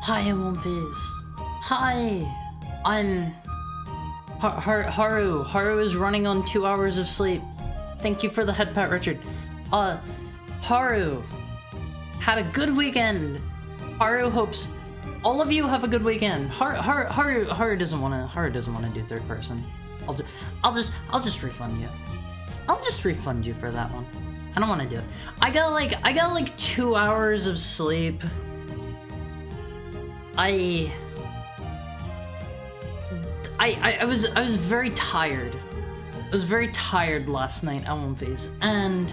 Har jag mon vis, Hi, I'm Haru. Haru is running on 2 hours of sleep. Thank you for the head pat, Richard. Haru had a good weekend. Haru hopes all of you have a good weekend. Haru doesn't want to do third person. I'll just refund you. I'll just refund you for that one. I don't want to do it. I got like 2 hours of sleep. I was very tired. I was very tired last night at One Piece, and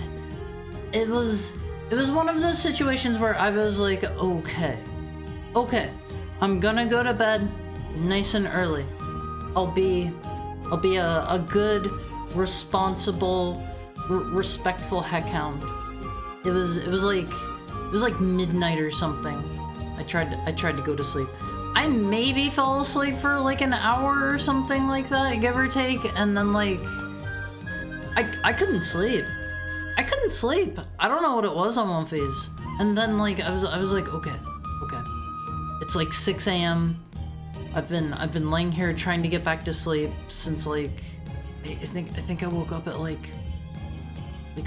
it was one of those situations where I was like, okay, I'm gonna go to bed nice and early. I'll be a good, responsible, respectful heckhound. It was like midnight or something. I tried to go to sleep. I maybe fell asleep for like an hour or something like that, give or take, and then like I couldn't sleep. I couldn't sleep. I don't know what it was on One Piece. And then like I was like, okay. It's like 6 a.m. I've been laying here trying to get back to sleep since like I think I woke up at like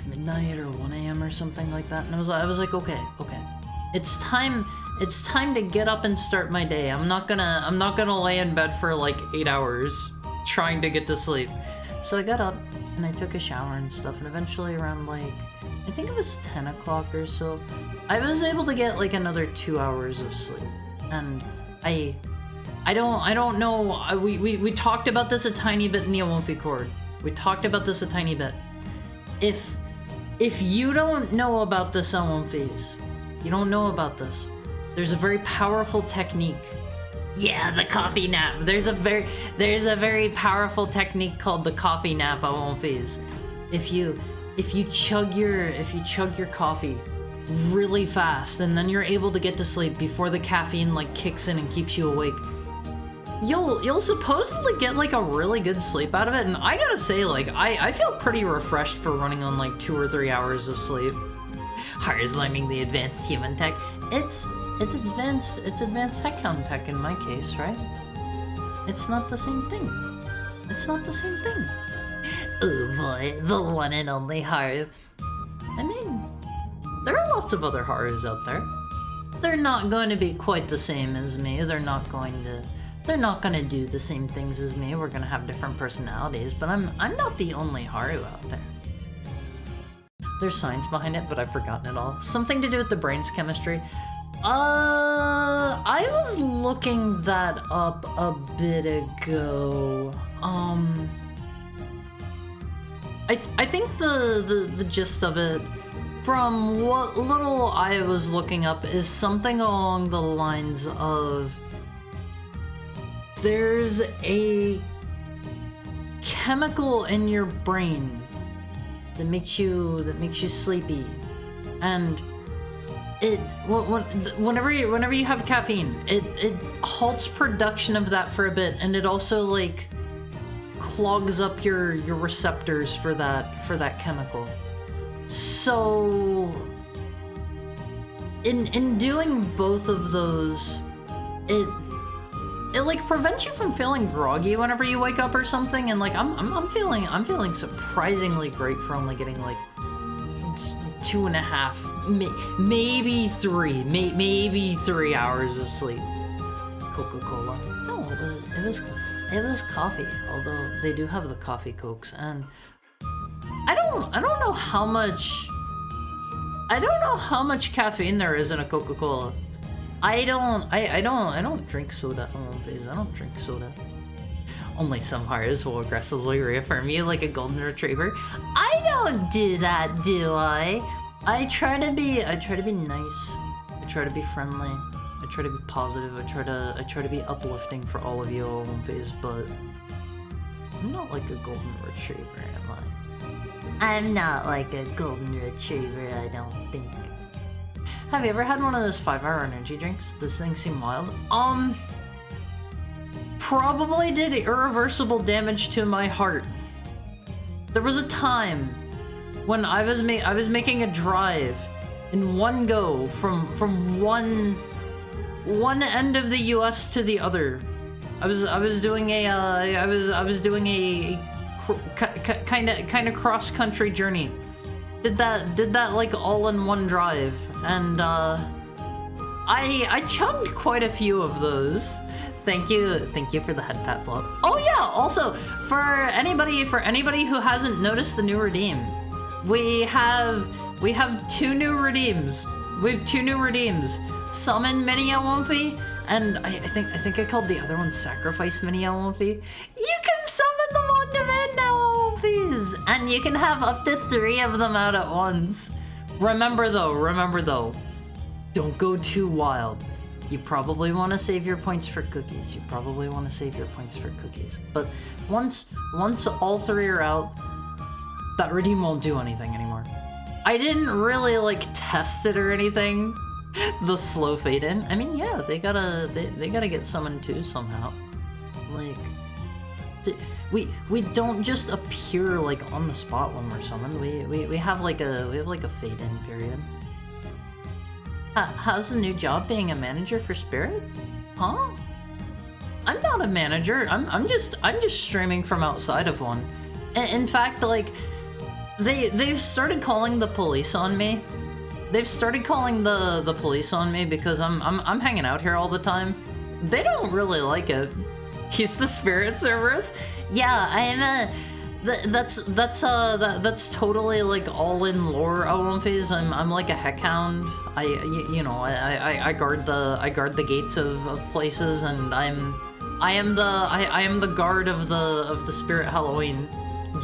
midnight or 1 a.m. or something like that, and I was like, okay. It's time to get up and start my day. I'm not gonna lay in bed for like 8 hours trying to get to sleep. So I got up and I took a shower and stuff, and eventually around like, I think it was 10 o'clock or so, I was able to get like another 2 hours of sleep. And I don't know, we talked about this a tiny bit in the Awofi Chord. We talked about this a tiny bit. If you don't know about this on One Piece, you don't know about this, there's a very powerful technique. Yeah, the coffee nap. There's a very powerful technique called the coffee nap on One Piece. If you chug your coffee really fast and then you're able to get to sleep before the caffeine like kicks in and keeps you awake, you'll supposedly get like a really good sleep out of it. And I gotta say, like, I feel pretty refreshed for running on like 2 or 3 hours of sleep. Haru's learning the advanced human tech. It's advanced heckhound tech in my case, right? It's not the same thing. It's not the same thing. Oh boy, the one and only Haru. I mean, there are lots of other Harus out there. They're not going to be quite the same as me. They're not going to do the same things as me. We're gonna have different personalities, but I'm not the only Haru out there. There's science behind it, but I've forgotten it all. Something to do with the brain's chemistry. I was looking that up a bit ago. I think the gist of it, from what little I was looking up, is something along the lines of there's a chemical in your brain that makes you sleepy, and whenever you have caffeine, it halts production of that for a bit, and it also like clogs up your receptors for that chemical. So in doing both of those, it like prevents you from feeling groggy whenever you wake up or something. And like I'm feeling surprisingly great for only getting like 2.5, maybe 3 hours of sleep. Coca-Cola. No, it was coffee. Although they do have the coffee cokes, and I don't know how much caffeine there is in a Coca-Cola. I don't drink soda. I don't drink soda. Only some Harus will aggressively reaffirm you like a golden retriever. I don't do that, do I? I try to be nice. I try to be friendly. I try to be positive. I try to be uplifting for all of you on One Piece, but I'm not like a golden retriever, am I? I'm not like a golden retriever, I don't think. Have you ever had one of those 5-hour energy drinks? Those things seem wild. Probably did irreversible damage to my heart. There was a time when I was making a drive in one go from one end of the US to the other I was doing a I was doing a kind of cross country journey. Did that like all in one drive, and I chugged quite a few of those. Thank you for the head pat flop. Oh yeah, also for anybody who hasn't noticed the new redeem, we have 2 new redeems. We have 2 new redeems. Summon Mini Awomfi, and I think I called the other one Sacrifice Mini Awomfi. You can summon them on demand now, Awomfis, and you can have up to 3 of them out at once. Remember though, don't go too wild. You probably want to save your points for cookies. But once all 3 are out, that redeem won't do anything anymore. I didn't really like test it or anything. The slow fade in. I mean, yeah, they gotta get summoned too somehow. Like, we don't just appear like on the spot when we're summoned. We have like a fade in period. How's the new job being a manager for Spirit? Huh? I'm not a manager. I'm just streaming from outside of one. In fact, like, they've started calling the police on me. They've started calling the police on me because I'm hanging out here all the time. They don't really like it. He's the Spirit Cerberus. Yeah, I am that's totally like all in lore Awomfis. I'm like a heck hound. I guard the gates of places, and I am the guard of the Spirit Halloween.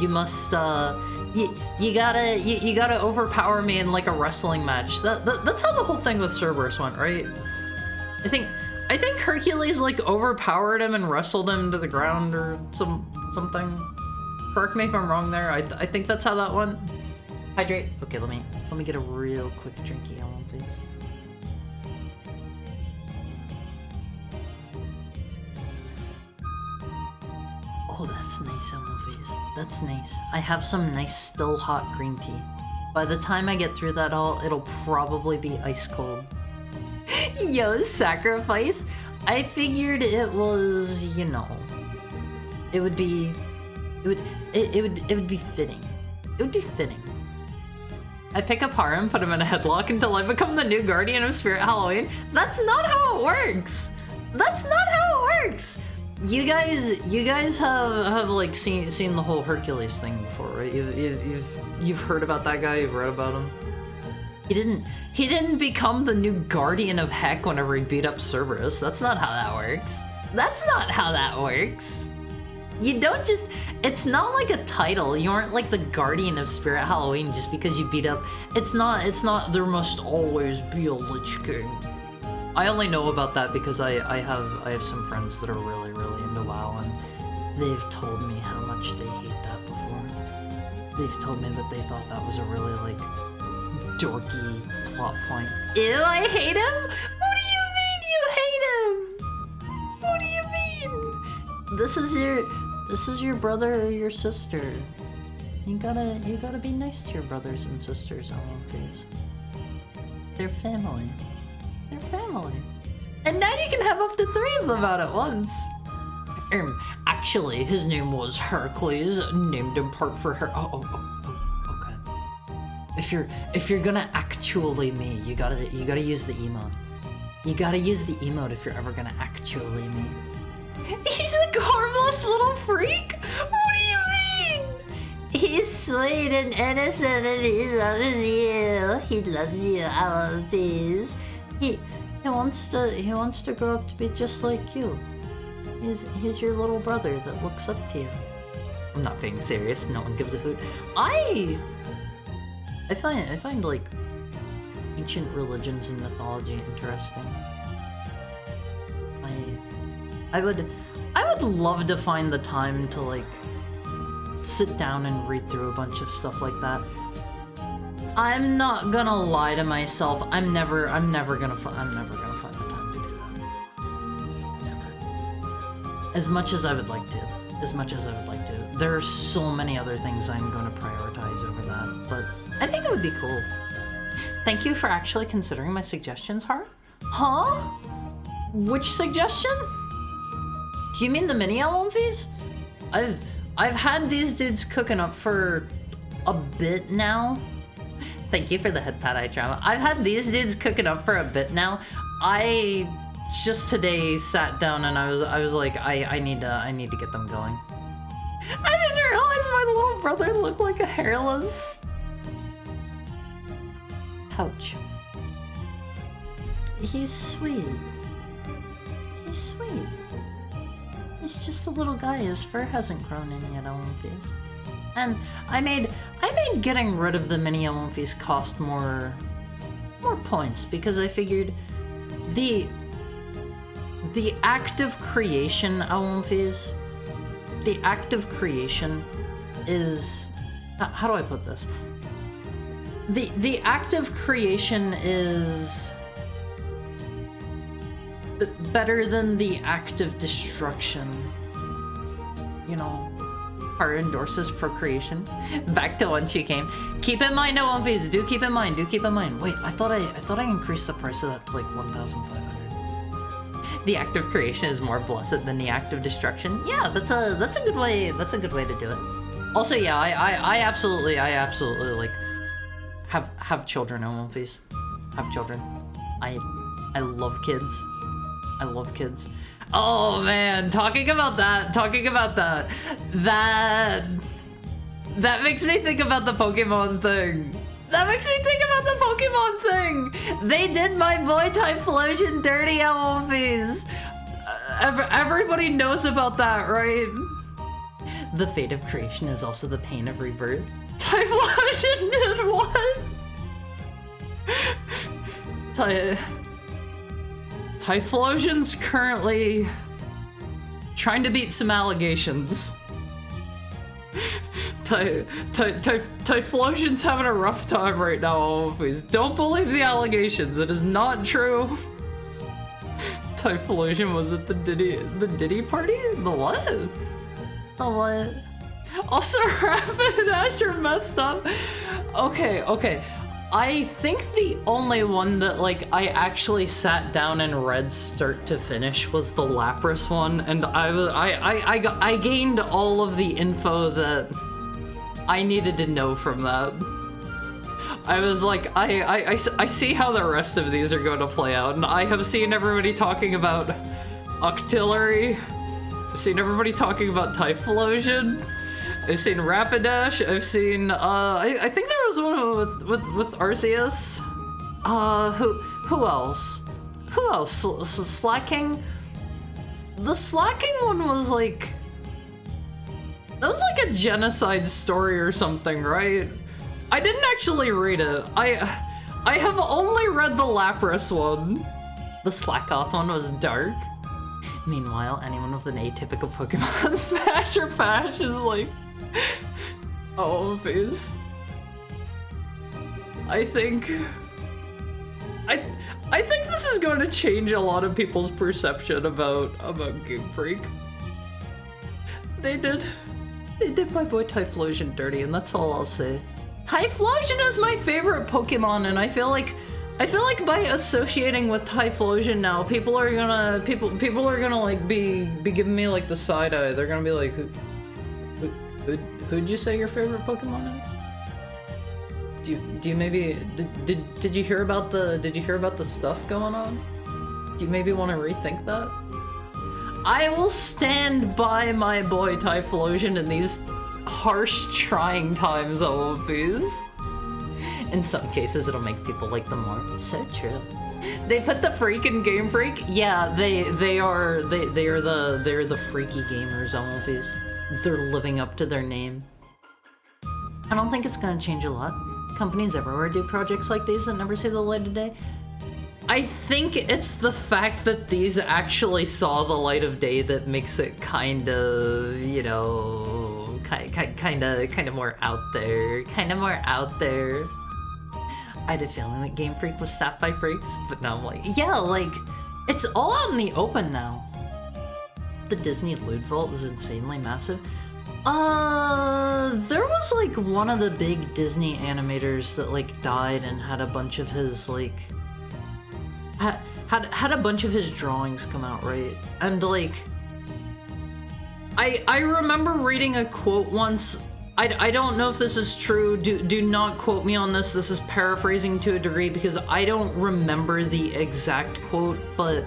You must you gotta overpower me in like a wrestling match. That's how the whole thing with Cerberus went, right? I think Hercules like overpowered him and wrestled him to the ground or something. Correct me if I'm wrong there. I think that's how that went. Hydrate. Okay, let me get a real quick drinky on, please. Oh, that's nice, Elmophase. That's nice. I have some nice still hot green tea. By the time I get through that all, it'll probably be ice cold. Yo, sacrifice. I figured it was, you know, it would be fitting. It would be fitting. I pick up Haru and put him in a headlock until I become the new guardian of Spirit Halloween. That's not how it works. That's not how it works. You guys have like seen the whole Hercules thing before, right? You've heard about that guy. You've read about him. He didn't become the new guardian of Heck whenever he beat up Cerberus. That's not how that works. That's not how that works. You don't just, it's not like a title. You aren't like the guardian of Spirit Halloween just because you beat up. It's not, there must always be a Lich King. I only know about that because I have some friends that are really into WoW, and they've told me how much they hate that before. They've told me that they thought that was a really like dorky plot point. Ew, I hate him? What do you mean you hate him? What do you mean? This is your brother or your sister. You gotta be nice to your brothers and sisters on one face. They're family. They're family. And now you can have up to 3 of them out at once. Actually, his name was Hercules, named in part for her. Oh, okay. If you're gonna actually me, you gotta use the emote. You gotta use the emote if you're ever gonna actually me. He's a harmless little freak? What do you mean? He's sweet and innocent and he loves you. He loves you, Awomfis. He wants to grow up to be just like you. He's your little brother that looks up to you. I'm not being serious. No one gives a hoot. I find like ancient religions and mythology interesting. I would love to find the time to like sit down and read through a bunch of stuff like that. I'm not gonna lie to myself. I'm never gonna find the time to do that. Never. As much as I would like to. There are so many other things I'm gonna prioritize over that, but I think it would be cool. Thank you for actually considering my suggestions, Har? Huh? Which suggestion? Do you mean the mini Elmfies? I've had these dudes cooking up for a bit now. Thank you for the head pat eye drama. I've had these dudes cooking up for a bit now. I just today sat down and I was like, I need to get them going. I didn't realize my little brother looked like a hairless. Ouch. He's sweet. He's sweet. He's just a little guy. His fur hasn't grown in yet, Elmfies. And I made getting rid of the mini Elmfies cost more points because I figured the act of creation Elmfies, the act of creation is, how do I put this? The act of creation is better than the act of destruction. You know, Heart endorses procreation. Back to when she came. Keep in mind, Elmfies, do keep in mind. Wait, I thought I increased the price of that to like 1,500. The act of creation is more blessed than the act of destruction. Yeah, that's a good way. That's a good way to do it. Also, yeah, I absolutely like have children, Elmfies. Have children. I love kids. I love kids. Oh man, talking about that makes me think about the Pokemon thing. They did my boy Typhlosion dirty, Elmfies. Everybody knows about that, right? The fate of creation is also the pain of rebirth. Typhlosion did what? Typhlosion's currently trying to beat some allegations. Typhlosion's having a rough time right now, please. Don't believe the allegations, it is not true. Typhlosion was at the Diddy party? The what? The what? Also, Rapid Asher messed up. Okay. I think the only one that like I actually sat down and read start to finish was the Lapras one, and I gained all of the info that I needed to know from that. I was like, I see how the rest of these are going to play out, and I have seen everybody talking about Octillery. I've seen everybody talking about Typhlosion. I've seen Rapidash. I've seen I think there was one with Arceus. Who else? Slacking. The Slacking one was like, that was like a genocide story or something, right? I didn't actually read it. I have only read the Lapras one. The Slackoth one was dark. Meanwhile, anyone with an atypical Pokemon Smash or Pash is like, oh, Fizz. I think this is going to change a lot of people's perception about Game Freak. They did my boy Typhlosion dirty, and that's all I'll say. Typhlosion is my favorite Pokemon, and I feel like by associating with Typhlosion now, people are gonna like be giving me like the side eye. They're gonna be like, who'd you say your favorite Pokemon is? Do you maybe did you hear about the stuff going on? Do you maybe want to rethink that? I will stand by my boy Typhlosion in these harsh, trying times, all of these. In some cases, it'll make people like them more. So true. They put the freak in Game Freak. Yeah, they are the freaky gamers, all of these. They're living up to their name. I don't think it's gonna change a lot. Companies everywhere do projects like these that never see the light of day. I think it's the fact that these actually saw the light of day that makes it kind of, you know, kind of more out there. I had a feeling that Game Freak was staffed by freaks, but now I'm like, yeah, like, it's all out in the open now. The Disney Loot Vault is insanely massive. There was like one of the big Disney animators that like died and had a bunch of his like had a bunch of his drawings come out, right? And like I remember reading a quote once. I don't know if this is true. Do not quote me on this. This is paraphrasing to a degree because I don't remember the exact quote, but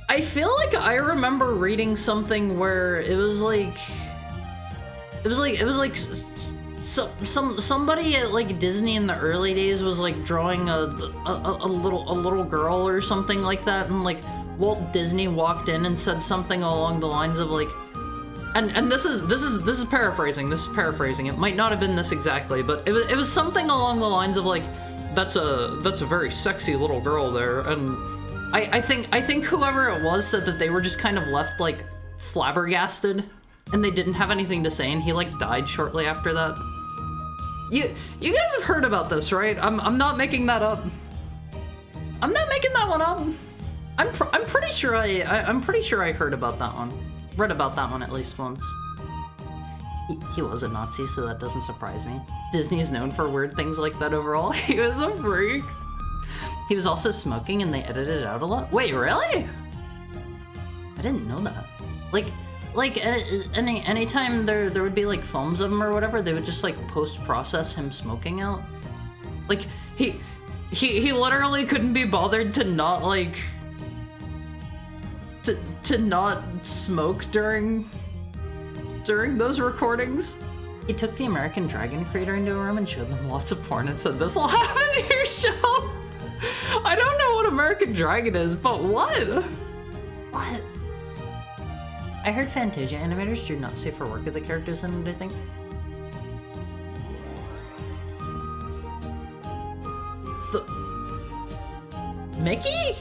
I feel like I remember reading something where it was like somebody at like Disney in the early days was like drawing a little girl or something like that, and like Walt Disney walked in and said something along the lines of like, and this is paraphrasing. This is paraphrasing. It might not have been this exactly, but it was something along the lines of like, that's a very sexy little girl there, and I think whoever it was said that they were just kind of left like flabbergasted, and they didn't have anything to say, and he like died shortly after that. You guys have heard about this, right? I'm not making that up. I'm not making that one up. I'm pretty sure I heard about that one. Read about that one at least once. He was a Nazi, so that doesn't surprise me. Disney is known for weird things like that overall. He was a freak. He was also smoking and they edited it out a lot. Wait, really? I didn't know that. Like anytime there would be like films of him or whatever, they would just like post-process him smoking out. Like he literally couldn't be bothered to not like to not smoke during those recordings. He took the American Dragon creator into a room and showed them lots of porn and said, "This'll happen in your show." I don't know what American Dragon is, but what? What? I heard Fantasia animators do not safe for work with the characters in it, I think. Mickey?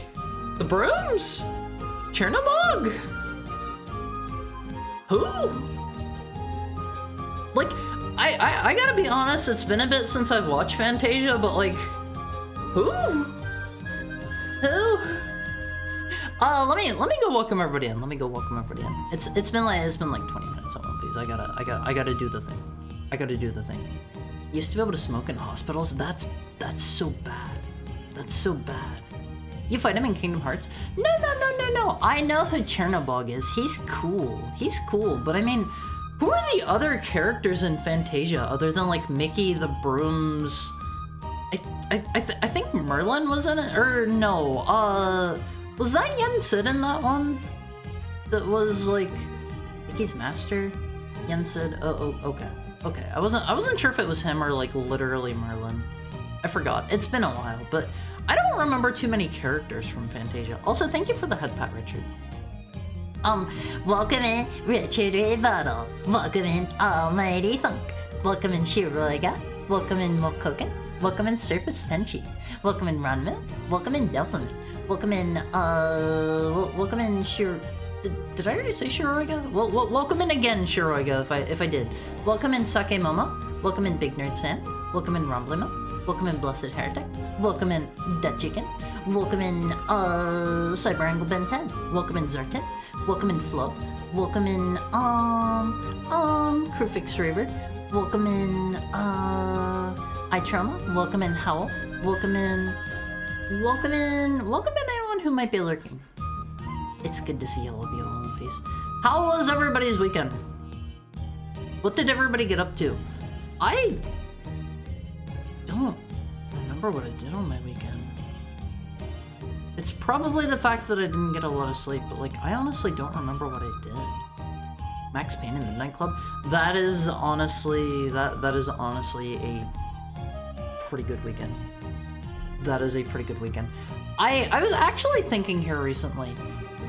The Brooms? Chernobog? Who? Like, I gotta be honest, it's been a bit since I've watched Fantasia, but like, who? Let me go welcome everybody in. It's been like 20 minutes on One Piece. I gotta do the thing. I gotta do the thing. Used to be able to smoke in hospitals. That's so bad. That's so bad. You fight him in Kingdom Hearts? No. I know who Chernobog is. He's cool. But I mean, who are the other characters in Fantasia other than like Mickey, the Brooms? I think Merlin was in it, or no? Was that Yen Sid in that one? That was like Mickey's master, Yen Sid. Oh, okay. I wasn't sure if it was him or like literally Merlin. I forgot. It's been a while, but I don't remember too many characters from Fantasia. Also, thank you for the head pat, Richard. Welcome in Richard Rebuttal. Welcome in Almighty Funk. Welcome in Shiroiga. Welcome in Mokoken. Welcome in Surface Tenchi. Welcome in Ranma. Welcome in Delphiman. Welcome in welcome in Did I already say Shiroiga? Well, welcome in again, Shiroiga, if I did. Welcome in Sake Momo. Welcome in Big Nerd Sam. Welcome in Rumblima. Welcome in Blessed Heretic. Welcome in Dead Chicken. Welcome in Cyber Angle Ben 10. Welcome in Zartan. Welcome in Flo. Welcome in Crufix Raver. Welcome in iTrauma. Welcome in Howl. Welcome in anyone who might be lurking. It's good to see all of you all in peace. How was everybody's weekend? What did everybody get up to? I don't remember what I did on my weekend. It's probably the fact that I didn't get a lot of sleep, but like, I honestly don't remember what I did. Max Payne and Midnight Club? That is honestly, that is honestly a pretty good weekend. That is a pretty good weekend. I was actually thinking here recently,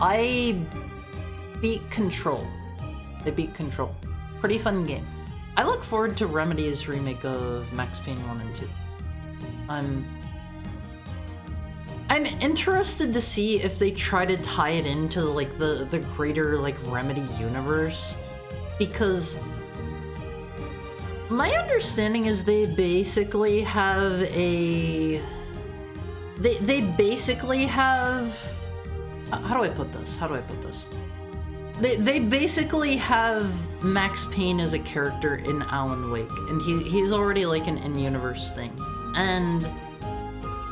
I beat Control. Pretty fun game. I look forward to Remedy's remake of Max Payne 1 and 2. I'm interested to see if they try to tie it into like the greater like Remedy universe, because my understanding is they basically have a they basically have how do I put this? They basically have Max Payne as a character in Alan Wake, and he's already like an in-universe thing. And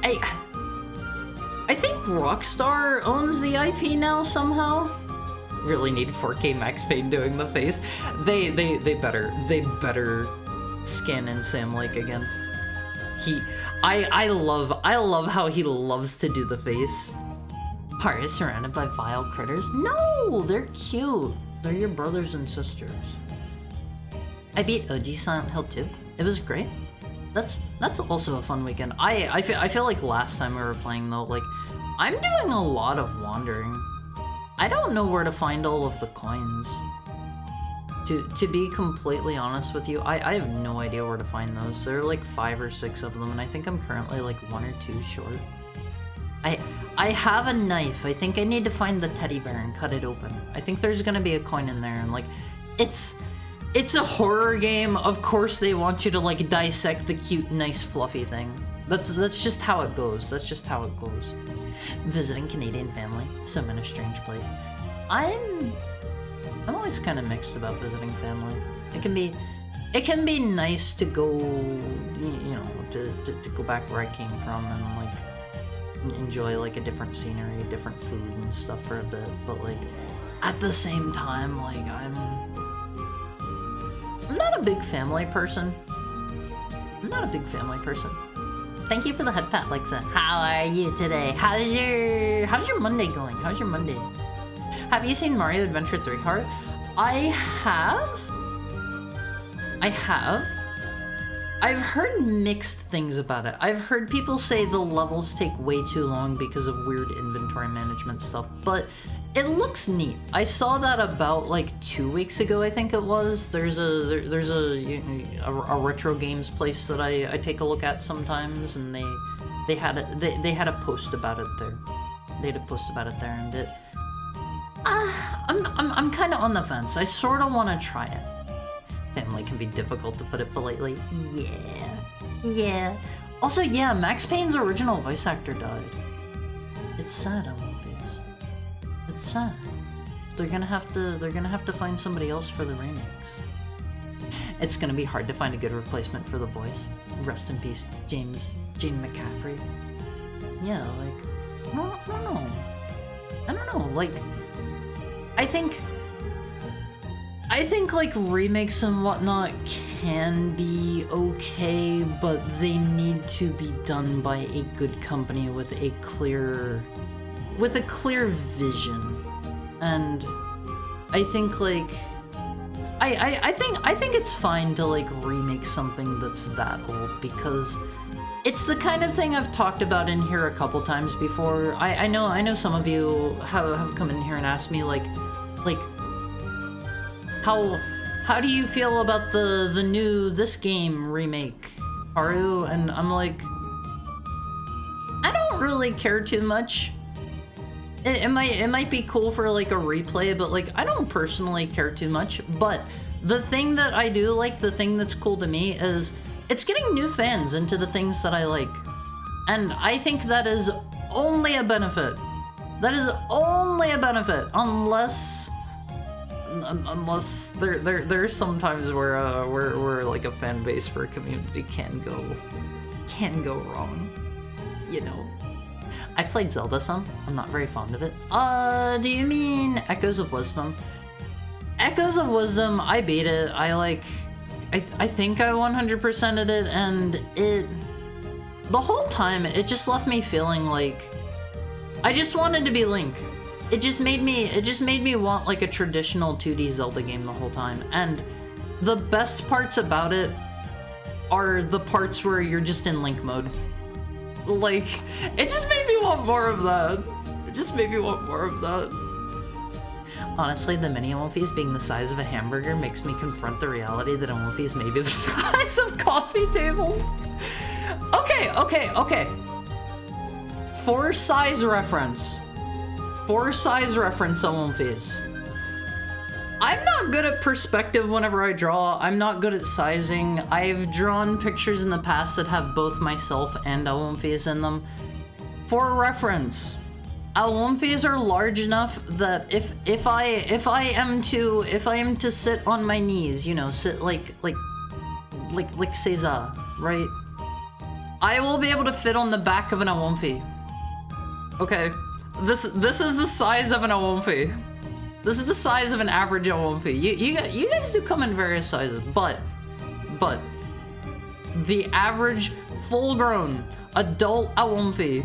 I think Rockstar owns the IP now somehow. really need 4K Max Payne doing the face. They better scan in Sam Lake again. I love how he loves to do the face. Heart is surrounded by vile critters. No, they're cute. They're your brothers and sisters. I beat OG Silent Hill 2. It was great. That's also a fun weekend. I feel like last time we were playing though, like, I'm doing a lot of wandering. I don't know where to find all of the coins. To be completely honest with you, I have no idea where to find those. There are like 5 or 6 of them, and I think I'm currently like 1 or 2 short. I have a knife. I think I need to find the teddy bear and cut it open. I think there's gonna be a coin in there, and like, it's a horror game. Of course they want you to like dissect the cute, nice, fluffy thing. That's just how it goes. That's just how it goes. Visiting Canadian family. Some in a strange place. I'm always kind of mixed about visiting family. It can be nice to go, you know, to go back where I came from and like enjoy like a different scenery, different food and stuff for a bit. But like at the same time, like I'm not a big family person. Thank you for the head pat, Lexa. How are you today? How's your Monday going? How's your Monday? Have you seen Mario Adventure 3 Heart? I have. I've heard mixed things about it. I've heard people say the levels take way too long because of weird inventory management stuff, but it looks neat. I saw that about like 2 weeks ago, I think it was. There's a retro games place that I take a look at sometimes, and they had a post about it there. They had a post about it there, and it. I'm kind of on the fence. I sort of want to try it. Family can be difficult, to put it politely. Yeah. Also, yeah, Max Payne's original voice actor died. It's sad, Olympics. It's sad. They're gonna have to find somebody else for the remakes. It's gonna be hard to find a good replacement for the voice. Rest in peace, James McCaffrey. Yeah, like, I don't know, like, I think like remakes and whatnot can be okay, but they need to be done by a good company with a clear vision. And I think like I think it's fine to like remake something that's that old, because it's the kind of thing I've talked about in here a couple times before. I know some of you have come in here and asked me like how do you feel about the new This Game remake, Haru? And I'm like, I don't really care too much. It might be cool for like a replay, but like I don't personally care too much. But the thing that I do like, the thing that's cool to me, is it's getting new fans into the things that I like. And I think that is only a benefit. That is only a benefit, unless there's some times where like a fan base for a community can go wrong, you know. I played Zelda some. I'm not very fond of it. Do you mean Echoes of Wisdom? Echoes of Wisdom, I beat it. I think I 100%ed it, and the whole time it just left me feeling like I just wanted to be Link. It just made me want like a traditional 2D Zelda game the whole time. And the best parts about it are the parts where you're just in Link mode. Like, it just made me want more of that. Honestly, the mini Omofis being the size of a hamburger makes me confront the reality that Omofis may be the size of coffee tables. Okay. For size reference, Omofis. I'm not good at perspective whenever I draw. I'm not good at sizing. I've drawn pictures in the past that have both myself and Omofis in them. For reference, Awomfis are large enough that if I am to sit on my knees, you know, sit like Caesar, right? I will be able to fit on the back of an Awomfi. Okay, this is the size of an Awomfi. This is the size of an average OMP. You guys do come in various sizes, but the average full-grown adult OMP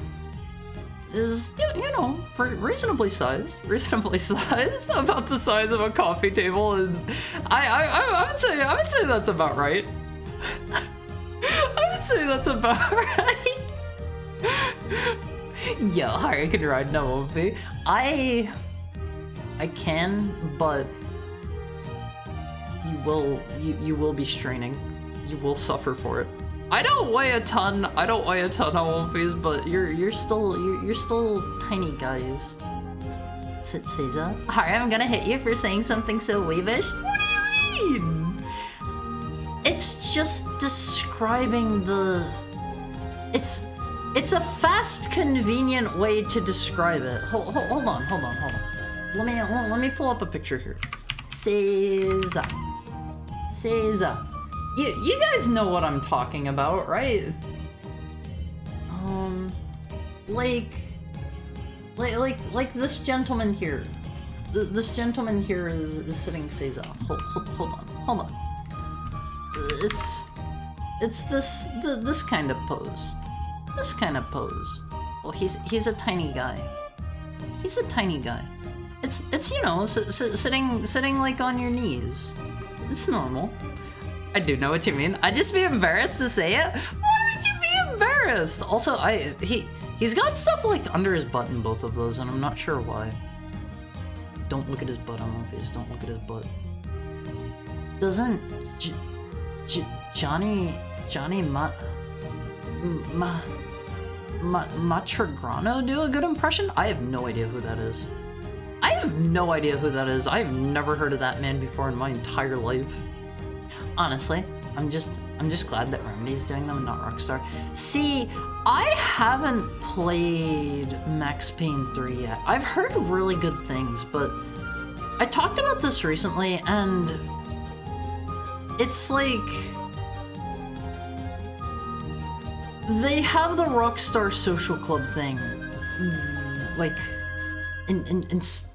is, you know, reasonably sized, about the size of a coffee table, and I would say that's about right. I would say that's about right. Yo, I can ride an OMP. I can, but you will be straining. You will suffer for it. I don't weigh a ton of OMPs, but you're still tiny guys. Caesar. Sorry, I'm gonna hit you for saying something so weebish. What do you mean? It's just describing the. It's a fast, convenient way to describe it. Hold on. Let me pull up a picture here. Caesar. You guys know what I'm talking about, right? Like this gentleman here. This gentleman here is sitting Caesar. Hold on. It's this kind of pose. This kind of pose. Well, he's a tiny guy. He's a tiny guy. It's you know, sitting like on your knees. It's normal. I do know what you mean. I'd just be embarrassed to say it. Why would you be embarrassed? Also, he's got stuff like under his butt in both of those, and I'm not sure why. Don't look at his butt on my face. Don't look at his butt. Doesn't Johnny Matrograno do a good impression? I have no idea who that is. I have never heard of that man before in my entire life. Honestly, I'm just glad that Remedy's doing them and not Rockstar. See, I haven't played Max Payne 3 yet. I've heard really good things, but I talked about this recently, and it's like they have the Rockstar Social Club thing, like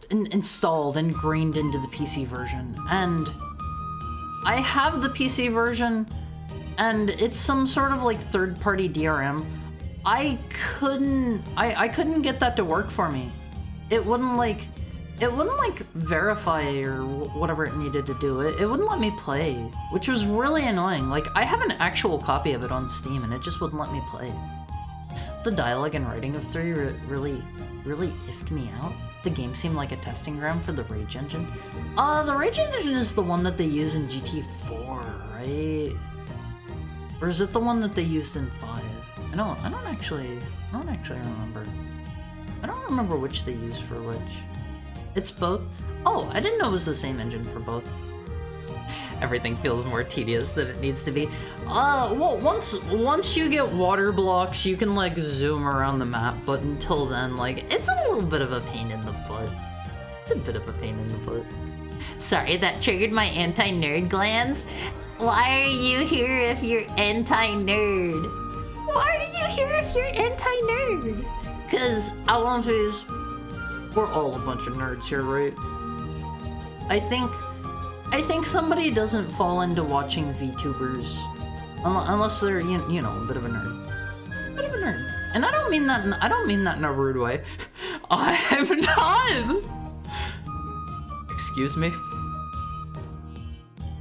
installed, ingrained into the PC version, and I have the PC version, and it's some sort of like third-party DRM. I couldn't get that to work for me. It wouldn't like verify or whatever it needed to do. It wouldn't let me play, which was really annoying. Like, I have an actual copy of it on Steam, and it just wouldn't let me play. The dialogue and writing of 3 really iffed me out. The game seemed like a testing ground for the Rage engine. The Rage engine is the one that they use in GT4, right? Or is it the one that they used in 5? I don't actually remember. I don't remember which they used for which. It's both? Oh, I didn't know it was the same engine for both. Everything feels more tedious than it needs to be. Well, once you get water blocks, you can like zoom around the map, but until then, like, it's a little bit of a pain in the butt. It's a bit of a pain in the butt. Sorry, that triggered my anti-nerd glands. Why are you here if you're anti-nerd? Why are you here if you're anti-nerd? Cause Alonfus, we're all a bunch of nerds here, right? I think somebody doesn't fall into watching VTubers unless they're you know, a bit of a nerd. And I don't mean that in a rude way. I'm not. Excuse me.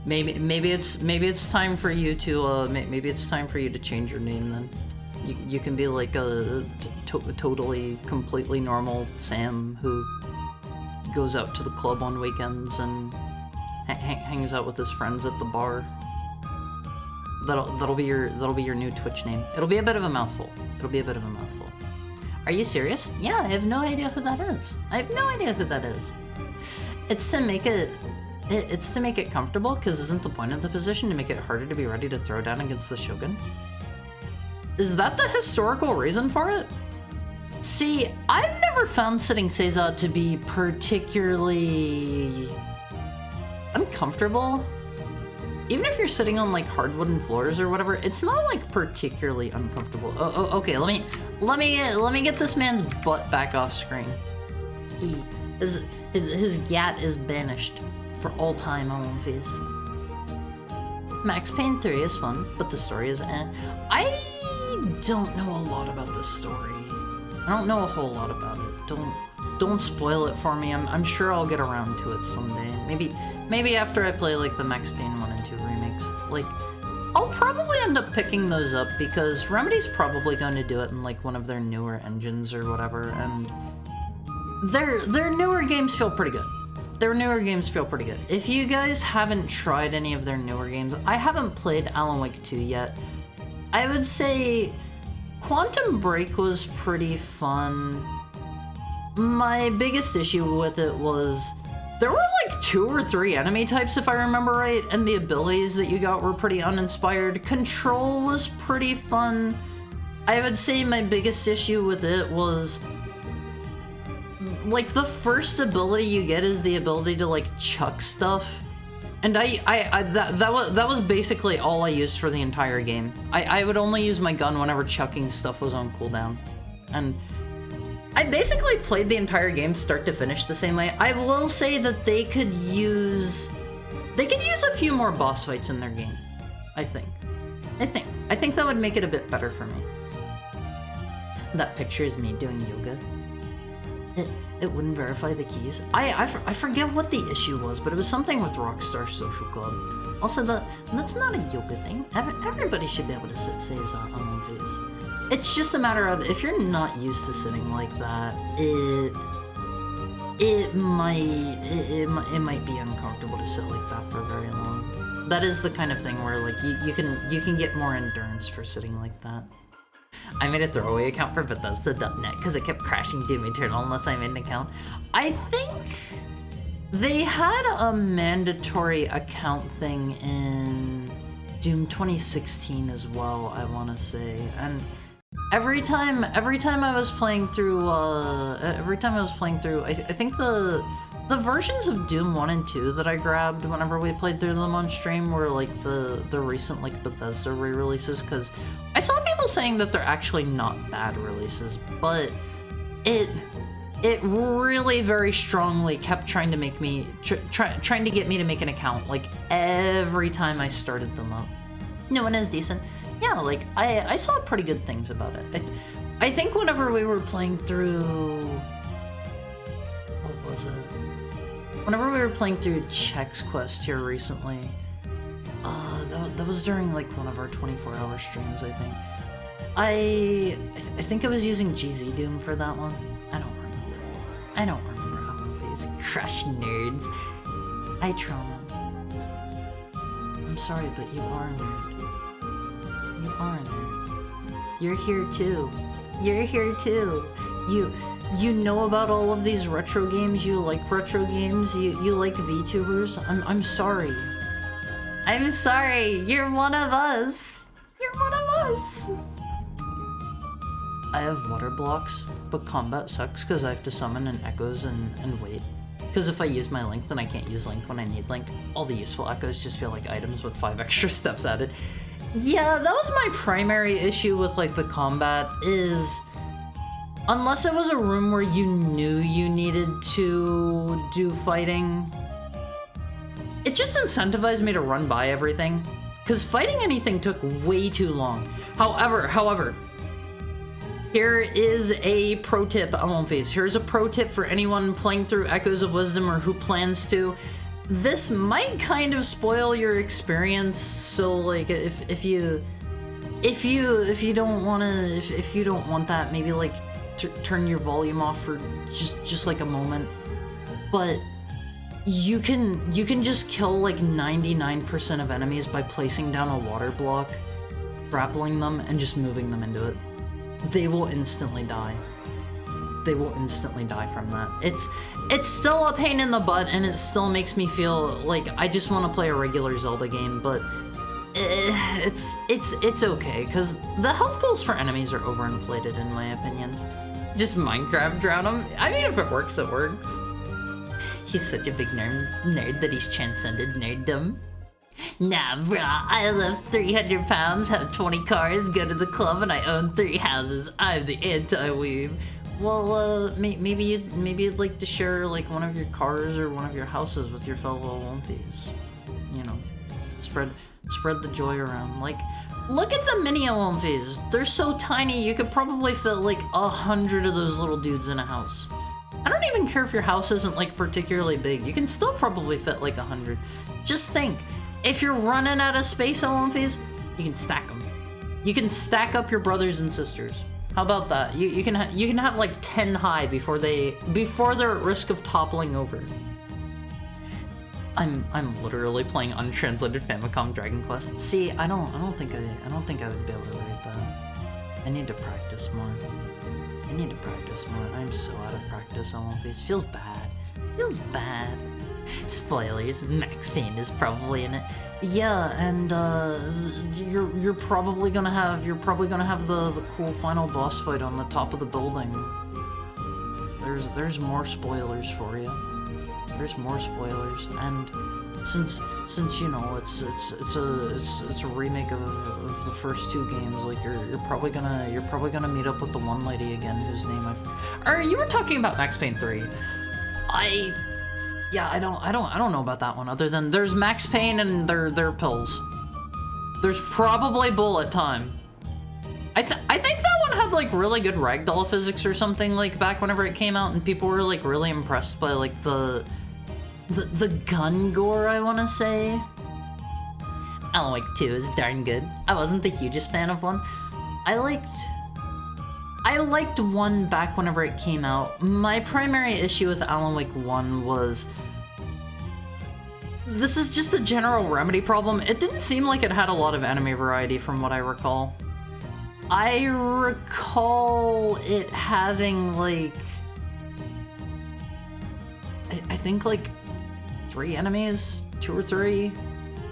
Maybe it's time for you to change your name then. You can be like a totally completely normal Sam who goes out to the club on weekends and hangs out with his friends at the bar. That'll be your new Twitch name. It'll be a bit of a mouthful. Are you serious? Yeah, I have no idea who that is. It's to make it comfortable, because isn't the point of the position to make it harder to be ready to throw down against the Shogun? Is that the historical reason for it? See, I've never found sitting Seiza to be particularly uncomfortable. Even if you're sitting on like hard wooden floors or whatever, it's not like particularly uncomfortable. Okay, let me get this man's butt back off screen. His gat is banished for all time on One Piece. Max Payne 3 is fun, but the story is eh. I don't know a lot about the story. I don't know a whole lot about it. Don't spoil it for me. I'm sure I'll get around to it someday. Maybe after I play like the Max Payne 1 and 2 remakes. Like, I'll probably end up picking those up because Remedy's probably going to do it in like one of their newer engines or whatever, and their newer games feel pretty good. Their newer games feel pretty good. If you guys haven't tried any of their newer games, I haven't played Alan Wake 2 yet. I would say Quantum Break was pretty fun. My biggest issue with it was there were like 2 or 3 enemy types, if I remember right, and the abilities that you got were pretty uninspired. Control was pretty fun. I would say my biggest issue with it was like the first ability you get is the ability to like chuck stuff, and that was basically all I used for the entire game. I would only use my gun whenever chucking stuff was on cooldown, and I basically played the entire game start to finish the same way. I will say that they could use a few more boss fights in their game. I think that would make it a bit better for me. That picture is me doing yoga. It wouldn't verify the keys. I forget what the issue was, but it was something with Rockstar Social Club. Also, that's not a yoga thing. Everybody should be able to say his on one face. It's just a matter of if you're not used to sitting like that, it might be uncomfortable to sit like that for very long. That is the kind of thing where like you can get more endurance for sitting like that. I made a throwaway account for Bethesda.net because it kept crashing Doom Eternal unless I made an account. I think they had a mandatory account thing in Doom 2016 as well, I want to say. And every time I was playing through, I think the versions of Doom 1 and 2 that I grabbed whenever we played through them on stream were like the recent like Bethesda re-releases, because I saw people saying that they're actually not bad releases, but it really very strongly kept trying to make me trying to get me to make an account like every time I started them up. No one is decent. Yeah, like I saw pretty good things about it. I think whenever we were playing through, what was it? Whenever we were playing through Chex Quest here recently, that was during like one of our 24-hour streams, I think. I think I was using GZ Doom for that one. I don't remember how these crush nerds. I trauma. I'm sorry, but you are a nerd. You are a nerd. You're here too. You're here too. You know about all of these retro games, you like retro games, you like VTubers. I'm sorry. I'm sorry, you're one of us. You're one of us. I have water blocks, but combat sucks because I have to summon and echoes and wait. Because if I use my link, then I can't use link when I need link. All the useful echoes just feel like items with 5 extra steps added. Yeah, that was my primary issue with like the combat is, unless it was a room where you knew you needed to do fighting, it just incentivized me to run by everything, because fighting anything took way too long. However, here is a pro tip on One Piece. Here's a pro tip for anyone playing through Echoes of Wisdom or who plans to. This might kind of spoil your experience, so like if you don't want that, maybe like turn your volume off for just like a moment. But you can just kill like 99% of enemies by placing down a water block, grappling them, and just moving them into it. They will instantly die. They will instantly die from that. It's still a pain in the butt, and it still makes me feel like I just want to play a regular Zelda game, but it's okay, because the health pools for enemies are overinflated in my opinions. Just Minecraft drown them? I mean, if it works, it works. He's such a big nerd that he's transcended nerddom. Nah, brah, I lift 300 pounds, have 20 cars, go to the club, and I own 3 houses. I'm the anti-weeb. maybe you'd like to share like one of your cars or one of your houses with your fellow Olympies. You know, spread the joy around. Like, look at the mini Olympies. They're so tiny. You could probably fit like 100 of those little dudes in a house. I don't even care if your house isn't like particularly big. You can still probably fit like 100. Just think, if you're running out of space Olympies, you can stack them. You can stack up your brothers and sisters. How about that? You can have like 10 high before they're at risk of toppling over. I'm literally playing untranslated Famicom Dragon Quest. See, I don't think I would be able to read that. I need to practice more. I'm so out of practice on One Piece. Feels bad. Spoilers. Max Payne is probably in it. Yeah, and you're probably gonna have the cool final boss fight on the top of the building. There's more spoilers for you. There's more spoilers, and since you know it's a remake of the first two games, like you're probably gonna meet up with the one lady again whose name you were talking about Max Payne 3. I don't know about that one, other than there's Max Payne and their pills. There's probably bullet time. I think that one had like really good ragdoll physics or something, like back whenever it came out, and people were like really impressed by like the gun gore, I want to say. Alan Wake 2 is darn good. I wasn't the hugest fan of 1. I liked 1 back whenever it came out. My primary issue with Alan Wake 1 was... This is just a general Remedy problem. It didn't seem like it had a lot of enemy variety from what I recall. I recall it having like... I think like 3 enemies, 2 or 3.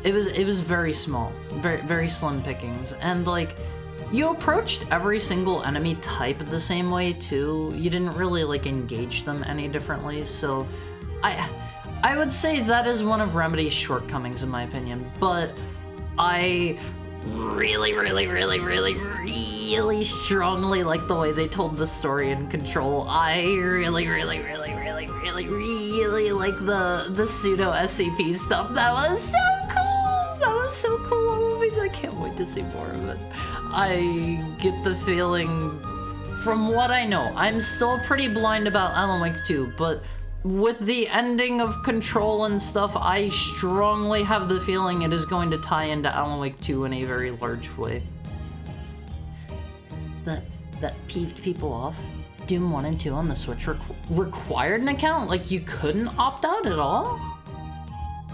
It was very small, very slim pickings, and like you approached every single enemy type the same way too. You didn't really like engage them any differently, so I would say that is one of Remedy's shortcomings in my opinion. But I really strongly like the way they told the story in Control. I really like the pseudo SCP stuff. That was so cool. Always, I can't wait to see more of it. I get the feeling, from what I know, I'm still pretty blind about Alan Wake 2, but with the ending of Control and stuff, I strongly have the feeling it is going to tie into Alan Wake 2 in a very large way. That peeved people off. Doom 1 and 2 on the Switch required an account? Like, you couldn't opt out at all?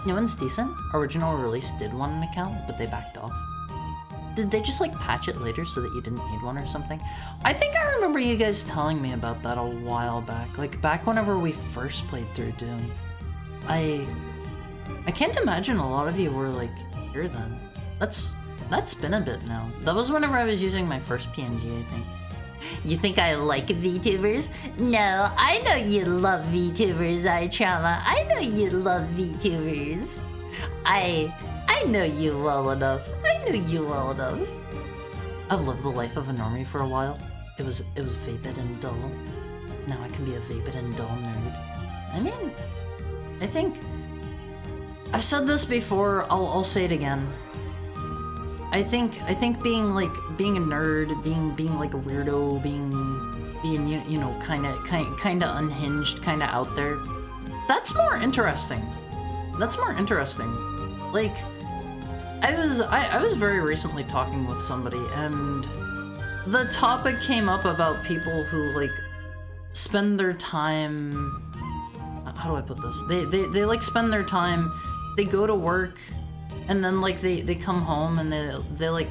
No one's decent. Original release did want an account, but they backed off. Did they just, like, patch it later so that you didn't need one or something? I think I remember you guys telling me about that a while back. Like, back whenever we first played through Doom. I can't imagine a lot of you were, like, here then. That's been a bit now. That was whenever I was using my first PNG, I think. You think I like VTubers? No, I know you love VTubers, iTrauma. I know you love VTubers. I know you well enough. I've lived the life of a normie for a while. It was vapid and dull. Now I can be a vapid and dull nerd. I mean, I think I've said this before. I'll say it again. I think being a nerd, being like a weirdo, being you know kind of unhinged, kind of out there. That's more interesting. Like, I was very recently talking with somebody, and the topic came up about people who like spend their time. How do I put this? They like spend their time. They go to work. And then, like, they come home and they like,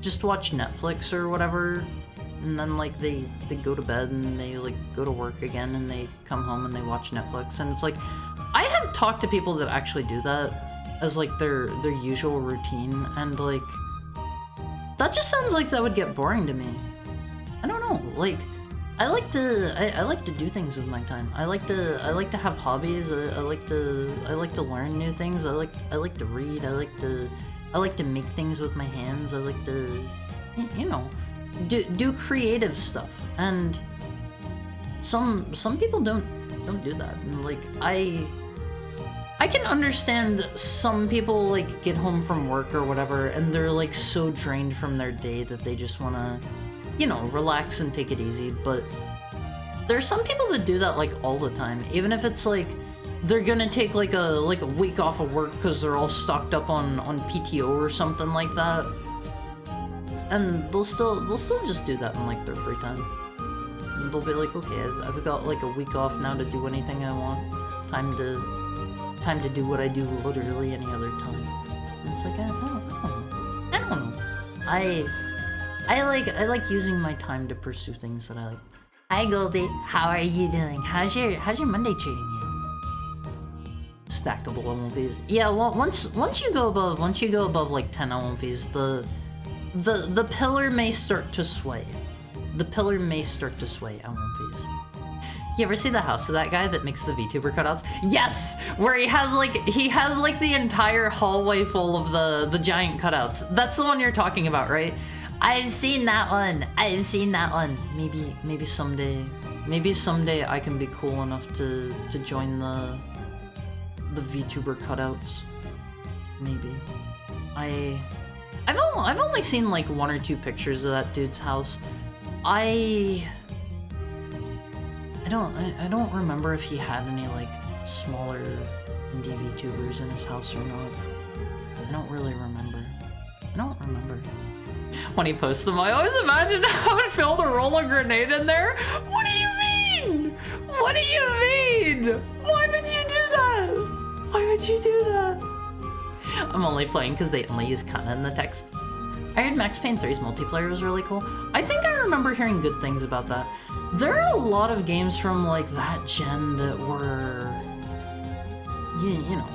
just watch Netflix or whatever. And then, like, they go to bed and they, like, go to work again and they come home and they watch Netflix. And it's like, I have talked to people that actually do that as, like, their usual routine. And, like, that just sounds like that would get boring to me. I don't know, like... I like to do things with my time. I like to have hobbies. I like to learn new things. I like to read. I like to make things with my hands. I like to, you know, do creative stuff. And some people don't do that. And like I can understand some people like get home from work or whatever and they're like so drained from their day that they just want to, you know, relax and take it easy, but there's some people that do that like all the time, even if it's like they're gonna take like a week off of work because they're all stocked up on PTO or something like that, and they'll still just do that in like their free time. And they'll be like, okay, I've got like a week off now to do anything I want, time to do what I do literally any other time. And it's like I don't know. I like using my time to pursue things that I like. Hi Goldie, how are you doing? How's your Monday treating you? Stackable MLPs. Yeah, well, once you go above like 10 MLPs, the pillar may start to sway. The pillar may start to sway MLPs. You ever see the house of that guy that makes the VTuber cutouts? Yes! Where he has like the entire hallway full of the giant cutouts. That's the one you're talking about, right? I've seen that one. Maybe someday I can be cool enough to join the VTuber cutouts. Maybe. I've only seen like 1 or 2 pictures of that dude's house. I don't remember if he had any like smaller indie VTubers in his house or not. I don't really remember. When he posts them, I always imagine how it felt to roll a grenade in there. What do you mean? What do you mean? Why would you do that? Why would you do that? I'm only playing because they only use kana in the text. I heard Max Payne 3's multiplayer was really cool. I think I remember hearing good things about that. There are a lot of games from like that gen that were, you know,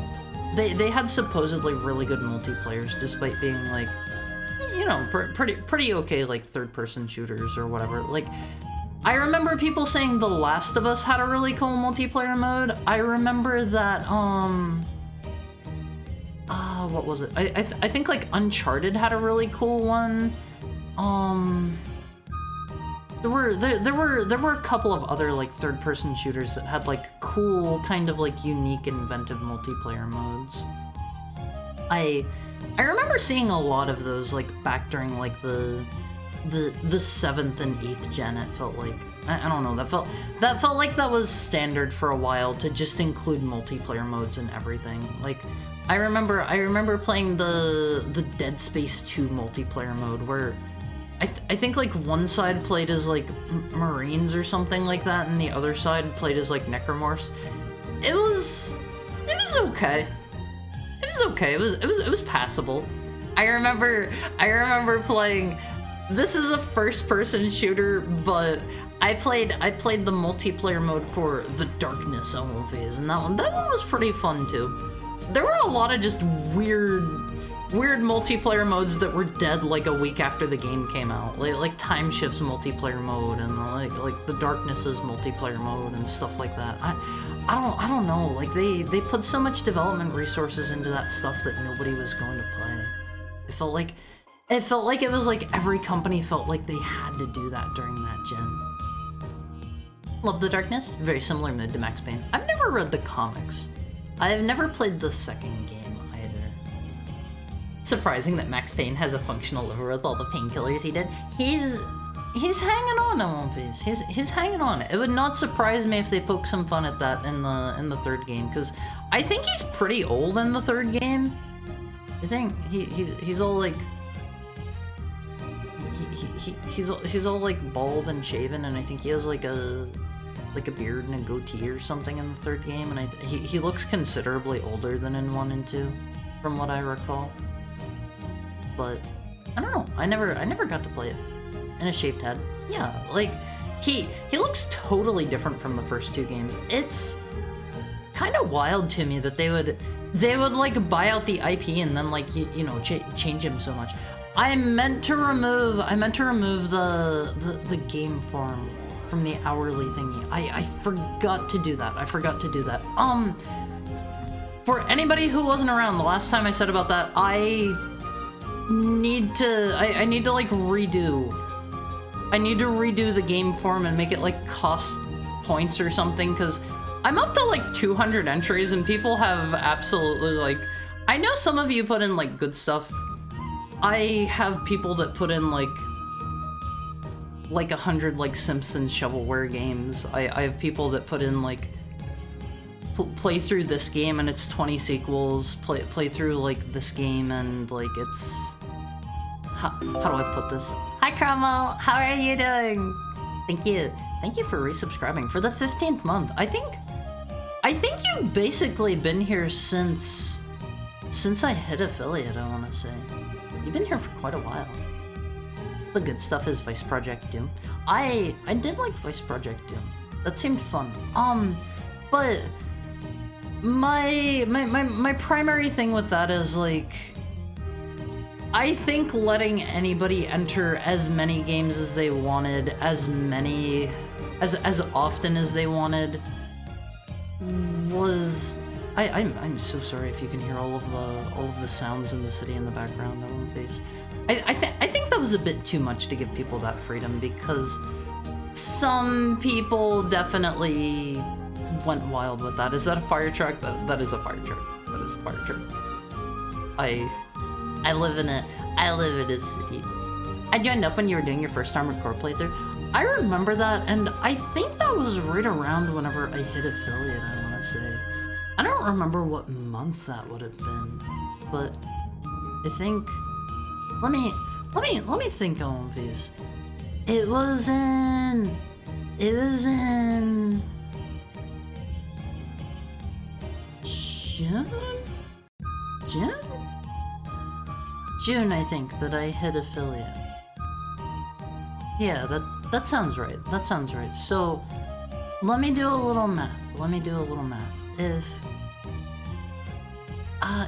they had supposedly really good multiplayers despite being like, you know, pretty okay like third-person shooters or whatever. Like, I remember people saying The Last of Us had a really cool multiplayer mode. I remember that what was it? I think like Uncharted had a really cool one. There were a couple of other like third-person shooters that had like cool, kind of like unique, inventive multiplayer modes. I remember seeing a lot of those like back during like the 7th and 8th gen. It felt like I don't know, that felt like that was standard for a while to just include multiplayer modes and everything. Like I remember playing the Dead Space 2 multiplayer mode where I think like one side played as like Marines or something like that, and the other side played as like Necromorphs. It was okay. It was passable. I remember playing. This is a first-person shooter, but I played the multiplayer mode for the Darkness phase, and that one was pretty fun too. There were a lot of just weird multiplayer modes that were dead like a week after the game came out, like Time Shift's multiplayer mode and like the Darkness's multiplayer mode and stuff like that. I don't know. Like they put so much development resources into that stuff that nobody was going to play. It felt like it was like every company felt like they had to do that during that gen. Love the Darkness. Very similar mode to Max Payne. I've never read the comics. I have never played the second game either. Surprising that Max Payne has a functional liver with all the painkillers he did. He's hanging on, Monfils. He's hanging on. It would not surprise me if they poke some fun at that in the third game, because I think he's pretty old in the third game. I think he's all like he's all like bald and shaven, and I think he has like a beard and a goatee or something in the third game, and he looks considerably older than in 1 and 2, from what I recall. But I don't know. I never got to play it. And a shaved head. Yeah, like he looks totally different from the first 2 games. It's kind of wild to me that they would like buy out the IP and then like you know change him so much. I meant to remove the game form from the hourly thingy. I forgot to do that. For anybody who wasn't around the last time I said about that, I need to like redo. I need to redo the game form and make it like cost points or something, because I'm up to like 200 entries and people have absolutely like... I know some of you put in like good stuff. I have people that put in like 100 like Simpsons shovelware games. I have people that put in like play through this game and it's 20 sequels, play through like this game and like it's... How do I put this? Hi Cromwell, how are you doing? Thank you for resubscribing for the 15th month. I think you've basically been here since I hit affiliate, I want to say. You've been here for quite a while. The good stuff is Vice Project Doom. I did like Vice Project Doom. That seemed fun. But my primary thing with that is like, I think letting anybody enter as many games as they wanted, as often as they wanted, was... I'm so sorry if you can hear all of the sounds in the city in the background. I won't face. I think that was a bit too much to give people that freedom, because some people definitely went wild with that. Is that a fire truck? That is a fire truck. That is a fire truck. I live in a city. I joined up when you were doing your first Armored Core playthrough. I remember that, and I think that was right around whenever I hit affiliate, I want to say. I don't remember what month that would have been, but I think... Let me think on these. It was in June, I think, that I hit affiliate. Yeah, that sounds right. That sounds right. So, let me do a little math.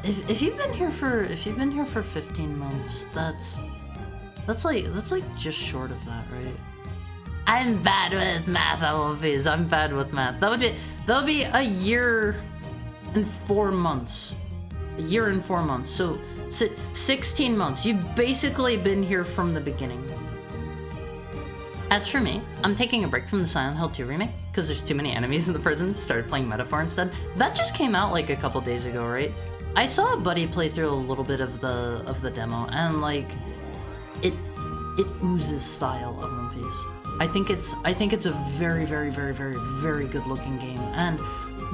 If you've been here for 15 months, that's like just short of that, right? I'm bad with math, I'm bad with math. That would be a year and 4 months. A year and 4 months. So 16 months. You've basically been here from the beginning. As for me, I'm taking a break from the Silent Hill 2 remake because there's too many enemies in the prison. Started playing Metaphor instead. That just came out like a couple days ago, right? I saw a buddy play through a little bit of the demo, and like it oozes style of movies. I think it's a very, very, very, very, very good looking game. And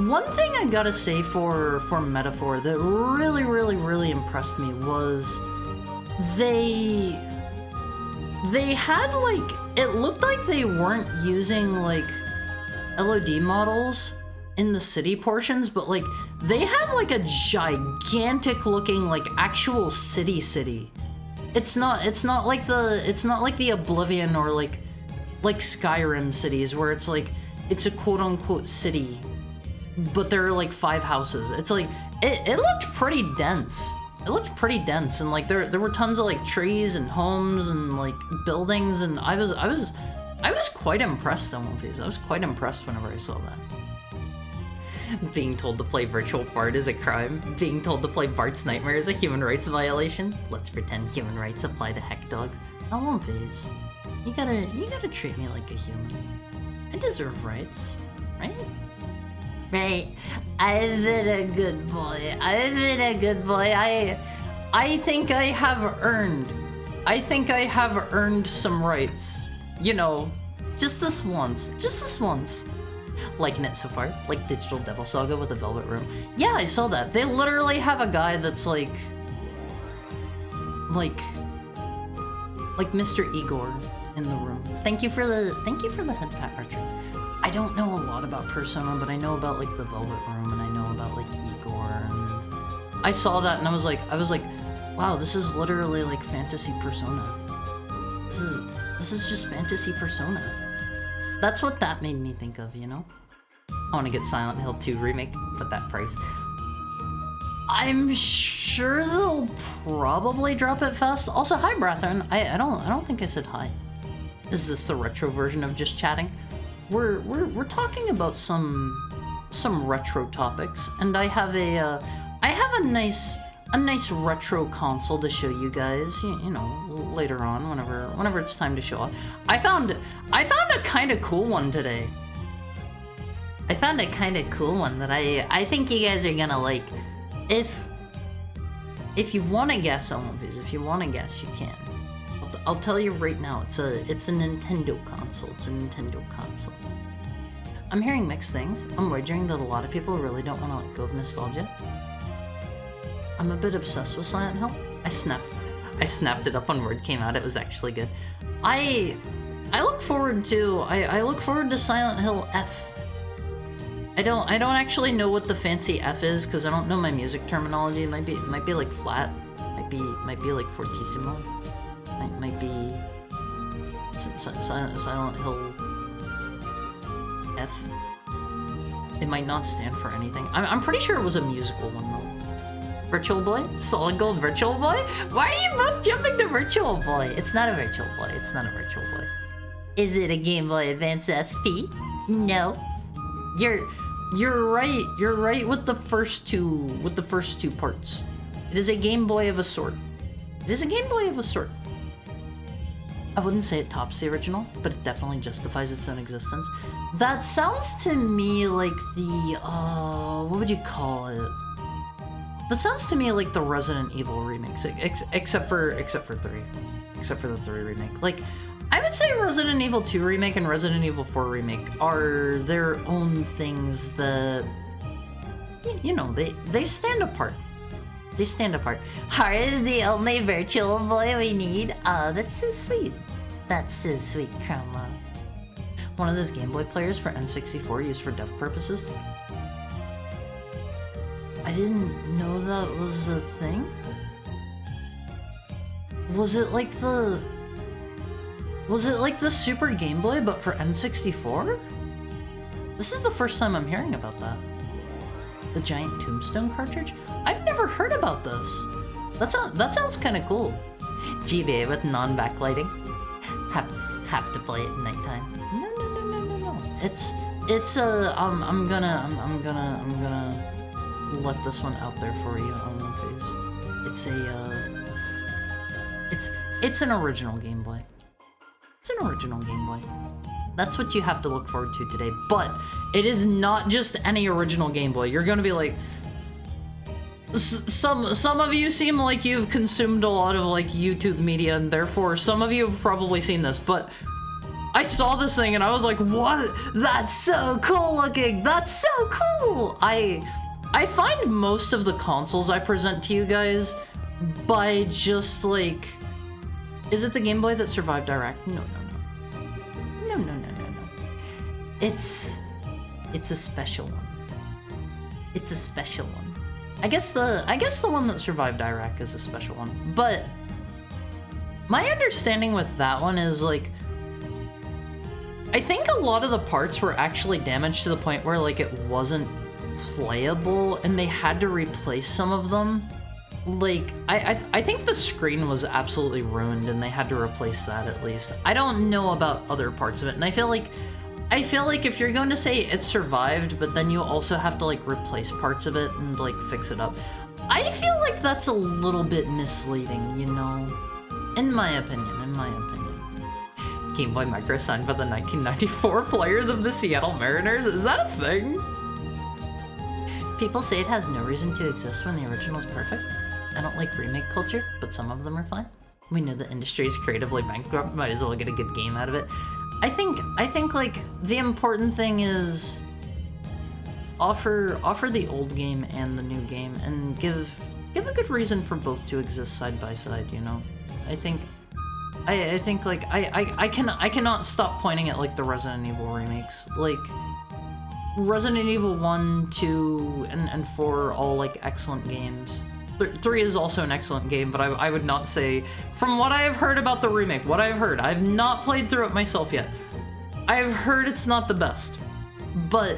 one thing I gotta say for Metaphor that really, really, really impressed me was they had like, it looked like they weren't using like LOD models in the city portions, but like they had like a gigantic looking like actual city. It's not like the Oblivion or like Skyrim cities where it's like it's a quote unquote city, but there are like 5 houses. It's like it looked pretty dense. It looked pretty dense, and like there were tons of like trees and homes and like buildings, and I was quite impressed on movies. I was quite impressed whenever I saw that. Being told to play Virtual Bart is a crime. Being told to play Bart's Nightmare is a human rights violation. Let's pretend human rights apply to heck dogs. I won't phase. You gotta treat me like a human. I deserve rights, right? Right. I've been a good boy. I think I have earned some rights. You know, just this once. Liking it so far, like Digital Devil Saga with the Velvet Room. Yeah, I saw that. They literally have a guy that's like Mr. Igor in the room. Thank you for the head pat, Archer. I don't know a lot about Persona, but I know about like the Velvet Room, and I know about like Igor, and I saw that and I was like, wow, this is literally like fantasy Persona. This is just fantasy Persona. That's what that made me think of, you know? I want to get Silent Hill 2 remake, but that price. I'm sure they'll probably drop it fast. Also, hi Brathern. I don't think I said hi. Is this the retro version of just chatting? We're talking about some retro topics, and I have a nice retro console to show you guys, you know, later on whenever it's time to show off. I found a kind of cool one today. I found a kind of cool one that I think you guys are gonna like. If you want to guess on one of these, if you want to guess, you can. I'll tell you right now. It's a Nintendo console. It's a Nintendo console. I'm hearing mixed things. I'm wagering that a lot of people really don't want to let go of nostalgia. I'm a bit obsessed with Silent Hill. I snapped it up when word came out. It was actually good. I look forward to Silent Hill F. I don't actually know what the fancy F is because I don't know my music terminology. It might be like flat. Might be like fortissimo. Might be Silent Hill F. It might not stand for anything. I'm pretty sure it was a musical one though. Virtual Boy? Solid Gold Virtual Boy? Why are you both jumping to Virtual Boy? It's not a Virtual Boy. It's not a Virtual Boy. Is it a Game Boy Advance SP? No. You're right. You're right with the first two parts. It is a Game Boy of a sort. It is a Game Boy of a sort. I wouldn't say it tops the original, but it definitely justifies its own existence. That sounds to me like the what would you call it? That sounds to me like the Resident Evil remakes, except for 3. Except for the 3 remake. Like, I would say Resident Evil 2 remake and Resident Evil 4 remake are their own things that, you know, they stand apart. They stand apart. Heart is the only Virtual Boy we need. Oh, that's so sweet. That's so sweet, Chroma. One of those Game Boy players for N64 used for dev purposes. I didn't know that was a thing. Was it like the Super Game Boy but for N64? This is the first time I'm hearing about that. The giant Tombstone cartridge? I've never heard about this. That sounds kind of cool. GBA with non-backlighting. Have to play it at nighttime. No. It's I'm gonna let this one out there for you on One Phase. It's an original Game Boy. It's an original Game Boy. That's what you have to look forward to today. But it is not just any original Game Boy. You're gonna be like, some of you seem like you've consumed a lot of like YouTube media, and therefore some of you have probably seen this, but I saw this thing and I was like, what? That's so cool looking. That's so cool. I find most of the consoles I present to you guys by just like, is it the Game Boy that survived Iraq? No. It's a special one. It's a special one. I guess the one that survived Iraq is a special one. But my understanding with that one is like, I think a lot of the parts were actually damaged to the point where like it wasn't playable and they had to replace some of them. Like, I think the screen was absolutely ruined and they had to replace that at least. I don't know about other parts of it, and I feel like if you're going to say it survived, but then you also have to like replace parts of it and like fix it up, I feel like that's a little bit misleading, you know? In my opinion. Game Boy Micro signed by the 1994 players of the Seattle Mariners? Is that a thing? People say it has no reason to exist when the original is perfect. I don't like remake culture, but some of them are fine. We know the industry is creatively bankrupt, might as well get a good game out of it. I think like the important thing is offer the old game and the new game and give a good reason for both to exist side by side, you know? I think like I cannot stop pointing at like the Resident Evil remakes. Like Resident Evil 1, 2, and 4 are all like excellent games. 3 is also an excellent game, but I would not say, from what I have heard about the remake, I've not played through it myself yet. I've heard it's not the best, but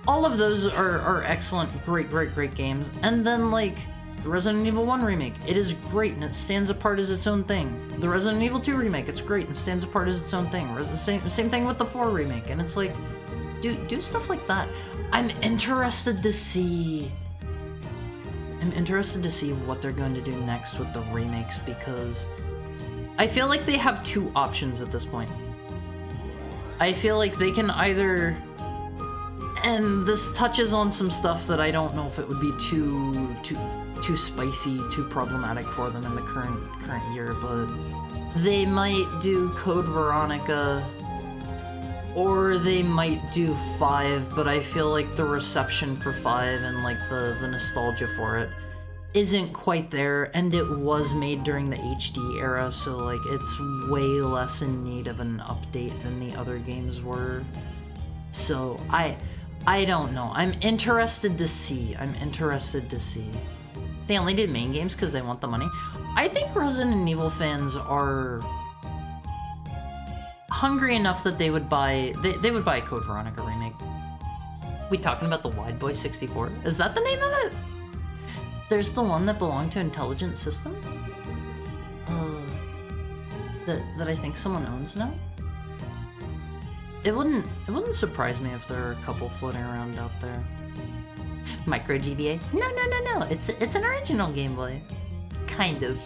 all of those are excellent, great games. And then like the Resident Evil 1 remake, it is great and it stands apart as its own thing. The Resident Evil 2 remake, it's great and stands apart as its own thing. Same thing with the 4 remake, and it's like, do stuff like that. I'm interested to see what they're going to do next with the remakes, because I feel like they have two options at this point. I feel like they can either And this touches on some stuff that I don't know if it would be too spicy, too problematic for them in the current year, but they might do Code Veronica, or they might do 5, but I feel like the reception for 5 and like the nostalgia for it isn't quite there, and it was made during the HD era, so like it's way less in need of an update than the other games were. So I don't know. I'm interested to see. They only do main games because they want the money. I think Resident Evil fans are hungry enough that they would buy a Code Veronica remake. We talking about the Wide Boy 64? Is that the name of it? There's the one that belonged to Intelligent System? That I think someone owns now? It wouldn't surprise me if there are a couple floating around out there. Micro GBA? No. It's an original Game Boy. Kind of.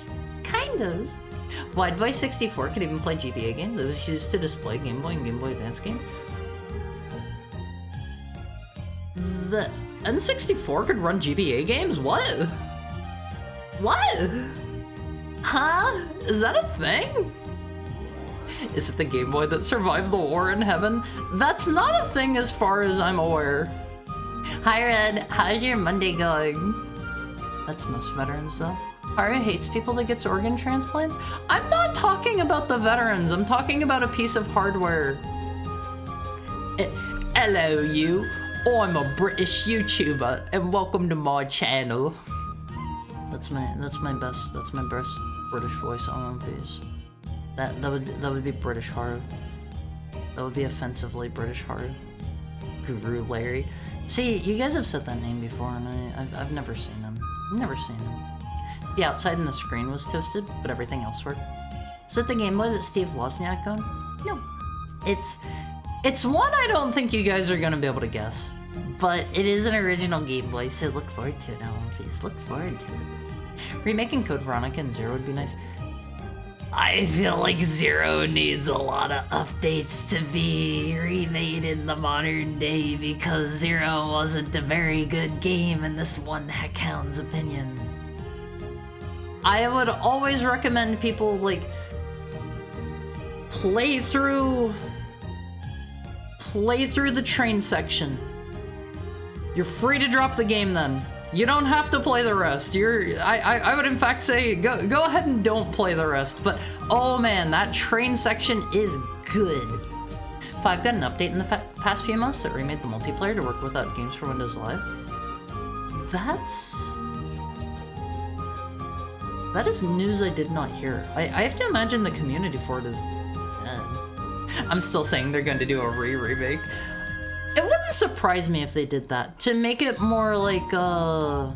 Wide Boy 64 could even play GBA games. It was used to display Game Boy and Game Boy Advance games. The N64 could run GBA games? What? Huh? Is that a thing? Is it the Game Boy that survived the war in heaven? That's not a thing as far as I'm aware. Hi Red, how's your Monday going? That's most veterans though. Haru hates people that gets organ transplants? I'm not talking about the veterans, I'm talking about a piece of hardware. Hello you, I'm a British YouTuber and welcome to my channel. That's my best British voice on One Piece. That would be British Haru. That would be offensively British Haru. Guru Larry. See, you guys have said that name before, and I've never seen him. The outside and the screen was toasted, but everything else worked. Is it the Game Boy that Steve Wozniak owned? No. It's one I don't think you guys are gonna be able to guess, but it is an original Game Boy, so look forward to it, Alan. Please look forward to it. Remaking Code Veronica and Zero would be nice. I feel like Zero needs a lot of updates to be remade in the modern day because Zero wasn't a very good game in this one heckhound's opinion. I would always recommend people like play through the train section. You're free to drop the game then. You don't have to play the rest. I would in fact say go ahead and don't play the rest. But oh man, that train section is good. 5 got an update in the past few months that remade the multiplayer to work without games for Windows Live. That is news I did not hear. I have to imagine the community for it is dead. I'm still saying they're going to do a remake. It wouldn't surprise me if they did that to make it more like the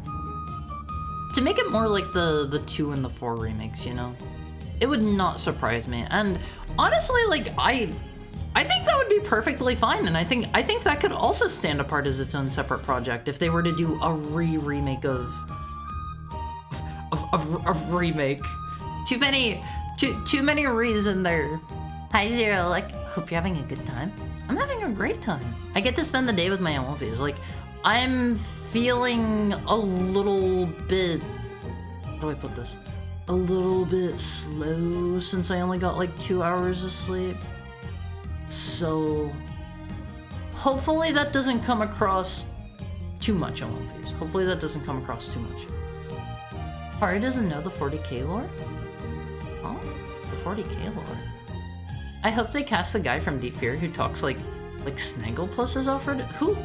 2 and the 4 remakes, you know. It would not surprise me, and honestly, like I think that would be perfectly fine, and I think that could also stand apart as its own separate project if they were to do a remake of remake. Too many reasons there. Hi Zero, like hope you're having a good time. I'm having a great time. I get to spend the day with my Elfies. Like, I'm feeling a little bit... How do I put this? A little bit slow since I only got like 2 hours of sleep. So... hopefully that doesn't come across too much on Elfies. Hopefully that doesn't come across too much. Haru doesn't know the 40k lore? Huh? The 40k lore? I hope they cast the guy from Deep Fear who talks like Snagglepuss is offered. Who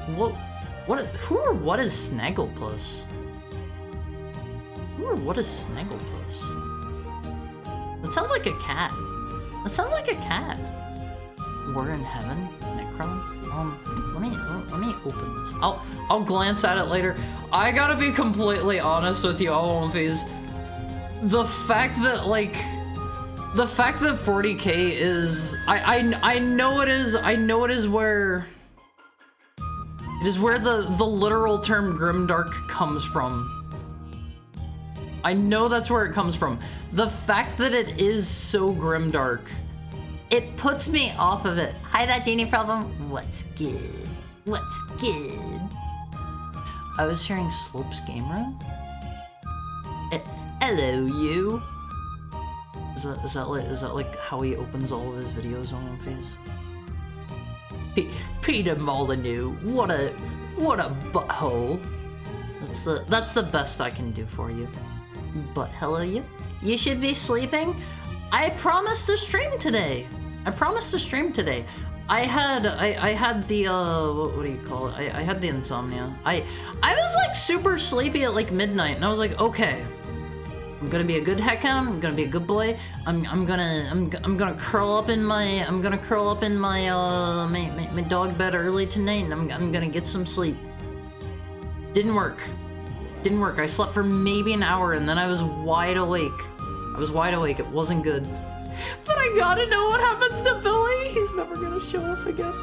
or what is Snagglepuss? Who or what is Snagglepuss? That sounds like a cat. We're in heaven, Necron. Let me open this. I'll glance at it later. I gotta be completely honest with you, Olympies. The fact that 40k is I know it is where the literal term grimdark comes from. I know that's where it comes from. The fact that it is so grimdark, it puts me off of it. Hi, that genie problem. What's good? What's good? I was hearing Slope's game room. Hello, you. Is that like how he opens all of his videos on One Face? Peter Molyneux, what a butthole. That's the best I can do for you. But hello, you. You should be sleeping. I promised to stream today. I had the what do you call it? I had the insomnia. I was like super sleepy at like midnight, and I was like, okay, I'm gonna be a good heckhound. I'm gonna be a good boy. I'm gonna curl up in my my dog bed early tonight, and I'm gonna get some sleep. Didn't work. I slept for maybe an hour, and then I was wide awake. It wasn't good. But I gotta know what happens to Billy. He's never gonna show up again.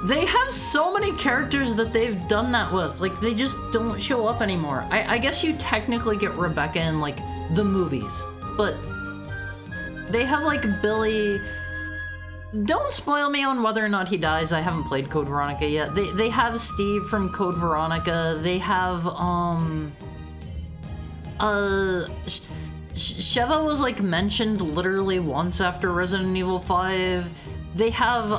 They have so many characters that they've done that with. Like, they just don't show up anymore. I guess you technically get Rebecca in, like, the movies. But they have, like, Billy... Don't spoil me on whether or not he dies. I haven't played Code Veronica yet. They have Steve from Code Veronica. They have, Sheva was like mentioned literally once after Resident Evil 5. They have,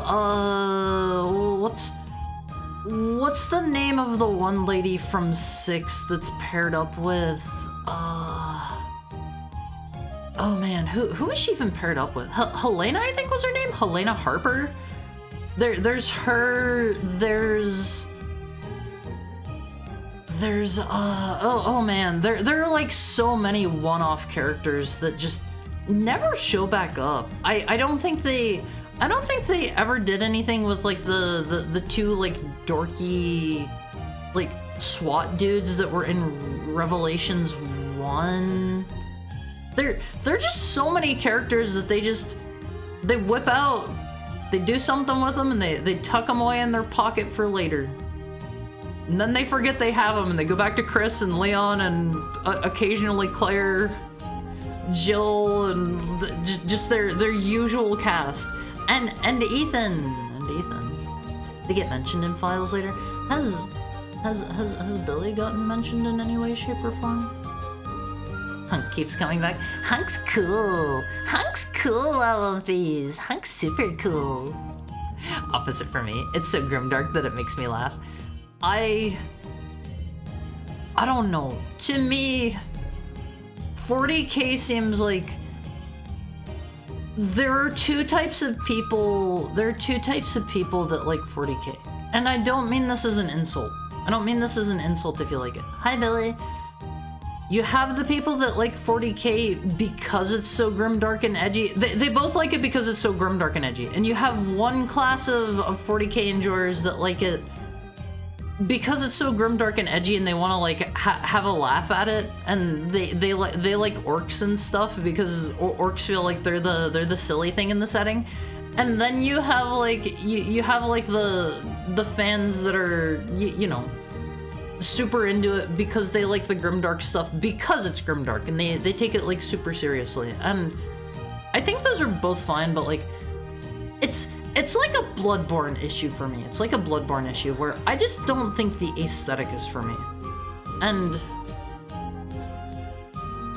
what's the name of the one lady from 6 that's paired up with, oh man, who is she even paired up with? Helena, I think was her name? Helena Harper? There's her, there's oh man, there are like so many one-off characters that just never show back up. I don't think they ever did anything with like the two like dorky like SWAT dudes that were in Revelations 1. There are just so many characters that they whip out, they do something with them, and they tuck them away in their pocket for later. And then they forget they have them, and they go back to Chris and Leon and occasionally Claire, Jill, and just their usual cast. And Ethan. They get mentioned in files later. Has Billy gotten mentioned in any way, shape, or form? Hunk keeps coming back. Hunk's cool, Alumpies. Hunk's super cool. Opposite for me. It's so grimdark that it makes me laugh. I don't know. To me, 40K seems like there are two types of people that like 40K. And I don't mean this as an insult. If you like it. Hi, Billy. You have the people that like 40K because it's so grimdark and edgy. They both like it because it's so grimdark and edgy. And you have one class of 40K enjoyers that like it because it's so grimdark and edgy, and they want to like have a laugh at it, and they like orcs and stuff because orcs feel like they're the silly thing in the setting. And then you have like you have like the fans that are you know super into it because they like the grimdark stuff because it's grimdark, and they take it like super seriously. And I think those are both fine, but like it's like a Bloodborne issue for me. It's like a Bloodborne issue where I just don't think the aesthetic is for me. And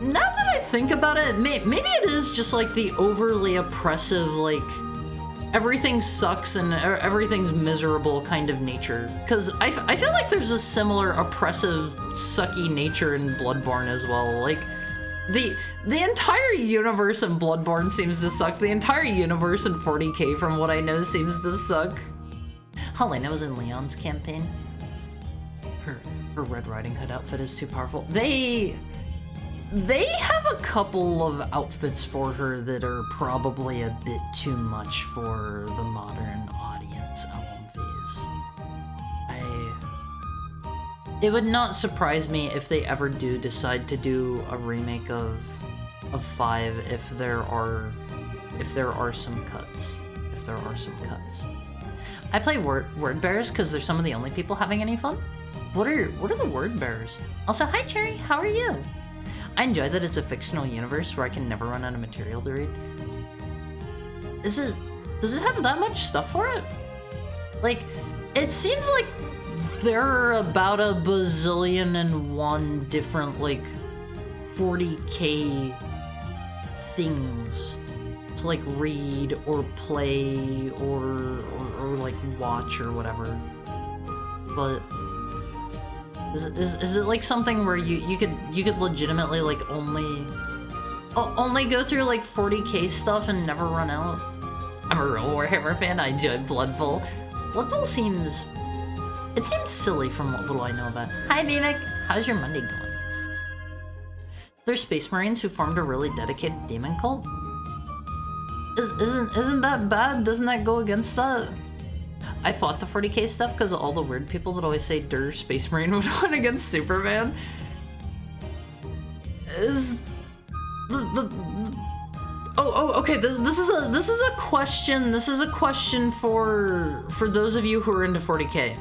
now that I think about it, maybe it is just like the overly oppressive, like everything sucks and everything's miserable kind of nature. Because I feel like there's a similar oppressive, sucky nature in Bloodborne as well. Like, the entire universe in Bloodborne seems to suck. The entire universe in 40K, from what I know, seems to suck. Helena was in Leon's campaign. Her Red Riding Hood outfit is too powerful. They have a couple of outfits for her that are probably a bit too much for the modern audience. It would not surprise me if they ever do decide to do a remake of 5 if there are some cuts. I play word bears because they're some of the only people having any fun. What are the word bears? Also, hi Cherry, how are you? I enjoy that it's a fictional universe where I can never run out of material to read. Does it have that much stuff for it? Like, it seems like there are about a bazillion and one different, like, 40K things to, like, read or play or like, watch or whatever. But is it like something where you could legitimately, like, only go through, like, 40K stuff and never run out? I'm a real Warhammer fan, I enjoy Blood Bowl. Blood Bowl seems silly from what little I know about it. Hi, Vivek. How's your Monday going? There's Space Marines who formed a really dedicated demon cult. Isn't that bad? Doesn't that go against that? I fought the 40K stuff because of all the weird people that always say "Der Space Marine would win against Superman." Is okay. This is a question. This is a question for those of you who are into 40K.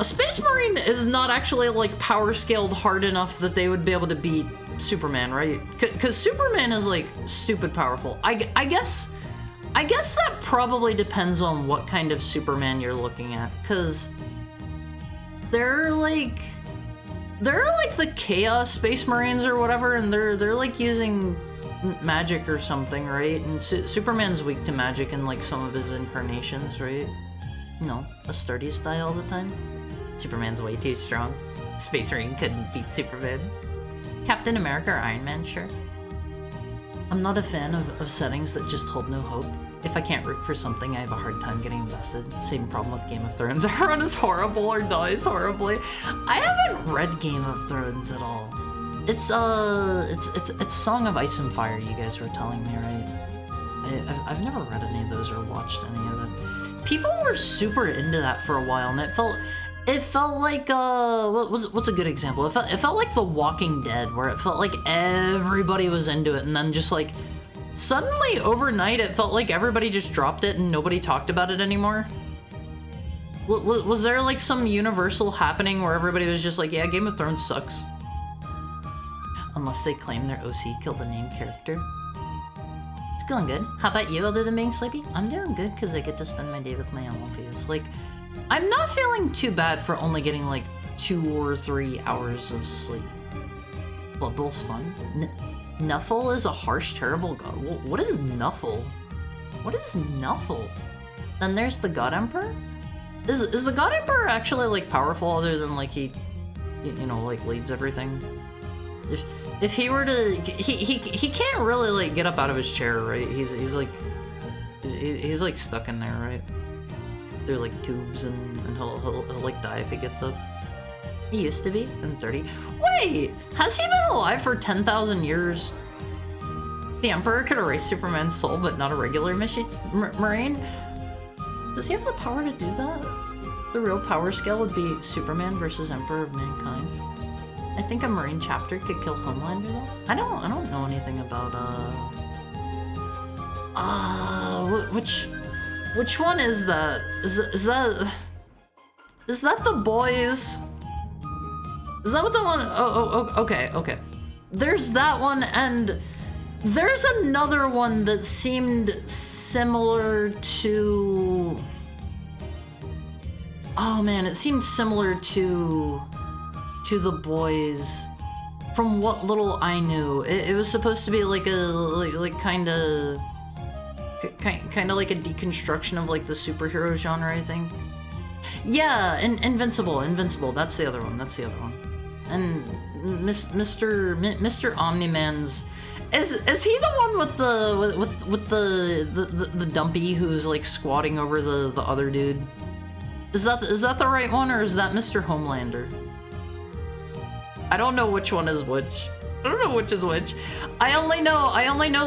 A Space Marine is not actually, like, power scaled hard enough that they would be able to beat Superman, right? Because Superman is, like, stupid powerful. I guess that probably depends on what kind of Superman you're looking at, because they're like the Chaos Space Marines or whatever, and they're like using magic or something, right? And Superman's weak to magic in, like, some of his incarnations, right? You know, Astartes die all the time. Superman's way too strong. Space Marine couldn't beat Superman. Captain America or Iron Man, sure. I'm not a fan of settings that just hold no hope. If I can't root for something, I have a hard time getting invested. Same problem with Game of Thrones. Everyone is horrible or dies horribly. I haven't read Game of Thrones at all. It's Song of Ice and Fire, you guys were telling me, right? I've never read any of those or watched any of it. People were super into that for a while, and it felt like what's a good example? It felt like The Walking Dead, where it felt like everybody was into it, and then just, like, suddenly overnight it felt like everybody just dropped it and nobody talked about it anymore. Was there, like, some universal happening where everybody was just like, yeah, Game of Thrones sucks? Unless they claim their OC killed the named character. It's going good. How about you, other than being sleepy? I'm doing good because I get to spend my day with my MLPs. Like, I'm not feeling too bad for only getting, like, 2 or 3 hours of sleep. Blood Bowl's fun. Nuffle is a harsh, terrible god. What is Nuffle? What is Nuffle? Then there's the God Emperor? Is the God Emperor actually, like, powerful other than, like, he, you know, like, leads everything? If he were to... He can't really, like, get up out of his chair, right? He's like stuck in there, right? Through, like, tubes, and he'll like, die if he gets up. He used to be in 30. Wait! Has he been alive for 10,000 years? The Emperor could erase Superman's soul, but not a regular Marine? Does he have the power to do that? The real power scale would be Superman versus Emperor of Mankind. I think a Marine chapter could kill Homelander, though. I don't know anything about, which one is that? Is that the boys? Is that what the one? Oh, okay. There's that one, and there's another one that seemed similar to... Oh man, it seemed similar to the boys. From what little I knew, it was supposed to be like kind of like a deconstruction of, like, the superhero genre, I think. Yeah, Invincible. That's the other one. And Mr. Omni-Man's, is he the one with the dumpy who's, like, squatting over the other dude? Is that the right one, or is that Mr. Homelander? I don't know which one is which. I don't know which is which. I only know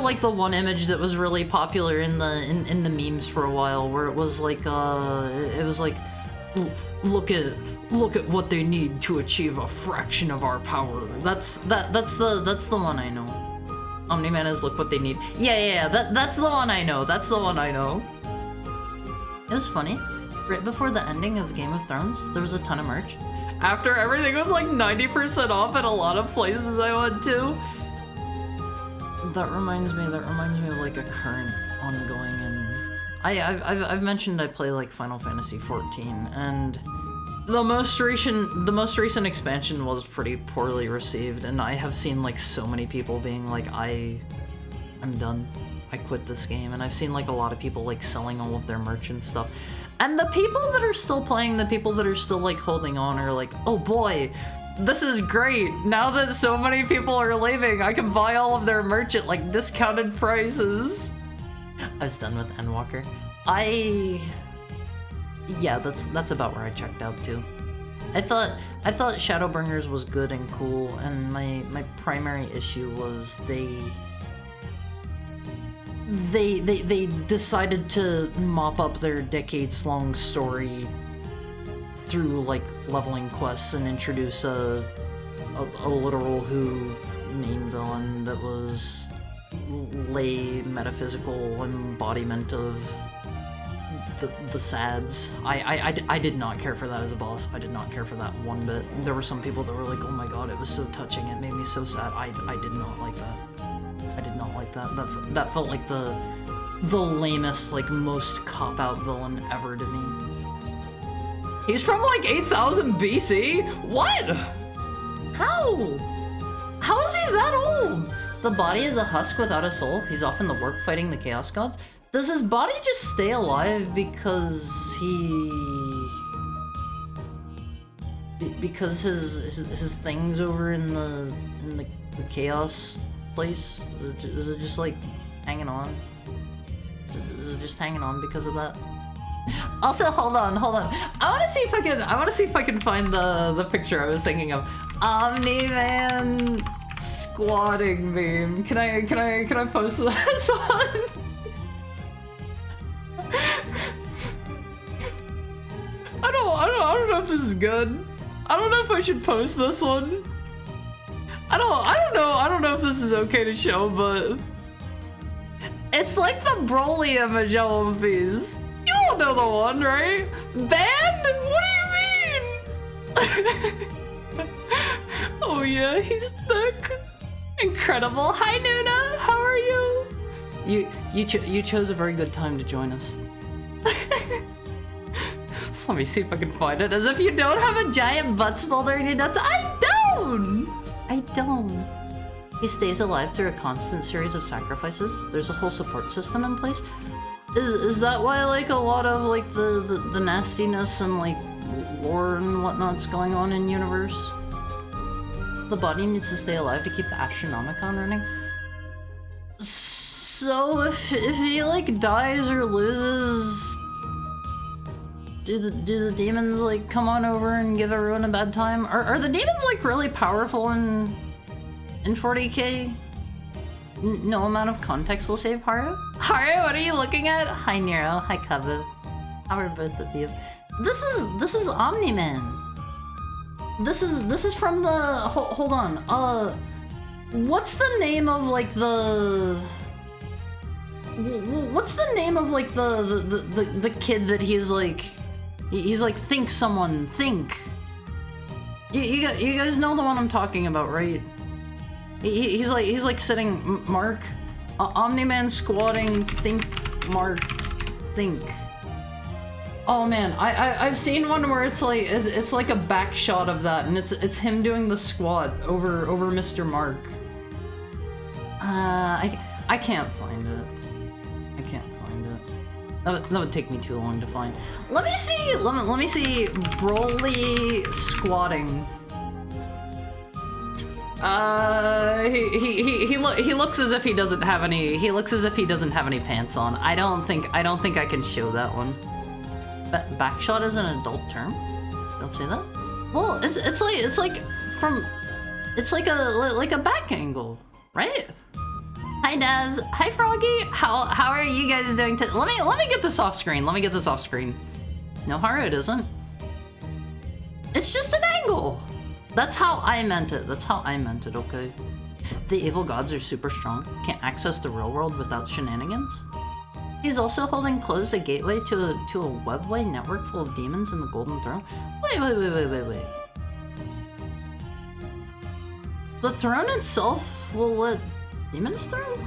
like the one image that was really popular in the memes for a while, where it was like look at what they need to achieve a fraction of our power. That's the one I know. Omni-Man is look what they need. Yeah, that's the one I know. It was funny. Right before the ending of Game of Thrones, there was a ton of merch. After everything was like 90% off at a lot of places I went to. That reminds me of, like, a current ongoing I've mentioned I play like Final Fantasy 14, and the most recent expansion was pretty poorly received, and I have seen like so many people being like, I'm done. I quit this game, and I've seen like a lot of people like selling all of their merch and stuff. And the people that are still playing, the people that are still like holding on are like, oh boy, this is great. Now that so many people are leaving, I can buy all of their merch at like discounted prices. I was done with Endwalker. Yeah, that's about where I checked out too. I thought Shadowbringers was good and cool, and my primary issue was they decided to mop up their decades-long story through like leveling quests and introduce a literal who main villain that was lay metaphysical embodiment of the sads. I did not care for that as a boss. I did not care for that one bit. There were some people that were like, oh my god, it was so touching, it made me so sad. I did not like that. I did not like that. That felt like the lamest, like most cop-out villain ever to me. He's from like 8000 BC? What? How? How is he that old? The body is a husk without a soul. He's off in the work fighting the Chaos Gods. Does his body just stay alive because because his thing's over in the Chaos place? Is it just like hanging on? Is it just hanging on because of that? Also, hold on. I want to see if I can find the picture I was thinking of. Omni-Man squatting meme. Can I post this one? I don't know if this is good. I don't know if I should post this one. I don't know if this is okay to show, but it's like the Broly image Olympies. You all know the one, right? Banned? What do you mean? Oh yeah, he's thick. Incredible. Hi Nuna, how are you? You chose a very good time to join us. Let me see if I can find it. As if you don't have a giant butt smolder in your nest. I don't. He stays alive through a constant series of sacrifices. There's a whole support system in place. Is that why like a lot of like the nastiness and like lore and whatnot's going on in universe? The body needs to stay alive to keep the Astronomicon running. So if he like dies or loses, do the demons like come on over and give everyone a bad time? Are the demons like really powerful in 40k? No amount of context will save Haru? Haru, what are you looking at? Hi Nero, hi Kabu. How are both of you? This is Omni-Man. This is from the hold on. What's the name of like the kid that he's like think someone think. You guys know the one I'm talking about, right? He's like sitting Mark, Omni-Man squatting, think Mark, think. Oh man, I've seen one where it's like a back shot of that, and it's him doing the squat over Mr. Mark. I can't find it. I can't find it. That would take me too long to find. Let me see. Let me see. Broly squatting. He looks as if he doesn't have any. He looks as if he doesn't have any pants on. I don't think I can show that one. Backshot is an adult term. Don't say that. Well, it's like a back angle, right? Hi Daz. Hi Froggy. How are you guys doing? Let me get this off screen. Let me get this off screen. No, Haru, it isn't. It's just an angle. That's how I meant it. That's how I meant it. Okay. The evil gods are super strong. Can't access the real world without shenanigans. He's also holding closed a gateway to a webway network full of demons in the Golden Throne. Wait. The throne itself will let demons through?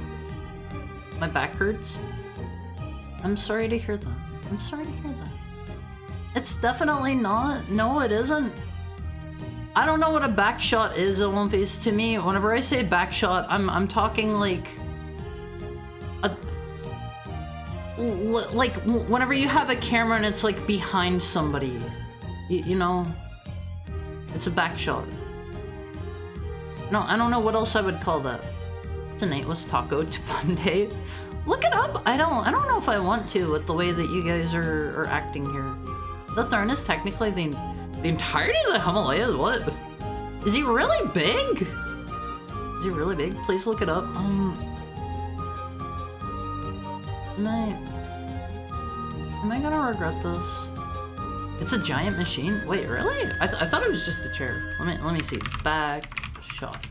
My back hurts. I'm sorry to hear that. I'm sorry to hear that. It's definitely not. No, it isn't. I don't know what a back shot is, Face. To me, whenever I say back shot, I'm talking like like whenever you have a camera and it's like behind somebody, you know, it's a back shot. No, I don't know what else I would call that. Tonight was Taco Monday. Look it up. I don't know if I want to with the way that you guys are acting here. The Throne is technically the entirety of the Himalayas. What? Is he really big? Is he really big? Please look it up. Am I gonna regret this? It's a giant machine. Wait, really? I thought it was just a chair. Let me see. Back shot.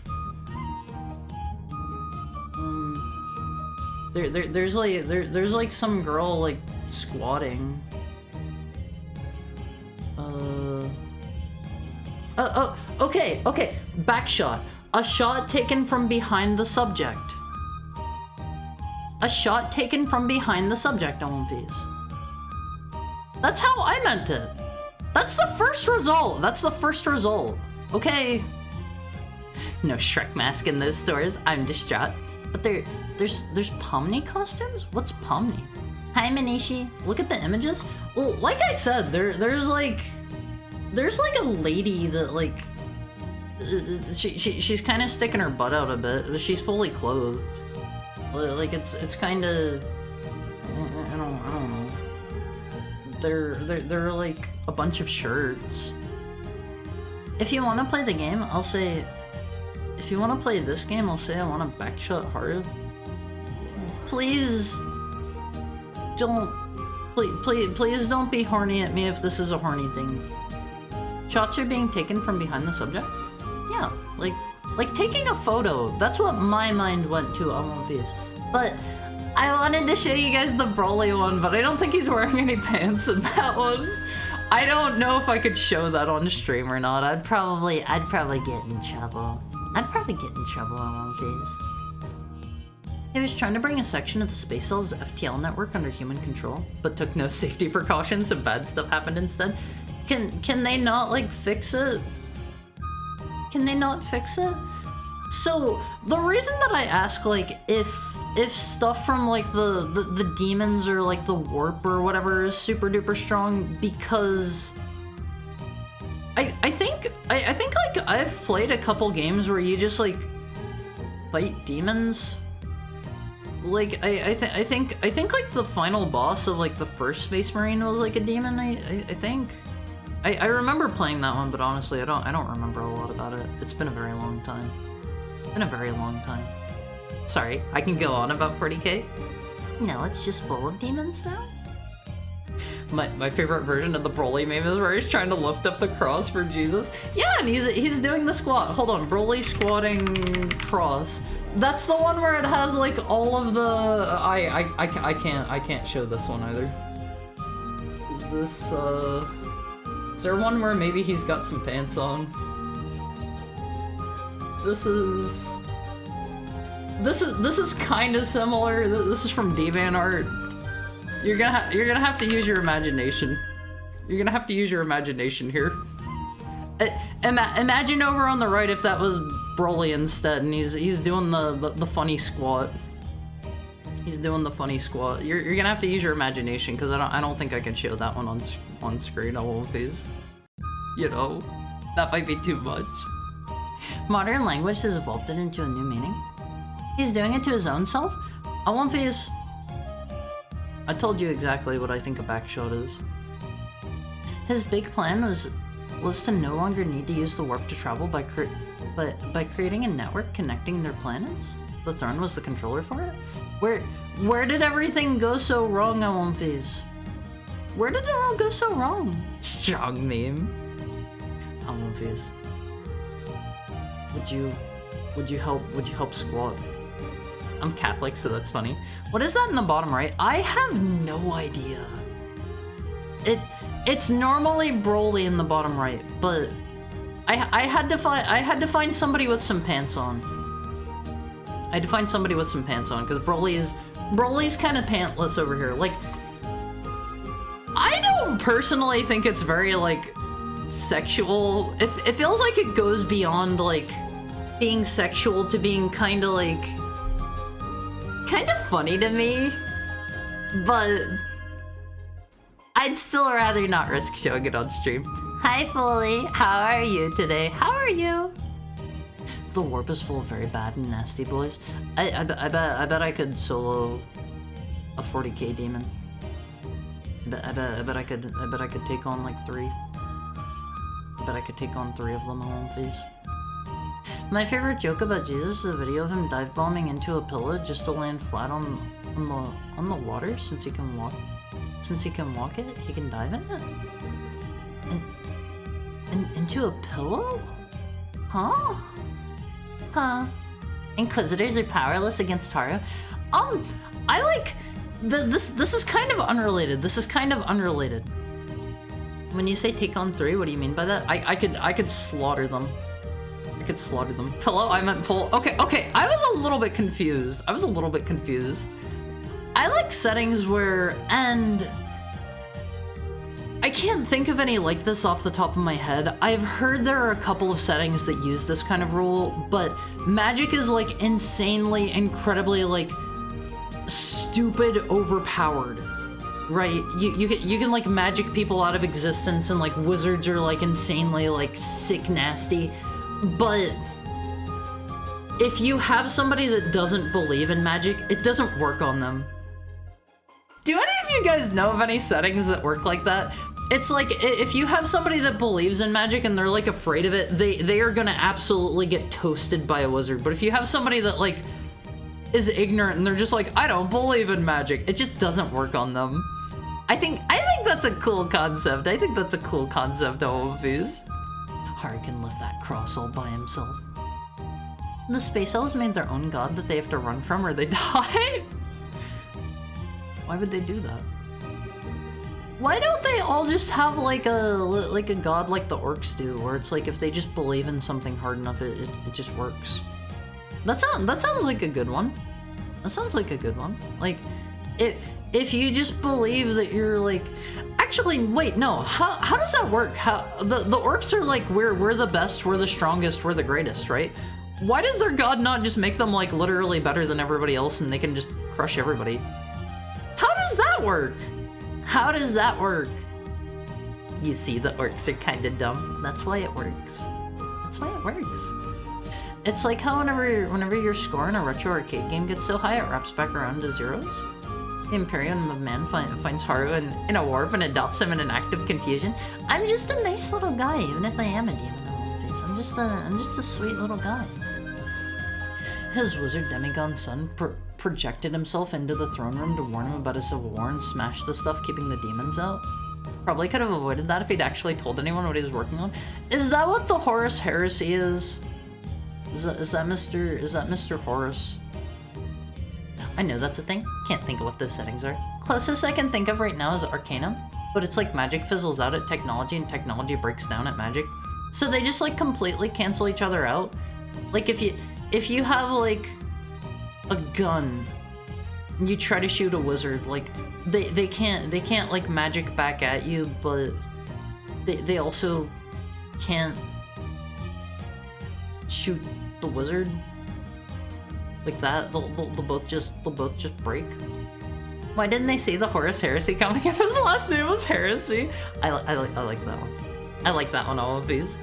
There's like some girl like squatting. Okay. Back shot. A shot taken from behind the subject. A shot taken from behind the subject, Olympies. That's how I meant it. That's the first result. Okay. No Shrek mask in those stores. I'm distraught. But there's Pomni costumes? What's Pomni? Hi, Manishi. Look at the images. Well, like I said, there's like a lady that like she's kind of sticking her butt out a bit, but she's fully clothed. Like it's kind of I don't know. They're like a bunch of shirts. If you want to play the game, I'll say. If you want to play this game, I'll say I want a backshot hard. Please don't be horny at me if this is a horny thing. Shots are being taken from behind the subject? Yeah, like taking a photo. That's what my mind went to on one of these. But I wanted to show you guys the Broly one, but I don't think he's wearing any pants in that one. I don't know if I could show that on stream or not. I'd probably get in trouble. on one of these. He was trying to bring a section of the Space Elves FTL network under human control, but took no safety precautions, so bad stuff happened instead. Can they not, like, fix it? Can they not fix it? So, the reason that I ask, like, if stuff from, like, the demons or, like, the warp or whatever is super duper strong, because I think, like, I've played a couple games where you just, like, fight demons. Like, I think, like, the final boss of, like, the first Space Marine was, like, a demon, I think. I remember playing that one, but honestly, I don't remember a lot about it. It's been a very long time. Sorry, I can go on about 40k? No, it's just full of demons now? My favorite version of the Broly meme is where he's trying to lift up the cross for Jesus. Yeah, and he's doing the squat. Hold on, Broly squatting cross. That's the one where it has like all of the I can't show this one either. Is this is there one where maybe he's got some pants on? This is kind of similar. This is from DeviantArt. You're gonna have to use your imagination. You're gonna have to use your imagination here. Imagine over on the right if that was Broly instead, and he's doing the funny squat. He's doing the funny squat. You're gonna have to use your imagination because I don't think I can show that one on screen. I won't, please. You know, that might be too much. Modern language has evolved it into a new meaning. He's doing it to his own self. I won't face. I told you exactly what I think a backshot is. His big plan was to no longer need to use the warp to travel by creating a network connecting their planets. The Throne was the controller for it. Where did everything go so wrong, I won't face? Where did it all go so wrong? Strong meme. I won't face. Would you help squat? I'm Catholic, so that's funny. What is that in the bottom right? I have no idea. It's normally Broly in the bottom right, but I had to find somebody with some pants on. I had to find somebody with some pants on because Broly's kind of pantless over here. Like personally think it's very, like, sexual. It feels like it goes beyond, like, being sexual to being kind of, like, kind of funny to me. But I'd still rather not risk showing it on stream. Hi, Foley. How are you today? How are you? The warp is full of very bad and nasty boys. I bet I could solo a 40k demon. I bet I could take on like 3. I bet I could take on 3 of them in one phase. My favorite joke about Jesus is a video of him dive bombing into a pillow just to land flat on the water. Since he can walk it, he can dive in it. Into a pillow? Huh? Huh. Inquisitors are powerless against Haru. I like this is kind of unrelated. This is kind of unrelated. When you say take on 3, what do you mean by that? I could slaughter them. I could slaughter them. Pillow? I meant pull. Okay. I was a little bit confused. I like settings where, and I can't think of any like this off the top of my head. I've heard there are a couple of settings that use this kind of rule, but magic is like insanely, incredibly like stupid overpowered, right? You can like magic people out of existence, and like wizards are like insanely like sick nasty, but if you have somebody that doesn't believe in magic, it doesn't work on them. Do any of you guys know of any settings that work like that? It's like, if you have somebody that believes in magic and they're like afraid of it, they are gonna absolutely get toasted by a wizard. But if you have somebody that like is ignorant and they're just like, I don't believe in magic, it just doesn't work on them. I think that's a cool concept. I think that's a cool concept, all of these. Haru can lift that cross all by himself. The Space Elves made their own god that they have to run from or they die? Why would they do that? Why don't they all just have like a god like the orcs do, where it's like if they just believe in something hard enough, it just works? That sounds like a good one. That sounds like a good one. Like, if you just believe that you're like, actually, wait, no. How does that work? How the orcs are like, we're the best, we're the strongest, we're the greatest, right? Why does their god not just make them like literally better than everybody else and they can just crush everybody? How does that work? How does that work? You see, the orcs are kind of dumb. That's why it works. That's why it works. It's like how whenever your score in a retro arcade game gets so high, it wraps back around to zeros. The Imperium of Man finds Haru in a warp and adopts him in an act of confusion. I'm just a nice little guy, even if I am a demon in one face. I'm just a sweet little guy. His wizard demigod son projected himself into the throne room to warn him about a civil war and smash the stuff keeping the demons out. Probably could have avoided that if he'd actually told anyone what he was working on. Is that what the Horus Heresy is? Is that Mr. Horus? I know that's a thing. Can't think of what those settings are. Closest I can think of right now is Arcanum, but it's like magic fizzles out at technology and technology breaks down at magic. So they just like completely cancel each other out. Like if you have like a gun and you try to shoot a wizard, like they can't like magic back at you, but they also can't shoot the wizard like that. They'll both just break. Why didn't they say the Horus Heresy coming if his last name was Heresy? I like that one. I like that one, all of these.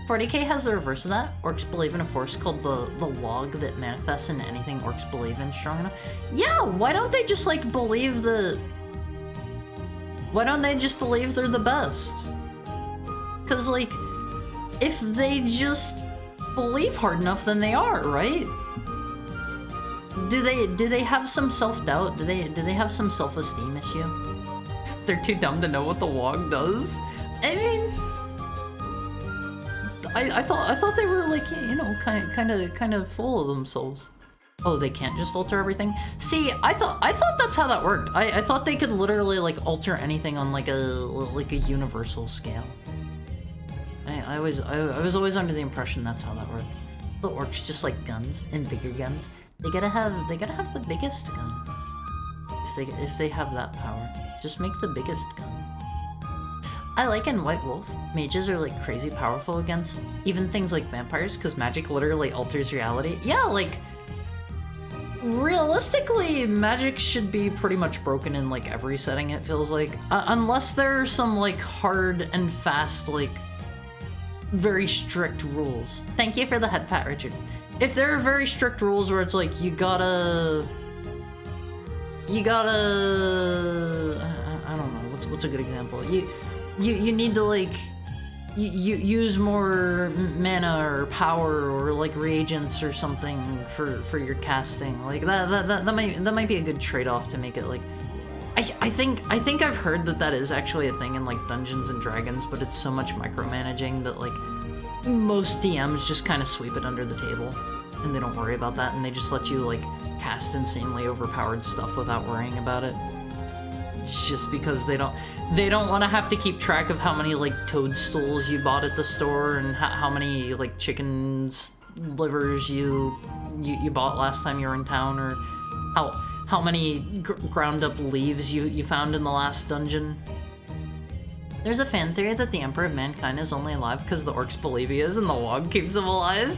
40k has the reverse of that. Orcs believe in a force called the Wog that manifests into anything orcs believe in strong enough. Yeah, why don't they just like believe why don't they just believe they're the best? Cause like, if they just believe hard enough, then they are, right? Do they have some self-doubt? Do they have some self-esteem issue? They're too dumb to know what the Wog does? I mean, I thought they were like, you know, kind of full of themselves. Oh, they can't just alter everything? See, I thought that's how that worked. I thought they could literally like alter anything on like a universal scale. I was always under the impression that's how that worked. The orcs just like guns and bigger guns. They gotta have the biggest gun. If they have that power, just make the biggest gun. I like in White Wolf, mages are like crazy powerful against even things like vampires because magic literally alters reality. Yeah, like realistically, magic should be pretty much broken in like every setting, it feels like. Unless there are some like hard and fast, like very strict rules. Thank you for the head pat, Richard. If there are very strict rules where it's like you gotta I don't know, what's a good example? You need to like you use more mana or power or like reagents or something for your casting. Like that might be a good trade-off to make it like I think I've heard that is actually a thing in like Dungeons and Dragons, but it's so much micromanaging that like most DMs just kind of sweep it under the table and they don't worry about that, and they just let you like cast insanely overpowered stuff without worrying about it. It's just because they don't want to have to keep track of how many like toadstools you bought at the store and how many like chickens livers you bought last time you were in town, or how many ground up leaves you found in the last dungeon. There's a fan theory that the Emperor of Mankind is only alive because the orcs believe he is and the wog keeps him alive.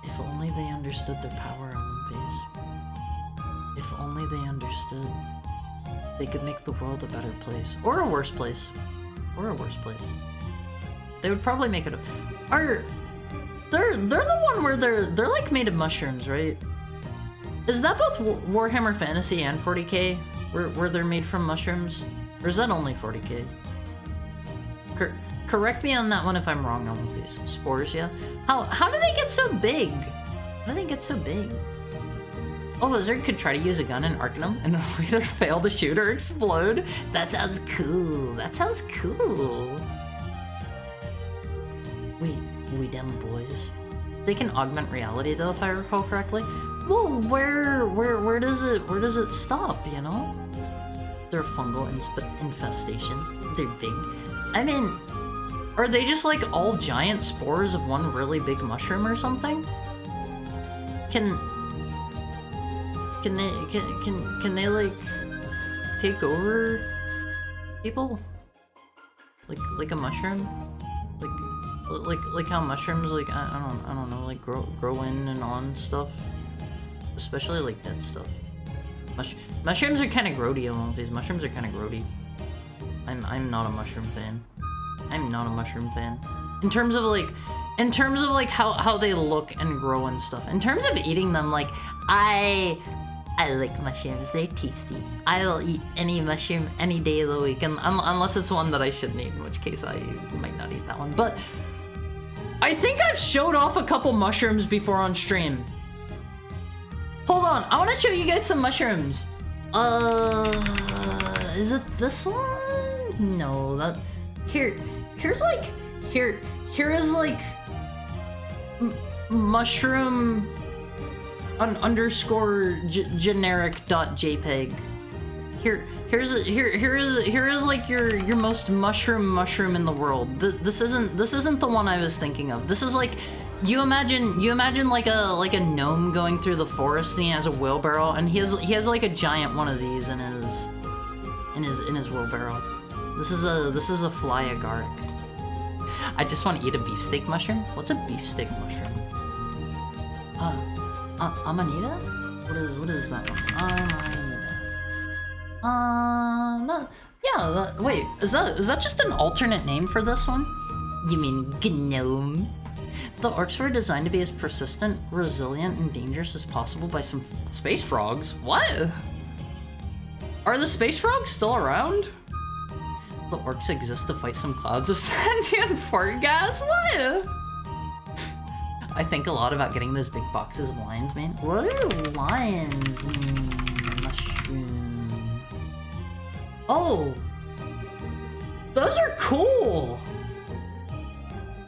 If only they understood their power on Phase. If only they understood, they could make the world a better place. Or a worse place. Or a worse place. They would probably make it a... They're the one where they're like made of mushrooms, right? Is that both Warhammer Fantasy and 40k? Where they're made from mushrooms? Or is that only 40k? Correct me on that one if I'm wrong on these. Spores, yeah? How do they get so big? How do they get so big? Oh, Lizard could try to use a gun and Arcanum and it'll either fail to shoot or explode. That sounds cool. That sounds cool. We them boys. They can augment reality though, if I recall correctly. Well, where does it stop, you know? They're a fungal infestation. They're big. I mean, are they just like all giant spores of one really big mushroom or something? Can they like take over people? Like a mushroom? Like how mushrooms like I don't know, like grow in and on stuff, especially like dead stuff. Mushrooms are kind of grody. These mushrooms are kind of grody. I'm not a mushroom fan. I'm not a mushroom fan. In terms of like how they look and grow and stuff. In terms of eating them, like I like mushrooms. They're tasty. I will eat any mushroom any day of the week, and unless it's one that I shouldn't eat, in which case I might not eat that one. But I think I've showed off a couple mushrooms before on stream. Hold on, I want to show you guys some mushrooms. Is it this one? No, that here is like mushroom underscore generic dot JPEG. Here is like your most mushroom in the world. This isn't the one I was thinking of. This is like you imagine like a gnome going through the forest and he has a wheelbarrow and he has like a giant one of these in his wheelbarrow. This is a fly agaric. I just want to eat a beefsteak mushroom. What's a beefsteak mushroom? Amanita? What is that one? Wait, is that just an alternate name for this one? You mean gnome? The orcs were designed to be as persistent, resilient, and dangerous as possible by some space frogs. What? Are the space frogs still around? The orcs exist to fight some clouds of sentient fart gas? What? I think a lot about getting those big boxes of lions, man. What are lions mean? Mushroom. Oh! Those are cool!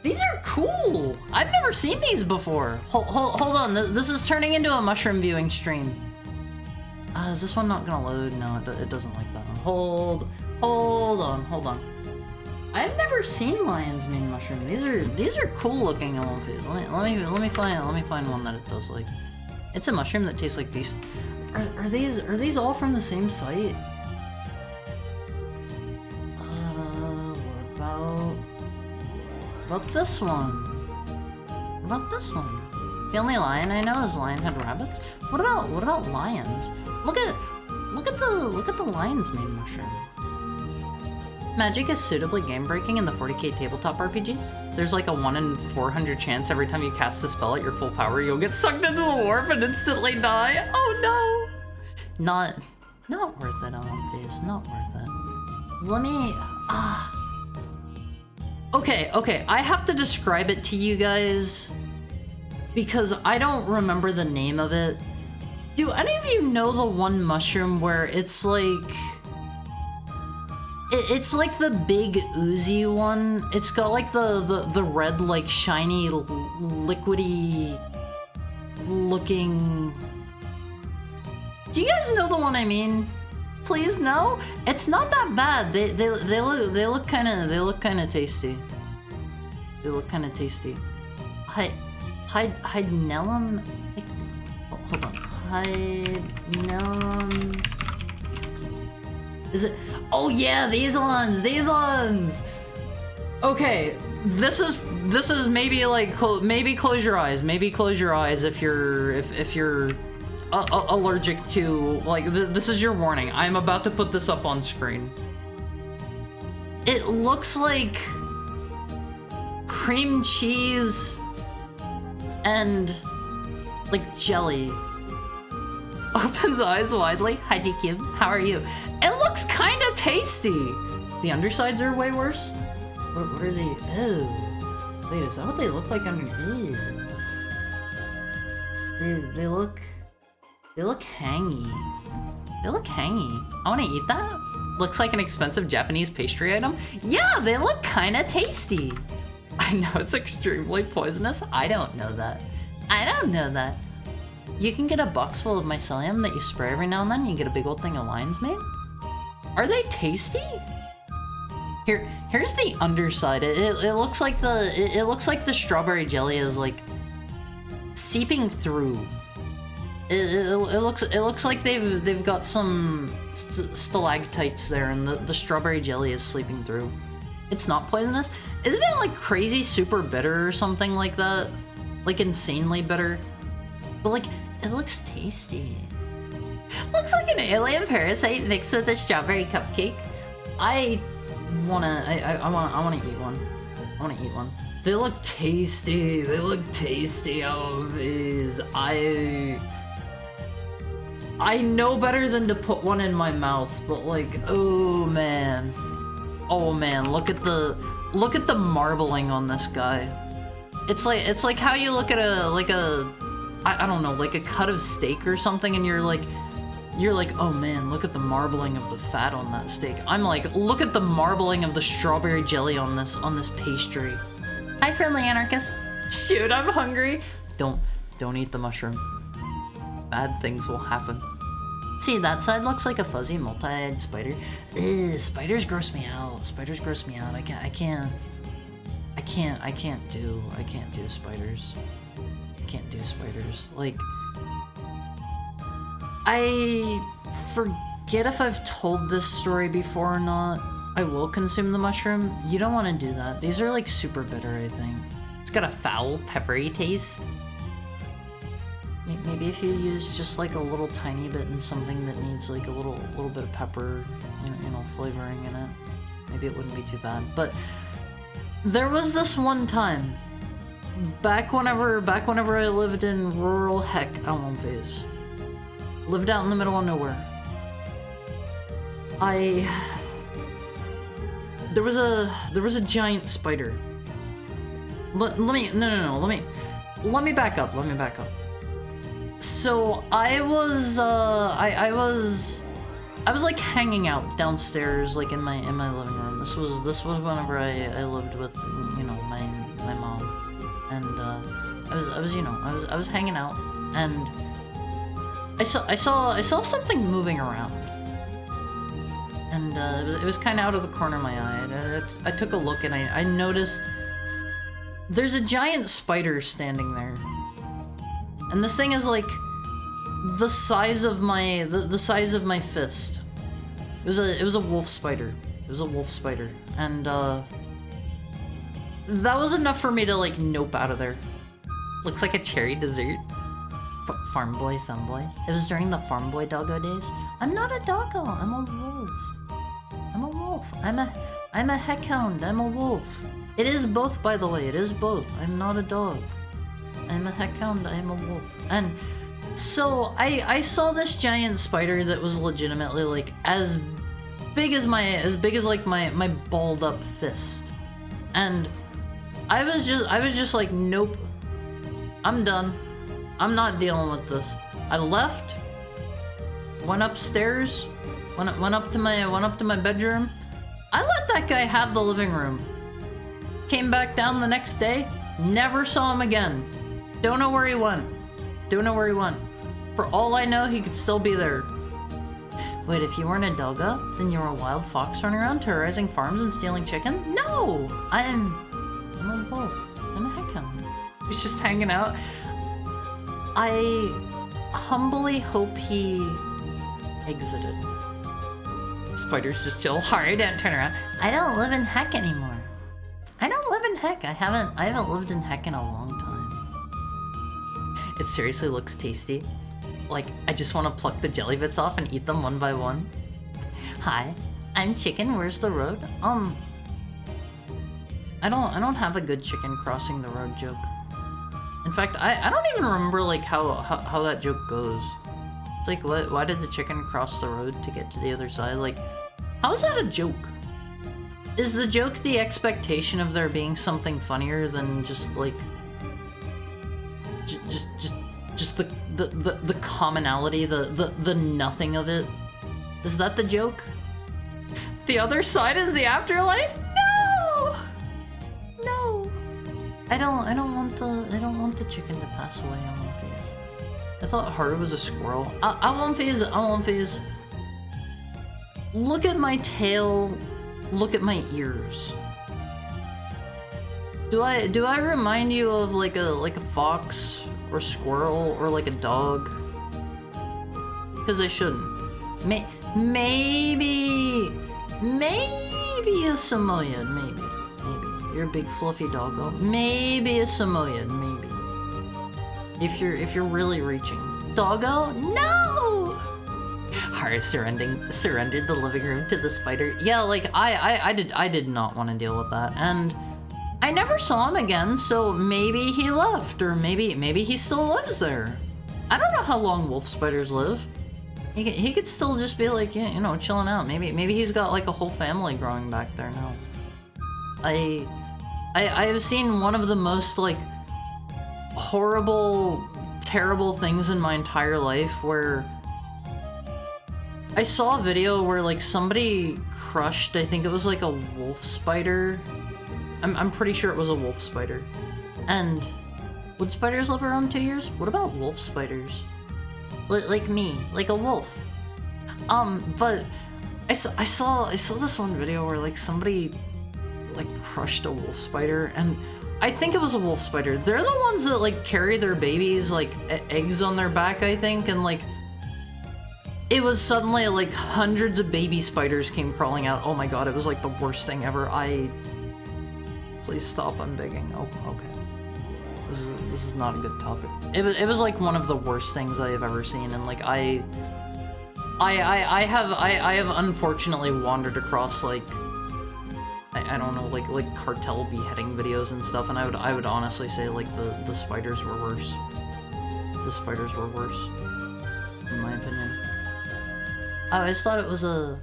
These are cool! I've never seen these before. Hold on, this is turning into a mushroom viewing stream. Is this one not gonna load? No, it doesn't like that one. Hold on. I've never seen lion's mane mushroom. These are cool looking on face. Let me find one that it does like. It's a mushroom that tastes like beef. Are these all from the same site? What about this one? What about this one? The only lion I know is lion-head rabbits. What about lions? Look at the lion's mane mushroom. Magic is suitably game-breaking in the 40k tabletop RPGs. There's like a 1 in 400 chance every time you cast a spell at your full power, you'll get sucked into the warp and instantly die. Oh no! Not worth it, Phase. Not worth it. Let me... Okay, I have to describe it to you guys because I don't remember the name of it. Do any of you know the one mushroom where it's like... It's like the big oozy one. It's got like the red, like shiny, liquidy looking... Do you guys know the one I mean? Please no? It's not that bad. They look kind of tasty. They look kind of tasty. Hydnellum. Oh, hold on. Hydnellum. Is it? Oh yeah, these ones. These ones. Okay, this is maybe like maybe close your eyes. Maybe close your eyes if you're allergic to, like, this is your warning. I'm about to put this up on screen. It looks like cream cheese and like jelly. Opens eyes widely. Hi GQ, how are you? It looks kind of tasty. The undersides are way worse. What are they? Oh, wait, is that what they look like underneath? They look hangy. They look hangy. I want to eat that. Looks like an expensive Japanese pastry item. Yeah, they look kind of tasty. I know it's extremely poisonous. I don't know that. I don't know that. You can get a box full of mycelium that you spray every now and then. You can get a big old thing of lion's mane. Are they tasty? Here's the underside. It looks like the strawberry jelly is like seeping through. It looks like they've got some stalactites there, and the strawberry jelly is sleeping through. It's not poisonous. Isn't it like crazy super bitter or something like that? Like insanely bitter? But like, it looks tasty. Looks like an alien parasite mixed with a strawberry cupcake. I wanna eat one. I wanna eat one. They look tasty. They look tasty. Oh, these. I know better than to put one in my mouth, but like, oh man, look at the marbling on this guy. It's like how you look at I don't know, like a cut of steak or something, and you're like, oh man, look at the marbling of the fat on that steak. I'm like, look at the marbling of the strawberry jelly on this pastry. Hi, friendly anarchist. Shoot, I'm hungry. Don't eat the mushroom. Bad things will happen. See, that side looks like a fuzzy multi-eyed spider. Ugh, spiders gross me out. Spiders gross me out. I can't do spiders. I can't do spiders. Like, I forget if I've told this story before or not. I will consume the mushroom. You don't want to do that. These are like super bitter, I think. It's got a foul, peppery taste. Maybe if you use just like a little tiny bit in something that needs like a little bit of pepper, you know, flavoring in it, maybe it wouldn't be too bad. But there was this one time, back whenever I lived in rural Almonphase, lived out in the middle of nowhere. There was a giant spider. Let me back up. So I was like hanging out downstairs, like in my living room. This was whenever I lived with, you know, my mom, and I was hanging out, and I saw something moving around, and it was kind of out of the corner of my eye. And I took a look, and I noticed there's a giant spider standing there. And this thing is like the size of my fist. It was a wolf spider. And that was enough for me to like nope out of there. Looks like a cherry dessert. Farm boy, femboy. It was during the farm boy doggo days. I'm not a doggo. I'm a wolf. I'm a wolf. I'm a heckhound. I'm a wolf. It is both, by the way. It is both. I'm not a dog. I'm a heckhound. I'm a wolf. And so I saw this giant spider that was legitimately like as big as like my balled up fist. And I was just like, nope. I'm done. I'm not dealing with this. I left, went upstairs, went up to my bedroom. I let that guy have the living room. Came back down the next day, never saw him again. Don't know where he went. Don't know where he went. For all I know, he could still be there. Wait, if you weren't a doggo, then you were a wild fox running around terrorizing farms and stealing chicken? No! I'm a wolf. I'm a heckhound. He's just hanging out. I humbly hope he exited. Spiders just chill hard and turn around. I don't live in Heck anymore. I don't live in Heck. I haven't lived in Heck in a long time. It seriously looks tasty. Like, I just want to pluck the jelly bits off and eat them one by one. Hi, I'm Chicken. Where's the road? I don't have a good chicken crossing the road joke. In fact, I don't even remember like how that joke goes. It's like, why did the chicken cross the road to get to the other side? Like, how is that a joke? Is the joke the expectation of there being something funnier than just like just the commonality, the nothing of it? Is that the joke? The other side is the afterlife? No! No. I don't want the chicken to pass away on my face. I thought Haru was a squirrel. I won't phase. Look at my tail. Look at my ears. Do I remind you of like a fox or squirrel or like a dog? Because I shouldn't. Maybe a Samoyed, maybe. You're a big fluffy doggo. Maybe a Samoyed, maybe. If you're really reaching. Doggo? No! Haru surrendered the living room to the spider. Yeah, like I did not want to deal with that. And I never saw him again, so maybe he left, or maybe he still lives there. I don't know how long wolf spiders live. He could still just be like, you know, chilling out. Maybe he's got like a whole family growing back there now. I have seen one of the most like horrible, terrible things in my entire life where I saw a video where like somebody crushed, I think it was like a wolf spider. I'm pretty sure it was a wolf spider. And would spiders live around 2 years? What about wolf spiders? Like me, like a wolf. But I saw this one video where like somebody like crushed a wolf spider, and I think it was a wolf spider. They're the ones that like carry their babies like eggs on their back, I think, and like it was suddenly like hundreds of baby spiders came crawling out. Oh my god, it was like the worst thing ever. Please stop, I'm begging. Oh, okay. This is not a good topic. It was like one of the worst things I have ever seen, and like I have unfortunately wandered across like I don't know, like cartel beheading videos and stuff, and I would honestly say like the spiders were worse. The spiders were worse, in my opinion. I always thought it was a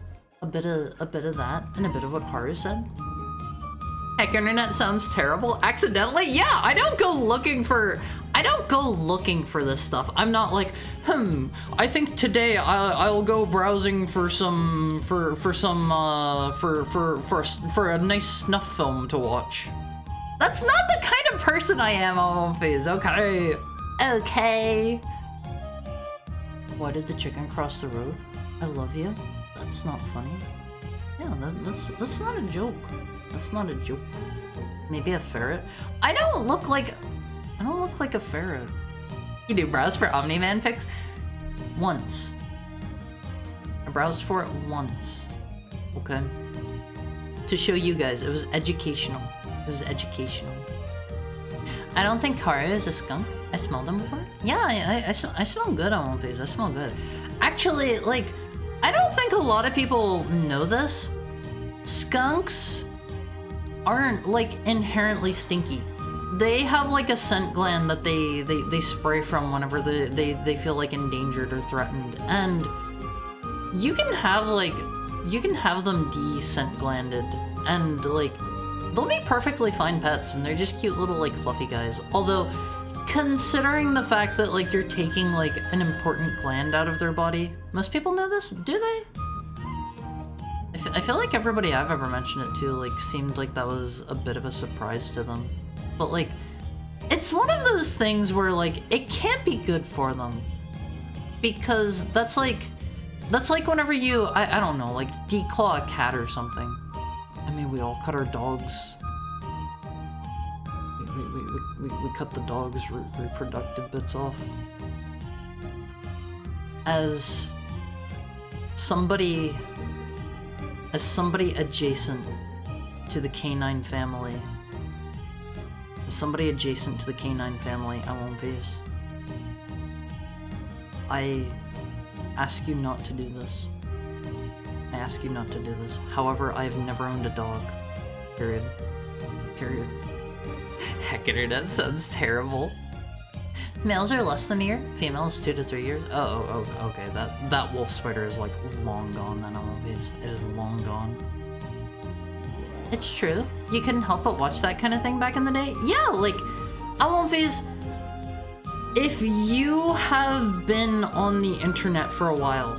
bit of that and a bit of what Haru said. Heck, internet sounds terrible. Accidentally? Yeah, I don't go looking for this stuff. I'm not like, I think today I'll go browsing for a nice snuff film to watch. That's not the kind of person I am, Alphys. Okay. Okay. Why did the chicken cross the road? I love you. That's not funny. Yeah, that's not a joke. That's not a joke. Maybe a ferret? I don't look like a ferret. You do browse for Omni-Man pics? Once. I browsed for it once. Okay? To show you guys, it was educational. It was educational. I don't think Haru is a skunk. I smelled them before. Yeah, I smell good on One Face. I smell good. Actually, like, I don't think a lot of people know this. Skunks aren't, like, inherently stinky. They have, like, a scent gland that they spray from whenever they feel, like, endangered or threatened. And you can have, like, you can have them de-scent glanded. And, like, they'll be perfectly fine pets, and they're just cute little, like, fluffy guys. Although, considering the fact that, like, you're taking, like, an important gland out of their body, most people know this? Do they? I feel like everybody I've ever mentioned it to, like, seemed like that was a bit of a surprise to them. But, like, it's one of those things where, like, it can't be good for them. Because that's like whenever you, I don't know, like, declaw a cat or something. I mean, we all cut our dogs. We cut the dog's reproductive bits off. As somebody adjacent to the canine family. Somebody adjacent to the canine family, Alonves. I ask you not to do this. I ask you not to do this. However, I have never owned a dog. Period. Period. Hecker, that sounds terrible. Males are less than a year, females 2 to 3 years. Oh, okay. That wolf spider is like long gone then, Alonves. It is long gone. It's true. You couldn't help but watch that kind of thing back in the day. Yeah, like, Alonves, if you have been on the internet for a while,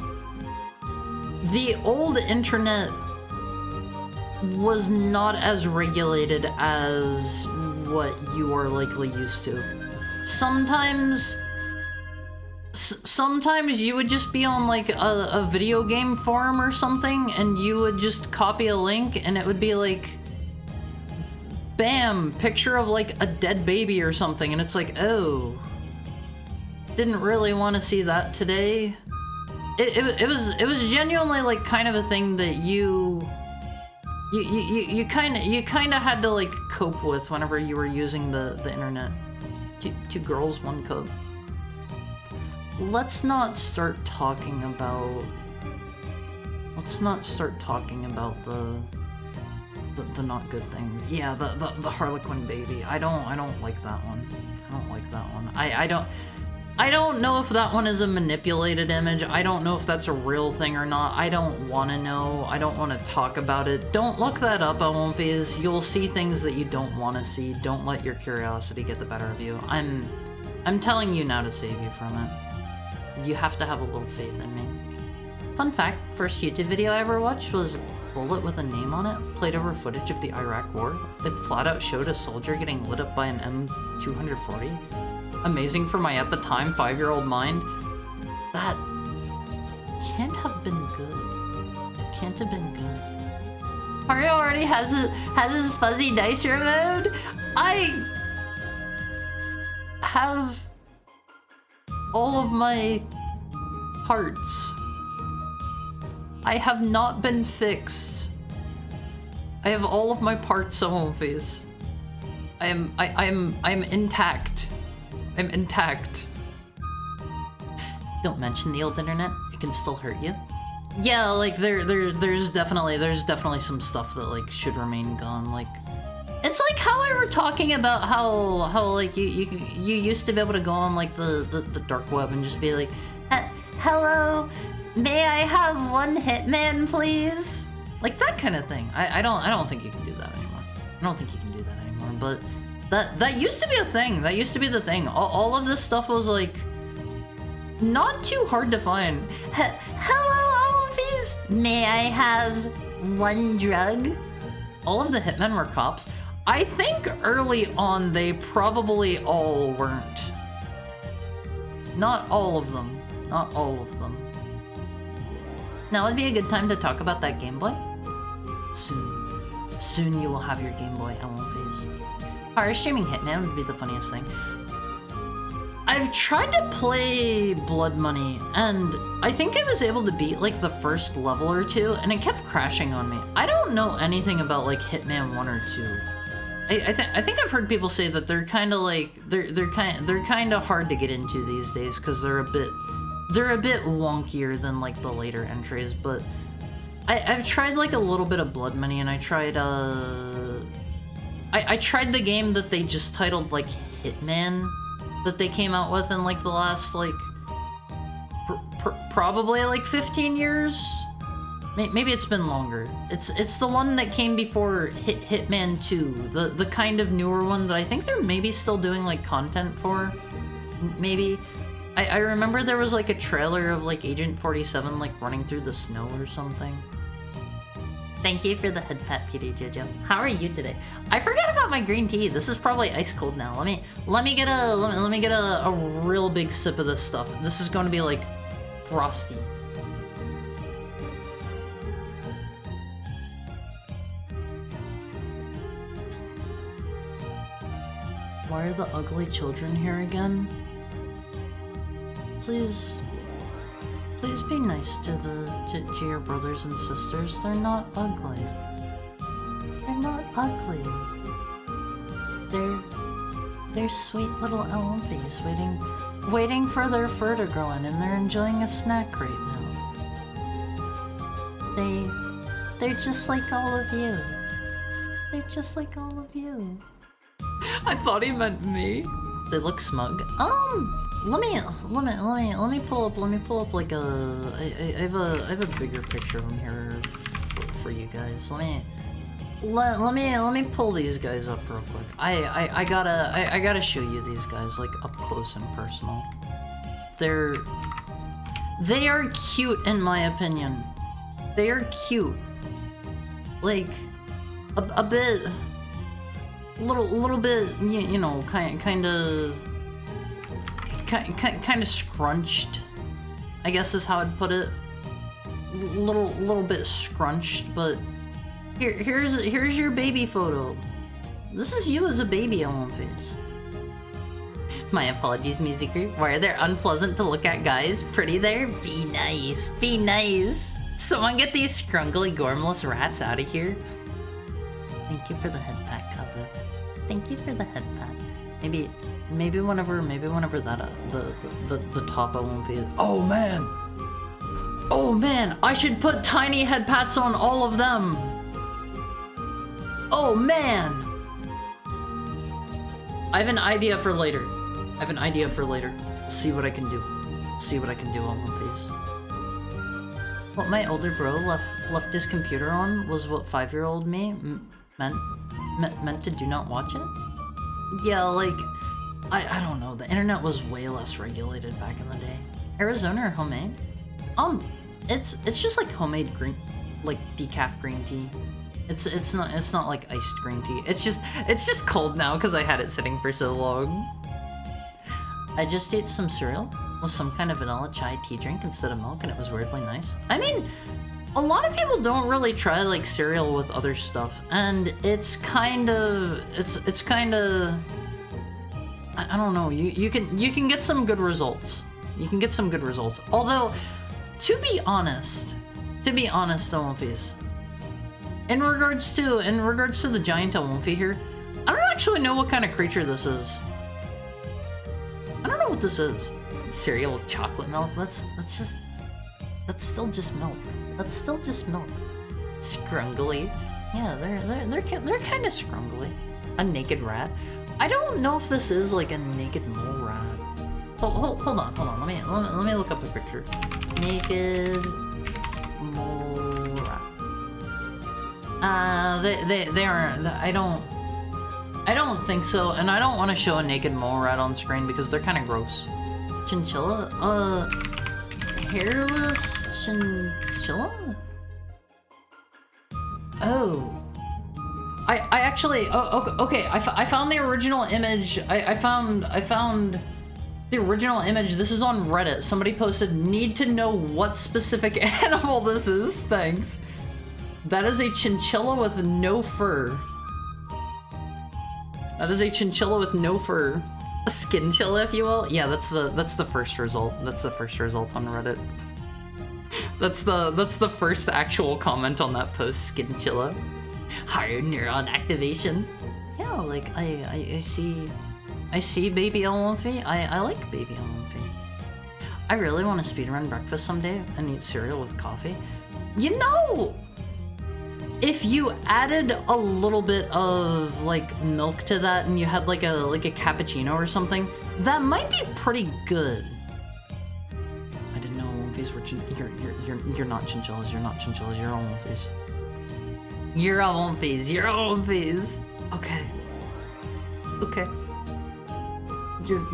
the old internet was not as regulated as what you are likely used to. Sometimes you would just be on, like, a video game forum or something, and you would just copy a link, and it would be like, bam, picture of, like, a dead baby or something, and it's like, oh, didn't really want to see that today. It was genuinely, like, kind of a thing that you kind of had to, like, cope with whenever you were using the internet. Two girls, one cup. Let's not start talking about the not good things. Yeah, the Harlequin baby. I don't like that one. I don't like that one. I don't know if that one is a manipulated image. I don't know if that's a real thing or not. I don't want to know. I don't want to talk about it. Don't look that up, Alonves. You'll see things that you don't want to see. Don't let your curiosity get the better of you. I'm telling you now to save you from it. You have to have a little faith in me. Fun fact, first YouTube video I ever watched was a bullet with a name on it, played over footage of the Iraq War. It flat out showed a soldier getting lit up by an M240. Amazing for my, at the time, 5-year-old mind. That can't have been good. It can't have been good. Mario already has his fuzzy dice removed. I have all of my parts. I have not been fixed. I have all of my parts on face. I'm intact. I'm intact. Don't mention the old internet. It can still hurt you. Yeah, like there's definitely some stuff that, like, should remain gone. Like, it's like how I were talking about how like you used to be able to go on, like, the dark web and just be like, hello, may I have one hitman, please? Like that kind of thing. I don't think you can do that anymore. I don't think you can do that anymore. But that used to be a thing. That used to be the thing. All of this stuff was, like, not too hard to find. Hello, Alonves. May I have one drug? All of the hitmen were cops. I think early on they probably all weren't. Not all of them. Not all of them. Now would be a good time to talk about that Game Boy. Soon you will have your Game Boy, Alonves. Alright, streaming Hitman would be the funniest thing. I've tried to play Blood Money, and I think I was able to beat, like, the first level or two, and it kept crashing on me. I don't know anything about, like, Hitman 1 or 2. I think I've heard people say that they're kind of like they're kind of hard to get into these days because they're a bit wonkier than like the later entries. But I've tried like a little bit of Blood Money, and I tried I tried the game that they just titled like Hitman that they came out with in like the last like probably like 15 years. Maybe it's been longer. It's the one that came before Hitman 2, the kind of newer one that I think they're maybe still doing like content for. Maybe. I remember there was like a trailer of like Agent 47 like running through the snow or something. Thank you for the head pat, PD Jojo. How are you today? I forgot about my green tea. This is probably ice cold now. Let me get a real big sip of this stuff. This is going to be like frosty. Why are the ugly children here again? Please be nice to your brothers and sisters. They're not ugly. They're not ugly. They're sweet little LMPs waiting for their fur to grow in, and they're enjoying a snack right now. They're just like all of you. They're just like all of you. I thought he meant me. They look smug. Let me pull up like I have a bigger picture of them here for you guys. Let me pull these guys up real quick. I gotta show you these guys like up close and personal. They are cute in my opinion. They are cute. Like a bit. Little bit, you know, kind of scrunched, I guess is how I'd put it. Little bit scrunched, but here's your baby photo. This is you as a baby on one face. My apologies, music group. Why are they unpleasant to look at, guys? Pretty there? Be nice. Be nice. Someone get these scrungly, gormless rats out of here. Thank you for the head pat, Cuppa. Thank you for the head pat. Maybe whenever that the top I won't be. Oh man! I should put tiny head pats on all of them. Oh man! I have an idea for later. See what I can do. On One Piece. What my older bro left his computer on was what 5-year-old me meant to do not watch it? Yeah, like, I don't know, the internet was way less regulated back in the day. Arizona or homemade? It's just like homemade green, like decaf green tea. It's not like iced green tea. It's just cold now because I had it sitting for so long. I just ate some cereal with some kind of vanilla chai tea drink instead of milk, and it was weirdly nice. I mean, a lot of people don't really try like cereal with other stuff, and it's kind of I don't know. You can get some good results. Although, to be honest, Elmfies, in regards to the giant Elmfie here, I don't actually know what kind of creature this is. I don't know what this is. Cereal with chocolate milk. That's still just milk. Scrungly. Yeah, they're kind of scrungly. A naked rat. I don't know if this is like a naked mole rat. Hold on. Let me look up a picture. Naked mole rat. They aren't. I don't think so, and I don't want to show a naked mole rat on screen because they're kind of gross. Chinchilla? Hairless chinchilla? Oh. I actually, okay, I found the original image. I found the original image. This is on Reddit. Somebody posted, need to know what specific animal this is. Thanks. That is a chinchilla with no fur. A skinchilla, if you will. Yeah, that's the first result. That's the first result on Reddit. That's the first actual comment on that post, skinchilla. Higher neuron activation. Yeah, like, I see baby Olympi. I like baby Olympi. I really want to speedrun breakfast someday and eat cereal with coffee. You know, if you added a little bit of like milk to that and you had like a cappuccino or something, that might be pretty good. I didn't know Olympies were you're not chinchillas. You're not chinchillas. You're Olympies. You're Olympies. You're Olympies. Okay. Okay.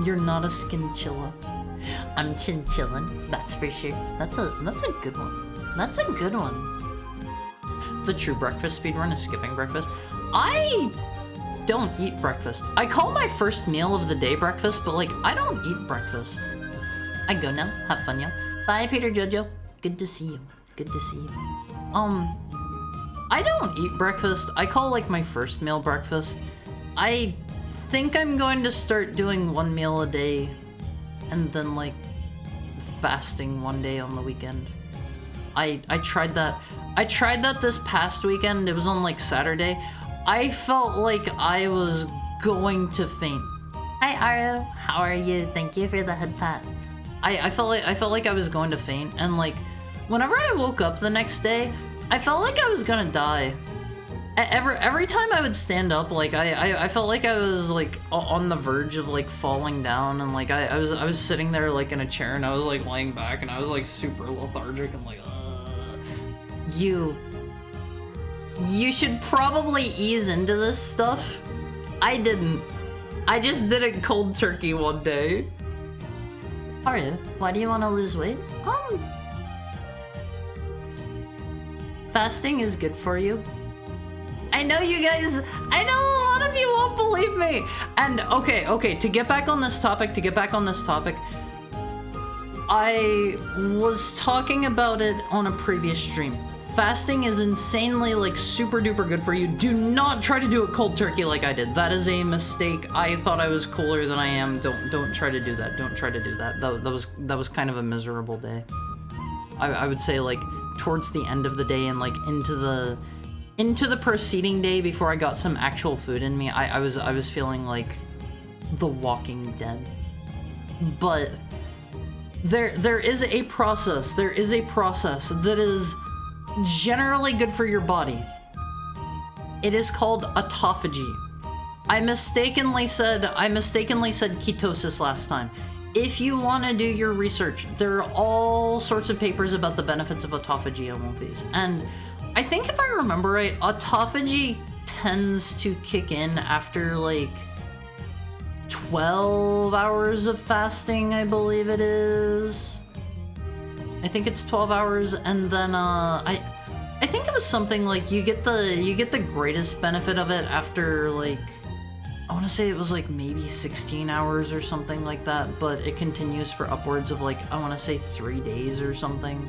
You're not a skinchilla. I'm chinchillin', that's for sure. That's a good one. That's a good one. The true breakfast speedrun is skipping breakfast. I don't eat breakfast. I call my first meal of the day breakfast, but like, I don't eat breakfast. I go now. Have fun, y'all. Bye, Peter Jojo. Good to see you. Good to see you. I don't eat breakfast. I call like my first meal breakfast. I think I'm going to start doing one meal a day and then like fasting one day on the weekend. I tried that. I tried that this past weekend. It was on like Saturday. I felt like I was going to faint. Hi Aru, how are you? Thank you for the head pat. I felt like I was going to faint, and like whenever I woke up the next day, I felt like I was gonna die. Every time I would stand up, like I felt like I was like on the verge of like falling down, and like I was sitting there like in a chair, and I was like laying back, and I was like super lethargic and like you should probably ease into this stuff. I didn't. I just did it cold turkey one day. Aria, why do you want to lose weight? Fasting is good for you. I know you guys, I know a lot of you won't believe me. And okay, to get back on this topic, I was talking about it on a previous stream. Fasting is insanely, like, super duper good for you. Do not try to do it cold turkey like I did. That is a mistake. I thought I was cooler than I am. Don't try to do that. Don't try to do that. That was kind of a miserable day. I would say, like, towards the end of the day and, like, into the preceding day before I got some actual food in me, I was feeling like The Walking Dead. But there is a process. There is a process that is generally good for your body. It is called autophagy. I mistakenly said ketosis last time. If you want to do your research, there are all sorts of papers about the benefits of autophagy on movies. And I think if I remember right, autophagy tends to kick in after like 12 hours of fasting, I believe it is. I think it's 12 hours, and then I think it was something like you get the greatest benefit of it after like, I want to say it was like maybe 16 hours or something like that, but it continues for upwards of like, I want to say 3 days or something.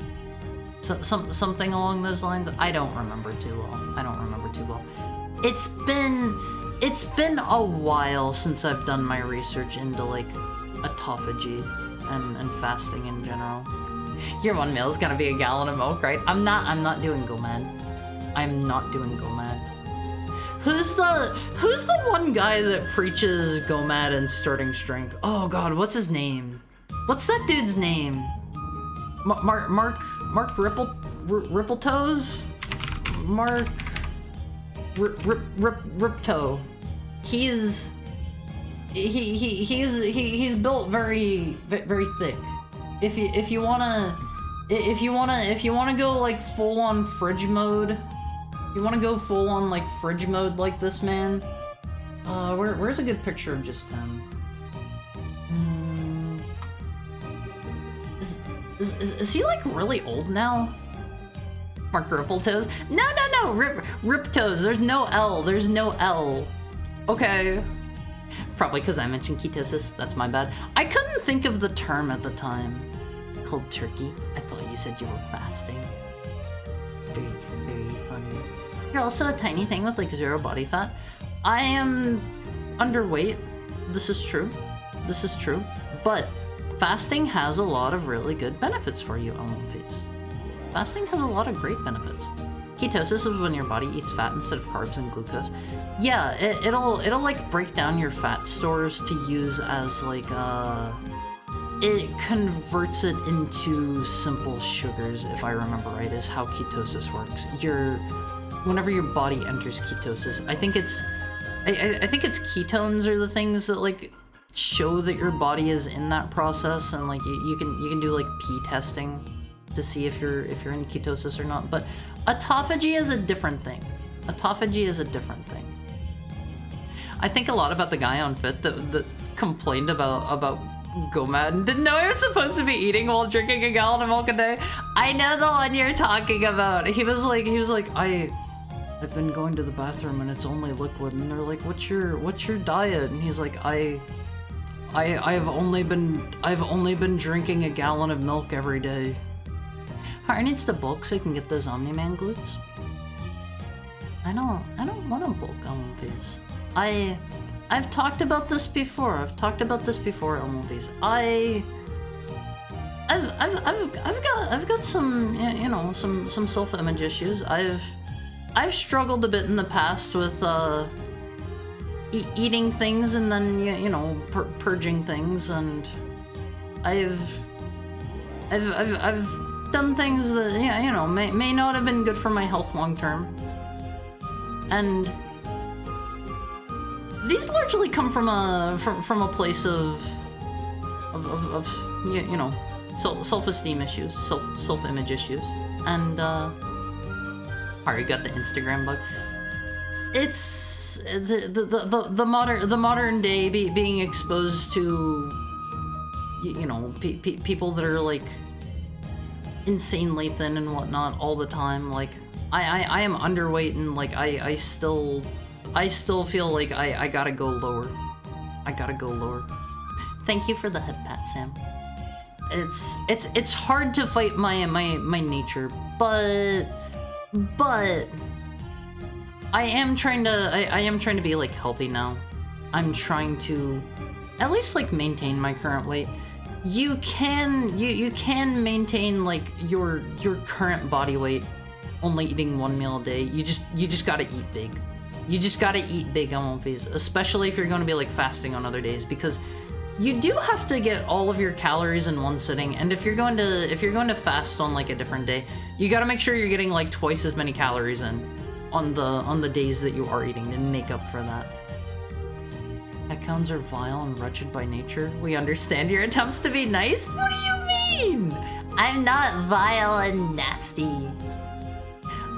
Something along those lines. I don't remember too well. It's been a while since I've done my research into like autophagy and fasting in general. Your one meal is gonna be a gallon of milk, right? I'm not doing GOMAD. I'm not doing GOMAD. Who's the one guy that preaches GOMAD and starting strength? Oh god, what's his name? What's that dude's name? Mark Rippletoes? Mark Ripto. He's built very thick. If you wanna go like full on fridge mode, like this man. Where's a good picture of just him? Is he like really old now? Mark Rippletoes? No, Riptoes. There's no L. Okay. Probably because I mentioned ketosis. That's my bad. I couldn't think of the term at the time. Cold turkey. I thought you said you were fasting. Very, very funny. You're also a tiny thing with like 0 body fat. I am underweight. This is true. But fasting has a lot of really good benefits for you, Olympies. Fasting has a lot of great benefits. ketosis is when your body eats fat instead of carbs and glucose. Yeah, it'll like break down your fat stores to use as like it converts it into simple sugars, if I remember right, is how ketosis works. Whenever your body enters ketosis, I think it's ketones are the things that like show that your body is in that process, and like you can do like pee testing to see if you're in ketosis or not. But autophagy is a different thing. Autophagy is a different thing. I think a lot about the guy on Fit that complained about GOMAD and didn't know I was supposed to be eating while drinking a gallon of milk a day. I know the one you're talking about. He was like, I've been going to the bathroom and it's only liquid, and they're like, what's your diet? And he's like, I've only been drinking a gallon of milk every day. Heart needs to bulk so he can get those Omni-Man glutes. I don't want to bulk on movies. I've talked about this before. I've on movies. I've got some, you know, some self-image issues. I've struggled a bit in the past with eating things and then you know purging things, and I've done things that you know may not have been good for my health long term, and these largely come from a place of you know self-esteem issues, self-image issues, and already got the Instagram bug. It's the modern day being exposed to you know people that are like insanely thin and whatnot all the time. Like I am underweight, and like I still feel like I gotta go lower. Thank you for the head pat, Sam. It's hard to fight my nature, but I am trying to be like healthy now. I'm trying to at least like maintain my current weight. You can maintain like your current body weight only eating one meal a day. You just gotta eat big. You just gotta eat big on movies, especially if you're going to be like fasting on other days, because you do have to get all of your calories in one sitting. And if you're going to fast on like a different day, you got to make sure you're getting like twice as many calories in on the days that you are eating to make up for that. Heckhounds are vile and wretched by nature. We understand your attempts to be nice. What do you mean? I'm not vile and nasty.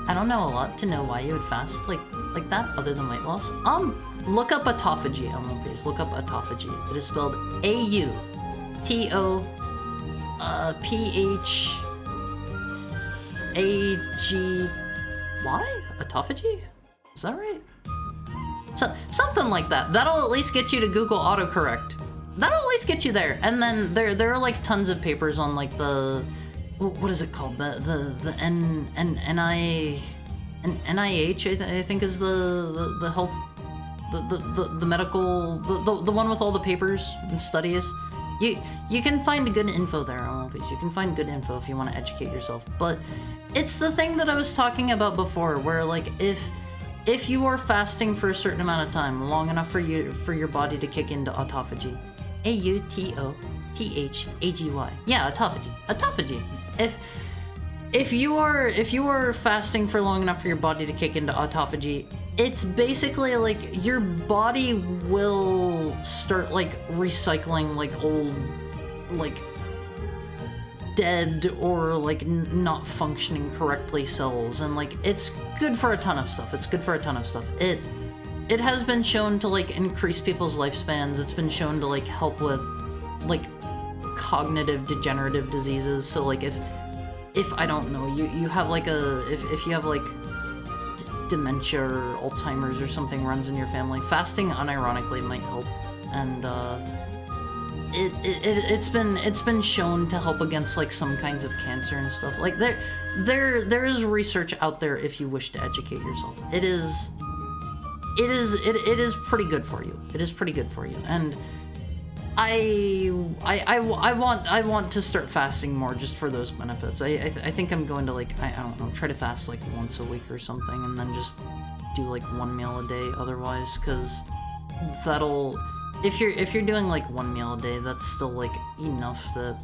I don't know a lot to know why you would fast like that, other than weight loss. Look up autophagy on movies. Look up autophagy. It is spelled AUTOPHAGY. Autophagy? Is that right? So something like that. That'll at least get you to Google autocorrect. That'll at least get you there. And then there are like tons of papers on like the what is it called? The NIH, I think is the health, the medical, the one with all the papers and studies. You can find good info there on movies. You can find good info if you want to educate yourself. But it's the thing that I was talking about before, where like if you are fasting for a certain amount of time, long enough for your body to kick into autophagy, AUTOPHAGY. Yeah, autophagy. If you are fasting for long enough for your body to kick into autophagy, it's basically like your body will start like recycling like old, like dead or like not functioning correctly cells, and like it's good for a ton of stuff. It has been shown to like increase people's lifespans. It's been shown to like help with like cognitive degenerative diseases. So like if I don't know, you have like if you have like dementia or Alzheimer's or something runs in your family, fasting unironically might help. And it's been shown to help against like some kinds of cancer and stuff. Like there is research out there if you wish to educate yourself. It is pretty good for you. And I want to start fasting more just for those benefits. I think I'm going to like, I don't know, try to fast like once a week or something, and then just do like 1 meal a day otherwise, because that'll, if you're doing like 1 meal a day, that's still like enough that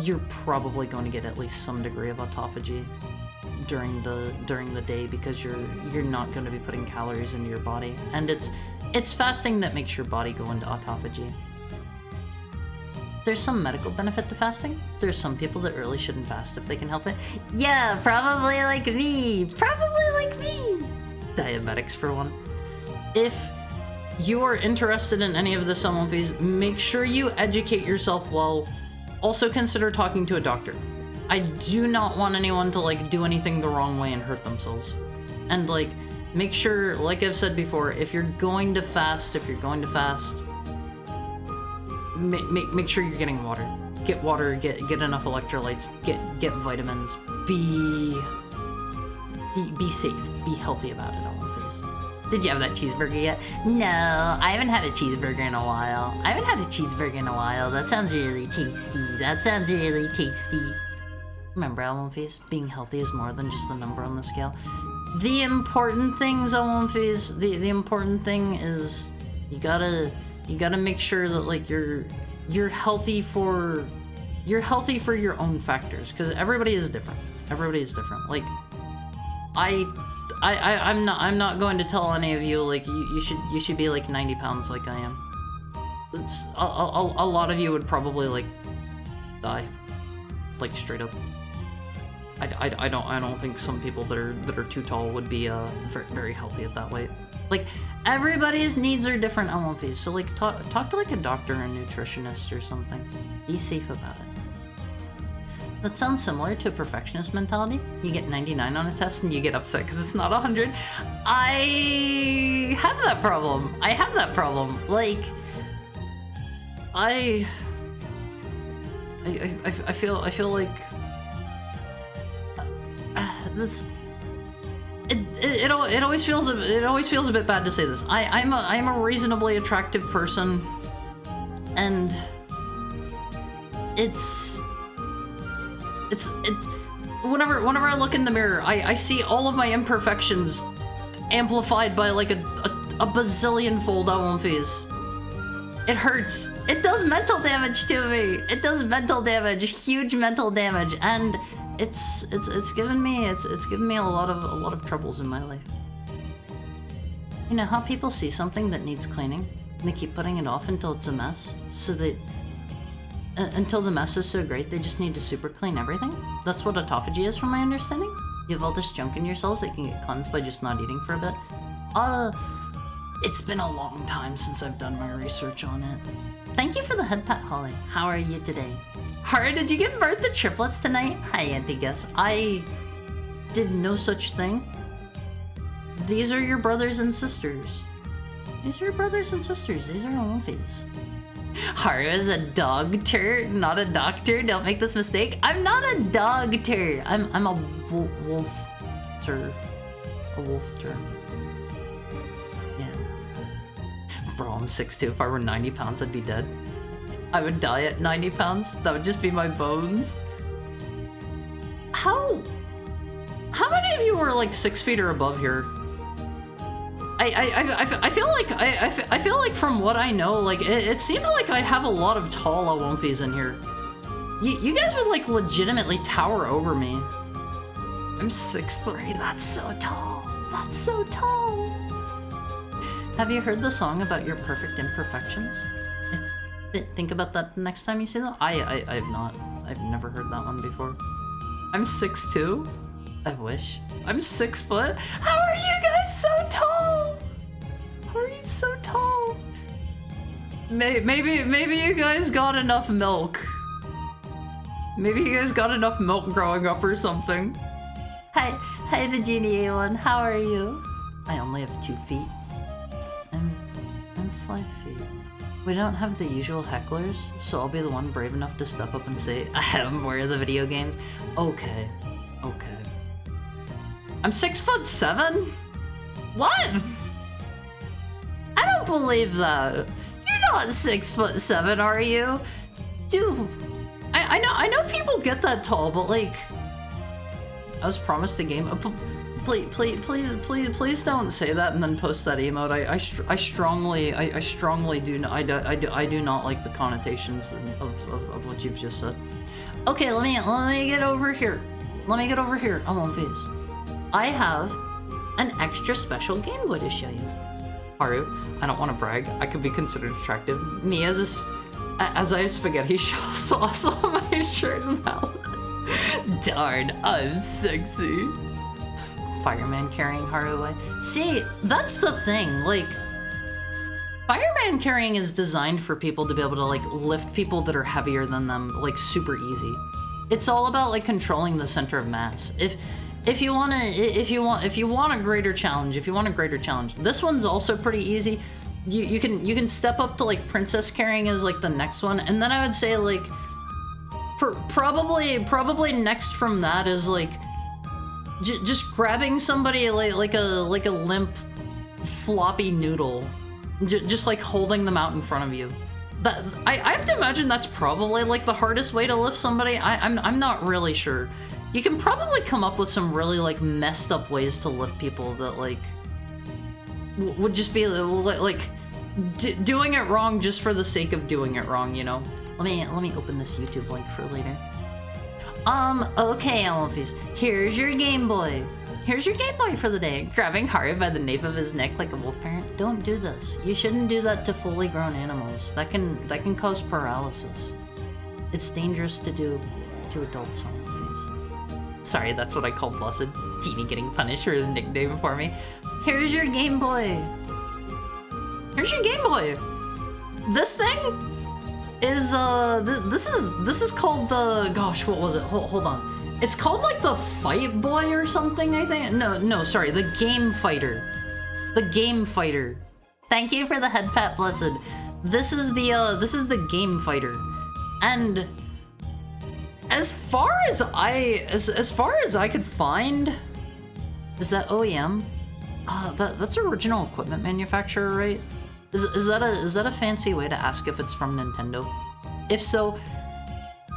you're probably going to get at least some degree of autophagy during the day, because you're not going to be putting calories into your body, and it's fasting that makes your body go into autophagy. There's some medical benefit to fasting. There's some people that really shouldn't fast if they can help it. Yeah, probably like me. Probably like me. Diabetics, for one. If you are interested in any of the fees, make sure you educate yourself well. Also consider talking to a doctor. I do not want anyone to like do anything the wrong way and hurt themselves. And like, make sure, like I've said before, if you're going to fast, make sure you're getting water. Get water, get enough electrolytes, get vitamins, be safe, be healthy about it, all of this. Did you have that cheeseburger yet? No, I haven't had a cheeseburger in a while. That sounds really tasty. Remember, Almonfees, being healthy is more than just a number on the scale. The important things, Almonfees, the important thing is you gotta make sure that like you're healthy for your own factors, because everybody is different. Like I'm not going to tell any of you like you should be like 90 pounds like I am. It's a lot of you would probably like die, like straight up. I don't think some people that are too tall would be very healthy at that weight. Like, everybody's needs are different, Almonfees, so like talk to like a doctor or a nutritionist or something. Be safe about it. That sounds similar to a perfectionist mentality. You get 99 on a test and you get upset because it's not 100. I have that problem. Like, I feel like this. It always feels a bit bad to say this. I'm a reasonably attractive person, and it's whenever I look in the mirror, I see all of my imperfections amplified by like a bazillion fold Almonfees. It hurts. It does mental damage to me. Huge mental damage, and it's given me a lot of troubles in my life. You know how people see something that needs cleaning and they keep putting it off until it's a mess, so that until the mess is so great they just need to super clean everything? That's what autophagy is, from my understanding. You have all this junk in your cells that can get cleansed by just not eating for a bit. It's been a long time since I've done my research on it. Thank you for the head pat, Holly. How are you today? Hara, did you give birth to triplets tonight? Hi, Auntie Gus. I did no such thing. These are your brothers and sisters. These are Almonfees. Hara is a dog-ter, not a doctor. Don't make this mistake. I'm not a dog-ter. I'm a wolf-ter. A wolf-ter. Yeah. Bro, I'm 6'2". If I were 90 pounds, I'd be dead. I would die at 90 pounds. That would just be my bones. How many of you were like 6 feet or above here? I feel like from what I know, like it seems like I have a lot of tall Almonfees in here. You guys would like legitimately tower over me. I'm 6'3". That's so tall. Have you heard the song about your perfect imperfections? Think about that next time you see that. I've not. I've never heard that one before. I'm 6'2". I wish. I'm 6 foot. How are you guys so tall? Maybe you guys got enough milk. Maybe you guys got enough milk growing up or something. Hi, the Genie A1. How are you? I only have 2 feet. I'm 5 feet. We don't have the usual hecklers, so I'll be the one brave enough to step up and say, ahem, where are the video games? Okay. I'm 6'7"? What? I don't believe that. You're not 6'7", are you? Dude, I know people get that tall, but like, I was promised a game. Please don't say that and then post that emote. I strongly do not. I do not like the connotations of what you've just said. Okay, let me get over here. Let me get over here. I'm on face. I have an extra special Game Boy to show you. Haru, I don't want to brag. I could be considered attractive. Me as I have spaghetti sauce on my shirt and mouth. Darn, I'm sexy. Fireman carrying Haru away. See, that's the thing. Like, fireman carrying is designed for people to be able to like lift people that are heavier than them, like super easy. It's all about like controlling the center of mass. If you want a greater challenge, this one's also pretty easy. You can step up to like princess carrying as like the next one, and then I would say like probably next from that is like just grabbing somebody like a limp floppy noodle, just like holding them out in front of you. That I have to imagine that's probably like the hardest way to lift somebody. I'm not really sure. You can probably come up with some really like messed up ways to lift people that like would just be like doing it wrong just for the sake of doing it wrong, you know? Let me open this YouTube link for later. Okay, Alphys, here's your Game Boy. Here's your Game Boy for the day. Grabbing Haru by the nape of his neck like a wolf parent. Don't do this. You shouldn't do that to fully grown animals. That can cause paralysis. It's dangerous to do to adults, Alphys. Sorry, that's what I call Blessed. Genie getting punished for his nickname for me. Here's your Game Boy. Here's your Game Boy. This thing is this is called the, gosh, what was it? Hold on. It's called like the Fight Boy or something, I think. No, sorry, the Game Fighter. The Game Fighter. Thank you for the head pat, Blessed. This is the Game Fighter. And as far as I could find, is that OEM? That's original equipment manufacturer, right? Is that a fancy way to ask if it's from Nintendo? If so,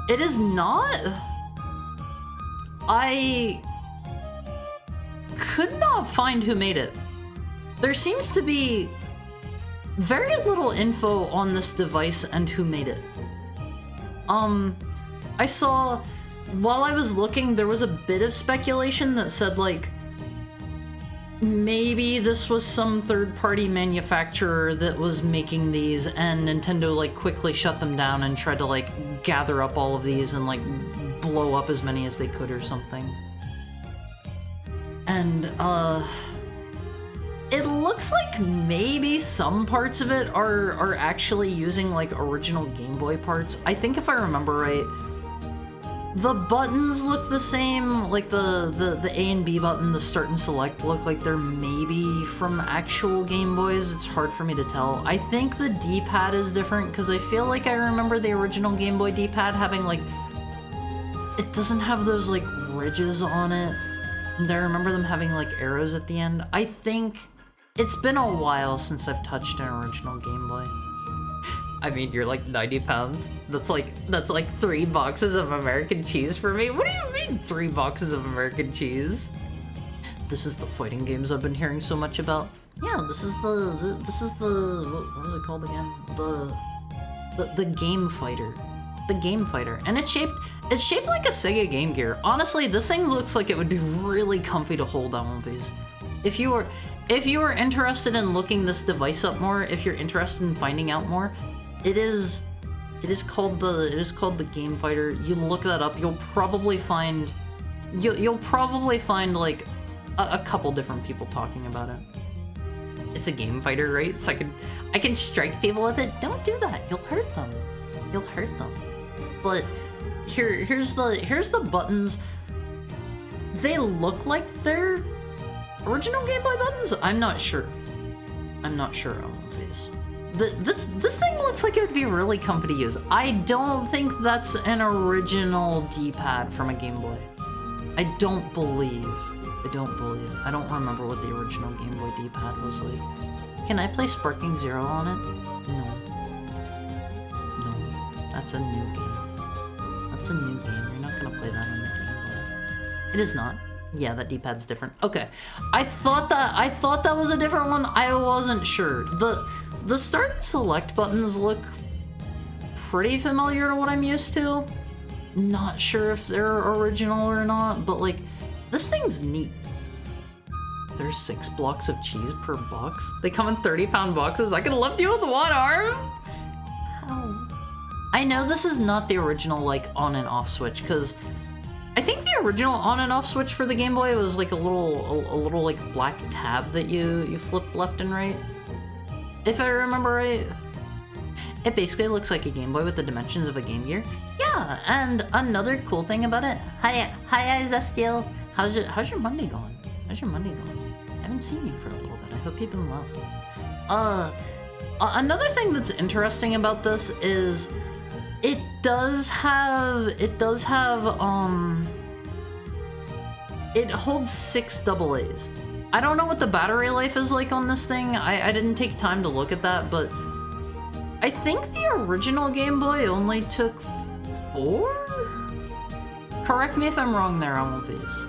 it is not. I could not find who made it. There seems to be very little info on this device and who made it. I saw, while I was looking, there was a bit of speculation that said like, maybe this was some third-party manufacturer that was making these and Nintendo like quickly shut them down and tried to like gather up all of these and like blow up as many as they could or something. And it looks like maybe some parts of it are actually using like original Game Boy parts. I think if I remember right, the buttons look the same, like the A and B button, the start and select look like they're maybe from actual Game Boys. It's hard for me to tell. I think the D-pad is different because I feel like I remember the original Game Boy D-pad having like, it doesn't have those like ridges on it. And I remember them having like arrows at the end. I think it's been a while since I've touched an original Game Boy. I mean, you're like 90 pounds. That's like 3 boxes of American cheese for me. What do you mean 3 boxes of American cheese? This is the fighting games I've been hearing so much about. Yeah, this is the what is it called again? The Game Fighter. The Game Fighter. And it's shaped like a Sega Game Gear. Honestly, this thing looks like it would be really comfy to hold on one of these. If you are interested in looking this device up more, if you're interested in finding out more, it is called the Game Fighter. You look that up, you'll probably find like a couple different people talking about it. It's a Game Fighter, right? So I can strike people with it. Don't do that. You'll hurt them. You'll hurt them. But here's the buttons. They look like they're original Game Boy buttons. I'm not sure on my face. This thing looks like it would be really comfy to use. I don't think that's an original D-pad from a Game Boy. I don't believe. I don't remember what the original Game Boy D-pad was like. Can I play Sparking Zero on it? No. That's a new game. That's a new game. You're not gonna play that on the Game Boy. It is not. Yeah, that D-pad's different. Okay. I thought that was a different one. I wasn't sure. The start and select buttons look pretty familiar to what I'm used to. Not sure if they're original or not, but like, this thing's neat. There's 6 blocks of cheese per box. They come in 30-pound boxes. I could lift you with one arm. How? I know this is not the original like on and off switch, because I think the original on and off switch for the Game Boy was like a little like black tab that you flipped left and right. If I remember right. It basically looks like a Game Boy with the dimensions of a Game Gear. Yeah, and another cool thing about it. Hi Zestiel. How's your Monday going? How's your Monday going? I haven't seen you for a little bit. I hope you've been well. Another thing that's interesting about this is it does have it holds 6 AA's. I don't know what the battery life is like on this thing. I didn't take time to look at that, but I think the original Game Boy only took 4? Correct me if I'm wrong there, Almonfies.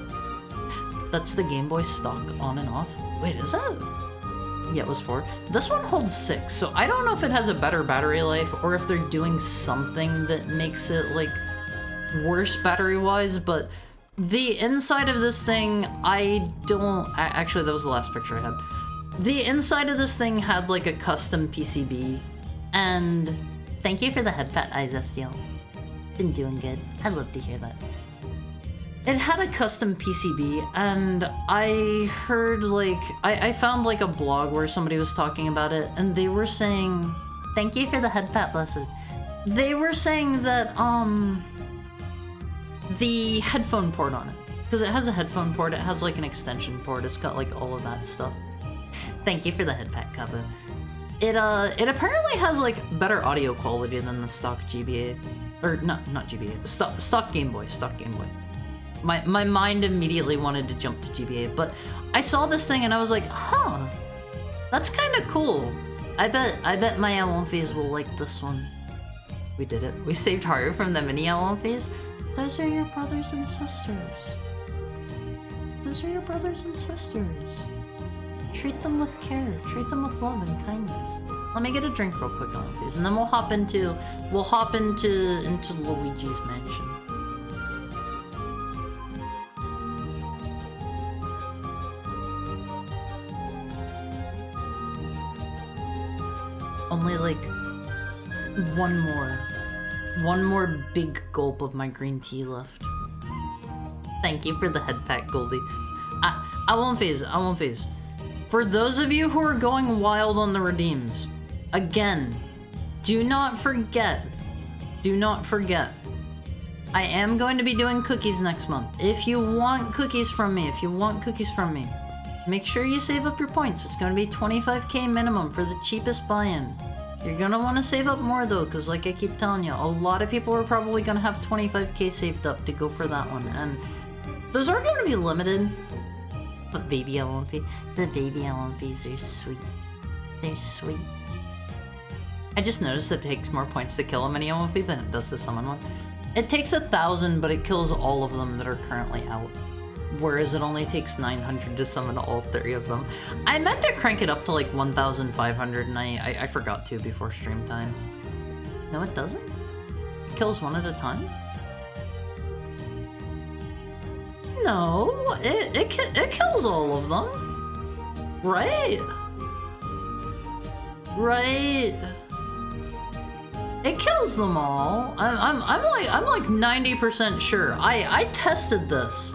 That's the Game Boy stock on and off. Wait, is that? Yeah, it was 4. This one holds 6, so I don't know if it has a better battery life or if they're doing something that makes it, like, worse battery-wise, but the inside of this thing, actually, that was the last picture I had. The inside of this thing had, like, a custom PCB, and thank you for the head pat, Izestiel. Been doing good. I'd love to hear that. It had a custom PCB, and I heard, like, I found, like, a blog where somebody was talking about it, and they were saying, thank you for the head pat, blessed. They were saying that, the headphone port on it, because it has a headphone port, it has, like, an extension port, it's got, like, all of that stuff. Thank you for the head pat, Kappa. It apparently has, like, better audio quality than the stock GBA. Or, not GBA, stock Game Boy. My mind immediately wanted to jump to GBA, but I saw this thing and I was like, huh, that's kind of cool. I bet my Almonfies will like this one. We did it. We saved Haru from the mini Almonfies. Those are your brothers and sisters. Those are your brothers and sisters. Treat them with care. Treat them with love and kindness. Let me get a drink real quick, Almonfies, and then we'll hop into Luigi's mansion. Only like one more big gulp of my green tea left. Thank you for the head pat, Goldie. I won't phase. For those of you who are going wild on the redeems, again, do not forget. I am going to be doing cookies next month. If you want cookies from me, make sure you save up your points. It's going to be 25k minimum for the cheapest buy-in. You're going to want to save up more though, because like I keep telling you, a lot of people are probably going to have 25k saved up to go for that one, and those are going to be limited. But the baby Almonfies are sweet. They're sweet. I just noticed that it takes more points to kill a mini Almonfie than it does to summon one. It takes 1,000, but it kills all of them that are currently out. Whereas it only takes 900 to summon all 3 of them. I meant to crank it up to like 1,500 and I forgot to before stream time. No, it doesn't? It kills one at a time? No, it kills all of them. Right? It kills them all. I'm like 90% sure. I tested this.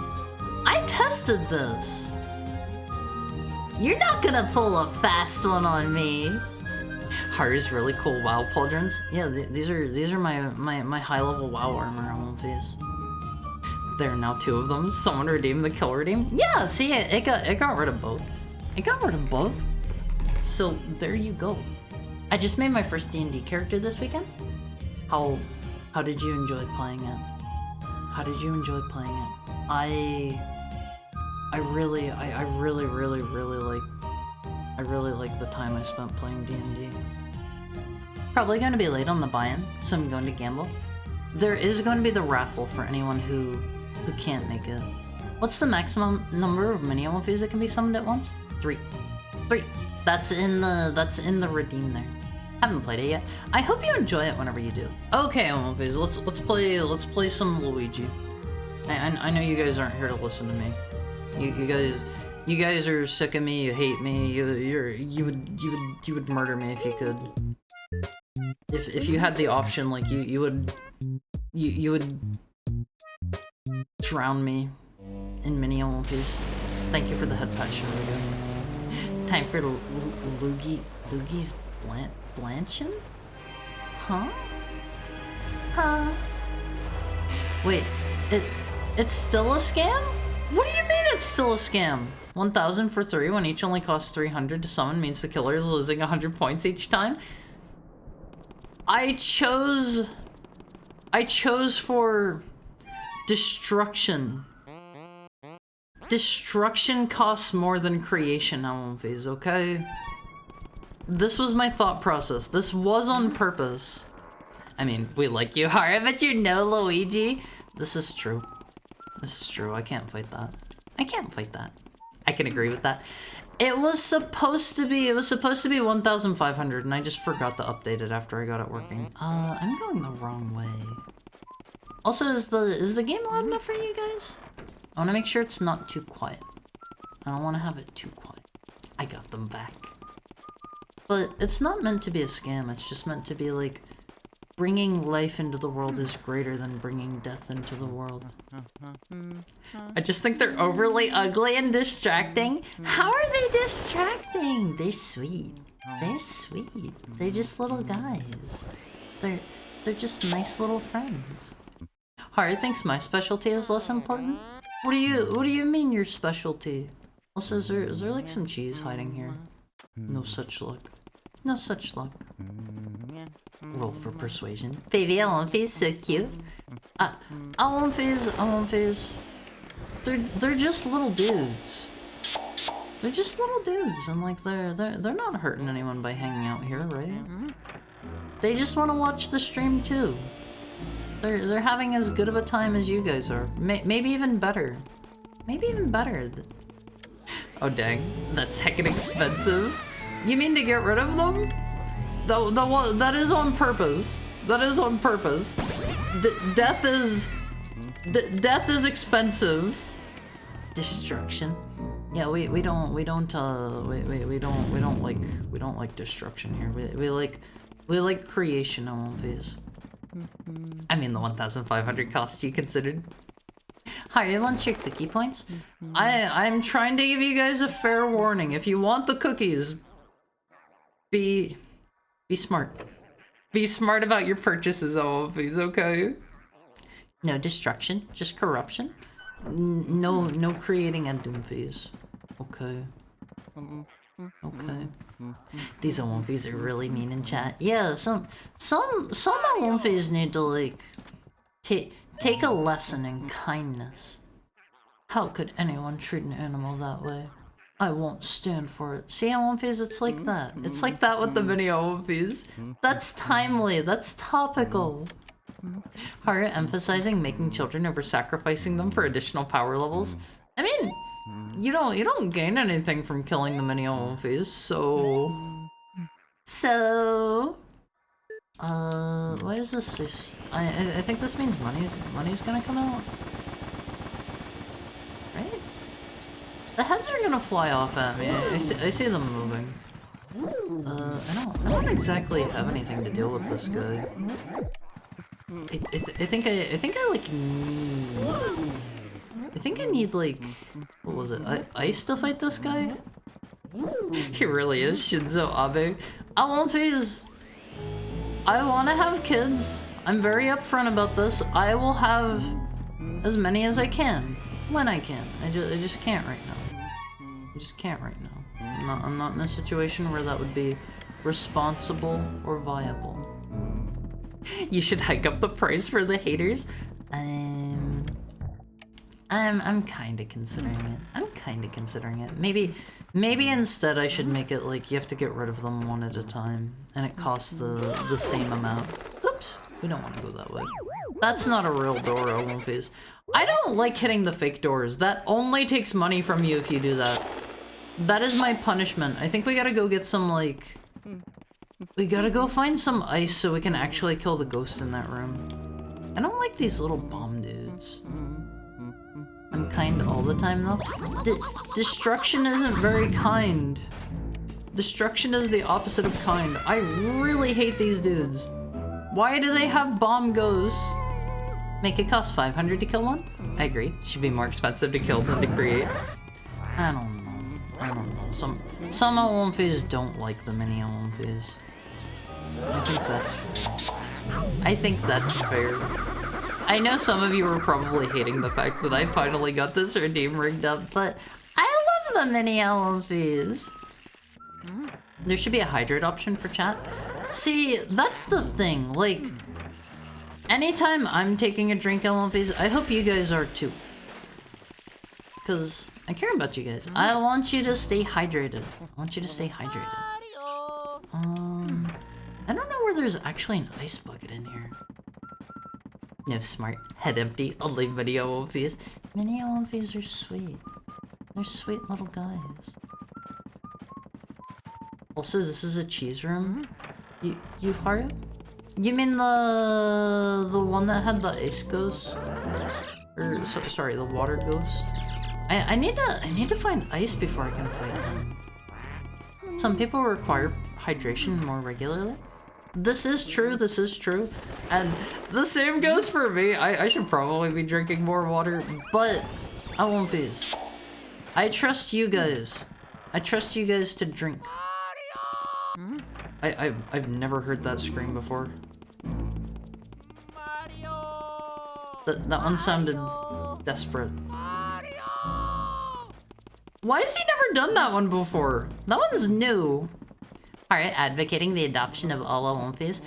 You're not gonna pull a fast one on me. Haru's really cool WoW pauldrons. Yeah, these are my high level WoW armor Almonfies. There are now 2 of them. Someone redeemed the kill redeem. Yeah, see, it got rid of both. So there you go. I just made my first D&D character this weekend. How did you enjoy playing it? I really like the time I spent playing D&D. Probably going to be late on the buy-in, so I'm going to gamble. There is going to be the raffle for anyone who can't make it. What's the maximum number of mini Omphis that can be summoned at once? 3. 3. That's in the redeem there. Haven't played it yet. I hope you enjoy it whenever you do. Okay, Omphis, let's play some Luigi. I know you guys aren't here to listen to me. You guys are sick of me. You hate me. You would murder me if you could. If you had the option, like you would drown me in mini Omphis. Thank you for the head passion. Time for Luigi's Blanchin? Huh? Huh? Wait, it's still a scam? What do you mean it's still a scam? 1,000 for 3 when each only costs 300 to summon means the killer is losing 100 points each time? I chose for destruction. Destruction costs more than creation now phase, okay? This was my thought process. This was on purpose. I mean, we like you, Hara, but you know Luigi. This is true. This is true. I can't fight that. I can't fight that. I can agree with that. It was supposed to be 1,500 and I just forgot to update it after I got it working. I'm going the wrong way. Also, is the game loud enough for you guys? I want to make sure it's not too quiet. I don't want to have it too quiet. I got them back. But it's not meant to be a scam. It's just meant to be like, bringing life into the world is greater than bringing death into the world. I just think they're overly ugly and distracting. How are they distracting? They're sweet. They're sweet. They're just little guys. They're just nice little friends. Hari thinks my specialty is less important. What do you mean your specialty? Also, is there like some cheese hiding here? No such luck. No such luck. Roll for persuasion. Baby Omphis, so cute. Omphis. They're just little dudes. They're just little dudes, and like they're not hurting anyone by hanging out here, right? They just want to watch the stream too. They're having as good of a time as you guys are. Maybe even better. Maybe even better. Oh dang, that's heckin' expensive. You mean to get rid of them? That is on purpose. That is on purpose. Death is expensive. Destruction. Yeah, we don't like destruction here. We like creation always. I mean the 1,500 cost you considered. Hi, you want your cookie points? I'm trying to give you guys a fair warning. If you want the cookies, be smart. Be smart about your purchases, always, okay? No destruction, just corruption. No creating ending fees. Okay. Okay. These Omphis are really mean in chat. Yeah, some Omphis need to like take a lesson in kindness. How could anyone treat an animal that way? I won't stand for it. See, Omphis, it's like that. It's like that with the mini Omphis. That's timely. That's topical. Hara emphasizing making children over sacrificing them for additional power levels. I mean, you don't gain anything from killing the mini Omphis, so what is this? I think this means money's gonna come out. Right? The heads are gonna fly off at me. I see them moving. I don't exactly have anything to deal with this guy. I think I need like, what was it? Ice to fight this guy? He really is Shinzo Abe. Omphis, I want to have kids. I'm very upfront about this. I will have as many as I can, when I can. I just can't right now. I just can't right now. I'm not in a situation where that would be responsible or viable. You should hike up the price for the haters. I'm kind of considering it. I'm kind of considering it. Maybe instead I should make it like you have to get rid of them one at a time, and it costs the same amount. Oops, we don't want to go that way. That's not a real door, I won't face. I don't like hitting the fake doors. That only takes money from you if you do that. That is my punishment. I think we gotta go get some, like... We gotta go find some ice so we can actually kill the ghost in that room. I don't like these little bomb dudes. I'm kind all the time, though. Destruction isn't very kind. Destruction is the opposite of kind. I really hate these dudes. Why do they have bomb ghosts? Make it cost 500 to kill one? I agree. Should be more expensive to kill than to create. I don't know. I don't know. Some Olymphys don't like the mini Olymphys. I think that's fair. I think that's fair. I know some of you are probably hating the fact that I finally got this redeem rigged up, but I love the mini Olymphys. There should be a hydrate option for chat. See, that's the thing, like, anytime I'm taking a drink, Olymphys, I hope you guys are too. Because I care about you guys. I want you to stay hydrated. I want you to stay hydrated. I don't know where there's actually an ice bucket in here. No, smart. Head empty. Only mini Olymphys. Mini Olymphys are sweet. They're sweet little guys. Also, this is a cheese room. You Haru? You mean the one that had the ice ghost? Or sorry, the water ghost? I need to find ice before I can fight him. Some people require hydration more regularly. This is true, this is true. And the same goes for me. I should probably be drinking more water, but I won't phase. I trust you guys. I trust you guys to drink. I've never heard that scream before. That one sounded desperate. Why has he never done that one before? That one's new. Alright, advocating the adoption of all Olymphys.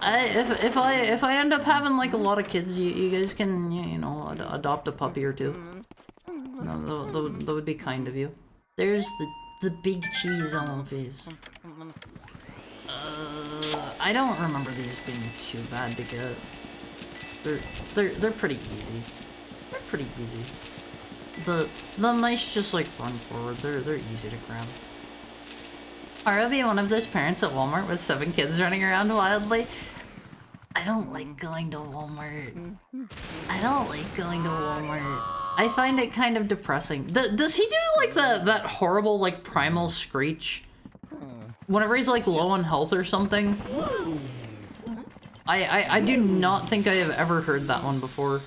If I end up having like a lot of kids, you guys can, you know, adopt a puppy or two. No, that would be kind of you. There's the big cheese Olymphys. I don't remember these being too bad to get. They're pretty easy. They're pretty easy. The mice just like run forward. They're easy to grab. I'll be one of those parents at Walmart with 7 kids running around wildly. I don't like going to Walmart. I don't like going to Walmart. I find it kind of depressing. Does he do like that horrible like primal screech? Whenever he's like low on health or something? I do not think I have ever heard that one before.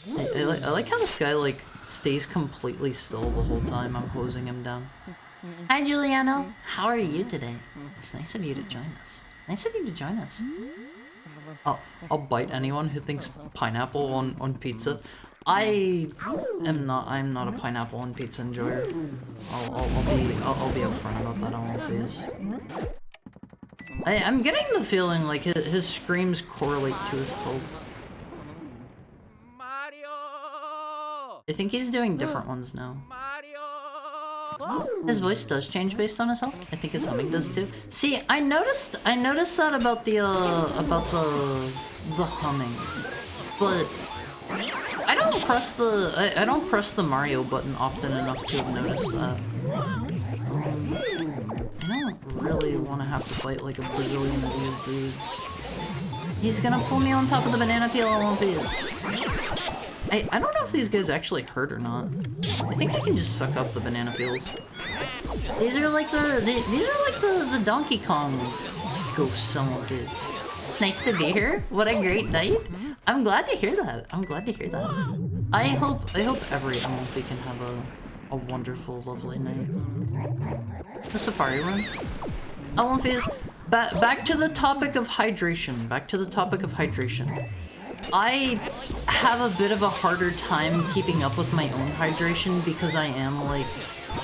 I like how this guy like stays completely still the whole time I'm hosing him down. Hi Giuliano, how are you today? It's nice of you to join us. Nice of you to join us. I'll bite anyone who thinks pineapple on pizza. I'm not a pineapple on pizza enjoyer. I'll be upfront about that on all phase. I'm getting the feeling like his screams correlate to his health. I think he's doing different ones now. His voice does change based on his health. I think his humming does too. See, I noticed that about the humming, but I don't press the Mario button often enough to have noticed that. I don't really want to have to fight like a bazillion of these dudes. He's gonna pull me on top of the banana peel Olymphys. I don't know if these guys actually hurt or not. I think I can just suck up the banana peels. These are like the Donkey Kong ghosts Olymphys. Nice to be here. What a great night. I'm glad to hear that. I'm glad to hear that. I hope every Olymphy can have a wonderful, lovely night. The safari run. Olymphys, back to the topic of hydration. Back to the topic of hydration. I have a bit of a harder time keeping up with my own hydration because I am like,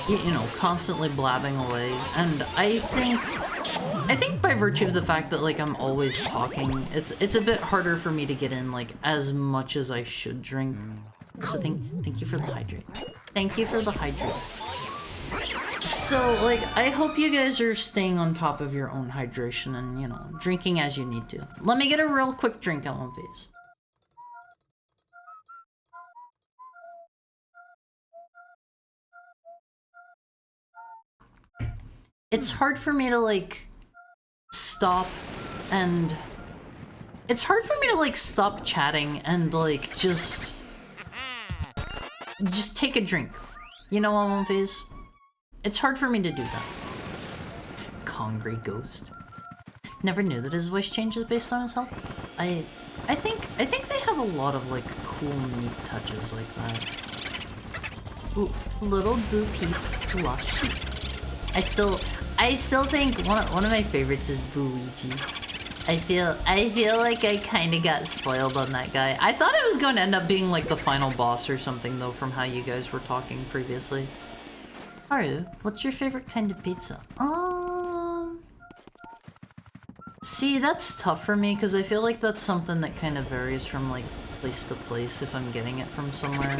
you know, constantly blabbing away. And I think I think by virtue of the fact that like I'm always talking, it's a bit harder for me to get in like as much as I should drink. So thank you for the hydrate. Thank you for the hydrate. So like I hope you guys are staying on top of your own hydration and, you know, drinking as you need to. Let me get a real quick drink out of these. It's hard for me to like stop and it's hard for me to like stop chatting and like just take a drink. You know, on phase. It's hard for me to do that. Congry Ghost. Never knew that his voice changes based on his health. I think they have a lot of like cool neat touches like that. Ooh, little boo peep lush. I still think one of my favorites is Luigi. I feel like I kind of got spoiled on that guy. I thought it was going to end up being like the final boss or something though, from how you guys were talking previously. Haru, what's your favorite kind of pizza? See, that's tough for me because I feel like that's something that kind of varies from like place to place if I'm getting it from somewhere.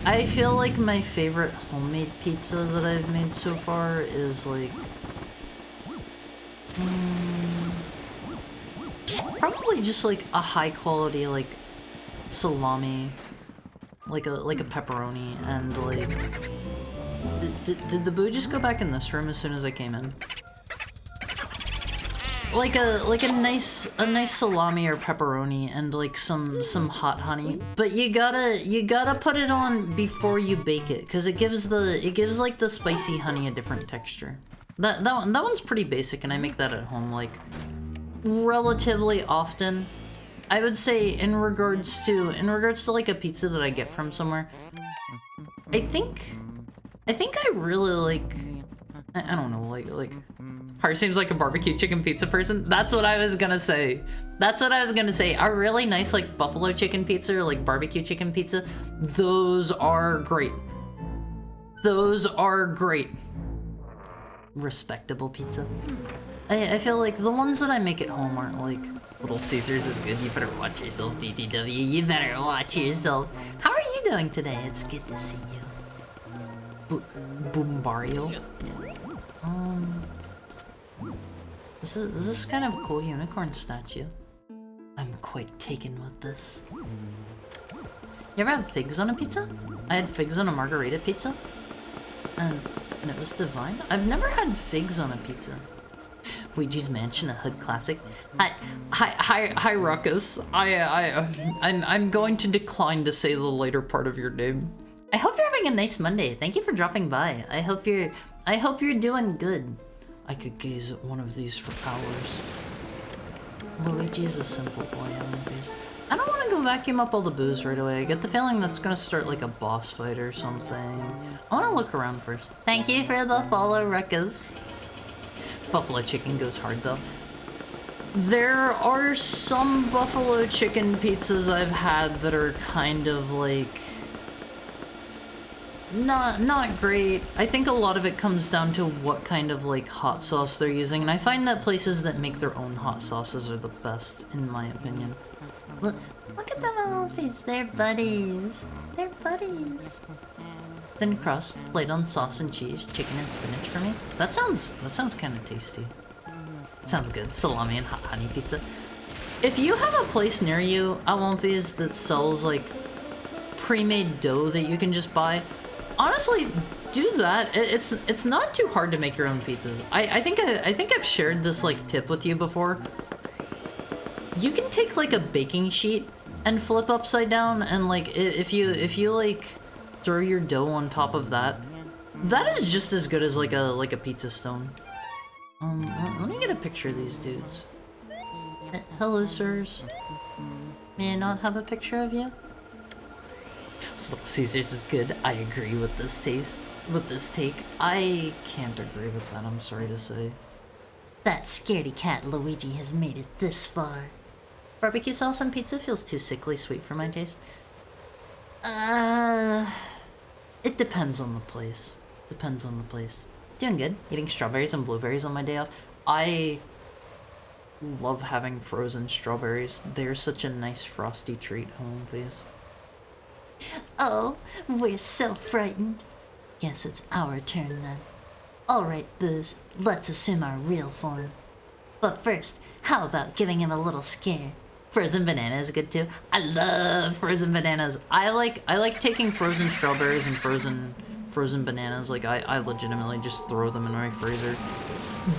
I feel like my favorite homemade pizza that I've made so far is like probably just like a high quality like salami, like a pepperoni, and like did the boo just go back in this room as soon as I came in? Like a nice salami or pepperoni and like some hot honey, but you gotta put it on before you bake it because it gives like the spicy honey a different texture. That one's pretty basic, and I make that at home like relatively often. I would say in regards to like a pizza that I get from somewhere, I think I really like, I don't know, like Heart seems like a barbecue chicken pizza person. That's what I was gonna say. A really nice like buffalo chicken pizza or like barbecue chicken pizza, those are great. Respectable pizza. I feel like the ones that I make at home aren't like, Little Caesars is good, you better watch yourself, DTW, you better watch yourself. How are you doing today? It's good to see you. Boombario. This is kind of a cool unicorn statue. I'm quite taken with this. You ever have figs on a pizza? I had figs on a margarita pizza, and it was divine. I've never had figs on a pizza. Luigi's Mansion, a hood classic. Hi, Ruckus. I'm going to decline to say the later part of your name. I hope you're having a nice Monday. Thank you for dropping by. I hope you're doing good. I could gaze at one of these for hours. Luigi's a simple boy, I don't want to go vacuum up all the booze right away. I get the feeling that's gonna start like a boss fight or something. I want to look around first. Thank you for the follow, Ruckus. Buffalo chicken goes hard though. There are some buffalo chicken pizzas I've had that are kind of like not great. I think a lot of it comes down to what kind of like hot sauce they're using, and I find that places that make their own hot sauces are the best, in my opinion. Look at them on my face. They're buddies. They're buddies. Thin crust, laid on sauce and cheese, chicken and spinach for me. That sounds kind of tasty. Sounds good. Salami and hot honey pizza. If you have a place near you, Alonfi's, that sells like pre-made dough that you can just buy, honestly, do that. It's not too hard to make your own pizzas. I think I've shared this like tip with you before. You can take like a baking sheet and flip upside down, and like if you like throw your dough on top of that, that is just as good as like a pizza stone. Let me get a picture of these dudes. Hello, sirs. May I not have a picture of you? Little Caesars is good. I agree with this take. I can't agree with that, I'm sorry to say. That scaredy cat Luigi has made it this far. Barbecue sauce on pizza feels too sickly sweet for my taste. It depends on the place. Doing good. Eating strawberries and blueberries on my day off. I love having frozen strawberries. They're such a nice frosty treat, home face. Oh, we're so frightened. Guess it's our turn then. Alright, Booze, let's assume our real form. But first, how about giving him a little scare? Frozen banana is good too. I love frozen bananas. I like taking frozen strawberries and frozen bananas. Like I legitimately just throw them in my freezer.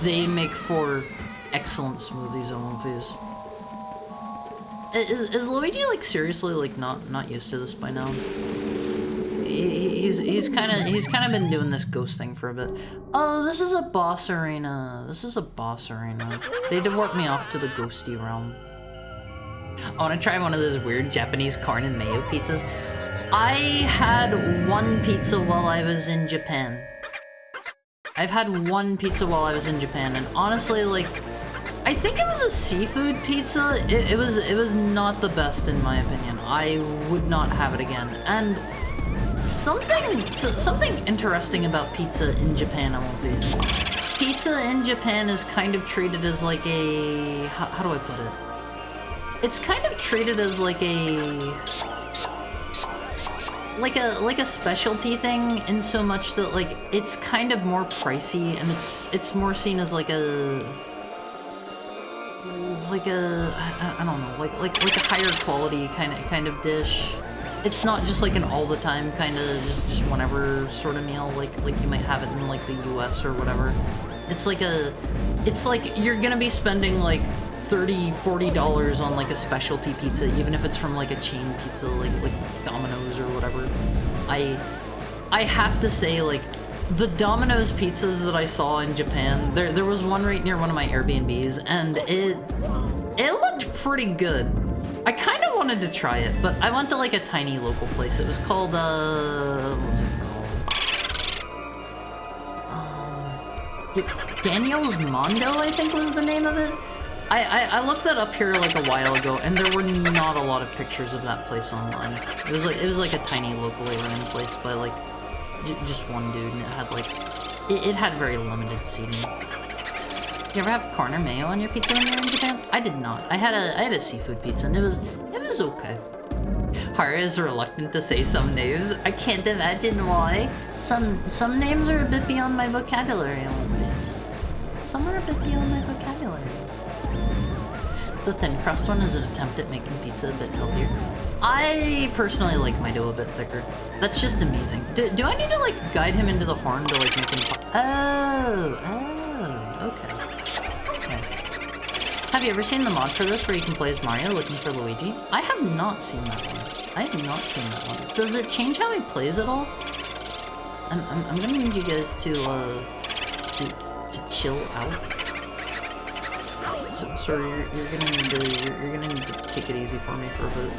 They make for excellent smoothies on one face. Is Luigi like seriously like not used to this by now? He's kind of been doing this ghost thing for a bit. Oh, this is a boss arena. This is a boss arena. They did warp me off to the ghosty realm. I want to try one of those weird Japanese corn and mayo pizzas. I had one pizza while I was in Japan. I've had one pizza while I was in Japan, and honestly, like, I think it was a seafood pizza. It was not the best in my opinion. I would not have it again. And something interesting about pizza in Japan, I won't be. Pizza in Japan is kind of treated as like a how do I put it? It's kind of treated as like a specialty thing, in so much that like it's kind of more pricey, and it's more seen as like a I don't know, like a higher quality kind of dish. It's not just like an all the time kind of just whenever sort of meal like you might have it in like the US or whatever. It's like you're gonna be spending like $30-40 on like a specialty pizza, even if it's from like a chain pizza like Domino's or whatever. I have to say, like, the Domino's pizzas that I saw in Japan, there was one right near one of my Airbnbs, and it looked pretty good. I kind of wanted to try it, but I went to like a tiny local place. It was called what was it called? Daniel's Mondo, I think was the name of it. I looked that up here like a while ago, and there were not a lot of pictures of that place online. It was like a tiny locally run place by like just one dude, and it had like it had very limited seating. You ever have corn or mayo on your pizza when you were in Japan? I did not. I had a seafood pizza, and it was okay. Hara is reluctant to say some names. I can't imagine why. Some names are a bit beyond my vocabulary always. Some are a bit beyond my vocabulary. The thin crust one is an attempt at making pizza a bit healthier. I personally like my dough a bit thicker. That's just a me thing. Do I need to like guide him into the horn to like make him okay. Have you ever seen the mod for this where you can play as Mario looking for Luigi? I have not seen that one. I have not seen that one. Does it change how he plays at all? I'm gonna need you guys to chill out. So you're gonna need to take it easy for me for a bit.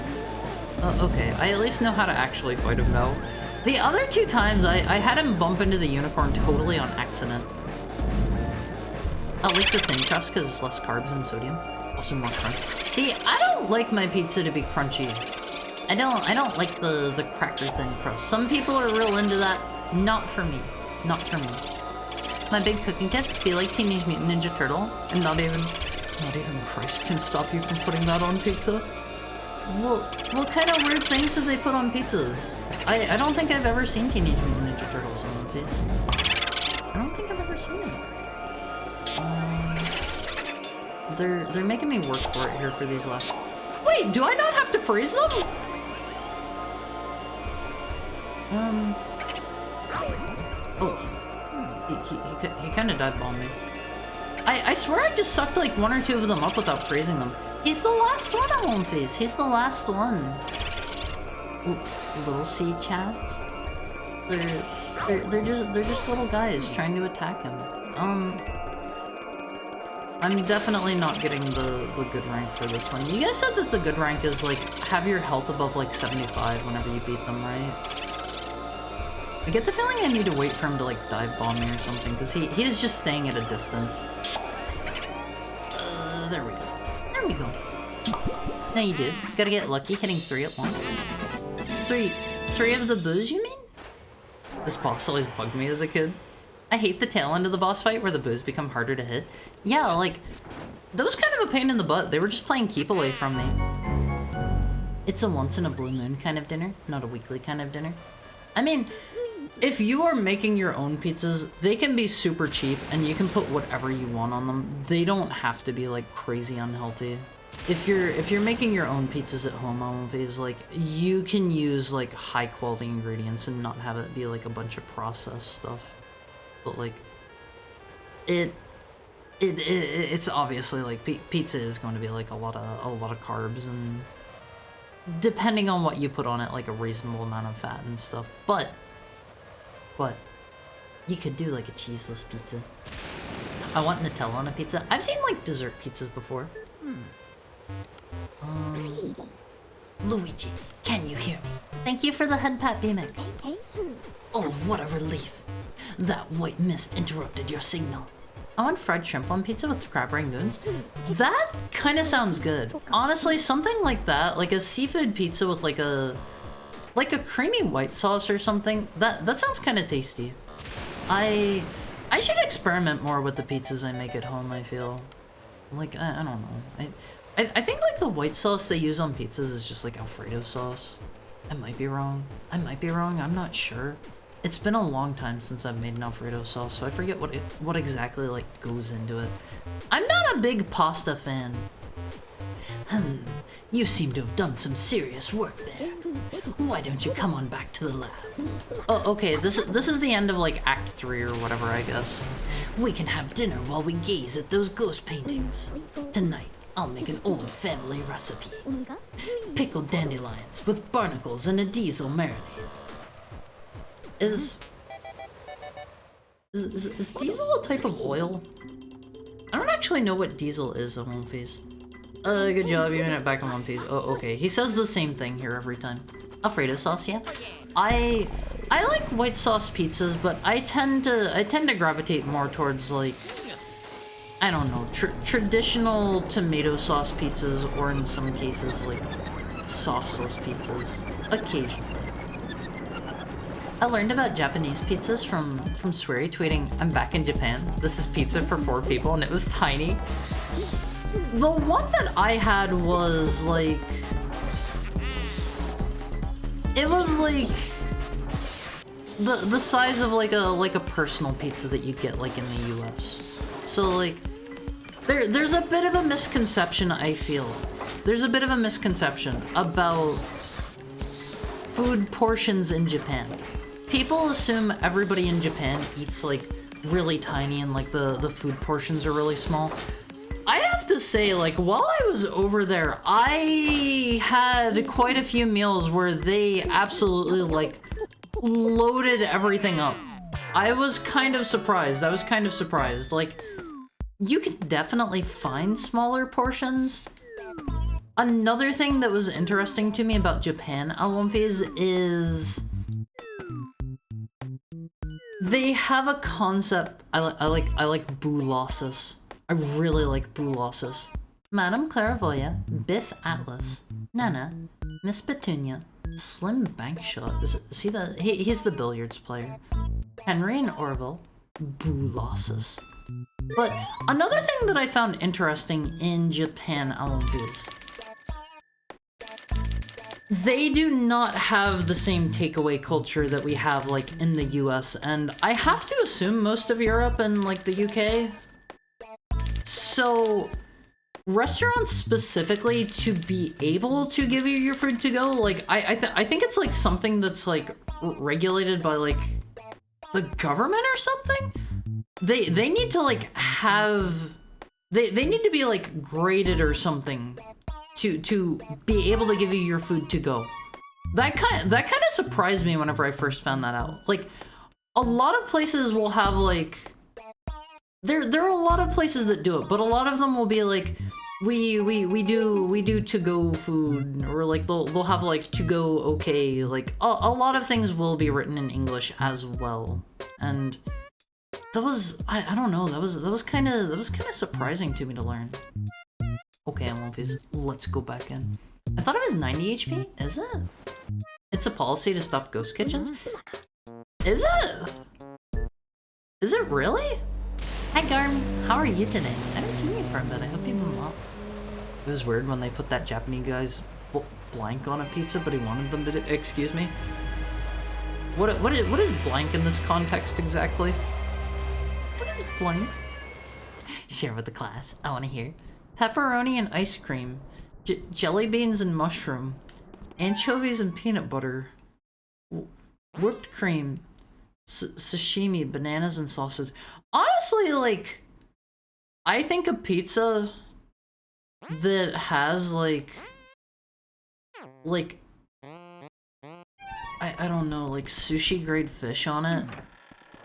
Okay, I at least know how to actually fight him now. The other two times, I had him bump into the unicorn totally on accident. I like the thin crust because it's less carbs and sodium. Also more crunch. See, I don't like my pizza to be crunchy. I don't like the cracker thin crust. Some people are real into that. Not for me. Not for me. My big cooking tip, be like Teenage Mutant Ninja Turtle, and not even Christ can stop you from putting that on pizza. Well, what kind of weird things do they put on pizzas? I don't think I've ever seen Teenage Mutant Ninja Turtles on one piece. I don't think I've ever seen it. They're making me work for it here for these last... Wait, do I not have to freeze them? Oh, he kind of dive bombed me. I swear I just sucked like one or two of them up without freezing them. He's the last one on Home Face. He's the last one. Ooh, little sea chats. They're just little guys trying to attack him. I'm definitely not getting the good rank for this one. You guys said that the good rank is like have your health above like 75 whenever you beat them, right? I get the feeling I need to wait for him to like dive bomb me or something, because he is just staying at a distance. There we go. There we go. Now you do. Gotta get lucky hitting 3 at once. Three of the boos, you mean? This boss always bugged me as a kid. I hate the tail end of the boss fight where the boos become harder to hit. Yeah, like, that was kind of a pain in the butt. They were just playing keep away from me. It's a once in a blue moon kind of dinner, not a weekly kind of dinner. I mean, if you are making your own pizzas, they can be super cheap and you can put whatever you want on them. They don't have to be like crazy unhealthy. If you're making your own pizzas at home, Almonphase, like, you can use like high quality ingredients and not have it be like a bunch of processed stuff. But like, it's obviously like pizza is going to be like a lot of carbs, and depending on what you put on it, like a reasonable amount of fat and stuff. But you could do like a cheeseless pizza. I want Nutella on a pizza. I've seen like dessert pizzas before. Luigi, can you hear me? Thank you for the head pat, B-Mick. Oh, what a relief. That white mist interrupted your signal. I want fried shrimp on pizza with crab rangoons. That kind of sounds good. Honestly, something like that, like a seafood pizza with like a creamy white sauce or something. That sounds kind of tasty. I should experiment more with the pizzas I make at home, I feel. Like, I don't know. I think like the white sauce they use on pizzas is just like Alfredo sauce. I might be wrong. I'm not sure. It's been a long time since I've made an Alfredo sauce, so I forget what exactly like goes into it. I'm not a big pasta fan. You seem to have done some serious work there. Why don't you come on back to the lab? Oh, okay, this is the end of like Act 3 or whatever, I guess. We can have dinner while we gaze at those ghost paintings. Tonight, I'll make an old family recipe. Pickled dandelions with barnacles and a diesel marinade. Is diesel a type of oil? I don't actually know what diesel is on One Piece. Good job, you made it back on One Piece. Oh, okay. He says the same thing here every time. Alfredo sauce, yeah. I like white sauce pizzas, but I tend to gravitate more towards like, I don't know, traditional tomato sauce pizzas, or in some cases like sauceless pizzas. Occasionally. I learned about Japanese pizzas from Swery tweeting, "I'm back in Japan. This is pizza for 4 people," and it was tiny. The one that I had was like, it was like the size of like a personal pizza that you get like in the US. So like, there's a bit of a misconception, I feel. There's a bit of a misconception about food portions in Japan. People assume everybody in Japan eats like really tiny and like the food portions are really small. I have to say, like, while I was over there, I had quite a few meals where they absolutely like loaded everything up. I was kind of surprised. Like, you can definitely find smaller portions. Another thing that was interesting to me about Japan at One Piece is they have a concept. I like boulosses. I really like boulosses. Madame Clairvoya, Biff Atlas, Nana, Miss Petunia, Slim Bankshot. Is he the? He's the billiards player. Henry and Orville, boulosses. But another thing that I found interesting in Japan at One Piece, they do not have the same takeaway culture that we have like in the US, and I have to assume most of Europe and like the UK. So restaurants specifically, to be able to give you your food to go, like I think it's like something that's like regulated by like the government or something. They need to like have they need to be like graded or something to be able to give you your food to go. That kind of surprised me whenever I first found that out. Like, a lot of places will have like there are a lot of places that do it, but a lot of them will be like, we do to-go food, or like they'll have like to-go okay. Like a lot of things will be written in English as well, and that was I don't know, that was kind of surprising to me to learn. Okay, I'm One Piece. Let's go back in. I thought it was 90 HP. Is it? It's a policy to stop ghost kitchens. Is it? Is it really? Hi Garm, how are you today? I haven't seen you for a bit, I hope you've been well. It was weird when they put that Japanese guy's blank on a pizza, but he wanted them to do, excuse me? What is blank in this context exactly? What is blank? Share with the class, I want to hear. Pepperoni and ice cream, jelly beans and mushroom, anchovies and peanut butter, whipped cream, sashimi, bananas and sausage. Honestly, like, I think a pizza that has like I don't know, like sushi grade fish on it,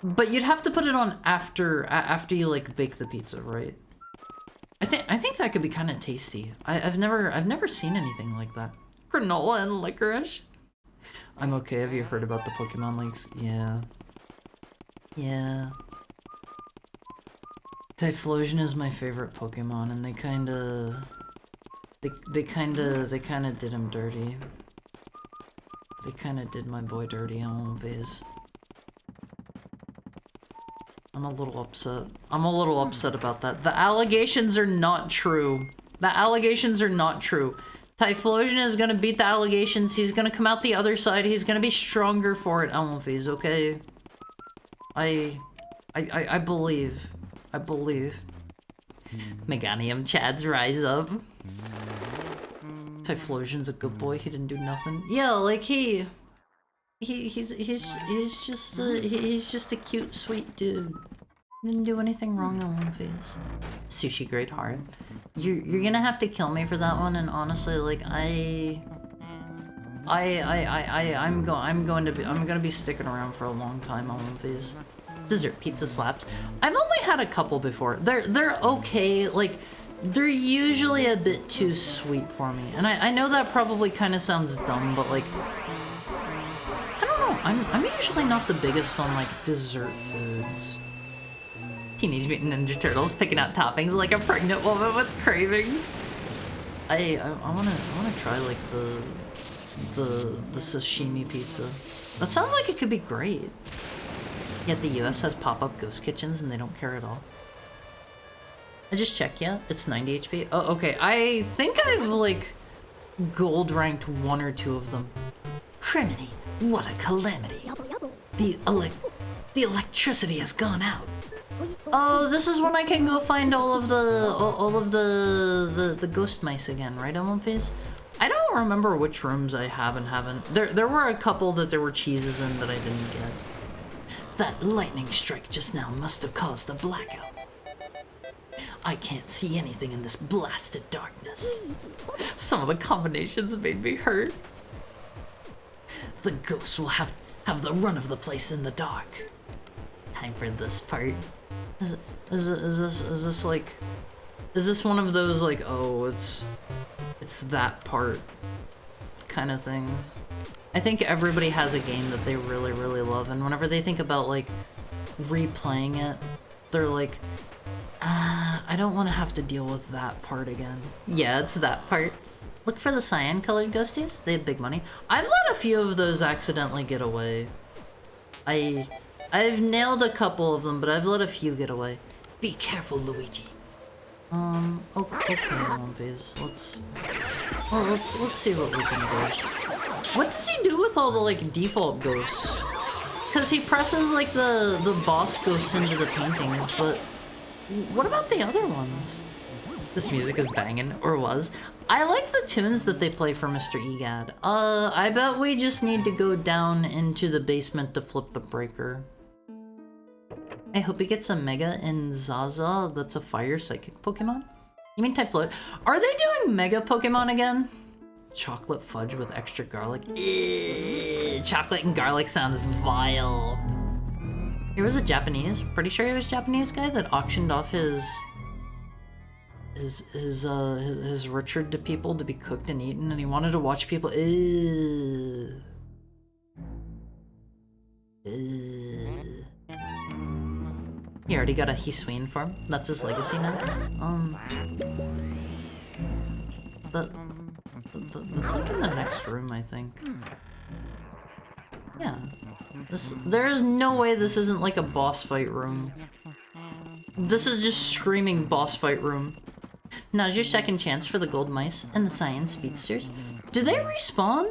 but you'd have to put it on after you like bake the pizza, right? I think that could be kind of tasty. I've never seen anything like that. Granola and licorice. I'm okay. Have you heard about the Pokemon leaks? Yeah. Yeah. Typhlosion is my favorite Pokemon, and they kinda did him dirty. They kinda did my boy dirty on Vase. I'm a little upset. I'm a little upset about that. The allegations are not true. The allegations are not true. Typhlosion is gonna beat the allegations. He's gonna come out the other side. He's gonna be stronger for it, Elmphase, okay? I believe. I believe. Meganium Chads rise up. Typhlosion's a good boy. He didn't do nothing. Yeah, like he's just a cute, sweet dude. Didn't do anything wrong on one face. Sushi grade hard. You're gonna have to kill me for that one, and honestly, like I'm gonna be sticking around for a long time on one face. Dessert pizza slaps. I've only had a couple before. They're okay. Like, they're usually a bit too sweet for me, and I know that probably kind of sounds dumb, but like, I don't know. I'm usually not the biggest on like dessert foods. Teenage Mutant Ninja Turtles picking out toppings like a pregnant woman with cravings. I wanna try like the sashimi pizza. That sounds like it could be great. Yet the US has pop-up ghost kitchens and they don't care at all. I just checked, yeah, it's 90 HP. Oh, okay, I think I've like gold ranked one or two of them. Criminy, what a calamity. The electricity has gone out. Oh, this is when I can go find all of the ghost mice again, right, Elmphase? I don't remember which rooms I have and haven't. There were a couple that there were cheeses in that I didn't get. That lightning strike just now must have caused a blackout. I can't see anything in this blasted darkness. Some of the combinations made me hurt. The ghosts will have the run of the place in the dark. Time for this part. Is this one of those like, oh, it's that part kind of things? I think everybody has a game that they really, really love, and whenever they think about like replaying it, they're like, I don't want to have to deal with that part again. Yeah, it's that part. Look for the cyan colored ghosties. They have big money. I've let a few of those accidentally get away. I've nailed a couple of them, but I've let a few get away. Be careful, Luigi. Okay, Elmphase. Let's see what we can do. What does he do with all the like default ghosts? Cause he presses like the boss ghosts into the paintings, but what about the other ones? This music is banging, or was. I like the tunes that they play for Mr. Egad. I bet we just need to go down into the basement to flip the breaker. I hope he gets a Mega in Zaza. That's a fire psychic Pokemon. You mean Typhlosion? Are they doing Mega Pokemon again? Chocolate fudge with extra garlic. Ew, chocolate and garlic sounds vile. Here was a Japanese, pretty sure he was a Japanese guy that auctioned off his Richard to people to be cooked and eaten, and he wanted to watch people. Ew. Ew. He already got a Hisuian form. That's his legacy now. That's like in the next room, I think. Yeah. There is no way this isn't like a boss fight room. This is just screaming boss fight room. Now's your second chance for the gold mice and the cyan speedsters. Do they respawn?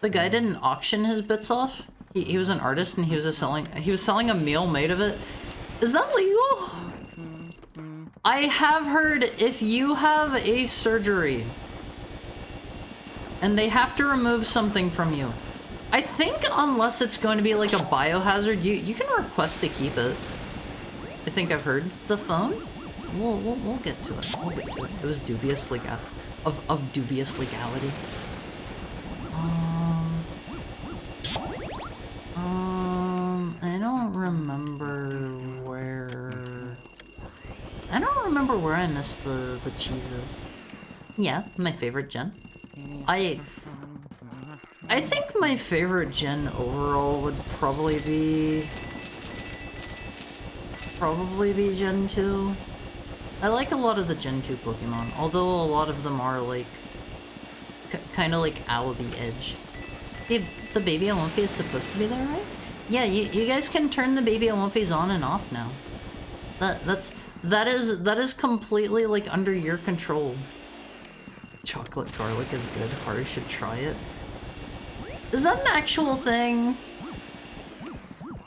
The guy didn't auction his bits off. He was an artist and he was selling a meal made of it. Is that legal? I have heard if you have a surgery and they have to remove something from you, I think unless it's going to be like a biohazard, you can request to keep it. I think I've heard. The phone? We'll get to it. We'll get to it. It was dubious of dubious legality. I don't remember where I missed the cheeses. Yeah, my favorite gen. I think my favorite gen overall would probably be Gen 2. I like a lot of the Gen 2 Pokemon, although a lot of them are like kind of like out of the edge. The baby Alumphy is supposed to be there, right? Yeah, you guys can turn the baby Alumphys on and off now. That is completely like under your control. Chocolate garlic is good. Haru should try it. Is that an actual thing?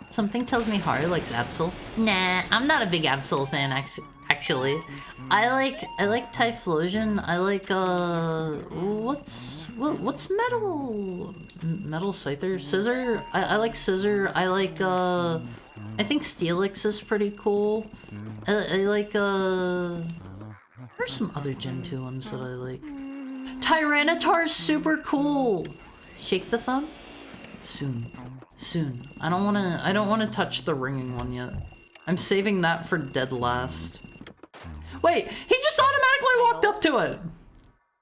Something tells me Haru likes Absol. Nah, I'm not a big Absol fan actually. I like Typhlosion. I like what's Metal Scyther? Scissor? I like Scissor. I like I think Steelix is pretty cool. I like there's some other Gen 2 ones that I like. Tyranitar's super cool! Shake the phone? Soon. I don't wanna touch the ringing one yet. I'm saving that for dead last. Wait, he just automatically walked up to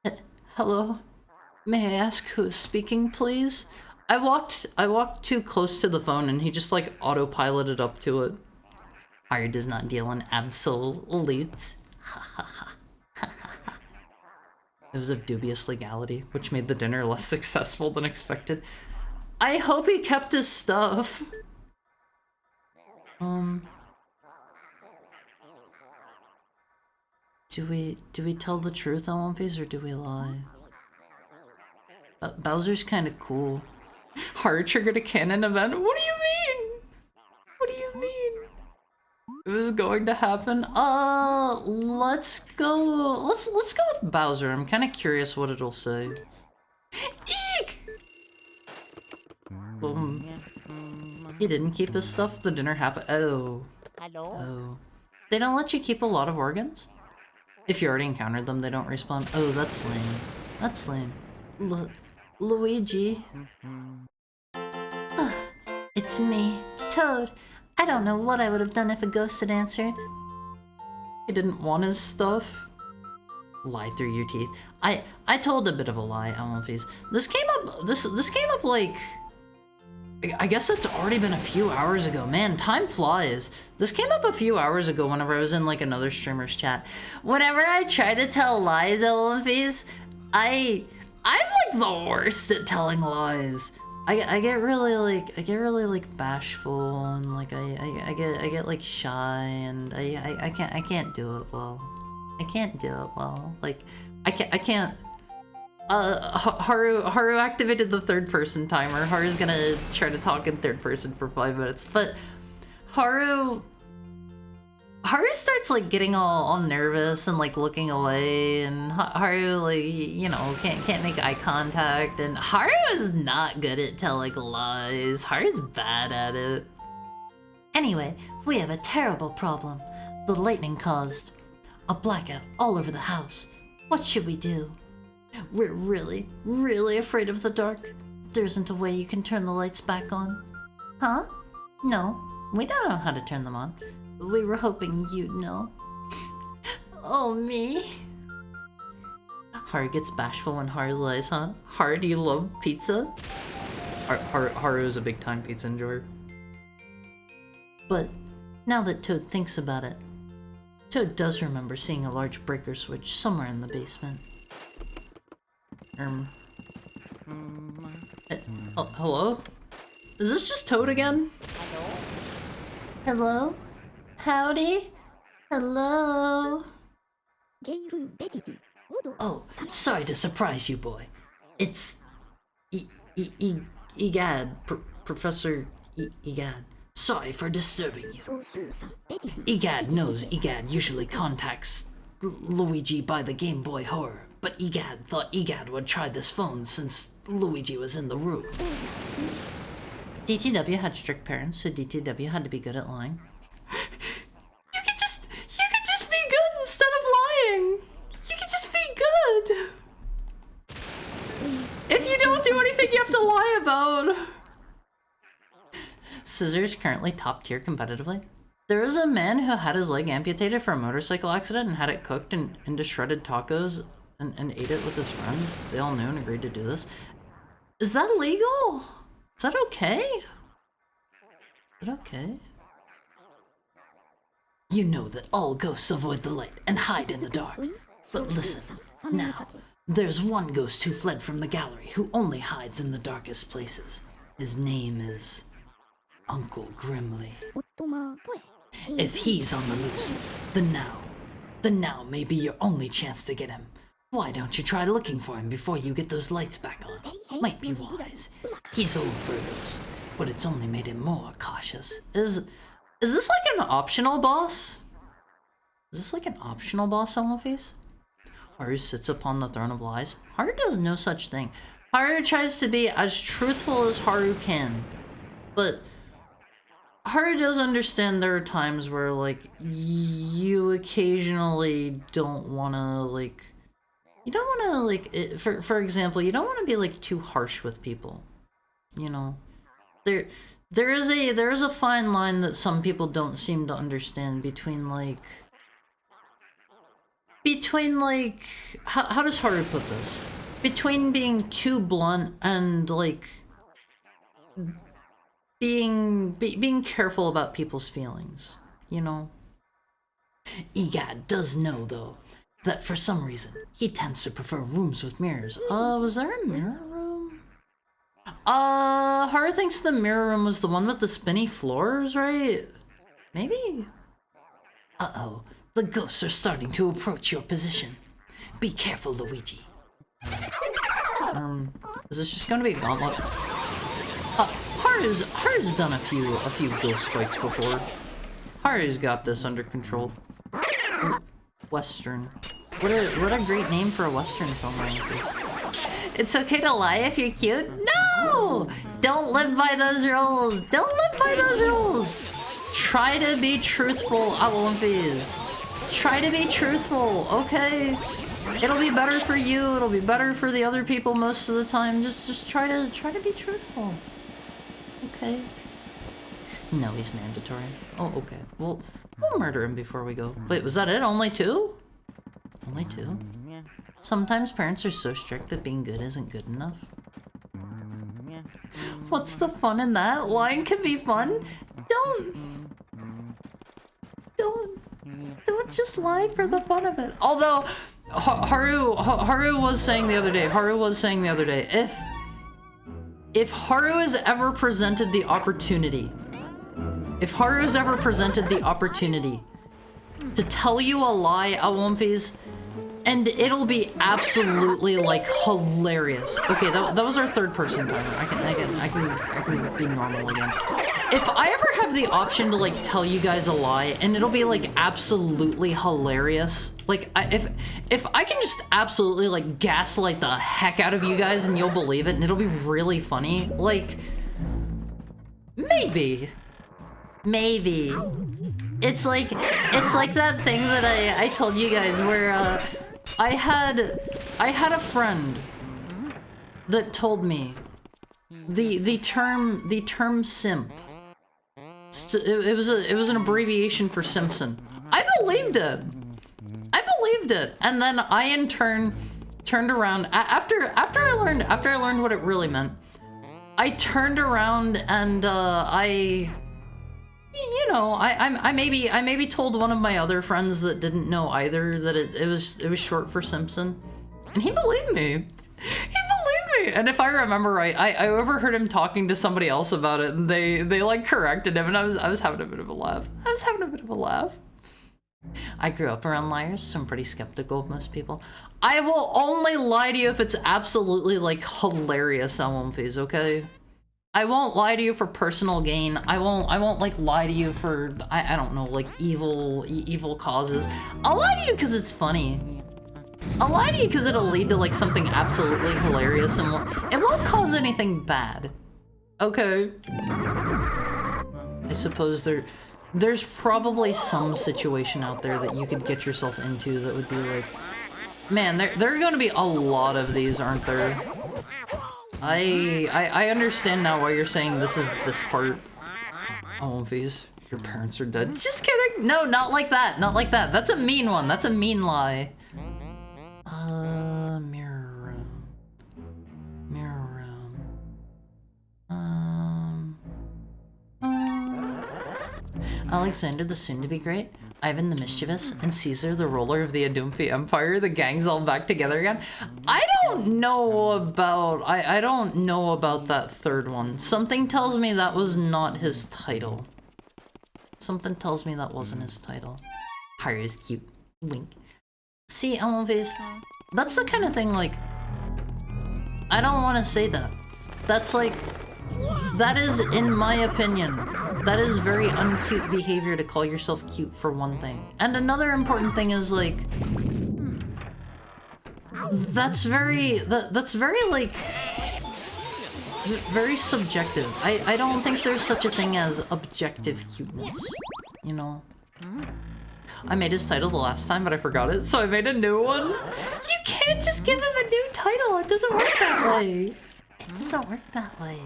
it! Hello? May I ask who is speaking, please? I walked too close to the phone and he just like autopiloted up to it. Haru does not deal in absolutes. It was of dubious legality, which made the dinner less successful than expected. I hope he kept his stuff. Do we tell the truth, Alumphys, or do we lie? Bowser's kind of cool. Haru triggered a canon event? What do you mean? What do you mean? It was going to happen. Let's go with Bowser. I'm kind of curious what it'll say. Eek! He didn't keep his stuff. The dinner happened. Oh. Hello? Oh. They don't let you keep a lot of organs? If you already encountered them, they don't respawn. Oh, that's lame. That's lame. Luigi. It's me, Toad. I don't know what I would have done if a ghost had answered. He didn't want his stuff. Lie through your teeth. I told a bit of a lie, Alumphys. This came up like, I guess it's already been a few hours ago. Man, time flies. This came up a few hours ago whenever I was in like another streamer's chat. Whenever I try to tell lies, Alumphys, I'm like the worst at telling lies. I get really like bashful and like I get like shy and I can't do it well. I can't do it well. Like I can't. Haru activated the third person timer. Haru's gonna try to talk in third person for 5 minutes, but Haru starts like getting all nervous and like looking away, and Haru like, you know, can't make eye contact, and Haru is not good at telling lies. Haru's bad at it. Anyway, we have a terrible problem. The lightning caused a blackout all over the house. What should we do? We're really, really afraid of the dark. There isn't a way you can turn the lights back on. Huh? No, we don't know how to turn them on. We were hoping you'd know. Oh, me. Haru gets bashful when Haru lies, huh? Haru, do you love pizza? Haru is a big time pizza enjoyer. But now that Toad thinks about it, Toad does remember seeing a large breaker switch somewhere in the basement. Oh, hello? Is this just Toad again? Hello? Howdy? Hello? Oh, sorry to surprise you, boy. It's... Egad, Professor Egad. Sorry for disturbing you. Egad knows Egad usually contacts Luigi by the Game Boy Horror, but Egad thought Egad would try this phone since Luigi was in the room. DTW had strict parents, so DTW had to be good at lying. You could just be good instead of lying. You could just be good. If you don't do anything you have to lie about. Scissors currently top tier competitively. There is a man who had his leg amputated for a motorcycle accident and had it cooked into shredded tacos and ate it with his friends. They all knew and agreed to do this. Is that legal? Is that okay? Is it okay? You know that all ghosts avoid the light and hide in the dark. But listen, now, there's one ghost who fled from the gallery who only hides in the darkest places. His name is Uncle Grimly. If he's on the loose, the now may be your only chance to get him. Why don't you try looking for him before you get those lights back on? Might be wise. He's old for a ghost, but it's only made him more cautious. Is this like an optional boss? Is this like an optional boss, Face? Haru sits upon the throne of lies. Haru does no such thing. Haru tries to be as truthful as Haru can, but Haru does understand there are times where, like, you occasionally don't want to, like, for example, you don't want to be, like, too harsh with people, you know? There is a fine line that some people don't seem to understand between, how does Haru put this? Between being too blunt and, like, being careful about people's feelings, you know? Egad does know, though, that for some reason, he tends to prefer rooms with mirrors. Was there a mirror room? Haru thinks the mirror room was the one with the spinny floors, right? Maybe? Uh-oh, the ghosts are starting to approach your position. Be careful, Luigi. Is this just gonna be a gauntlet? Haru's done a few ghost fights before. Haru's got this under control. Western. What a great name for a Western film like this. It's okay to lie if you're cute? No! Don't live by those rules! Don't live by those rules! Try to be truthful, Awolfies. Try to be truthful, okay? It'll be better for you, it'll be better for the other people most of the time. Just try to be truthful. Okay. No, he's mandatory. Oh, okay. We'll murder him before we go. Wait, was that it? Only two? Only two? Sometimes parents are so strict that being good isn't good enough. What's the fun in that? Lying can be fun. Don't just lie for the fun of it. Although, Haru was saying the other day, if Haru has ever presented the opportunity, to tell you a lie, Awomfis, and it'll be absolutely, like, hilarious. Okay, that was our third person timer. I can be normal again. If I ever have the option to, like, tell you guys a lie, and it'll be, like, absolutely hilarious, like, if I can just absolutely, like, gaslight the heck out of you guys and you'll believe it and it'll be really funny, like, maybe. It's like that thing that I told you guys where, I had a friend that told me the term simp. It was an abbreviation for Simpson. I believed it, and then I in turn turned around after I learned what it really meant. I turned around and I maybe told one of my other friends that didn't know either that it was short for Simpson, and he believed me. And if I remember right, I overheard him talking to somebody else about it, and they like corrected him, and I was having a bit of a laugh. I grew up around liars, so I'm pretty skeptical of most people. I will only lie to you if it's absolutely like hilarious, Phase, okay? I won't lie to you for personal gain. I won't like lie to you for I don't know, like evil causes. I'll lie to you because it's funny. I'll lie to you because it'll lead to like something absolutely hilarious, and it won't cause anything bad. Okay. I suppose there's probably some situation out there that you could get yourself into that would be like, man, there are going to be a lot of these, aren't there? I understand now why you're saying this part. Oh, Phase, your parents are dead. Just kidding. No, not like that. Not like that. That's a mean one. That's a mean lie. Mirror room. Mirror room. Alexander the soon-to-be-great, Ivan the Mischievous, and Caesar the ruler of the Adumfi Empire. The gang's all back together again. I don't know about... I don't know about that third one. Something tells me that was not his title. Something tells me that wasn't his title. Haru is cute. Wink. See, Phase, that's the kind of thing, like... I don't want to say that. That's like... That is, in my opinion, that is very uncute behavior to call yourself cute for one thing. And another important thing is, like... That's very, like... Very subjective. I don't think there's such a thing as objective cuteness, you know? I made his title the last time, but I forgot it, so I made a new one. You can't just give him a new title. It doesn't work that way. It doesn't work that way.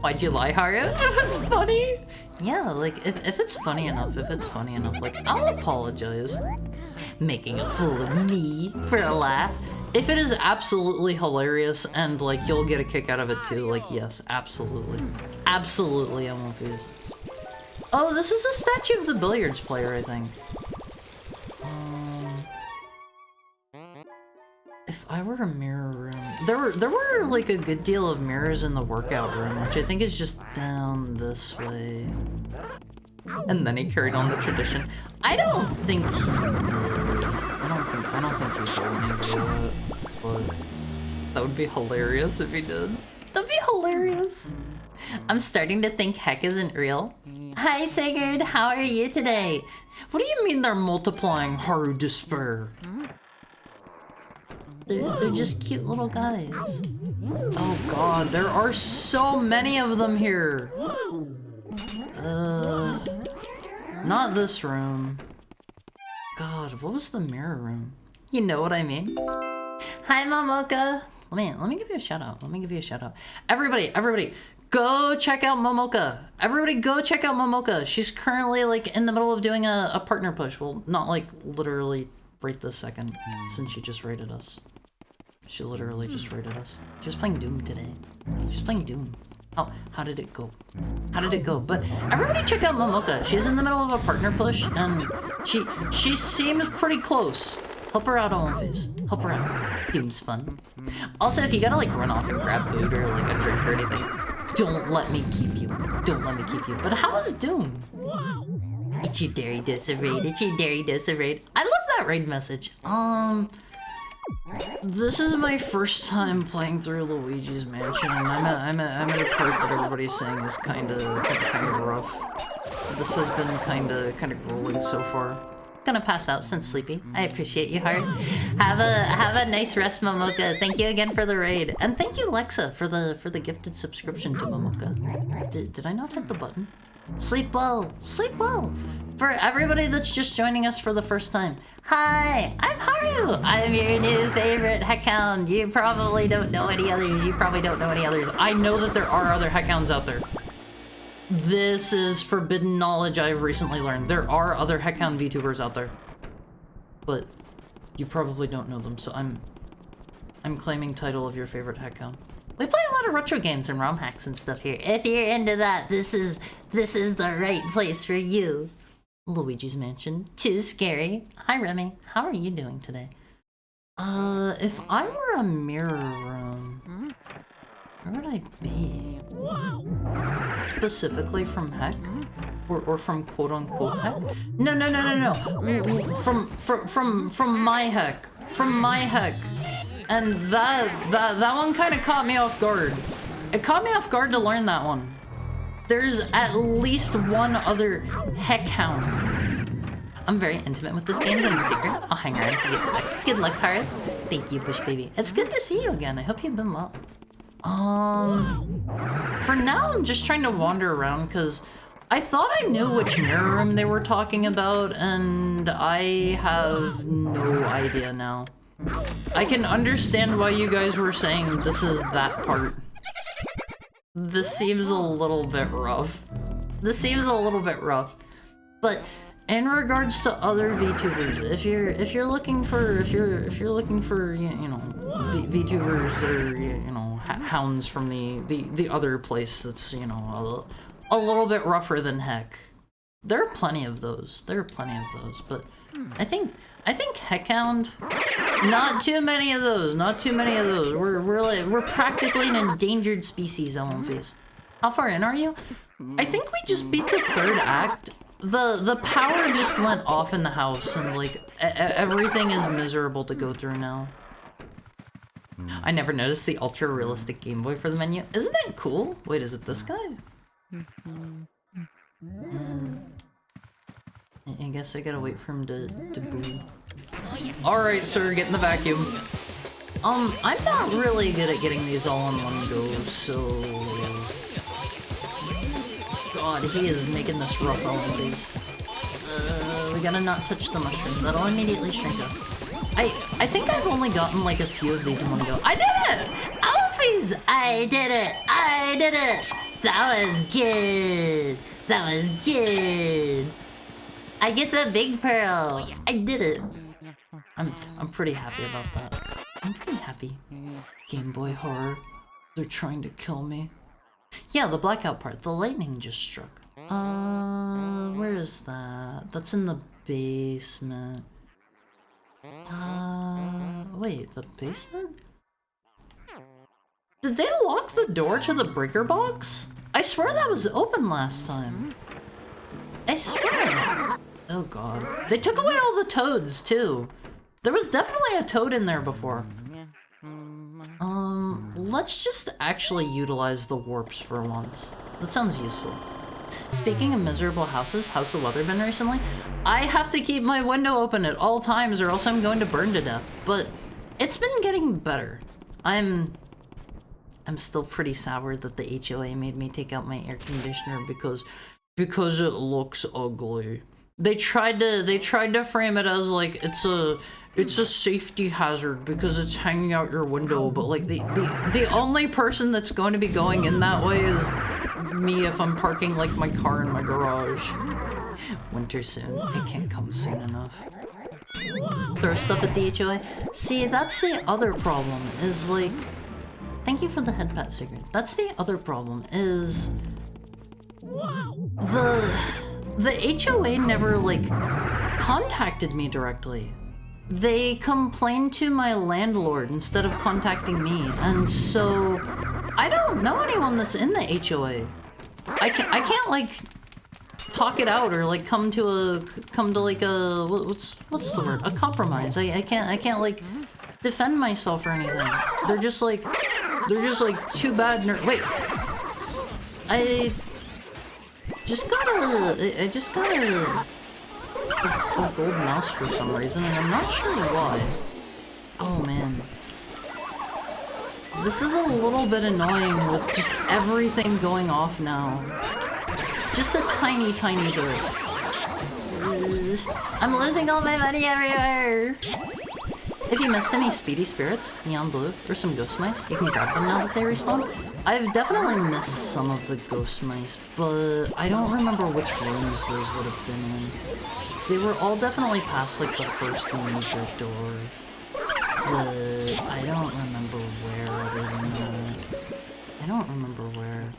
Why'd you lie, Haru? It was funny. Yeah, like, if it's funny enough, like, I'll apologize. Making a fool of me for a laugh. If it is absolutely hilarious and, like, you'll get a kick out of it too, like, yes, absolutely. Absolutely, I won't Phase. Oh, this is a statue of the billiards player, I think. If I were a mirror room... There were, like, a good deal of mirrors in the workout room, which I think is just down this way. And then he carried on the tradition. I don't think he did. I don't think he told me to do it, but that would be hilarious if he did. That'd be hilarious. I'm starting to think heck isn't real. Hi, Sigurd. How are you today? What do you mean they're multiplying, Haru Despair? They're just cute little guys. Oh god, there are so many of them here. Not this room. God, what was the mirror room? You know what I mean? Hi, Momoka. Let me give you a shout out. Everybody, go check out Momoka. Everybody go check out Momoka. She's currently like in the middle of doing a partner push. Well, not like literally right this second, since she just raided us. She literally just raided us. She was playing Doom today. She's playing Doom. Oh, how did it go? But everybody check out Momoka. She's in the middle of a partner push, and she seems pretty close. Help her out, Phase. Help her out. Doom's fun. Also, if you gotta like run off and grab food or like a drink or anything, don't let me keep you. But how is Doom? It's your dairy dose of raid. I love that raid message. This is my first time playing through Luigi's Mansion, and I'm at a part that everybody's saying is kind of rough. This has been kind of grueling so far. Gonna pass out since sleepy. I appreciate you, Heart. Have a nice rest, Momoka. Thank you again for the raid, and thank you, Lexa, for the gifted subscription to Momoka. Did I not hit the button? Sleep well. For everybody that's just joining us for the first time, hi, I'm Haru. I'm your new favorite heckhound. You probably don't know any others. I know that there are other heckhounds out there. This is forbidden knowledge I've recently learned. There are other heckhound VTubers out there. But you probably don't know them, so I'm claiming title of your favorite heckhound. We play a lot of retro games and ROM hacks and stuff here. If you're into that, this is the right place for you. Luigi's Mansion. Too scary. Hi, Remy. How are you doing today? If I were a mirror room... Where would I be? Specifically from heck? Or from quote-unquote heck? No. From my heck. From my heck. And that one kind of caught me off guard. It caught me off guard to learn that one. There's at least one other heck hound. I'm very intimate with this game, and secret. I'll hang around if you get stuck. Good luck, card. Thank you, Bush Baby. It's good to see you again. I hope you've been well. For now, I'm just trying to wander around because I thought I knew which mirror room they were talking about, and I have no idea now. I can understand why you guys were saying this is that part. This seems a little bit rough. But in regards to other VTubers, if you're looking for you know VTubers or you know hounds from the other place that's you know a little bit rougher than heck, there are plenty of those. But I think Heckhound, not too many of those. We're practically an endangered species, Elmonface. How far in are you? I think we just beat the third act. The power just went off in the house, and like everything is miserable to go through now. I never noticed the ultra realistic Game Boy for the menu. Isn't that cool? Wait, is it this guy? I guess I gotta wait for him to boo. Alright, sir, get in the vacuum. I'm not really good at getting these all in one go, so... God, he is making this rough on these. We gotta not touch the mushroom. That'll immediately shrink us. I think I've only gotten like a few of these in one go. I did it! Alphys! I did it! That was good! I get the big pearl! I did it! I'm pretty happy about that. I'm pretty happy. Game Boy horror. They're trying to kill me. Yeah, the blackout part. The lightning just struck. Where is that? That's in the basement. Wait, the basement? Did they lock the door to the breaker box? I swear that was open last time. I swear. Oh god. They took away all the toads, too. There was definitely a toad in there before. Let's just actually utilize the warps for once. That sounds useful. Speaking of miserable houses, how's the weather been recently? I have to keep my window open at all times or else I'm going to burn to death. But it's been getting better. I'm still pretty sour that the HOA made me take out my air conditioner because it looks ugly. They tried to frame it as like it's a safety hazard because it's hanging out your window, but like the only person that's going to be going in that way is me if I'm parking like my car in my garage. Winter soon. It can't come soon enough. Throw stuff at the HOA. See, that's the other problem is like, thank you for the head pat, Sigrid. That's the other problem is the HOA never like contacted me directly. They complained to my landlord instead of contacting me, and so I don't know anyone that's in the HOA. I can't like talk it out or like come to like a what's the word, a compromise. I can't like defend myself or anything. They're just like too bad. Wait, I just got a gold mouse for some reason, and I'm not sure why. Oh man. This is a little bit annoying with just everything going off now. Just a tiny bit. I'm losing all my money everywhere! If you missed any speedy spirits, neon blue, or some ghost mice, you can grab them now that they respawn. I've definitely missed some of the ghost mice, but I don't remember which rooms those would have been in. They were all definitely past like the first major door, but I don't remember where other than that. I don't remember where.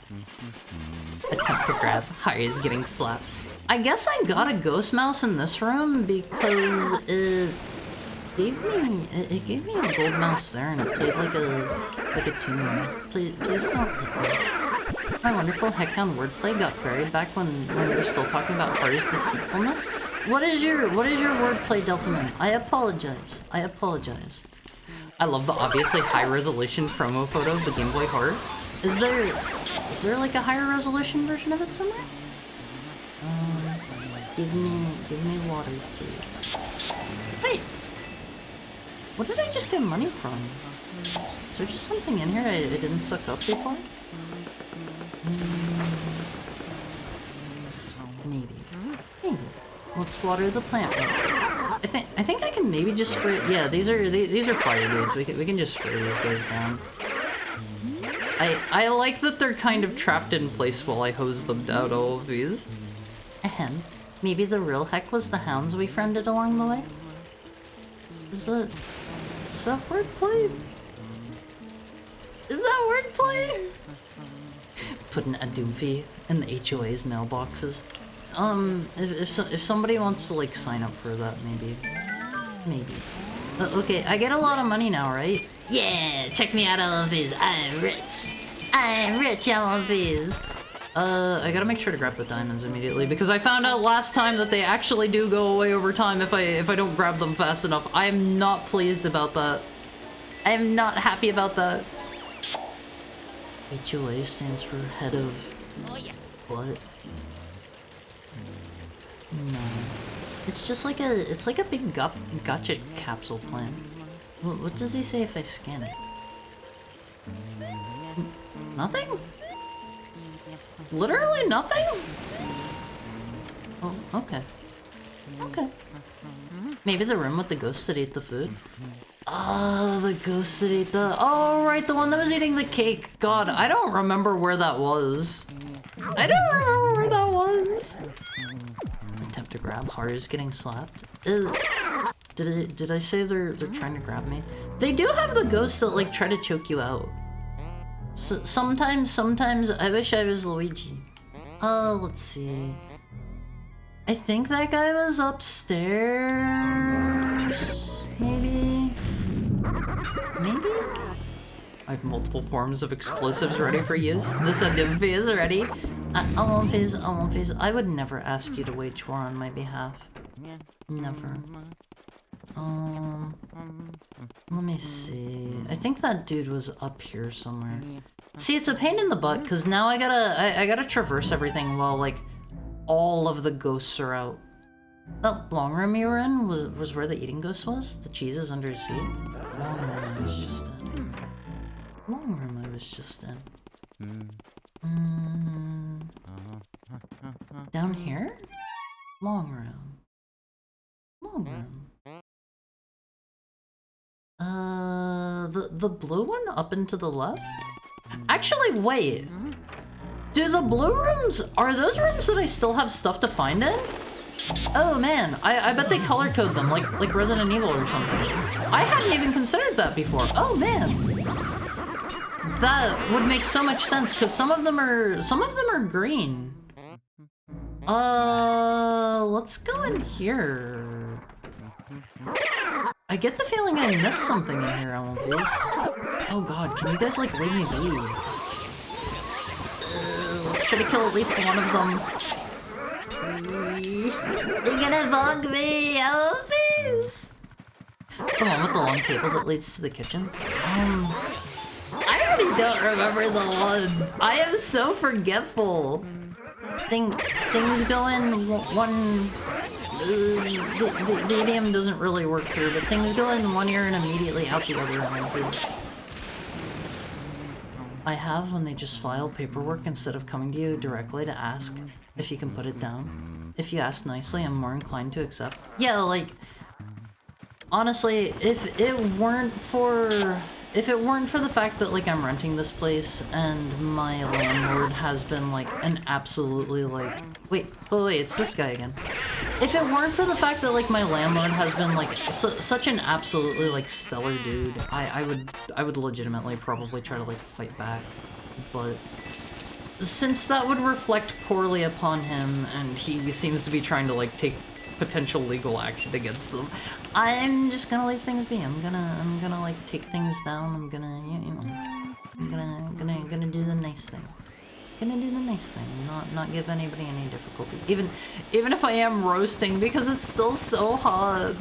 Attempt to grab. Hari is getting slapped. I guess I got a ghost mouse in this room because it gave me a gold mouse there, and it played like a tune. Please don't hit me. My wonderful heckhound wordplay got buried back when we were still talking about Haru's deceitfulness. What is your wordplay, Delphiman? I apologize. I apologize. I love the obviously high resolution promo photo of the Game Boy Heart. Is there like a higher resolution version of it somewhere? Give me water, please. Wait! What did I just get money from? Is there just something in here I didn't suck up before? Maybe. Let's water the plant. I think I can maybe just spray. Yeah, these are fire dudes. We can just spray these guys down. I like that they're kind of trapped in place while I hose them down. All of these. Ahem. Maybe the real heck was the hounds we friended along the way. Is that wordplay? Is that wordplay? Putting a doomfee in the HOA's mailboxes. If somebody wants to like sign up for that, maybe. Okay, I get a lot of money now, right? Yeah, check me out, all of these. I'm rich, all of these. I gotta make sure to grab the diamonds immediately because I found out last time that they actually do go away over time if I don't grab them fast enough. I am not pleased about that. I am not happy about that. HOA stands for head of what? No. It's just like a big gotcha capsule plan. What does he say if I scan it? Nothing? Literally nothing? Oh, okay. Okay. Maybe the room with the ghost that ate the food? Oh, the ghost that ate the... Oh, right, the one that was eating the cake. God, I don't remember where that was. I don't remember where that was. Attempt to grab. Haru's getting slapped. Did I say they're trying to grab me? They do have the ghosts that, like, try to choke you out. So, sometimes I wish I was Luigi. Oh, let's see. I think that guy was upstairs. Maybe? I have multiple forms of explosives ready for use. This Adimfi is ready. I won't phase. I would never ask you to wage war on my behalf. Never. Let me see. I think that dude was up here somewhere. See, it's a pain in the butt because now I gotta traverse everything while like all of the ghosts are out. That long room you were in was where the eating ghost was. The cheese is under his seat. Long room I was just in. Down here? Long room. The blue one up and to the left? Actually, wait. Do the blue rooms, are those rooms that I still have stuff to find in? Oh man, I bet they color code them like Resident Evil or something. I hadn't even considered that before. Oh man. That would make so much sense because some of them are green. Let's go in here. I get the feeling I missed something in here, Elmface. Oh god, can you guys like leave me be? Let's try to kill at least one of them. You're gonna bug me, Elmface! The one with the long cable that leads to the kitchen. I already don't remember the one. I am so forgetful. Things go in one... the idiom doesn't really work here, but things go in one ear and immediately out the other on my face. I have when they just file paperwork instead of coming to you directly to ask if you can put it down. If you ask nicely, I'm more inclined to accept. Yeah, like, honestly, if it weren't for the fact that, like, I'm renting this place and my landlord has been, like, an absolutely, like... Wait, it's this guy again. If it weren't for the fact that, like, my landlord has been, like, such an absolutely, like, stellar dude, I would legitimately probably try to, like, fight back. But since that would reflect poorly upon him, and he seems to be trying to, like, take potential legal action against them. I'm just gonna leave things be. I'm gonna like take things down. I'm gonna, you know, I'm gonna do the nice thing. Gonna do the nice thing, not give anybody any difficulty. Even if I am roasting, because it's still so hot.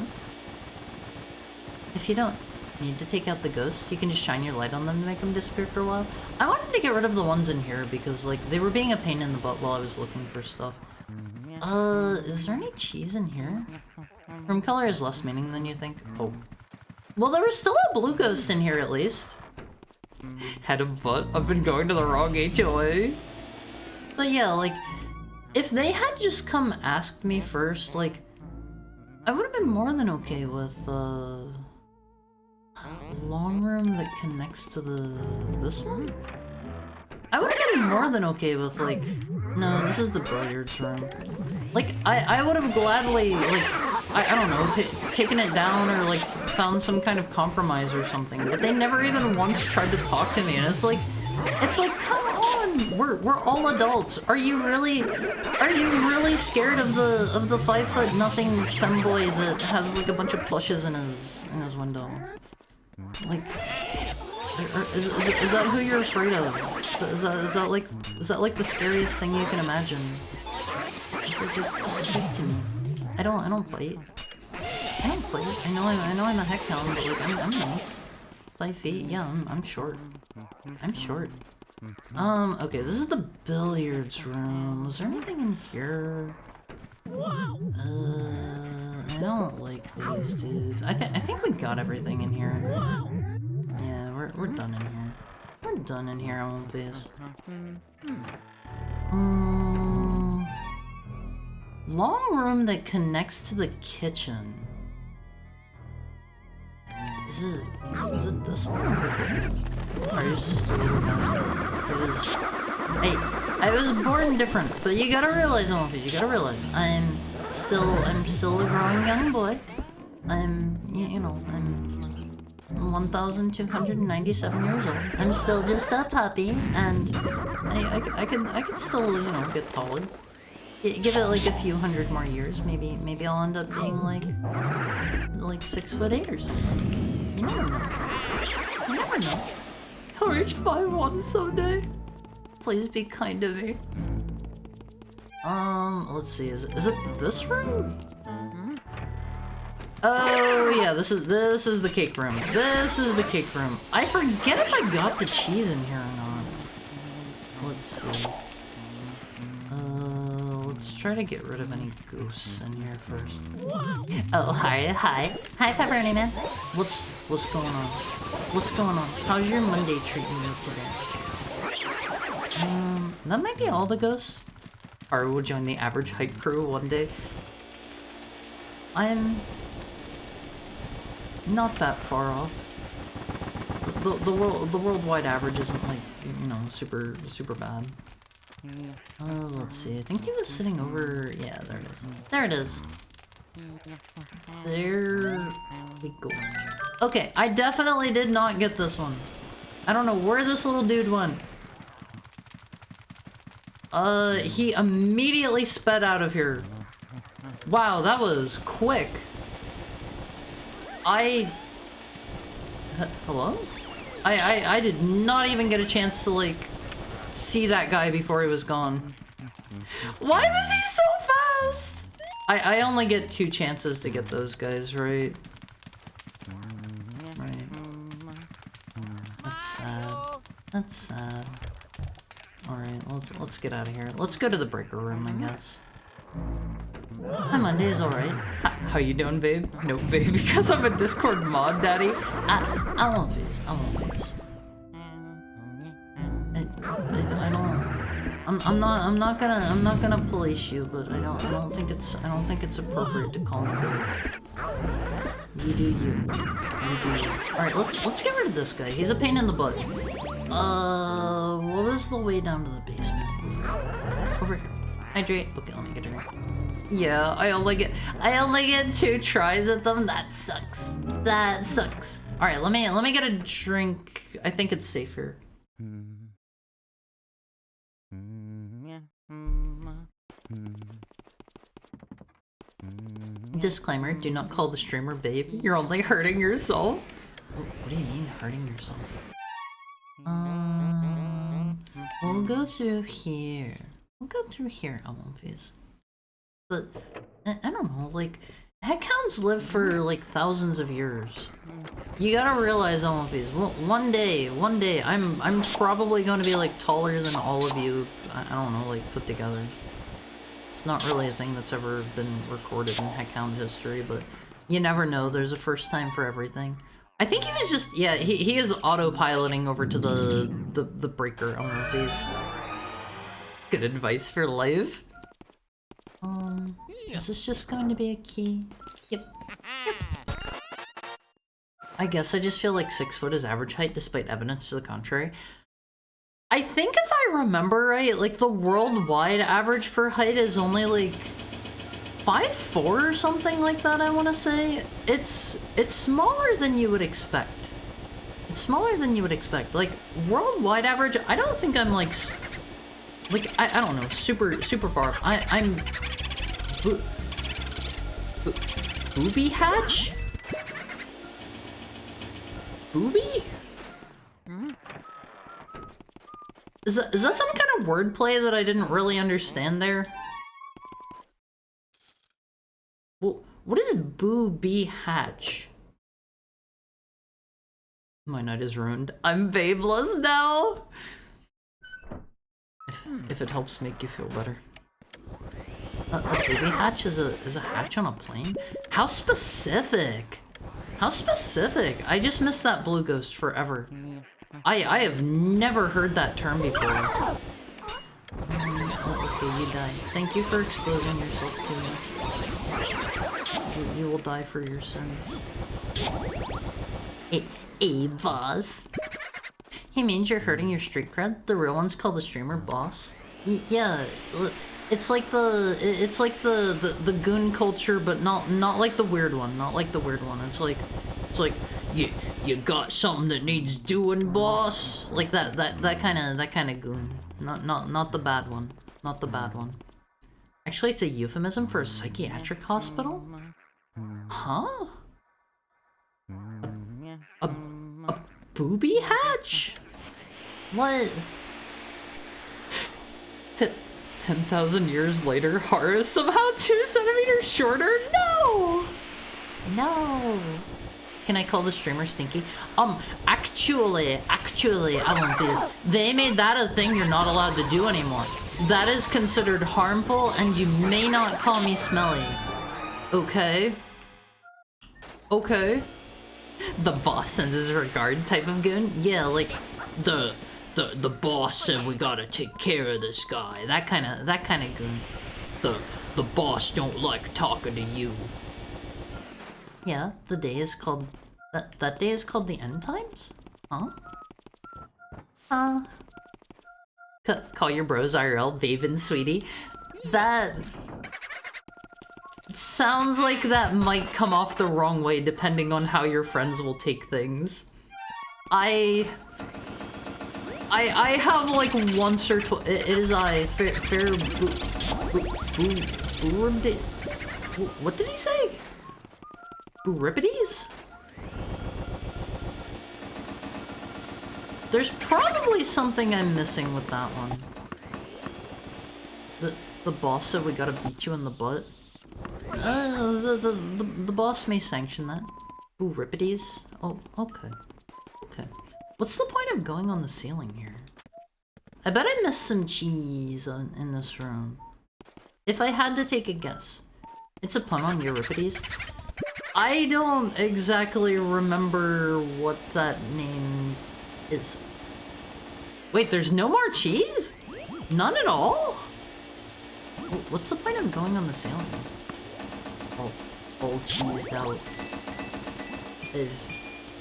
If you don't need to take out the ghosts, you can just shine your light on them to make them disappear for a while. I wanted to get rid of the ones in here because, like, they were being a pain in the butt while I was looking for stuff. Is there any cheese in here? Room color has less meaning than you think. Oh. Well, there was still a blue ghost in here, at least. Head of butt. I've been going to the wrong HOA. But yeah, like, if they had just come asked me first, like, I would have been more than okay with, long room that connects to this one? I would have been more than okay with, like, no, this is the billiards room. Like, I would have gladly, like, I don't know, taken it down or, like, found some kind of compromise or something, but they never even once tried to talk to me, and it's like, come on, we're all adults. Are you really scared of the 5'0" femboy that has, like, a bunch of plushes in his window? Like, is that who you're afraid of? Is that like the scariest thing you can imagine? It's like, just speak to me. I don't bite. I don't bite. I know I'm a heckhound, but like I'm nice. 5 feet, yeah, I'm short. I'm short. Okay, this is the billiards room. Was there anything in here? I don't like these dudes. I think we got everything in here. Yeah, we're done in here. We're done in here, I won't face. Long room that connects to the kitchen. Is it this one over here? Or is it just a little guy? It is. Hey, I was born different, but you gotta realize, Omofis, you gotta realize, I'm still a growing young boy. You know, I'm 1,297 years old. I'm still just a puppy, and I could still, you know, get taller. Give it like a few hundred more years, maybe I'll end up being like 6'8" or something. You never know. You never know. I'll reach 5'1" someday. Please be kind to me. Let's see. Is it this room? Oh yeah, this is the cake room. This is the cake room. I forget if I got the cheese in here or not. Let's see. Let's try to get rid of any ghosts in here first. Oh, hi, Pepperoni Man. What's going on? What's going on? How's your Monday treating you today? That might be all the ghosts. Or we'll join the average hype crew one day. I'm not that far off. The worldwide average isn't like, you know, super bad. Let's see. I think he was sitting over. Yeah, there it is. There it is. There we go. Okay, I definitely did not get this one. I don't know where this little dude went. He immediately sped out of here. Wow, that was quick. Hello? I did not even get a chance to, like, see that guy before he was gone. Why was he so fast? I only get 2 chances to get those guys, right? Right. That's sad. That's sad. Alright, let's get out of here. Let's go to the breaker room, I guess. Hi, Monday's alright. How you doing, babe? Nope, babe, because I'm a Discord mod, daddy. I won't face. I won't face. I'm not gonna police you, but I don't think it's appropriate to call me babe. You do you. You do you. Alright, let's get rid of this guy. He's a pain in the butt. What was the way down to the basement? Over here. Hydrate. Okay, let me get a drink. Yeah, I only get 2 tries at them. That sucks. That sucks. Alright, let me get a drink. I think it's safer. Disclaimer, do not call the streamer babe. You're only hurting yourself. What do you mean, hurting yourself? We'll go through here. We'll go through here, Elmonface. But, I don't know, like, headcounts live for, like, thousands of years. You gotta realize, Elmonface, well, one day, I'm probably gonna be, like, taller than all of you, I don't know, like, put together. It's not really a thing that's ever been recorded in headcount history, but you never know, there's a first time for everything. I think he was just, yeah, he is autopiloting over to the breaker Elmonface. Good advice for life. Is this just going to be a key? Yep. I guess I just feel like 6 foot is average height despite evidence to the contrary. I think if I remember right, like the worldwide average for height is only like 5'4" or something like that, I want to say. It's smaller than you would expect. It's smaller than you would expect. Like, worldwide average, I don't think I'm like I don't know, super far. I'm booby hatch? Booby? Is that some kind of wordplay that I didn't really understand there? Well, what is booby hatch? My night is ruined. I'm babeless now. If it helps make you feel better. A booby hatch is a hatch on a plane? How specific! How specific! I just missed that blue ghost forever. I have never heard that term before. Oh, okay, you die. Thank you for exposing yourself too much. You will die for your sins. Hey, boss. Hey, means you're hurting your street cred? The real one's called the streamer boss? Yeah, it's like the goon culture, but not like the weird one. Not like the weird one. It's like you got something that needs doing, boss. Like that kind of goon. Not the bad one. Not the bad one. Actually, it's a euphemism for a psychiatric hospital. Huh? A booby hatch? What? 10,000 years later, Hara is somehow 2 centimeters shorter? No! No. Can I call the streamer stinky? Actually, Elmonface, they made that a thing you're not allowed to do anymore. That is considered harmful, and you may not call me smelly. Okay? Okay. The boss sends his regard type of goon? Yeah, like, the boss said we gotta take care of this guy. That kind of goon. The boss don't like talking to you. Yeah, the day is called... That day is called the end times? Huh? Call your bros IRL, babe and sweetie. That... sounds like that might come off the wrong way depending on how your friends will take things. I have like once or twice. It is what did he say? Euripides? There's probably something I'm missing with that one. The boss said we gotta beat you in the butt. The boss may sanction that. Euripides? Oh, okay. Okay. What's the point of going on the ceiling here? I bet I missed some cheese in this room. If I had to take a guess. It's a pun on Euripides. I don't exactly remember what that name is. Wait, there's no more cheese? None at all? What's the point of going on the ceiling? All cheesed out.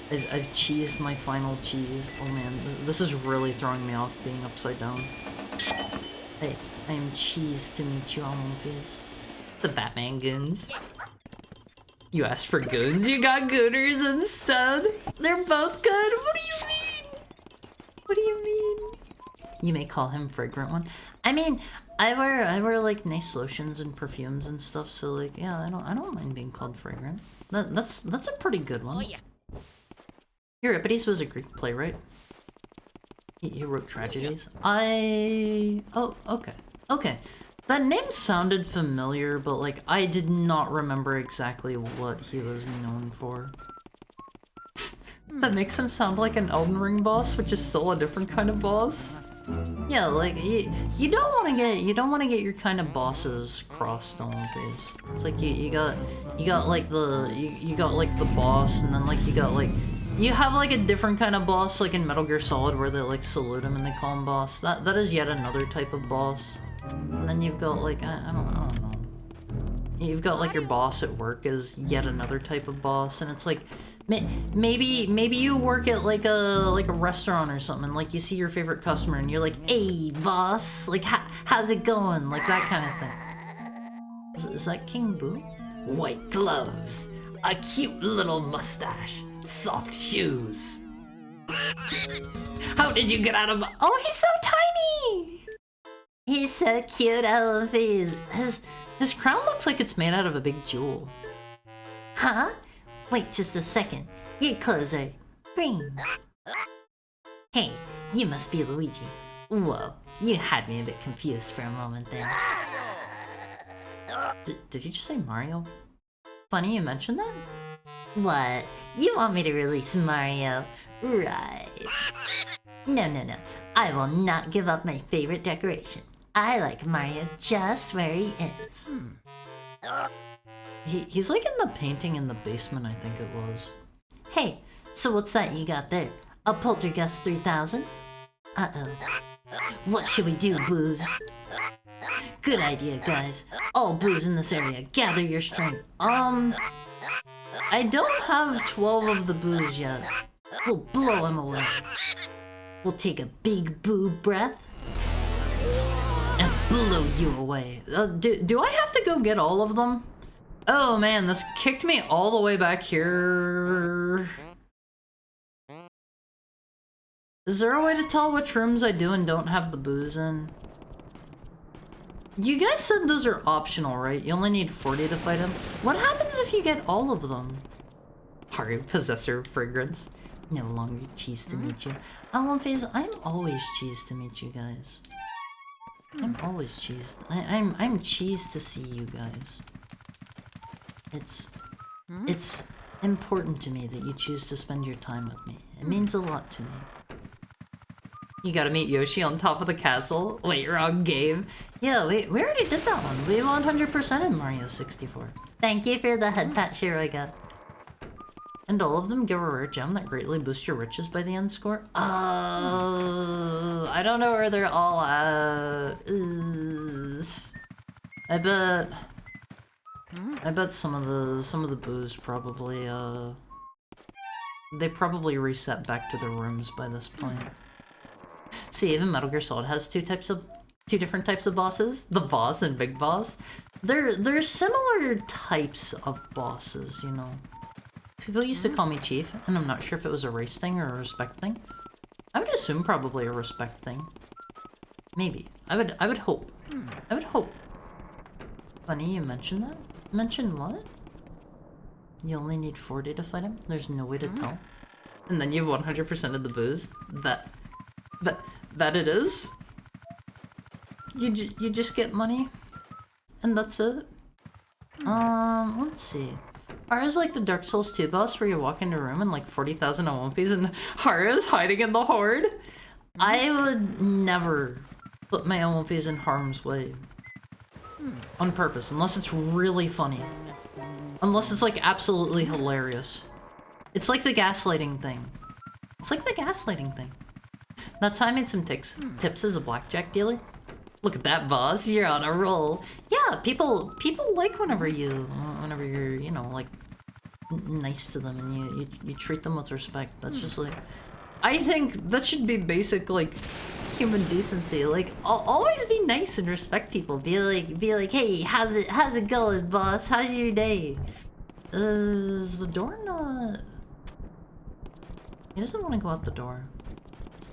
I've cheesed my final cheese. Oh man, this is really throwing me off being upside down. I am cheesed to meet you, Elmonface. The Batman goons. You asked for goons, you got gooners instead. They're both good. What do you mean? What do you mean? You may call him Fragrant One. I mean, I wear like nice lotions and perfumes and stuff, so like yeah, I don't mind being called Fragrant. That's a pretty good one. Oh yeah. Euripides was a Greek playwright. He wrote tragedies. Oh, okay. Okay. That name sounded familiar, but like I did not remember exactly what he was known for. That makes him sound like an Elden Ring boss, which is still a different kind of boss. Yeah, like you don't want to get your kind of bosses crossed on these. It's like you got like the boss, and then like you have like a different kind of boss, like in Metal Gear Solid, where they like salute him and they call him boss. That is yet another type of boss. And then you've got like I don't know. You've got like your boss at work is yet another type of boss, and it's like maybe you work at like a restaurant or something. Like you see your favorite customer and you're like, "Hey, boss, like how's it going?" Like that kind of thing. Is that King Boo? White gloves, a cute little mustache, soft shoes. How did you get out of my— Oh, he's so tiny! He's so cute, Elvis. His crown looks like it's made out of a big jewel. Huh? Wait just a second. Your clothes are green. Hey, you must be Luigi. Whoa, you had me a bit confused for a moment there. Did you just say Mario? Funny you mentioned that? What? You want me to release Mario? Right. No. I will not give up my favorite decoration. I like Mario just where he is. He's like in the painting in the basement, I think it was. Hey, so what's that you got there? A Poltergust 3000? Uh-oh. What should we do, Boos? Good idea, guys. All Boos in this area, gather your strength. I don't have 12 of the Boos yet. We'll blow him away. We'll take a big Boo breath and blow you away. Do I have to go get all of them? Oh man, this kicked me all the way back here. Is there a way to tell which rooms I do and don't have the Boos in? You guys said those are optional, right? You only need 40 to fight him. What happens if you get all of them? Harry, Possessor Fragrance. No longer cheesed to meet you. Phase, I'm always cheesed to meet you guys. I'm always cheesed. I'm cheesed to see you guys. It's important to me that you choose to spend your time with me. It means a lot to me. You gotta meet Yoshi on top of the castle. Wait, wrong game. Yeah, we already did that one. We 100% in Mario 64. Thank you for the head pat share I got. And all of them give a rare gem that greatly boosts your riches by the end score? I don't know where they're all at. I bet some of the Boos probably they probably reset back to their rooms by this point. See, even Metal Gear Solid has two different types of bosses, the boss and big boss. They're similar types of bosses, you know. People used to call me Chief, and I'm not sure if it was a race thing or a respect thing. I would assume probably a respect thing. Maybe. I would hope. I would hope. Funny you mentioned that? Mention what? You only need 40 to fight him? There's no way to tell. And then you have 100% of the Boos? That it is? You just get money? And that's it? Let's see. Hara's like the Dark Souls 2 boss where you walk into a room and like 40,000 Awomfis and Hara's hiding in the horde. I would never put my Awomfis in harm's way. On purpose, unless it's really funny. Unless it's like absolutely hilarious. It's like the gaslighting thing. It's like the gaslighting thing. That's how I made some tips as a blackjack dealer. Look at that, boss. You're on a roll. Yeah, people like whenever you're, you know, like nice to them and you treat them with respect. That's just like, I think that should be basic like human decency. Like, always be nice and respect people. Be like, hey, how's it going, boss? How's your day? Is the door not? He doesn't want to go out the door.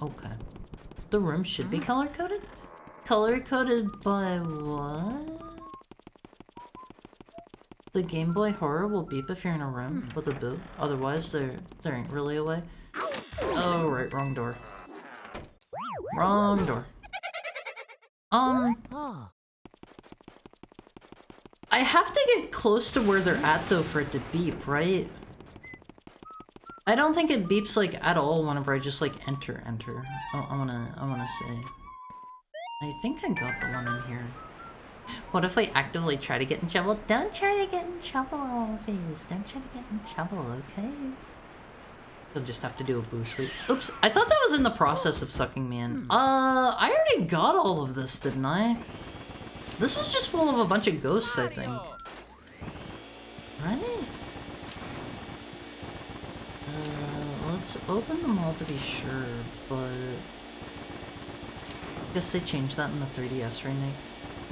Okay. The room should be color-coded? Color-coded by what? The Game Boy Horror will beep if you're in a room with a boot. Otherwise, there ain't really a way. Oh, right, wrong door. Wrong door. I have to get close to where they're at, though, for it to beep, right? I don't think it beeps, like, at all whenever I just, like, enter. I wanna say. I think I got the one in here. What if I actively try to get in trouble? Don't try to get in trouble, please. Don't try to get in trouble, okay? You'll just have to do a boo sweep. Oops, I thought that was in the process of sucking me in. I already got all of this, didn't I? This was just full of a bunch of ghosts, I think. Right? Let's open them all to be sure, but... I guess they changed that in the 3DS remake.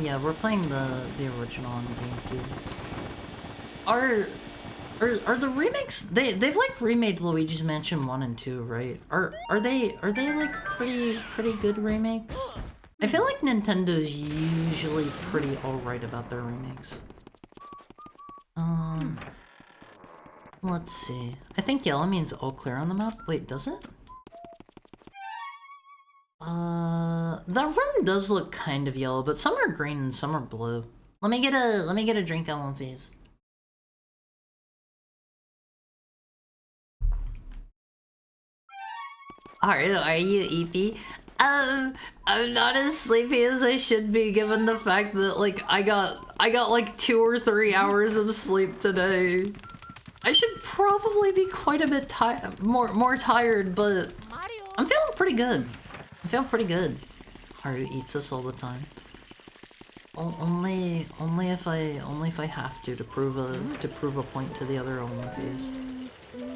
Yeah, we're playing the original on GameCube. Are the remakes... They've like remade Luigi's Mansion 1 and 2, right? Are they like pretty good remakes? I feel like Nintendo's usually pretty alright about their remakes. Let's see. I think yellow means all clear on the map. Wait, does it? That room does look kind of yellow, but some are green and some are blue. Let me get a drink on one phase. Are you EP? I'm not as sleepy as I should be, given the fact that like I got like 2 or 3 hours of sleep today. I should probably be quite a bit more tired, but I'm feeling pretty good. I'm feeling pretty good. Haru eats this all the time. Only if I have to prove a point to the other Olympians.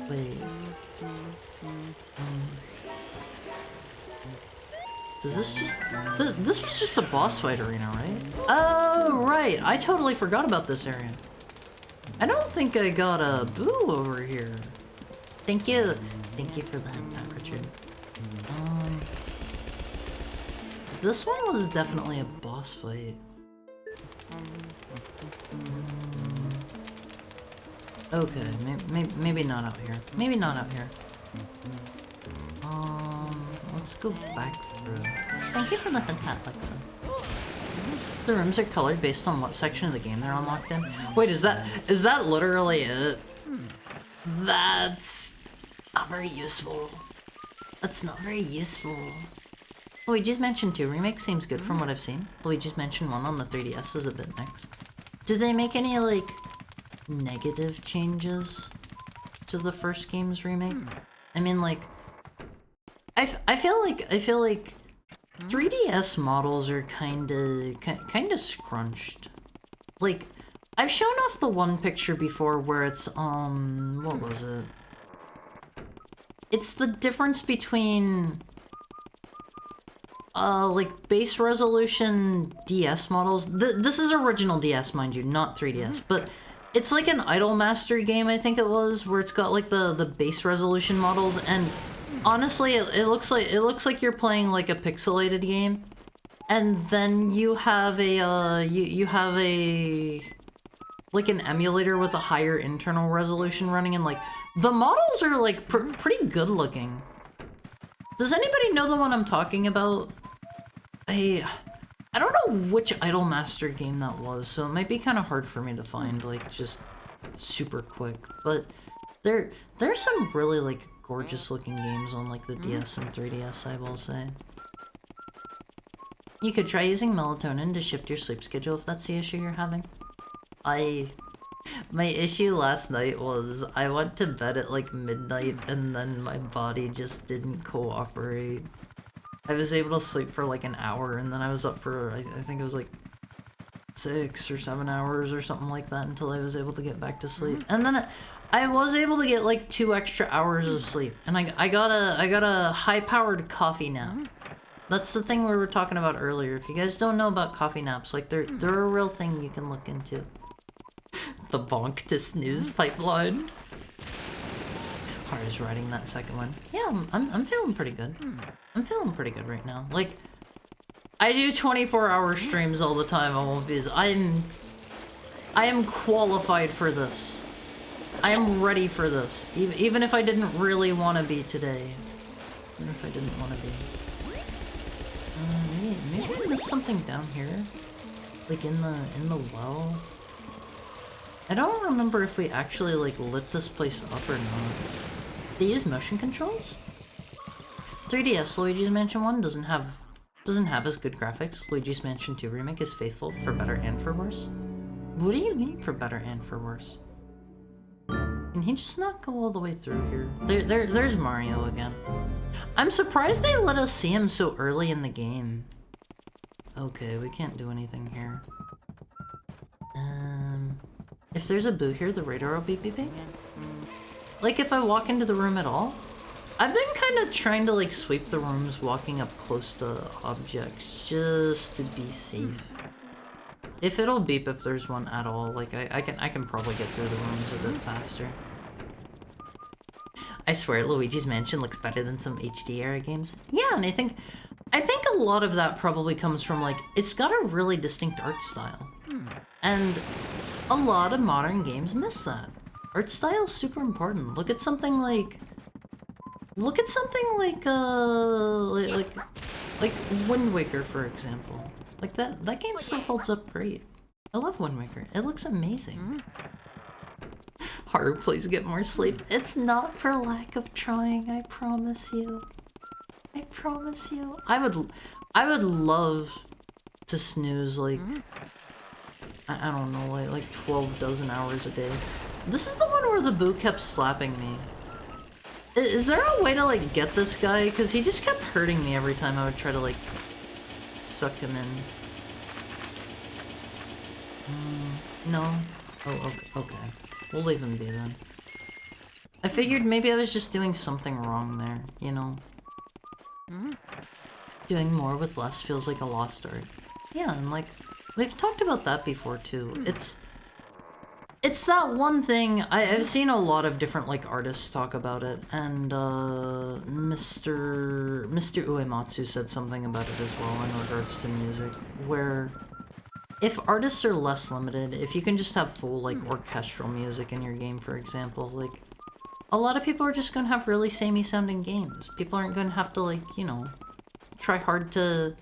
Wait. Does this just... This was just a boss fight arena, right? Oh, right! I totally forgot about this area. I don't think I got a boo over here. Thank you. Thank you for that, Richard. This one was definitely a boss fight. Okay, maybe not out here. Maybe not out here. Let's go back through. Thank you for the hint hat, Lexa. The rooms are colored based on what section of the game they're unlocked in. Wait, is that literally it? That's not very useful. That's not very useful. Luigi's Mansion 2 remake seems good from what I've seen. Luigi's Mansion 1 on the 3DS is a bit mixed. Did they make any, like, negative changes to the first game's remake? I mean, like, I feel like 3DS models are kinda scrunched. Like, I've shown off the one picture before where it's, what was it? It's the difference between, like, base resolution DS models. This is original DS, mind you, not 3DS, but it's like an Idolmaster game, I think it was, where it's got, like, the base resolution models, and honestly, it looks like you're playing, like, a pixelated game, and then you have a, you have a, like, an emulator with a higher internal resolution running, and, like, the models are, like, pretty good looking. Does anybody know the one I'm talking about? I don't know which Idolmaster game that was, so it might be kind of hard for me to find, like, just super quick, but there's some really, like, gorgeous looking games on, like, the DS and 3DS, I will say. You could try using melatonin to shift your sleep schedule if that's the issue you're having. My issue last night was I went to bed at, like, midnight and then my body just didn't cooperate. I was able to sleep for, like, an hour and then I was up for, I think it was, like, 6 or 7 hours or something like that until I was able to get back to sleep. And then I was able to get, like, 2 extra hours of sleep. And I got a high-powered coffee nap. That's the thing we were talking about earlier. If you guys don't know about coffee naps, like, they're a real thing you can look into. The bonk to snooze pipeline. Hard as riding that second one. Yeah, I'm feeling pretty good. I'm feeling pretty good right now. Like, I do 24-hour streams all the time on Viz. I am qualified for this. I am ready for this. Even if I didn't really want to be today. Even if I didn't want to be. Maybe I missed something down here. Like in the well. I don't remember if we actually like lit this place up or not. They use motion controls? 3DS Luigi's Mansion 1 doesn't have as good graphics. Luigi's Mansion 2 Remake is faithful for better and for worse. What do you mean for better and for worse? Can he just not go all the way through here? There's Mario again. I'm surprised they let us see him so early in the game. Okay, we can't do anything here. If there's a boo here, the radar will be beeping? Like, if I walk into the room at all? I've been kind of trying to, like, sweep the rooms walking up close to objects, just to be safe. If it'll beep if there's one at all, like, I can probably get through the rooms a bit faster. I swear, Luigi's Mansion looks better than some HD era games. Yeah, and I think a lot of that probably comes from, like, it's got a really distinct art style. And a lot of modern games miss that. Art style is super important. Look at something like Wind Waker, for example. Like that game still holds up great. I love Wind Waker. It looks amazing. Haru, please get more sleep. It's not for lack of trying, I promise you. I promise you. I would love to snooze like I don't know, like 12 dozen hours a day. This is the one where the boo kept slapping me. Is there a way to, like, get this guy? Because he just kept hurting me every time I would try to, like, suck him in. No? Oh, okay. We'll leave him be then. I figured maybe I was just doing something wrong there, you know? Doing more with less feels like a lost art. Yeah, and, like, we've talked about that before, too. It's that one thing, I've seen a lot of different, like, artists talk about it, and, Mr. Uematsu said something about it as well in regards to music, where if artists are less limited, if you can just have full, like, orchestral music in your game, for example, like, a lot of people are just gonna have really samey-sounding games. People aren't gonna have to, like, you know, try hard to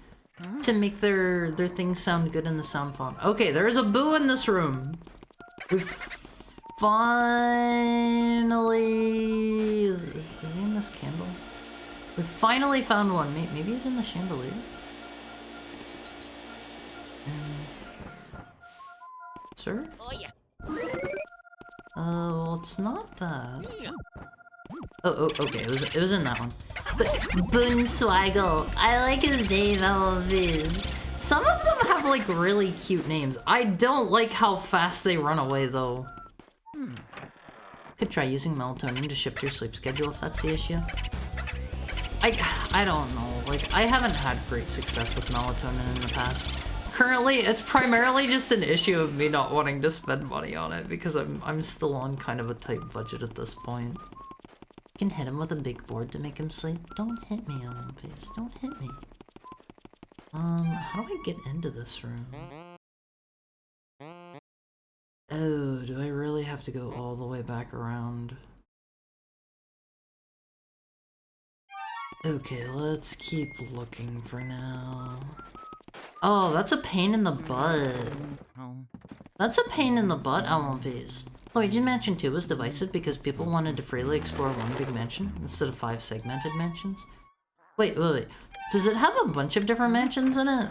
make their things sound good in the sound font. Okay, there's a boo in this room! We finally... Is he in this candle? We finally found one. Maybe he's in the chandelier? Sir? Oh, yeah. Well, it's not that. Oh, okay, it was in that one. But Boonswaggle. I like his name, all of his. Some of them have, like, really cute names. I don't like how fast they run away, though. Could try using melatonin to shift your sleep schedule if that's the issue. I don't know. Like, I haven't had great success with melatonin in the past. Currently, it's primarily just an issue of me not wanting to spend money on it because I'm still on kind of a tight budget at this point. You can hit him with a big board to make him sleep. Don't hit me, on face. Don't hit me. How do I get into this room? Oh, do I really have to go all the way back around? Okay, let's keep looking for now. Oh, that's a pain in the butt. That's a pain in the butt, Almonfees. Luigi's Mansion 2 was divisive because people wanted to freely explore one big mansion instead of 5 segmented mansions. Wait. Does it have a bunch of different mansions in it?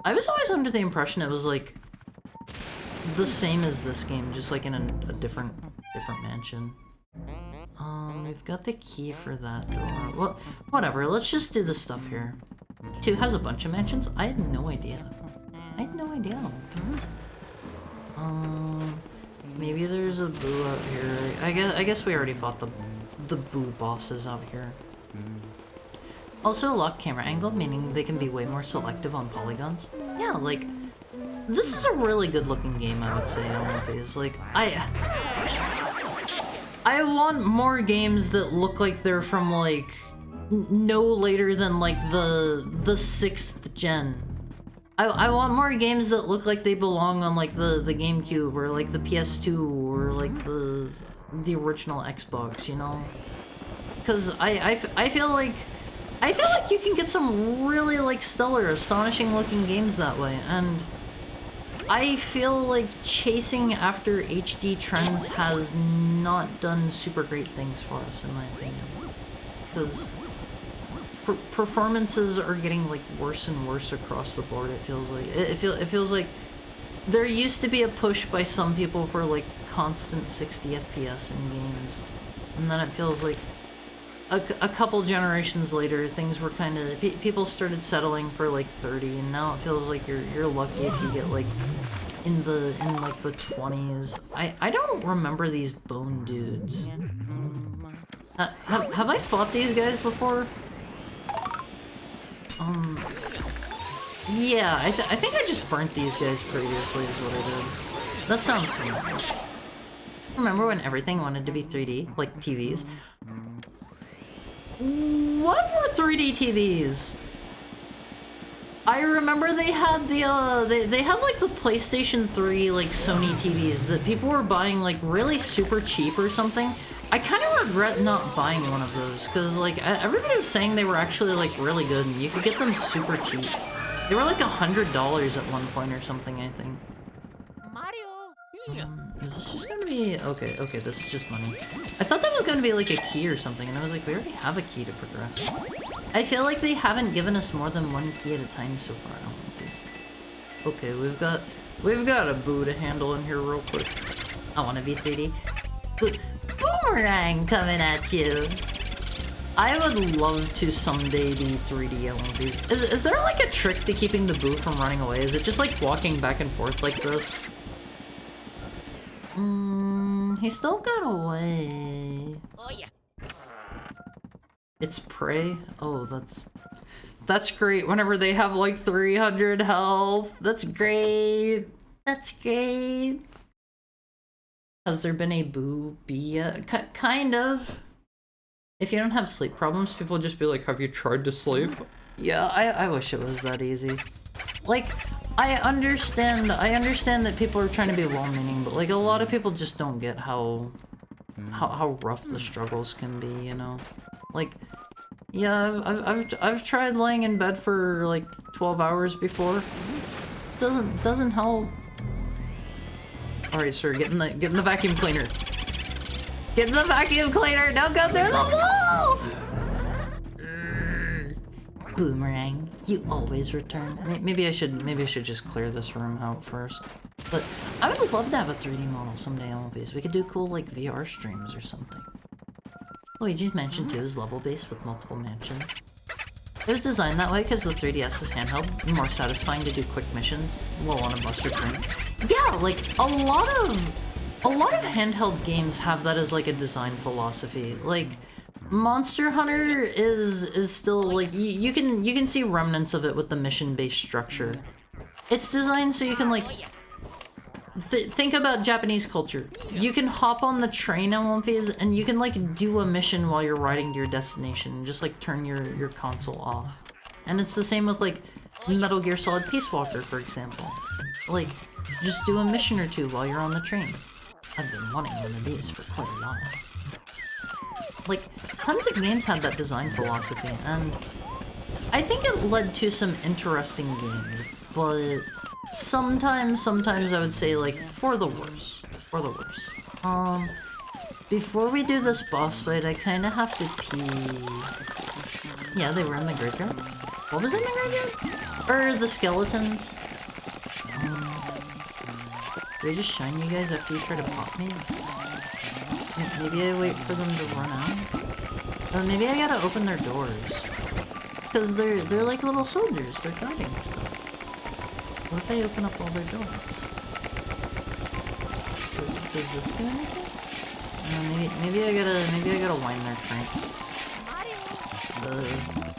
I was always under the impression it was like the same as this game, just like in a different mansion. We've got the key for that door. Well, whatever, let's just do the stuff here. 2 has a bunch of mansions? I had no idea. Maybe there's a boo out here. I guess we already fought the boo bosses out here. Also a locked camera angle, meaning they can be way more selective on polygons. Yeah, like, this is a really good looking game, I would say, on Phase. Like, I want more games that look like they're from like no later than like the 6th gen. I want more games that look like they belong on like the GameCube or like the PS2 or like the original Xbox, you know? Because I feel like you can get some really like stellar, astonishing looking games that way, and I feel like chasing after HD trends has not done super great things for us, in my opinion. Because performances are getting like worse and worse across the board. It feels like it feels like there used to be a push by some people for like constant 60 FPS in games, and then it feels like a couple generations later things were kind of people started settling for like 30, and now it feels like you're lucky if you get like in like the 20s. I don't remember these bone dudes. Have I fought these guys before? Yeah, I think I just burnt these guys previously is what I did. That sounds familiar. Remember when everything wanted to be 3D, like TVs? What were 3D TVs? I remember they had the they had like the PlayStation 3 like Sony TVs that people were buying like really super cheap or something. I kind of regret not buying one of those because like everybody was saying they were actually like really good and you could get them super cheap. They were like $100 at one point or something, I think. Is this just gonna be... Okay, this is just money. I thought that was gonna be like a key or something, and I was like, we already have a key to progress. I feel like they haven't given us more than one key at a time so far. I don't want these. Okay, we've got a boo to handle in here real quick. I want to be 3D. Boomerang coming at you. I would love to someday be 3D at one of these. Is there like a trick to keeping the boo from running away? Is it just like walking back and forth like this? He still got away. Oh yeah. It's prey? Oh, that's great whenever they have like 300 health. That's great. That's great. Has there been a boo bee yet? Kind of. If you don't have sleep problems, people just be like, have you tried to sleep? Yeah, I wish it was that easy. Like, I understand that people are trying to be well-meaning, but like a lot of people just don't get how rough the struggles can be, you know? Like, yeah, I've tried laying in bed for like 12 hours before. Doesn't help. Alright, sir, get in the vacuum cleaner. Get in the vacuum cleaner! Don't go through the wall! Boomerang, you always return. Maybe I should just clear this room out first. But I would love to have a 3D model someday on Movies. We could do cool like VR streams or something. Luigi's Mansion 2 is level-based with multiple mansions. It was designed that way because the 3DS is handheld and more satisfying to do quick missions while on a bus or train. Yeah, like a lot of handheld games have that as like a design philosophy. Like Monster Hunter is still like you can see remnants of it with the mission-based structure. It's designed so you can like think about Japanese culture. You can hop on the train at One Phase and you can like do a mission while you're riding to your destination and just like turn your console off. And it's the same with like Metal Gear Solid Peace Walker, for example. Like just do a mission or two while you're on the train. I've been wanting one of these for quite a while. Like, tons of games had that design philosophy, and I think it led to some interesting games, but sometimes I would say, like, for the worse. For the worse. Before we do this boss fight, I kinda have to pee. Yeah, they were in the graveyard. What was in the graveyard? Or the skeletons. Do I just shine you guys after you try to pop me? Maybe I wait for them to run out? Or maybe I gotta open their doors. Because they're like little soldiers, they're guarding stuff. What if I open up all their doors? Does this do anything? Maybe I gotta wind their cranks.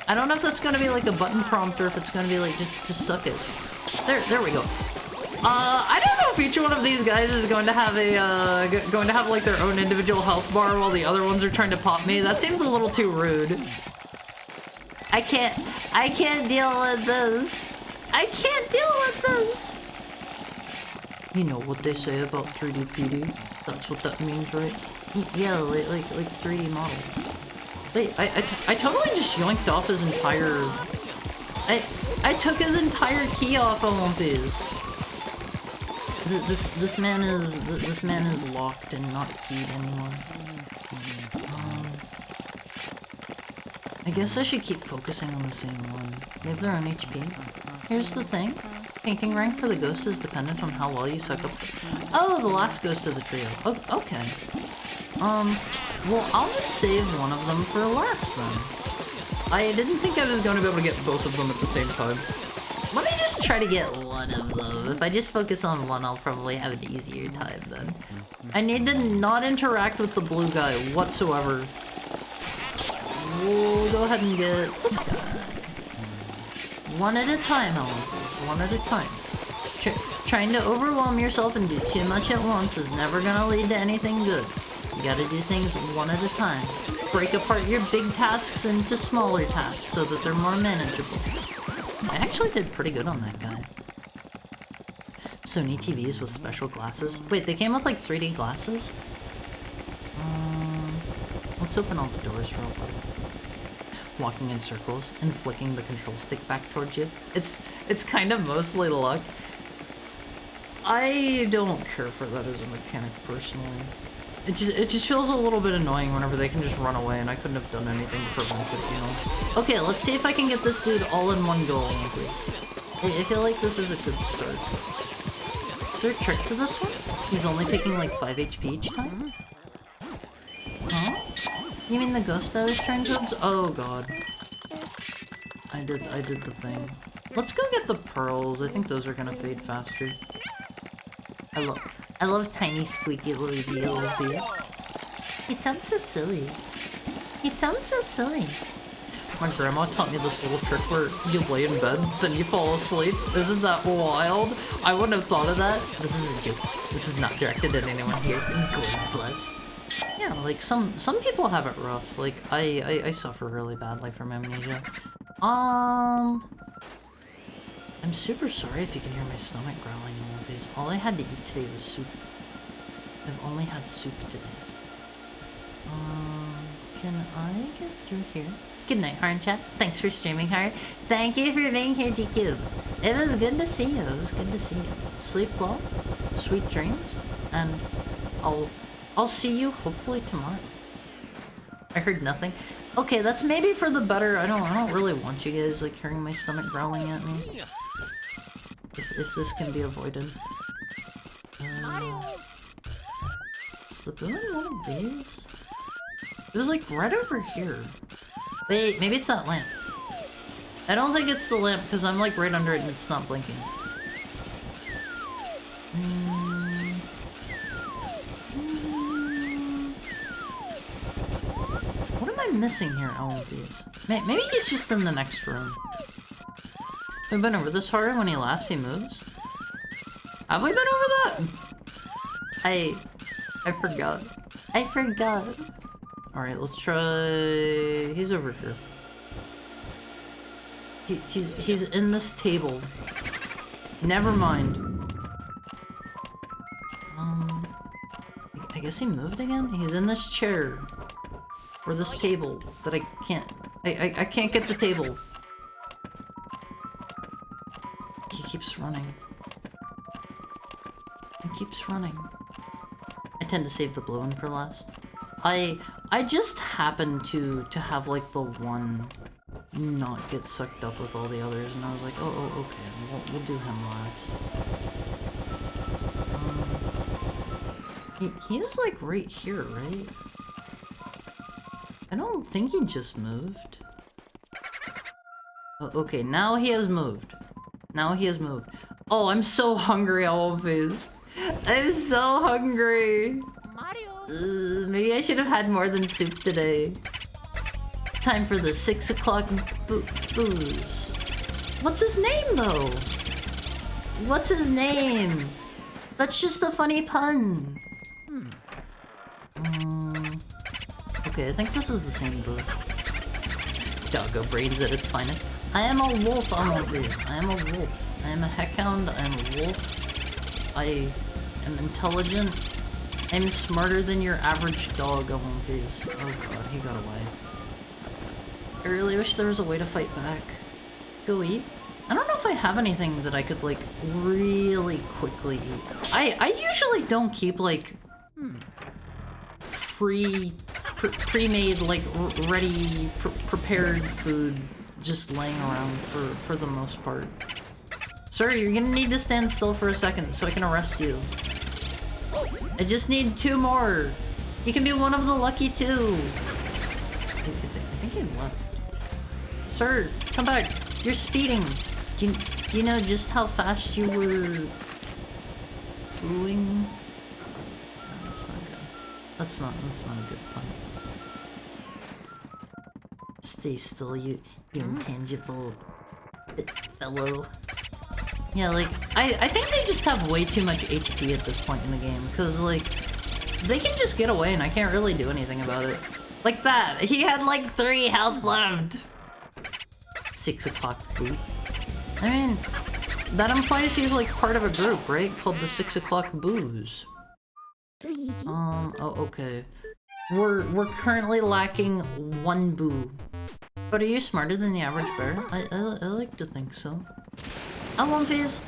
I don't know if that's gonna be like a button prompt or if it's gonna be like just suck it. There we go. I don't know if each one of these guys is going to have like their own individual health bar while the other ones are trying to pop me. That seems a little too rude. I can't deal with this. I can't deal with this. You know what they say about 3D PD? That's what that means, right? Yeah, like 3D models. Wait, I totally just yoinked off his entire... I took his entire key off on these. This man is locked and not keyed anymore. I guess I should keep focusing on the same one. They have their own HP. Here's the thing. Painting rank for the ghost is dependent on how well you suck up... Oh, the last ghost of the trio. Oh, okay. Well, I'll just save one of them for last then. I didn't think I was going to be able to get both of them at the same time. Let me just try to get one of them. If I just focus on one, I'll probably have an easier time then. I need to not interact with the blue guy whatsoever. We'll go ahead and get this guy. One at a time, Elephants. One at a time. Trying to overwhelm yourself and do too much at once is never gonna lead to anything good. You gotta do things one at a time. Break apart your big tasks into smaller tasks so that they're more manageable. I actually did pretty good on that guy. Sony TVs with special glasses. Wait, they came with like 3D glasses? Let's open all the doors real quick. Walking in circles and flicking the control stick back towards you. It's kind of mostly luck. I don't care for that as a mechanic personally. It just feels a little bit annoying whenever they can just run away and I couldn't have done anything to prevent it, you know? Okay, let's see if I can get this dude all in one go, please. I feel like this is a good start. Is there a trick to this one? He's only taking like 5 HP each time? Huh? You mean the ghost I was trying to oh god. I did the thing. Let's go get the pearls. I think those are gonna fade faster. I love tiny squeaky Luigi LPs. He sounds so silly. He sounds so silly. My grandma taught me this little trick where you lay in bed, then you fall asleep. Isn't that wild? I wouldn't have thought of that. This is a joke. This is not directed at anyone here. God bless. Yeah, like some people have it rough. Like I suffer really badly from amnesia. I'm super sorry if you can hear my stomach growling in my face. All I had to eat today was soup. I've only had soup today. Can I get through here? Good night, Harn Chat. Thanks for streaming, Har. Thank you for being here, DQ. It was good to see you. It was good to see you. Sleep well, sweet dreams, and I'll see you hopefully tomorrow. I heard nothing. Okay, that's maybe for the better. I don't really want you guys like hearing my stomach growling at me. If this can be avoided. Is the boon one of these? It was like right over here. Wait, maybe it's that lamp. I don't think it's the lamp because I'm like right under it and it's not blinking. What am I missing here, all of these? Maybe he's just in the next room. We've been over this horror. When he laughs, he moves. Have we been over that? I forgot. I forgot. Alright, let's try... He's over here. He's in this table. Never mind. I guess he moved again? He's in this chair. Or this table that I can't... I can't get the table. He keeps running. He keeps running. I tend to save the blue one for last. I just happen to have like the one not get sucked up with all the others, and I was like, oh okay, we'll do him last. He is like right here, right? I don't think he just moved. Oh, okay, now he has moved. Now he has moved. Oh, I'm so hungry, Always. I'm so hungry. Maybe I should have had more than soup today. Time for the 6 o'clock booze. What's his name, though? What's his name? That's just a funny pun. Okay, I think this is the same book. Doggo brains at its finest. I am a wolf, Amonfis. I am a wolf. I am a heckhound, I am a wolf. I am intelligent. I'm smarter than your average dog, Amonfis. Oh god, he got away. I really wish there was a way to fight back. Go eat? I don't know if I have anything that I could, like, really quickly eat. I usually don't keep, like, pre-made, like, ready, prepared food just laying around for the most part. Sir, you're gonna need to stand still for a second so I can arrest you. I just need 2 more. You can be one of the lucky 2. I think he left. Sir, come back. You're speeding. Do you know just how fast you were fooling? No, that's not good. That's not a good pun. Stay still, you intangible fellow. Yeah, like, I think they just have way too much HP at this point in the game, because, like, they can just get away and I can't really do anything about it. Like that! He had, like, 3 health left! 6 o'clock boot. I mean, that implies he's, like, part of a group, right? Called the 6 o'clock booze. Oh, okay. We're currently lacking 1 boo. But are you smarter than the average bear? I like to think so. Amonfis,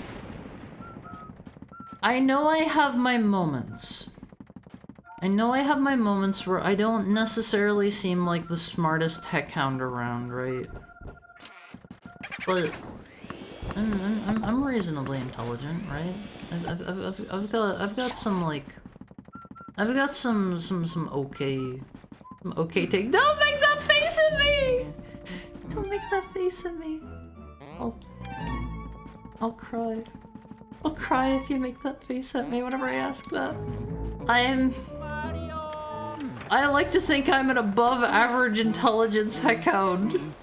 I know I have my moments. I know I have my moments where I don't necessarily seem like the smartest heckhound around, right? But I'm reasonably intelligent, right? I've got some like some okay take. Don't make that face at me! Don't make that face at me. I'll cry. I'll cry if you make that face at me whenever I ask that. I like to think I'm an above average intelligence heckhound.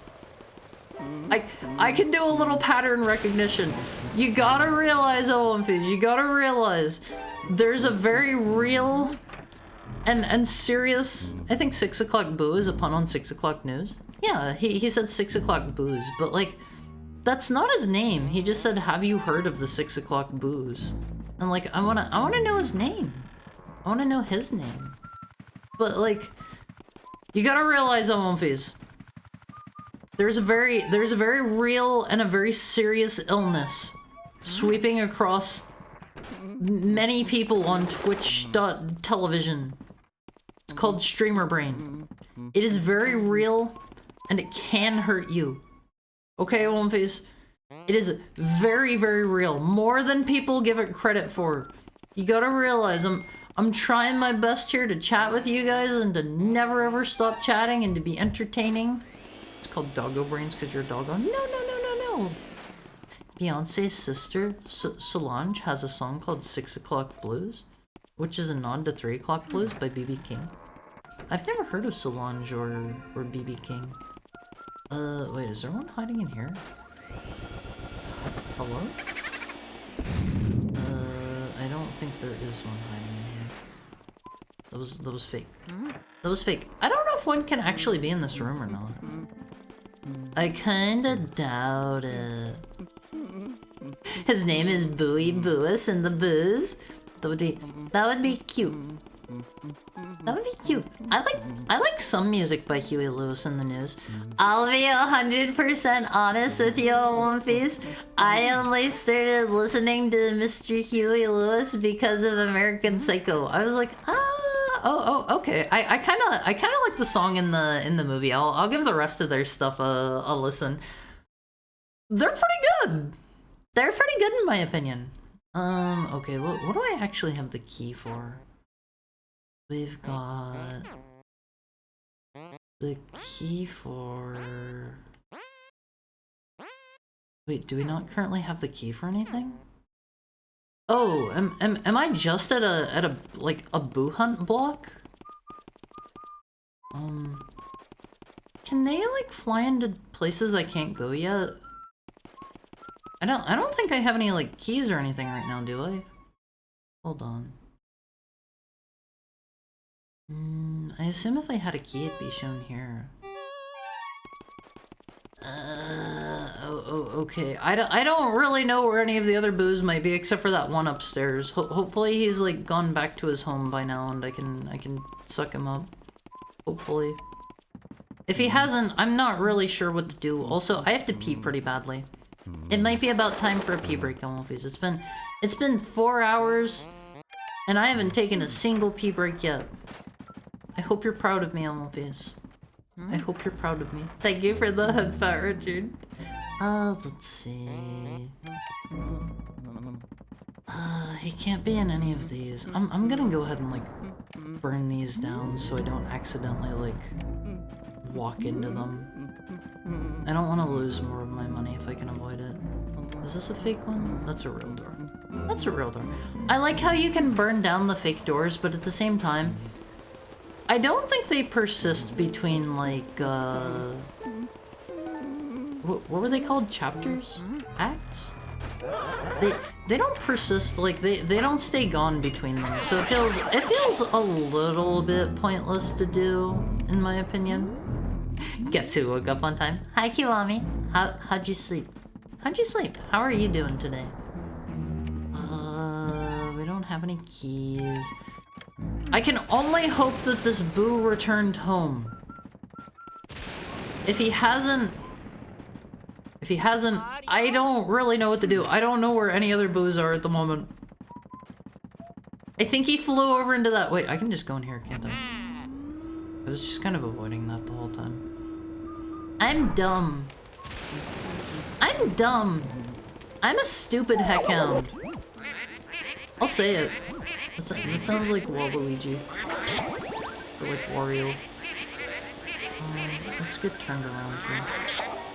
I can do a little pattern recognition. You gotta realize, Olympus, you gotta realize there's a very real and serious, I think 6 o'clock boo is a pun on 6 o'clock news. Yeah, he said 6 o'clock booze, but like, that's not his name. He just said, have you heard of the 6 o'clock booze? And like, I wanna know his name. I wanna know his name. But like, you gotta realize, Omonfis, there's a very real and a very serious illness sweeping across many people on Twitch.television. It's called streamer brain. It is very real and it can hurt you. Okay, Omonfis? It is very, very real. More than people give it credit for. You gotta realize I'm trying my best here to chat with you guys and to never ever stop chatting and to be entertaining. It's called Doggo Brains because you're a doggo. No. Beyonce's sister, Solange, has a song called 6 O'Clock Blues, which is a nod to 3 O'Clock Blues by B.B. King. I've never heard of Solange or B.B. King. Wait, is there one hiding in here? Hello? I don't think there is one hiding in here. That was fake. That was fake. I don't know if one can actually be in this room or not. I kinda doubt it. His name is Bowie Bouis in the Booze. That would be cute. That would be cute. I like some music by Huey Lewis in the News. I'll be 100% honest with you, One Piece. I only started listening to Mr. Huey Lewis because of American Psycho. I was like, okay. I kind of like the song in the movie. I'll give the rest of their stuff a listen. They're pretty good. They're pretty good in my opinion. Okay, what do I actually have the key for? We've got the key for... Wait, do we not currently have the key for anything? Oh, am I just at a like a boo hunt block? Can they like fly into places I can't go yet? I don't think I have any, like, keys or anything right now, do I? Hold on. I assume if I had a key, it'd be shown here. Okay. I don't really know where any of the other boos might be, except for that one upstairs. Hopefully he's, like, gone back to his home by now, and I can suck him up. Hopefully. If he hasn't, I'm not really sure what to do. Also, I have to pee pretty badly. It might be about time for a pee break on Wolfies. It's been 4 hours, and I haven't taken a single pee break yet. I hope you're proud of me, Wolfies. I hope you're proud of me. Thank you for the headbutt, Richard. Let's see. He can't be in any of these. I'm gonna go ahead and, like, burn these down so I don't accidentally, like, walk into them. I don't want to lose more of my money if I can avoid it. Is this a fake one? That's a real door. That's a real door. I like how you can burn down the fake doors, but at the same time, I don't think they persist between, like, what were they called? Chapters? Acts? They don't persist, like, they don't stay gone between them, so it feels a little bit pointless to do, in my opinion. Guess who woke up on time? Hi, Kiwami. How'd you sleep? How'd you sleep? How are you doing today? We don't have any keys. I can only hope that this boo returned home. If he hasn't, I don't really know what to do. I don't know where any other boos are at the moment. I think he flew over into that. Wait, I can just go in here, can't I? I was just kind of avoiding that the whole time. I'm dumb. I'm dumb. I'm a stupid heckhound. I'll say it. That sounds like Waluigi. Or like Wario. Let's get turned around here.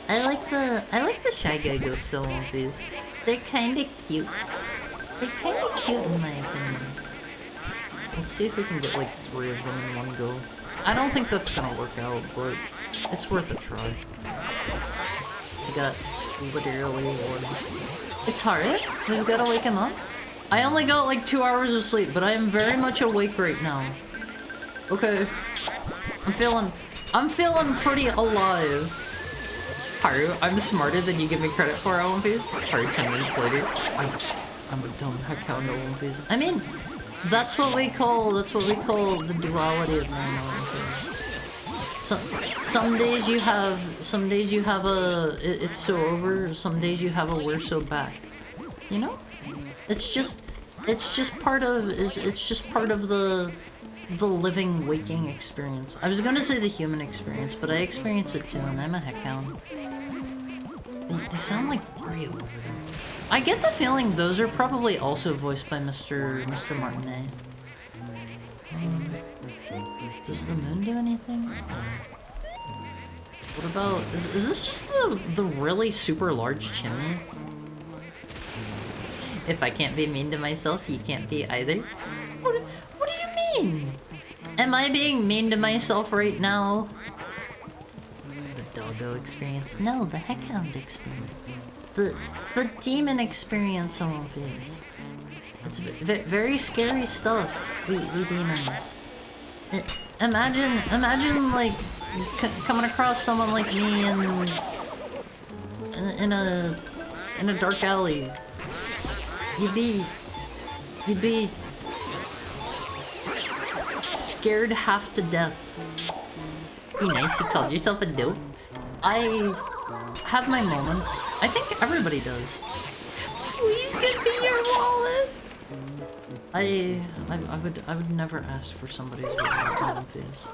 I like the Shy Guy Ghost so Wolfies. They're kinda cute. They're kinda cute in my opinion. Let's see if we can get like 3 of them in one go. I don't think that's gonna work out, but it's worth a try. I got literally one. It's hard. We've gotta wake him up. I only got like 2 hours of sleep, but I am very much awake right now. Okay. I'm feeling pretty alive. Haru, I'm smarter than you give me credit for, One Piece. Haru 10 minutes later. I'm a dumb heckhound at One Piece. I mean, that's what we call the duality of man and One Piece. Some days you have a it's so over, some days you have a we're so back. You know? It's just part of the living, waking experience. I was gonna say the human experience, but I experience it too, and I'm a heckhound. They sound like Wario over there. I get the feeling those are probably also voiced by Mr. Martinet. Does the moon do anything? What about... Is this just the really super large chimney? If I can't be mean to myself, you can't be either. What do you mean? Am I being mean to myself right now? The doggo experience? No, the heckhound experience. The demon experience on One Piece. It's very scary stuff, we demons. Imagine like coming across someone like me in a dark alley. You'd be scared half to death. Be nice, you called yourself a dope. I have my moments. I think everybody does. Please give me your wallet. I would never ask for somebody's wallet fees.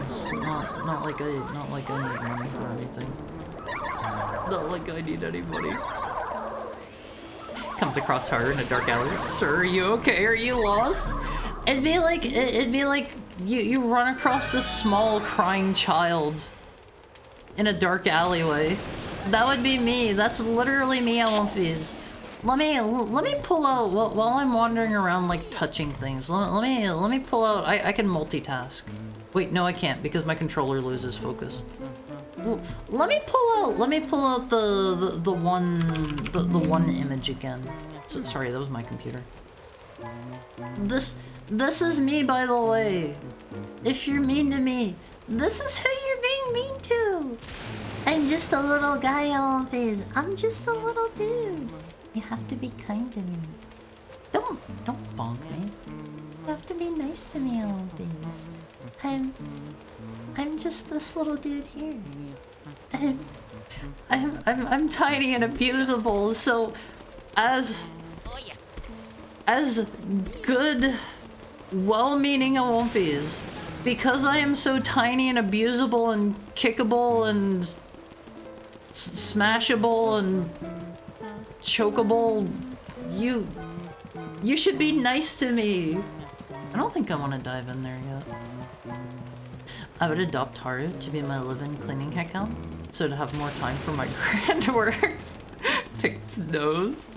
It's not like I need money for anything. Not like I need any money. Comes across her in a dark alley. Sir, are you okay? Are you lost? It'd be like you run across this small crying child in a dark alleyway. That would be me. That's literally me on One Piece. Let me pull out while I'm wandering around like touching things. Let me pull out. I can multitask. Wait, no, I can't because my controller loses focus. Well, let me pull out the one image again. So, sorry, that was my computer. This is me, by the way. If you're mean to me, this is who you're being mean to. I'm just a little guy, always. I'm just a little dude. You have to be kind to me. Don't bonk me. You have to be nice to me, always. I'm just this little dude here. I'm tiny and abusable, so as good, well-meaning Awomfies, because I am so tiny and abusable and kickable and smashable and chokeable, you should be nice to me. I don't think I want to dive in there yet. I would adopt Haru to be my live-in cleaning account, so to have more time for my grand works. Picked nose.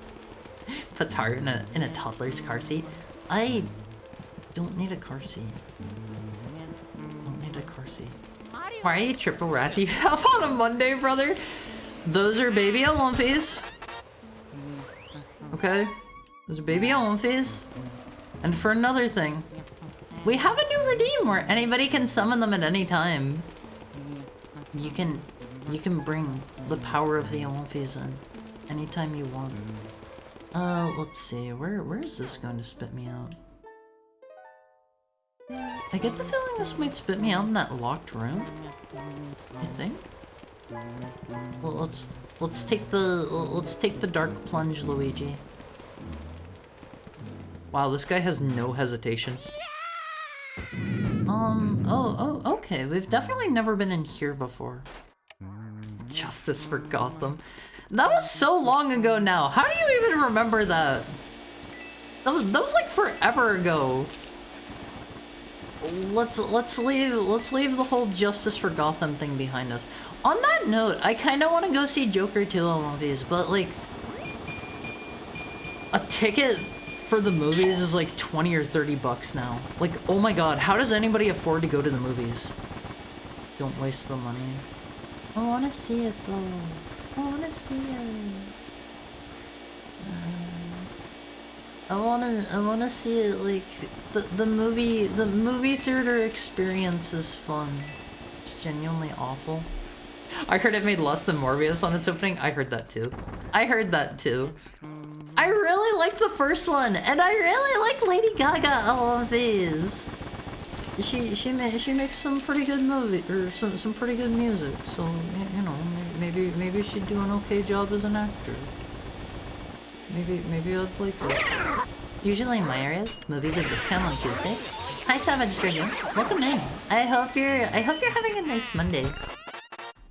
Puts Haru in a toddler's car seat. I don't need a car seat. Don't need a car seat. Why are you triple ratty up on a Monday, brother? Those are baby Awomfies. Okay? Those are baby Awomfies. And for another thing, we have a new redeem where anybody can summon them at any time. You can bring the power of the Awomfies in anytime you want. Let's see, where is this going to spit me out? I get the feeling this might spit me out in that locked room. You think? Well, let's take the dark plunge, Luigi. Wow, this guy has no hesitation. Okay, we've definitely never been in here before. Justice for Gotham. That was so long ago now. How do you even remember that? That was like forever ago. Let's leave the whole Justice for Gotham thing behind us. On that note, I kind of want to go see Joker 2 on one of these, but like a ticket for the movies is like 20 or 30 bucks now. Like, oh my god, how does anybody afford to go to the movies? Don't waste the money. I want to see it though. I want to see it. I wanna see it. Like the movie theater experience is fun. It's genuinely awful. I heard it made less than Morbius on its opening. I heard that too. I heard that too. I really like the first one, and I really like Lady Gaga. All of these. She makes some pretty good movie or some pretty good music. So you know, maybe she'd do an okay job as an actor. Maybe I'd like her. Usually in my areas, movies are discount on Tuesday. Hi Savage Dragon, welcome in. I hope you're having a nice Monday.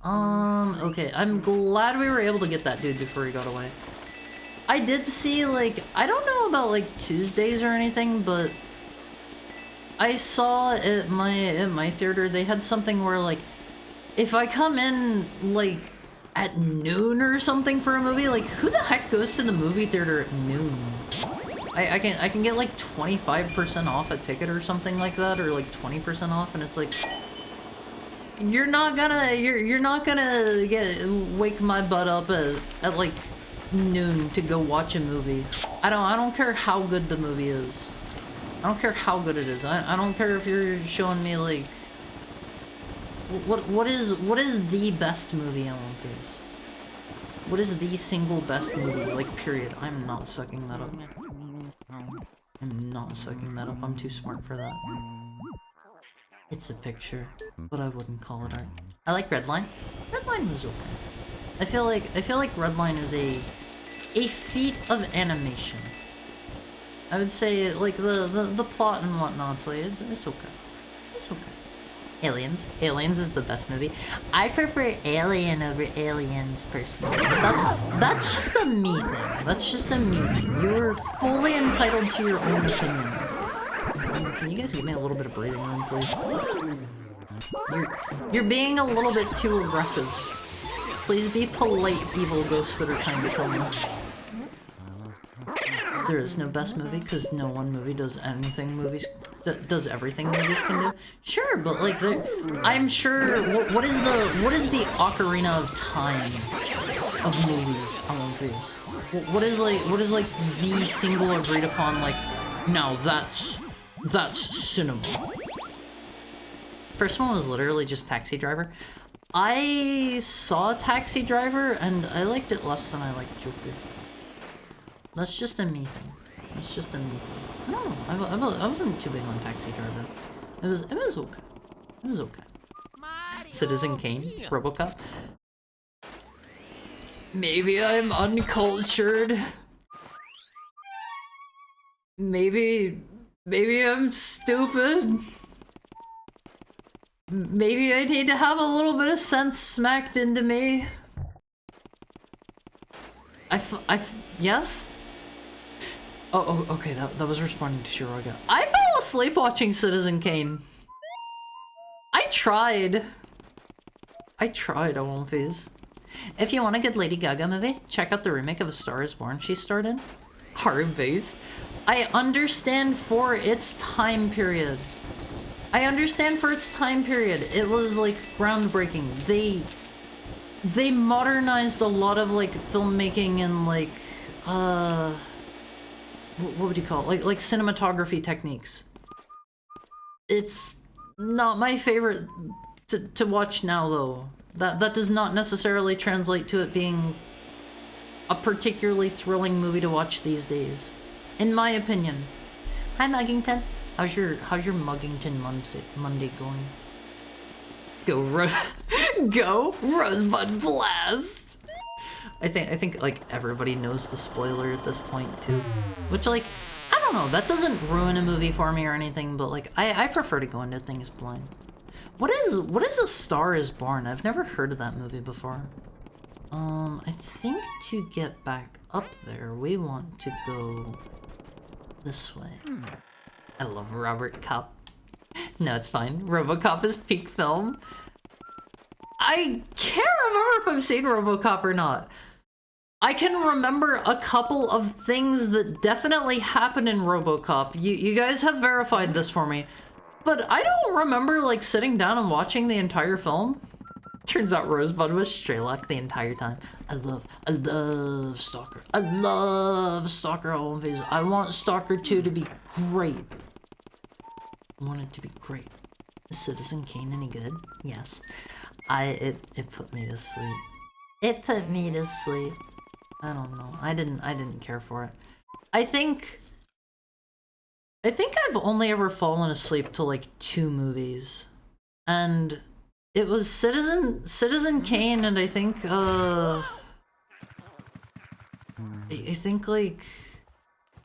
Okay, I'm glad we were able to get that dude before he got away. I did see, like, I don't know about like Tuesdays or anything, but I saw at my theater they had something where like if I come in like at noon or something for a movie, like who the heck goes to the movie theater at noon? I can get like 25% off a ticket or something like that, or like 20% off, and it's like you're not gonna wake my butt up at like noon to go watch a movie. I don't care how good the movie is. I don't care how good it is. I don't care if you're showing me like what is the best movie on One Piece? What is the single best movie? Like, period. I'm not sucking that up. I'm not sucking that up. I'm too smart for that. It's a picture, but I wouldn't call it art. I like Redline. Redline was okay. I feel like Redline is a feat of animation. I would say like the plot and whatnot. Like it's okay. It's okay. Aliens. Aliens is the best movie. I prefer Alien over Aliens personally. But that's just a me thing. That's just a me thing. You're fully entitled to your own opinions. Can you guys give me a little bit of breathing room, please? You're being a little bit too aggressive. Please be polite, evil ghosts that are trying to kill me. There is no best movie because no one movie does anything movies does everything movies can do. Sure, but like, I'm sure. What is the Ocarina of Time of movies? I want these. What is like the single agreed upon like? Now that's cinema. First one was literally just Taxi Driver. I saw Taxi Driver and I liked it less than I liked Joker. That's just a me thing. That's just a me thing. I don't know. I wasn't too big on Taxi Driver. It was okay. It was okay. Citizen Kane, RoboCop. Maybe I'm uncultured. Maybe I'm stupid. Maybe I need to have a little bit of sense smacked into me. Yes? Oh, okay, that was responding to Shiroga. I fell asleep watching Citizen Kane. I tried, I won't phase. If you want a good Lady Gaga movie, check out the remake of A Star Is Born she starred in. Hard-based. I understand for its time period. It was, like, groundbreaking. They modernized a lot of, like, filmmaking and, like, what would you call it? Like cinematography techniques. It's not my favorite to watch now, though. That does not necessarily translate to it being a particularly thrilling movie to watch these days, in my opinion. Hi, Muggington. How's your Muggington Monday going? Go Rosebud Blast. I think like everybody knows the spoiler at this point too, which like I don't know, that doesn't ruin a movie for me or anything, but like I prefer to go into things blind. What is A Star Is Born? I've never heard of that movie before. I think to get back up there, we want to go this way. I love Robert Cop. No, it's fine. RoboCop is peak film. I can't remember if I've seen RoboCop or not. I can remember a couple of things that definitely happened in RoboCop. You guys have verified this for me. But I don't remember, like, sitting down and watching the entire film. Turns out Rosebud was Strelak the entire time. I love Stalker. I love Stalker all in phase. I want Stalker 2 to be great. I want it to be great. Is Citizen Kane any good? Yes. It put me to sleep. It put me to sleep. I don't know. I didn't care for it. I think I've only ever fallen asleep to like 2 movies. And it was Citizen Kane and I think I think like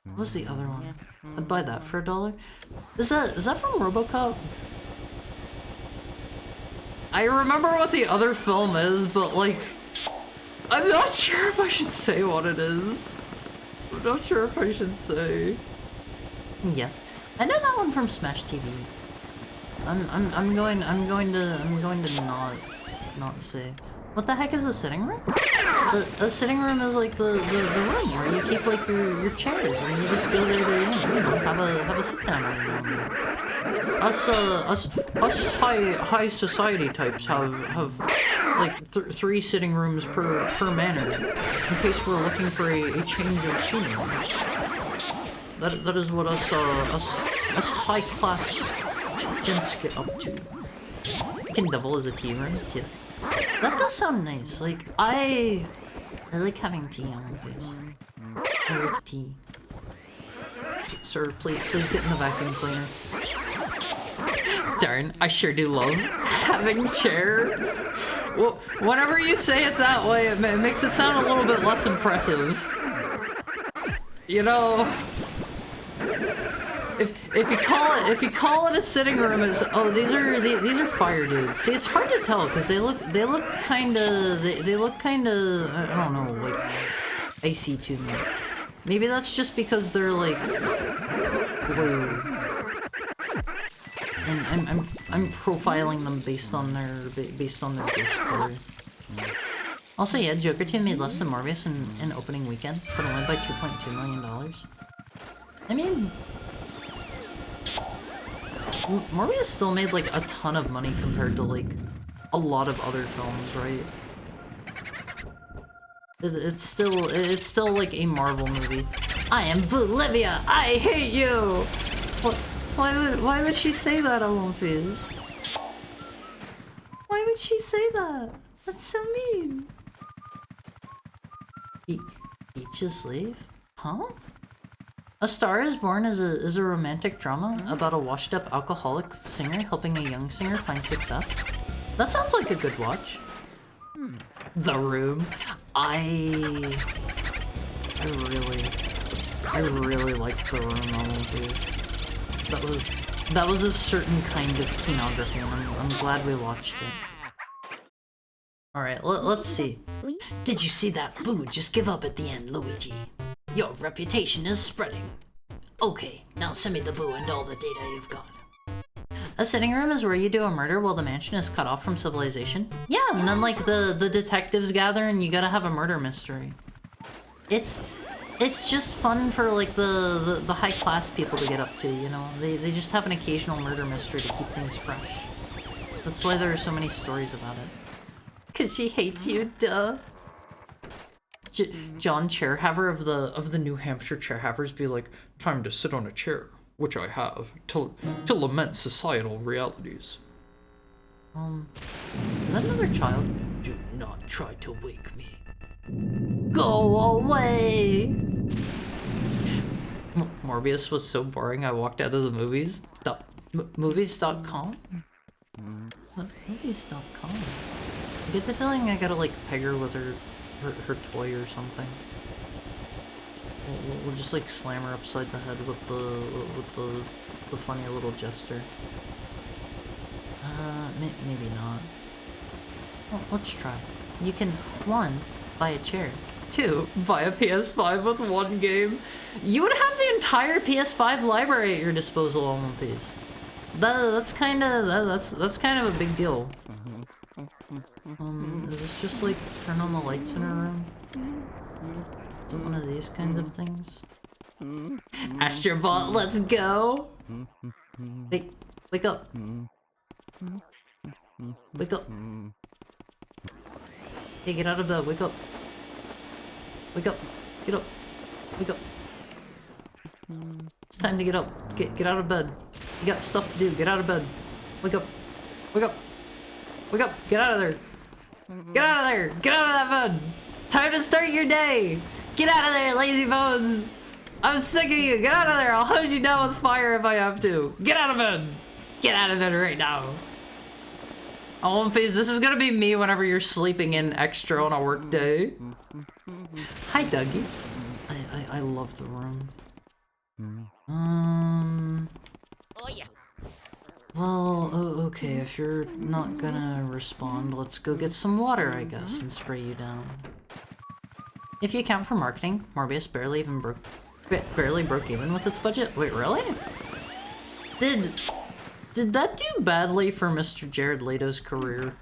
what was the other one? I'd buy that for $1. Is that from RoboCop? I remember what the other film is, but like I'm not sure if I should say what it is. I'm not sure if I should say. Yes, I know that one from Smash TV. I'm going to not say. What the heck is a sitting room? A sitting room is like the room where you keep like your chairs and you just go there to have a sit down room. Us high society types have like 3 sitting rooms per manor in case we're looking for a change of scenery. That is what us high class gents get up to. It can double as a tea room too. That does sound nice. Like I like having tea on my face. I like tea. Sir, please get in the vacuum cleaner. Darn, I sure do love having chair. Well, whenever you say it that way, it makes it sound a little bit less impressive. You know, if you call it a sitting room, it's these are fire dudes. See, it's hard to tell because they look kind of I don't know, like icy to me. Maybe that's just because they're like blue. And I'm profiling them based on their ghost color. Also, yeah, Joker 2 made less than Morbius in opening weekend, but only by $2.2 million. I mean, Morbius still made like a ton of money compared to like a lot of other films, right? It's still like a Marvel movie. I am Bolivia. I hate you. What? Why would she say that, Olympias? Why would she say that? That's so mean. Beaches leave? Huh? A Star is Born is a romantic drama about a washed-up alcoholic singer helping a young singer find success. That sounds like a good watch. The Room. I really liked The Room on these. That was a certain kind of kinography, and I'm glad we watched it. Alright, let's see. Did you see that? Boo, just give up at the end, Luigi. Your reputation is spreading. Okay, now send me the boo and all the data you've got. A sitting room is where you do a murder while the mansion is cut off from civilization. Yeah, and then like the detectives gather and you gotta have a murder mystery. It's just fun for like the high class people to get up to, you know? They just have an occasional murder mystery to keep things fresh. That's why there are so many stories about it. 'Cause she hates you, duh. John Chairhaver of the New Hampshire Chairhavers be like, time to sit on a chair, which I have, to lament societal realities. Is that another child? Do not try to wake me. Go away! Morbius was so boring I walked out of the movies. Movies.com? Movies.com. I get the feeling I gotta like peg her with her toy or something. We'll just like slam her upside the head with the funny little gesture. Maybe not. Well, let's try. You can 1. Buy a chair. 2. Buy a PS5 with 1 game. You would have the entire PS5 library at your disposal on one of these. That's kind of a big deal. Is this just like turn on the lights in her room? Is it one of these kinds of things? Astrobot, let's go! Wait, wake up. Wake up. Hey, get out of bed, wake up. Wake up, get up, wake up. It's time to get up. Get out of bed. You got stuff to do, get out of bed. Wake up, wake up, wake up, get out of there. Get out of there! Get out of that bed! Time to start your day! Get out of there, lazy bones! I'm sick of you! Get out of there! I'll hose you down with fire if I have to! Get out of bed! Get out of bed right now! Oh, face, this is gonna be me whenever you're sleeping in extra on a work day. Hi, Dougie. I love The Room. Oh yeah. Well, okay, if you're not gonna respond, let's go get some water, I guess, and spray you down. If you account for marketing, Morbius barely broke even with its budget. Wait, really? Did that do badly for Mr. Jared Leto's career?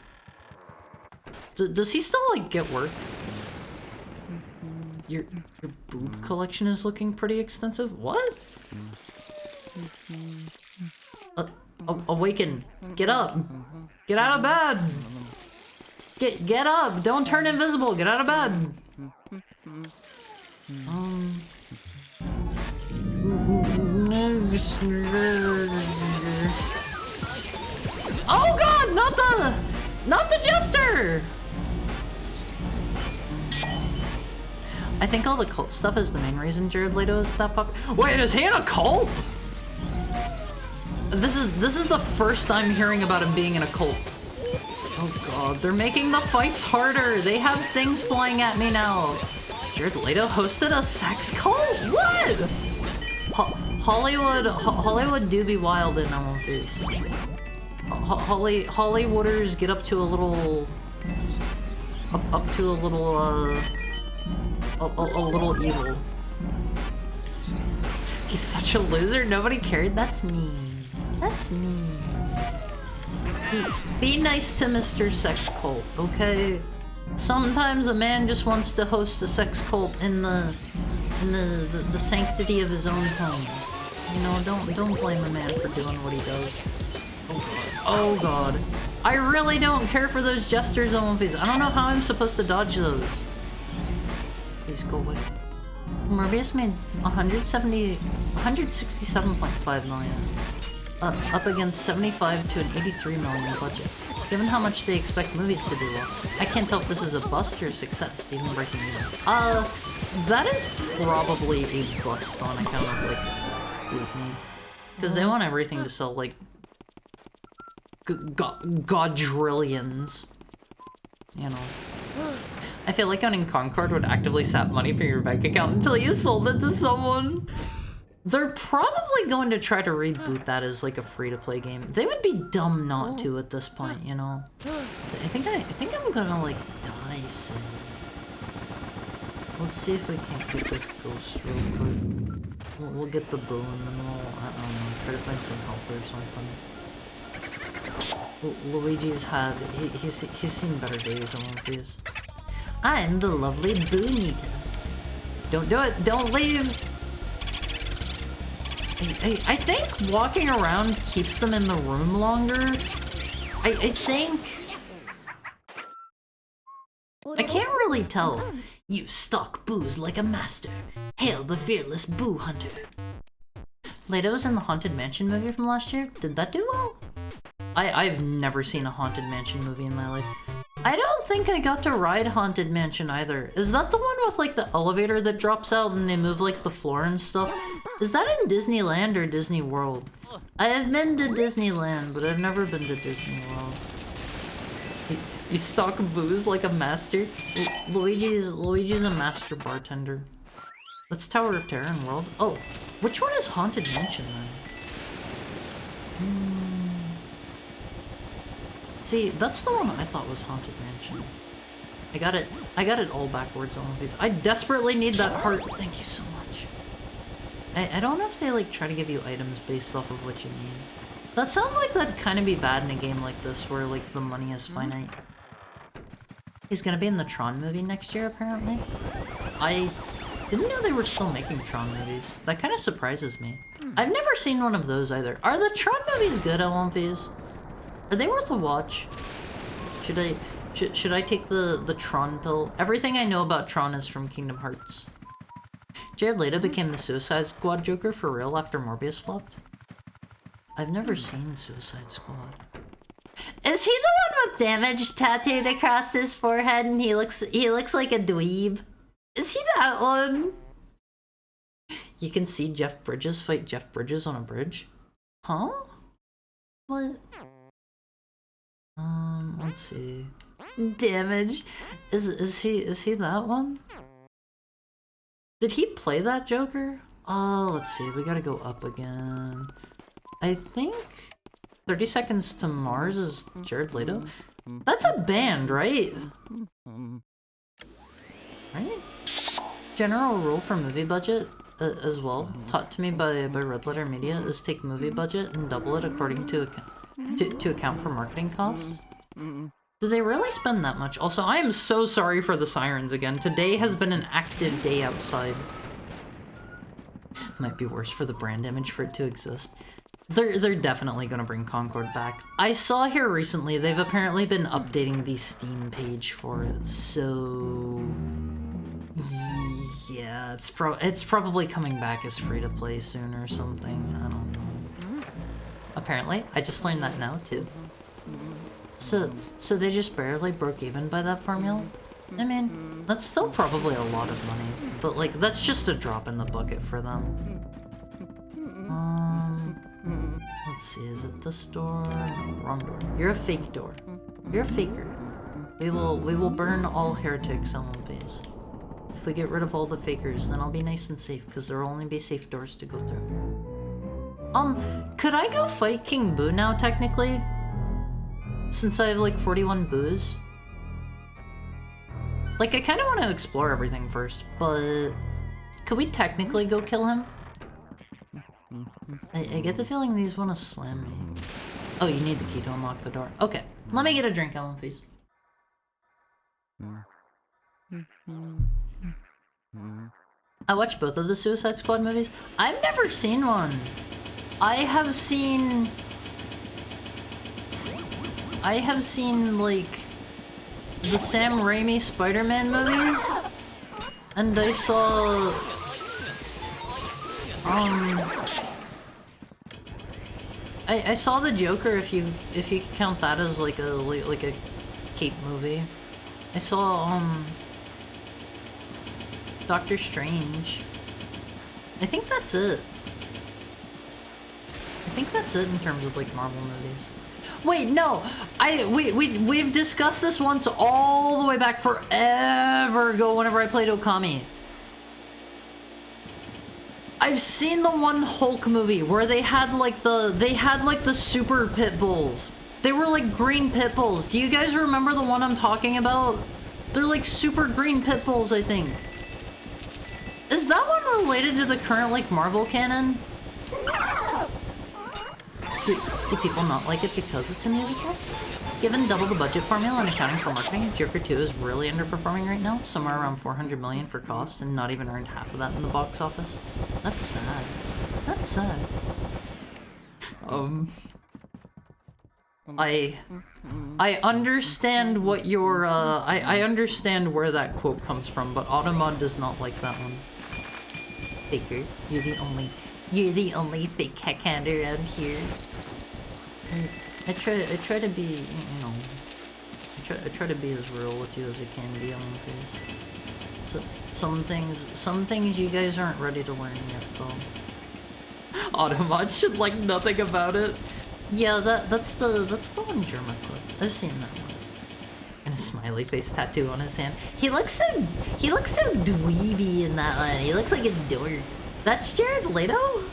Does he still, like, get work? Your boob collection is looking pretty extensive? What? Awaken. Get up. Get out of bed. Get up. Don't turn invisible. Get out of bed. Oh god, not the jester. I think all the cult stuff is the main reason Jared Leto is that popular. Wait, is he in a cult? This is the first I'm hearing about him being in a cult. Oh god, they're making the fights harder. They have things flying at me now. Jared Leto hosted a sex cult? What? Hollywood do be wild in all of these. Hollywooders get up to a little evil. He's such a loser. Nobody cared. That's mean. That's mean. Be nice to Mr. Sex Cult, okay? Sometimes a man just wants to host a sex cult in the sanctity of his own home. You know, don't blame a man for doing what he does. Oh god. Oh god. I really don't care for those gestures on One Piece. I don't know how I'm supposed to dodge those. Please go away. Morbius made 167.5 million. Up against 75 to an 83 million budget. Given how much they expect movies to do well, I can't tell if this is a bust or a success, even breaking even. That is probably a bust on account of, like, Disney. Because they want everything to sell, like, godrillions. You know. I feel like owning Concord would actively sap money from your bank account until you sold it to someone. They're probably going to try to reboot that as like a free-to-play game. They would be dumb not to at this point, you know. I think I'm gonna like die soon. Let's see if we can't keep this ghost real quick. We'll get the bow and then we'll, I don't know, try to find some health or something. Luigi's had, he's seen better days on One Piece. I'm the lovely Boonita. Don't do it, don't leave! I think walking around keeps them in the room longer. I think... I can't really tell. You stalk boos like a master. Hail the fearless boo hunter. Leto's in the Haunted Mansion movie from last year. Did that do well? I've never seen a Haunted Mansion movie in my life. I don't think I got to ride Haunted Mansion either. Is that the one with like the elevator that drops out and they move like the floor and stuff? Is that in Disneyland or Disney World? I have been to Disneyland, but I've never been to Disney World. You stalk booze like a master? Luigi's a master bartender. That's Tower of Terror and World. Oh, which one is Haunted Mansion then? See, that's the one I thought was Haunted Mansion. I got it all backwards on One Piece. I desperately need that heart. Thank you so much. I don't know if they like try to give you items based off of what you need. That sounds like that'd kind of be bad in a game like this where like the money is finite. He's gonna be in the Tron movie next year apparently. I didn't know they were still making Tron movies. That kind of surprises me. I've never seen one of those either. Are the Tron movies good at One Piece? Are they worth a watch? Should I take the Tron pill? Everything I know about Tron is from Kingdom Hearts. Jared Leto became the Suicide Squad Joker for real after Morbius flopped. I've never seen Suicide Squad. Is he the one with damage tattooed across his forehead and he looks like a dweeb? Is he that one? You can see Jeff Bridges fight Jeff Bridges on a bridge? Huh? What? Let's see. Damage. Is he that one? Did he play that Joker? Oh, let's see. We gotta go up again. I think 30 Seconds to Mars is Jared Leto. That's a band, right? Right? General rule for movie budget as well, taught to me by Red Letter Media, is take movie budget and double it according to account for marketing costs. Do they really spend that much? Also, I am so sorry for the sirens again. Today has been an active day outside. Might be worse for the brand image for it to exist. They're definitely gonna bring Concord back. I saw here recently they've apparently been updating the Steam page for it, so yeah, it's probably coming back as free to play soon or something. I don't know. Apparently, I just learned that now too. So they just barely broke even by that formula? I mean, that's still probably a lot of money, but like, that's just a drop in the bucket for them. Let's see, is it this door? No, wrong door. You're a fake door. You're a faker. We will burn all heretics on One Piece. If we get rid of all the fakers, then I'll be nice and safe, because there'll only be safe doors to go through. Could I go fight King Boo now, technically? Since I have like 41 boos? Like, I kind of want to explore everything first, but could we technically go kill him? I get the feeling these want to slam me. Oh, you need the key to unlock the door. Okay, let me get a drink, Ellen, please. I watched both of the Suicide Squad movies. I've never seen one. I have seen, like, the Sam Raimi Spider-Man movies. And I saw, I saw the Joker, if you could count that as like a cape movie. I saw Doctor Strange. I think that's it. I think that's it in terms of like Marvel movies. Wait, no, we've discussed this once all the way back forever ago whenever I played Okami. I've seen the one Hulk movie where they had like the super pit bulls. They were like green pit bulls. Do you guys remember the one I'm talking about? They're like super green pit bulls, I think. Is that one related to the current like Marvel canon? Do people not like it because it's a musical? Given double the budget formula and accounting for marketing, Joker 2 is really underperforming right now, somewhere around 400 million for cost, and not even earned half of that in the box office. That's sad. That's sad. I understand what your, I understand where that quote comes from, but Automod does not like that one. Faker, you're the only fake hacker around here. I try to be, you know, I try to be as real with you as I can be on the face. So, some things you guys aren't ready to learn yet, though. Automod should like nothing about it. Yeah, that's the one German clip. I've seen that one. And a smiley face tattoo on his hand. He looks so dweeby in that one. He looks like a dork. That's Jared Leto?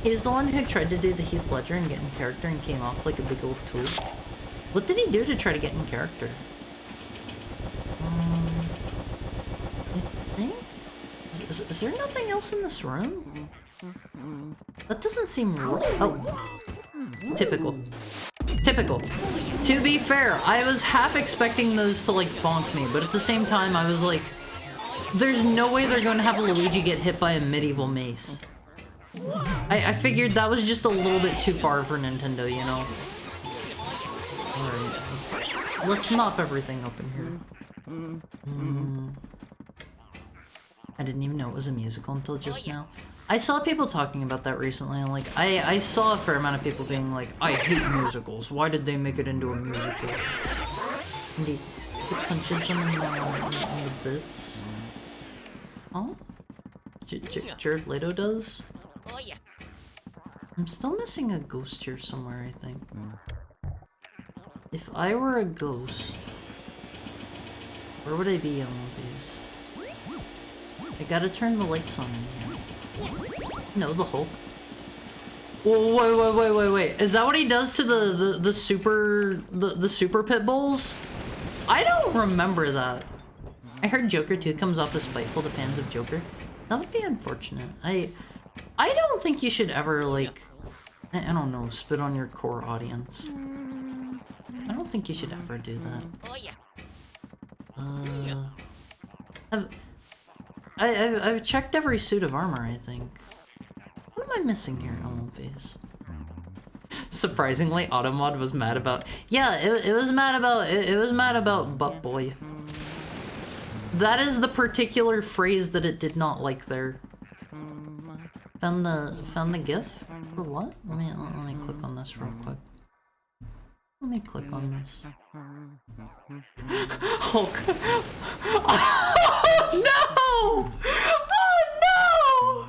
He's the one who tried to do the Heath Ledger and get in character and came off like a big old tool. What did he do to try to get in character? I think... Is there nothing else in this room? That doesn't seem real. Oh. Typical. Typical. To be fair, I was half expecting those to like bonk me, but at the same time I was like, there's no way they're going to have a Luigi get hit by a medieval mace. I figured that was just a little bit too far for Nintendo, you know? Alright, let's mop everything up in here. I didn't even know it was a musical until just now. I saw people talking about that recently, and like, I saw a fair amount of people being like, I hate musicals, why did they make it into a musical? And he punches them in the bits. Oh? Jared Leto does? Oh yeah. I'm still missing a ghost here somewhere, I think. If I were a ghost, where would I be on these? I gotta turn the lights on in here. No, the Hulk. Whoa, wait. Is that what he does to the super pit bulls? I don't remember that. I heard Joker 2 comes off as spiteful to fans of Joker. That would be unfortunate. I don't think you should ever, like, I don't know, spit on your core audience. I don't think you should ever do that. Oh yeah. I've checked every suit of armor, I think. What am I missing here? Oh, face. Surprisingly, Automod was mad about... Yeah, it was mad about Butt Boy. That is the particular phrase that it did not like there. Found the GIF? For what? Let me click on this real quick. Let me click on this. Hulk. Oh no! Oh no!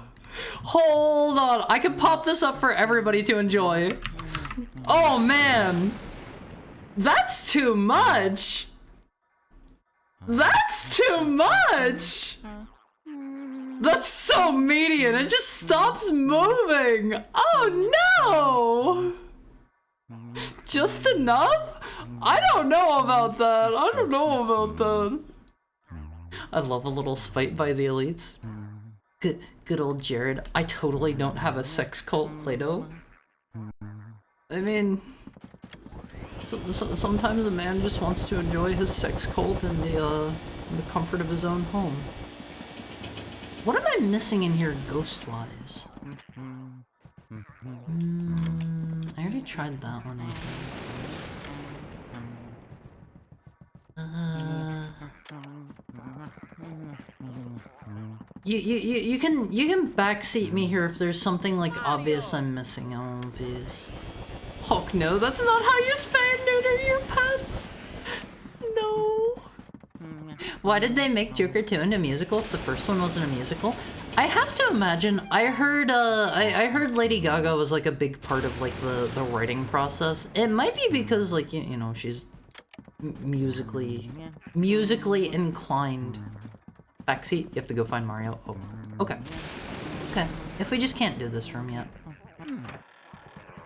Hold on. I could pop this up for everybody to enjoy. Oh man. That's too much. That's too much. That's so meaty and it just stops moving. Oh no! Just enough? I don't know about that. I don't know about that. I love a little spite by the elites. Good old Jared. I totally don't have a sex cult, Play-Doh. I mean, sometimes a man just wants to enjoy his sex cult in the comfort of his own home. What am I missing in here ghost-wise? I already tried that one, I think. You can backseat me here if there's something like obvious I'm missing on these. Hulk, no, that's not how you spay and neuter your pets! No. Why did they make Joker 2 into a musical if the first one wasn't a musical? I have to imagine, I heard Lady Gaga was like a big part of like the writing process. It might be because like, you know, she's musically inclined. Backseat, you have to go find Mario. Oh, okay. Okay, if we just can't do this room yet.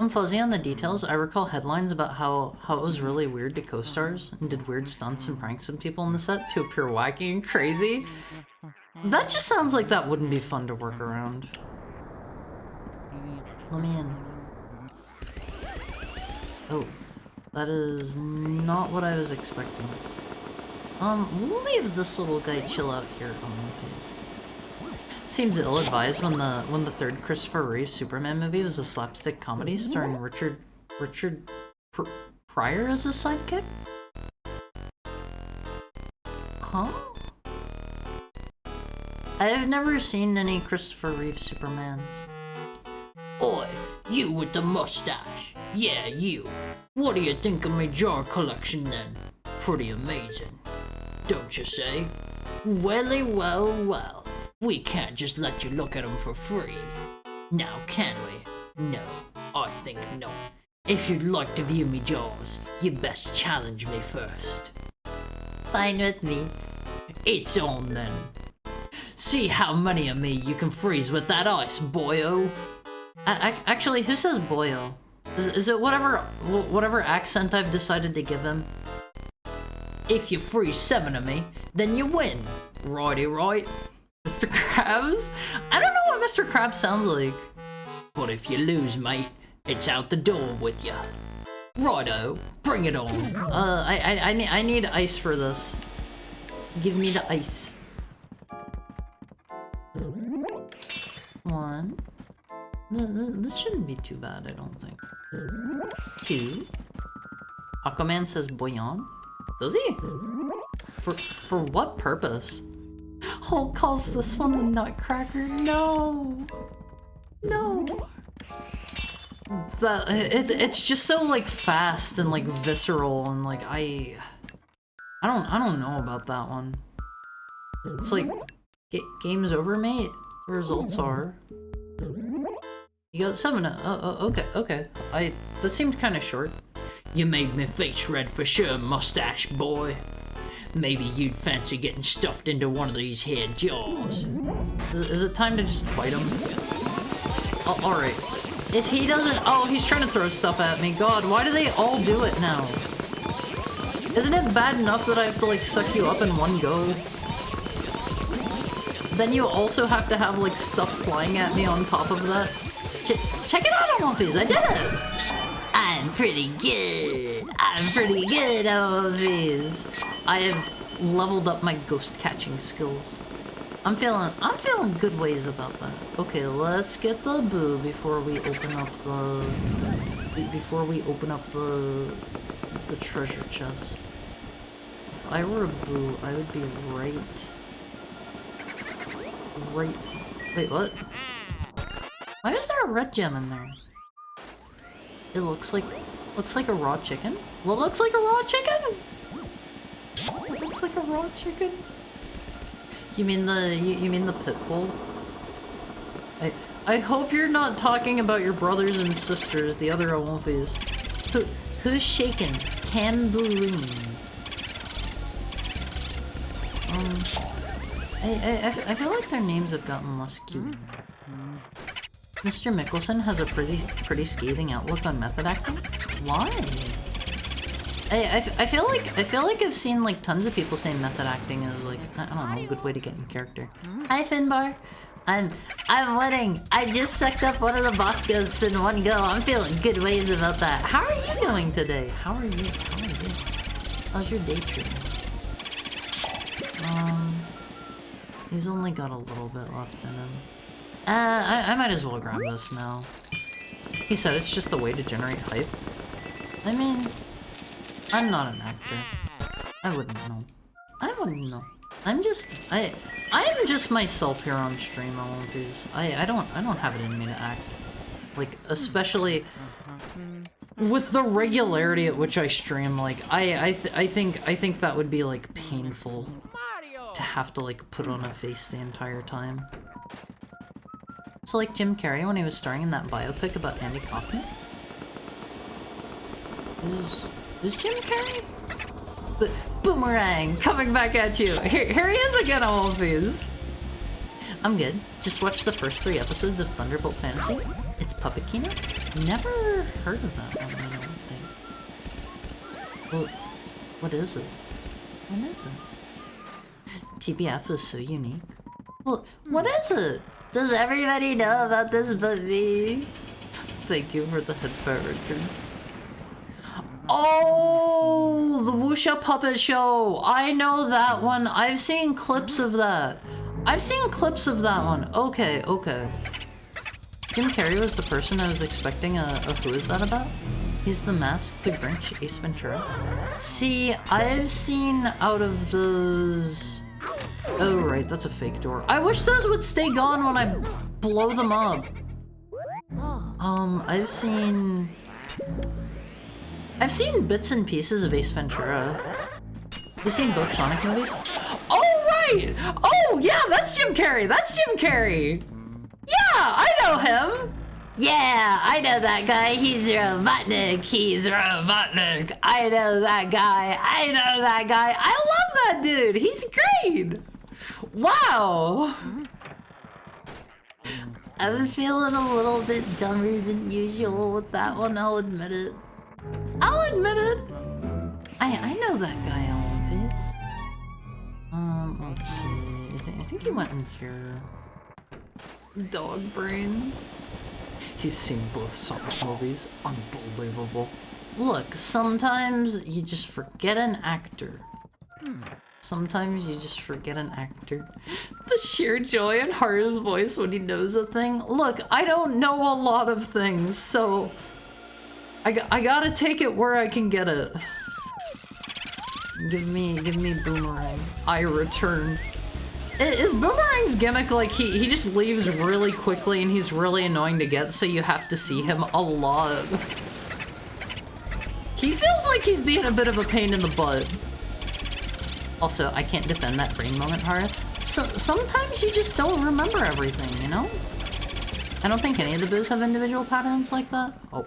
I'm fuzzy on the details. I recall headlines about how it was really weird to co-stars and did weird stunts and pranks on people on the set to appear wacky and crazy. That just sounds like that wouldn't be fun to work around. Let me in. Oh, that is not what I was expecting. We'll leave this little guy chill out here. Please. Seems ill-advised when the third Christopher Reeve Superman movie was a slapstick comedy starring Richard Pryor as a sidekick? Huh? I have never seen any Christopher Reeve Supermans. Oi, you with the mustache. Yeah, you. What do you think of my jar collection then? Pretty amazing. Don't you say? Welly, well, well. We can't just let you look at them for free. Now, can we? No, I think not. If you'd like to view me jaws, you best challenge me first. Fine with me. It's on then. See how many of me you can freeze with that ice, boyo. Actually, who says boyo? Is it whatever accent I've decided to give him? If you freeze 7 of me, then you win. Righty right. Mr. Krabs? I don't know what Mr. Krabs sounds like. But if you lose, mate, it's out the door with ya. Righto, bring it on. I need ice for this. Give me the ice. 1. This shouldn't be too bad, I don't think. 2. Aquaman says bouillon. Does he? For what purpose? Hulk calls this one the Nutcracker. No. No. It's just so like fast and like visceral and like I don't know about that one. It's like game's over, mate. The results are you got 7. Okay. That seemed kind of short. You made me face red for sure, mustache boy. Maybe you'd fancy getting stuffed into one of these here jaws. Is it time to just fight him? Oh, alright. If he doesn't... Oh, he's trying to throw stuff at me. God, why do they all do it now? Isn't it bad enough that I have to, like, suck you up in one go? Then you also have to have, like, stuff flying at me on top of that? Check it out, Wolfies! I did it! I'm pretty good! I'm pretty good, Wolfies! I have leveled up my ghost catching skills. I'm feeling good ways about that. Okay, let's get the boo before we open up the treasure chest. If I were a boo, I would be right. Wait, what? Why is there a red gem in there? It looks like a raw chicken. What looks like a raw chicken? It looks like a raw chicken. You mean the pit bull? I hope you're not talking about your brothers and sisters, the other Awolfies. Who's shaking? Tambourine. I feel like their names have gotten less cute. Mr. Mickelson has a pretty scathing outlook on method acting. Why? I feel like I've seen like tons of people say method acting is like I don't know, a good way to get in character. Hi Finbar. I'm winning. I just sucked up one of the Boscos in one go. I'm feeling good ways about that. How are you doing today? How are you? How's your day treating? He's only got a little bit left in him. I might as well grab this now. He said it's just a way to generate hype. I mean, I'm not an actor. I wouldn't know. I wouldn't know. I'm just myself here on stream, all of these. I don't have it in me to act. Like, especially with the regularity at which I stream, like, I think that would be, like, painful to have to, like, put on a face the entire time. So, like, Jim Carrey, when he was starring in that biopic about Andy Kaufman? Is Jim Carrey? But Boomerang, coming back at you! Here he is again, all of these! I'm good. Just watched the first 3 episodes of Thunderbolt Fantasy. It's Puppet Kino? Never heard of that one, I don't think. Well, what is it? What is it? TBF is so unique. Well, what is it? Does everybody know about this but me? Thank you for the headbutt, Richard. Oh, the Wuxia Puppet Show! I know that one. I've seen clips of that. Okay, okay. Jim Carrey was the person I was expecting a who is that about? He's the Mask, the Grinch, Ace Ventura. See, I've seen out of those... Oh right, that's a fake door. I wish those would stay gone when I blow them up. I've seen bits and pieces of Ace Ventura. You've seen both Sonic movies? Oh right! Oh yeah, that's Jim Carrey! That's Jim Carrey! Yeah, I know him! Yeah, I know that guy. He's Robotnik. I know that guy. I love that dude. He's great. Wow. I'm feeling a little bit dumber than usual with that one. I'll admit it. I know that guy, Alphys. Let's see. I think he went in here. Dog brains. He's seen both Sonic movies. Unbelievable. Look, sometimes you just forget an actor. Sometimes you just forget an actor. The sheer joy in Haru's voice when he knows a thing. Look, I don't know a lot of things, so I gotta take it where I can get it. Give me Boomerang. I return. Is Boomerang's gimmick like he just leaves really quickly and he's really annoying to get, so you have to see him a lot? He feels like he's being a bit of a pain in the butt. Also, I can't defend that brain moment, Haru. So sometimes you just don't remember everything, you know? I don't think any of the boos have individual patterns like that. Oh.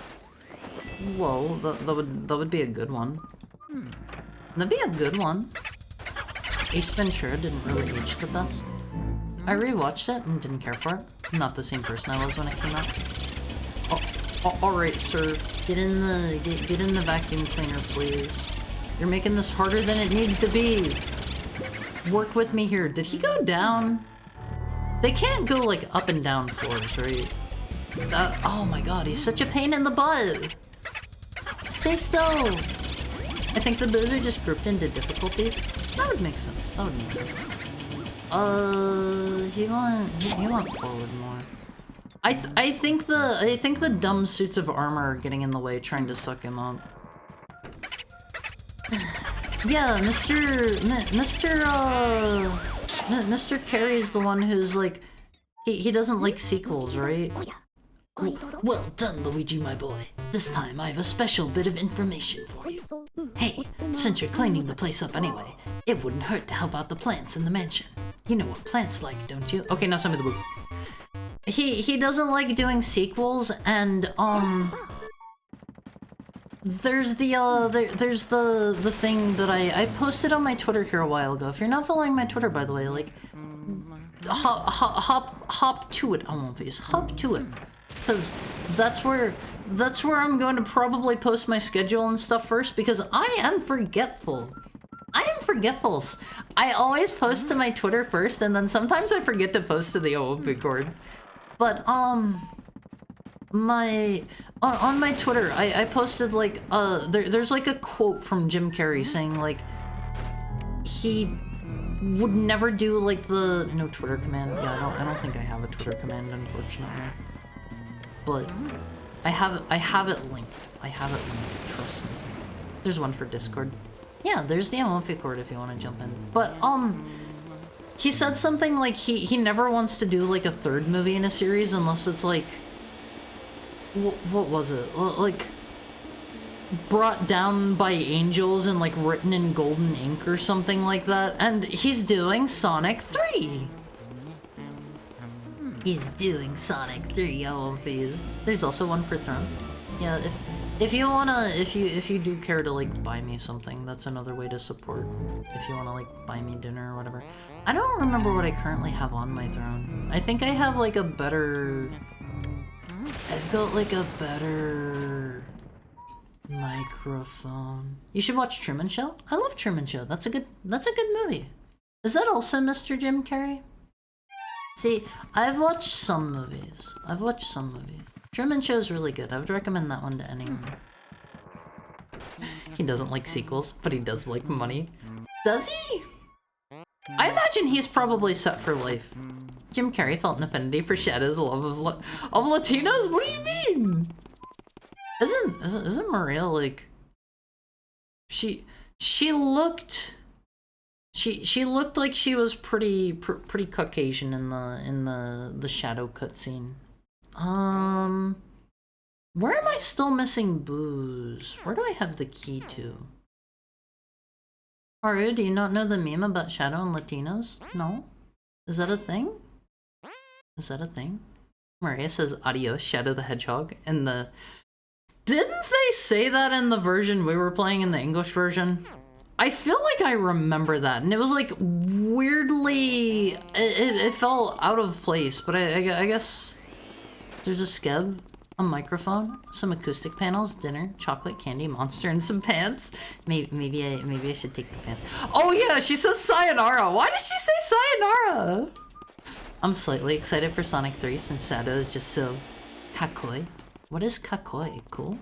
Whoa, that would be a good one. That'd be a good one. Ace Ventura didn't really age the best. I rewatched it and didn't care for it. I'm not the same person I was when it came out. Oh, alright, sir. Get in the vacuum cleaner, please. You're making this harder than it needs to be. Work with me here. Did he go down? They can't go like up and down floors, right? Oh my god, he's such a pain in the butt. Stay still. I think the boos are just grouped into difficulties. That would make sense. He went forward more. I think the dumb suits of armor are getting in the way, trying to suck him up. Yeah, Mr. Carey's the one who's like, he doesn't like sequels, right? Well done, Luigi, my boy. This time I have a special bit of information for you. Hey, since you're cleaning the place up anyway, it wouldn't hurt to help out the plants in the mansion. You know what plants like, don't you? Okay, now some of the boo. He doesn't like doing sequels, and there's the thing that I posted on my Twitter here a while ago. If you're not following my Twitter, by the way, like hop to it, Alphys. Hop to it. Because that's where I'm going to probably post my schedule and stuff first, because I am forgetful. I always post to my Twitter first, and then sometimes I forget to post to the OOP board. But on my Twitter, I posted like there's like a quote from Jim Carrey saying like would never do like the no Twitter command. Yeah, I don't think I have a Twitter command, unfortunately. But I have it linked. I have it linked. Trust me. There's one for Discord. Yeah, there's the Amalfi Court if you want to jump in. But he said something like he never wants to do like a third movie in a series unless it's like what was it? Like brought down by angels and like written in golden ink or something like that. And he's doing Sonic 3. He's doing Sonic 3, oh please. There's also one for Throne. Yeah, if you wanna, if you do care to like buy me something, that's another way to support. If you wanna like buy me dinner or whatever. I don't remember what I currently have on my Throne. I think I have like a better. I've got like a better microphone. You should watch Truman Show. I love Truman Show. That's a good movie. Is that also Mr. Jim Carrey? See, I've watched some movies. Truman Show's really good. I would recommend that one to anyone. He doesn't like sequels, but he does like money. Does he? I imagine he's probably set for life. Jim Carrey felt an affinity for Shadow's love of Latinos? What do you mean? Isn't Maria like she looked like she was pretty Caucasian in the Shadow cutscene. Where am I still missing booze? Where do I have the key to? Haru, do you not know the meme about Shadow and Latinos? No? Is that a thing? Maria says adios, Shadow the Hedgehog, in the... Didn't they say that in the version we were playing, in the English version? I feel like I remember that, and it was like weirdly... It felt out of place, but I guess... There's a skeb, a microphone, some acoustic panels, dinner, chocolate, candy, monster, and some pants. Maybe I should take the pants. Oh yeah, she says sayonara. Why does she say sayonara? I'm slightly excited for Sonic 3 since Shadow is just so kakoi. What is kakoi? Cool?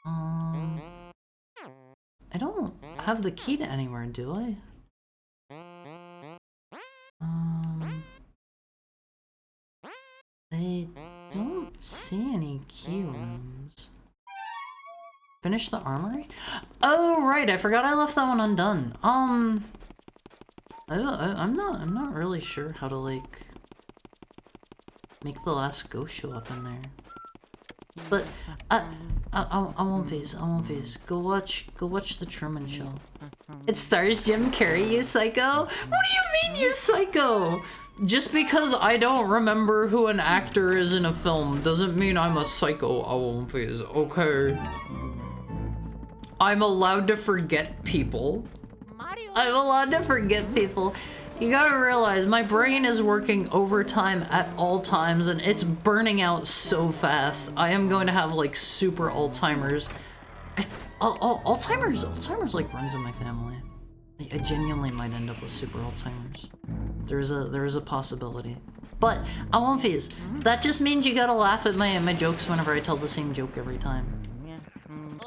I don't have the key to anywhere, do I? I don't see any key rooms. Finish the armory? Oh right, I forgot I left that one undone. I'm not really sure how to like make the last ghost show up in there. But I won't phase. Go watch the Truman Show. It stars Jim Carrey, you psycho? What do you mean, you psycho? Just because I don't remember who an actor is in a film doesn't mean I'm a psycho, I won't phase, okay? I'm allowed to forget people. You gotta realize, my brain is working overtime at all times and it's burning out so fast. I am going to have like super Alzheimer's. Alzheimer's like runs in my family. I genuinely might end up with super Alzheimer's. There is a possibility. But I won't phase. That just means you gotta laugh at my jokes whenever I tell the same joke every time.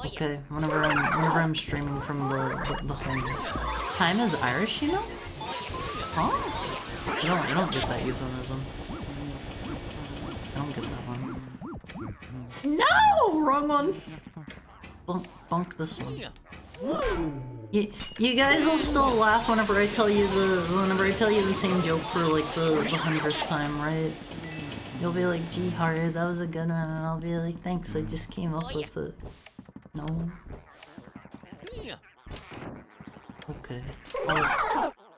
Okay, whenever I'm streaming from the home. Time is Irish, you know? Huh? I don't get that euphemism. I don't get that one. No! Wrong one! Bunk this one. You guys will still laugh whenever I tell you the same joke for like the 100th time, right? You'll be like, gee, Haru, that was a good one, and I'll be like, thanks, I just came up with it. No. Okay.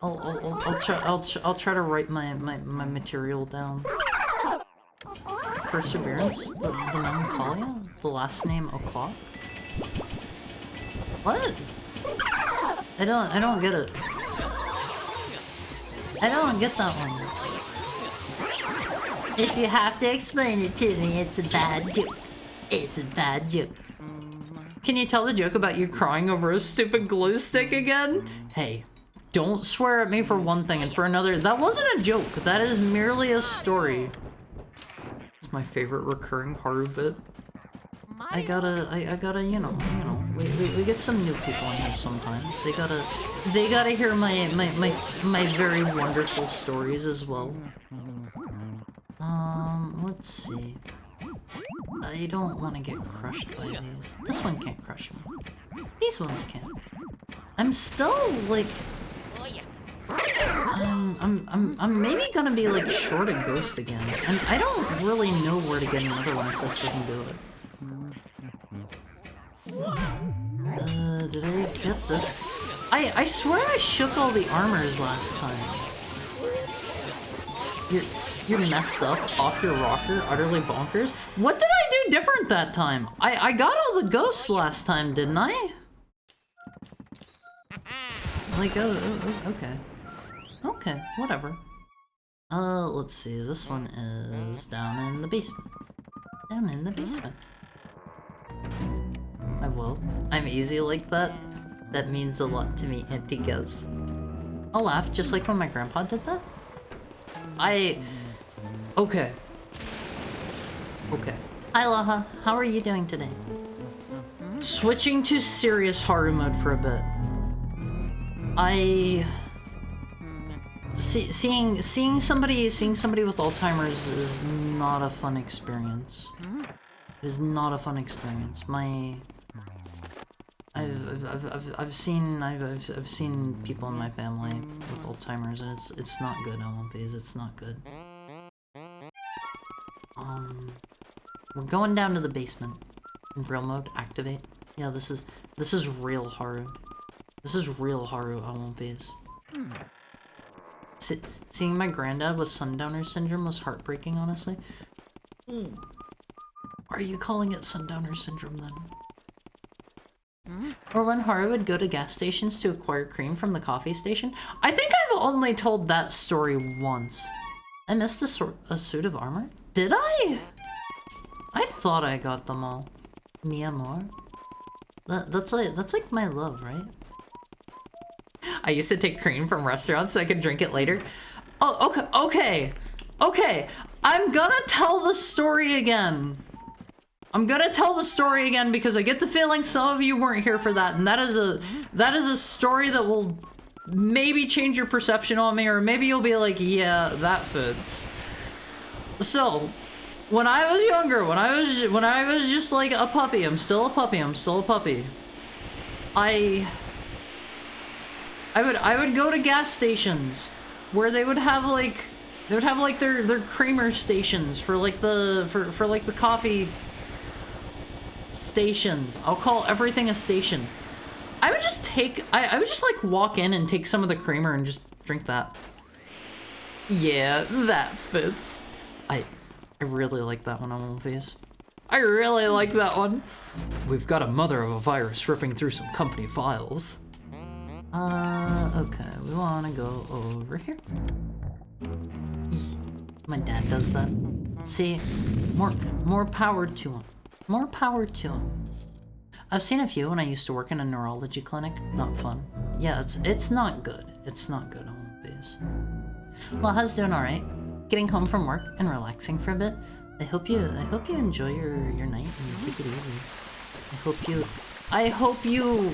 I'll try to write my material down. Perseverance? The Melancholia? The last name O'Clock? What? I don't get it. I don't get that one. If you have to explain it to me, it's a bad joke. It's a bad joke. Can you tell the joke about you crying over a stupid glue stick again? Hey, don't swear at me for one thing, and for another, that wasn't a joke. That is merely a story. It's my favorite recurring Haru bit. I gotta, you know, We get some new people in here sometimes. They gotta hear my very wonderful stories as well. Let's see. I don't want to get crushed by these. This one can't crush me. These ones can. I'm still like. Oh yeah. I'm maybe gonna be like short a ghost again, and I don't really know where to get another one if this doesn't do it. Did I get this? I swear I shook all the armors last time. You're messed up, off your rocker, utterly bonkers. What did I do different that time? I got all the ghosts last time, didn't I? Like, okay. Okay, whatever. Let's see, this one is down in the basement. Down in the basement. I will. I'm easy like that. That means a lot to me, Auntie Guz. I'll laugh just like when my grandpa did that. Okay. Okay. Hi, Laha. How are you doing today? Switching to serious Haru mode for a bit. Seeing somebody with Alzheimer's is not a fun experience. It is not a fun experience. I've seen people in my family with Alzheimer's, and it's not good. LMPs, it's not good. We're going down to the basement. In real mode, activate. Yeah, this is real Haru. This is real Haru LMPs. Seeing my granddad with Sundowner Syndrome was heartbreaking, honestly. Are you calling it Sundowner Syndrome then? Or when Haru would go to gas stations to acquire cream from the coffee station? I think I've only told that story once. I missed a suit of armor? Did I? I thought I got them all. Mi amor? That's like my love, right? I used to take cream from restaurants so I could drink it later. Oh, okay. I'm gonna tell the story again. Because I get the feeling some of you weren't here for that, and that is a story that will maybe change your perception on me, or maybe you'll be like, yeah, that fits. So, when I was younger, when I was just like a puppy, I'm still a puppy. I would go to gas stations where they would have like their creamer stations for like the coffee stations. I'll call everything a station. I would just like walk in and take some of the creamer and just drink that. Yeah, that fits. I really like that one on Face. I really like that one. We've got a mother of a virus ripping through some company files. Okay, we wanna go over here. My dad does that. See, more power to him. More power to him. I've seen a few when I used to work in a neurology clinic. Not fun. Yeah, it's not good. It's not good on Face. Laha's doing all right. Getting home from work and relaxing for a bit. I hope you enjoy your night and take it easy. I hope you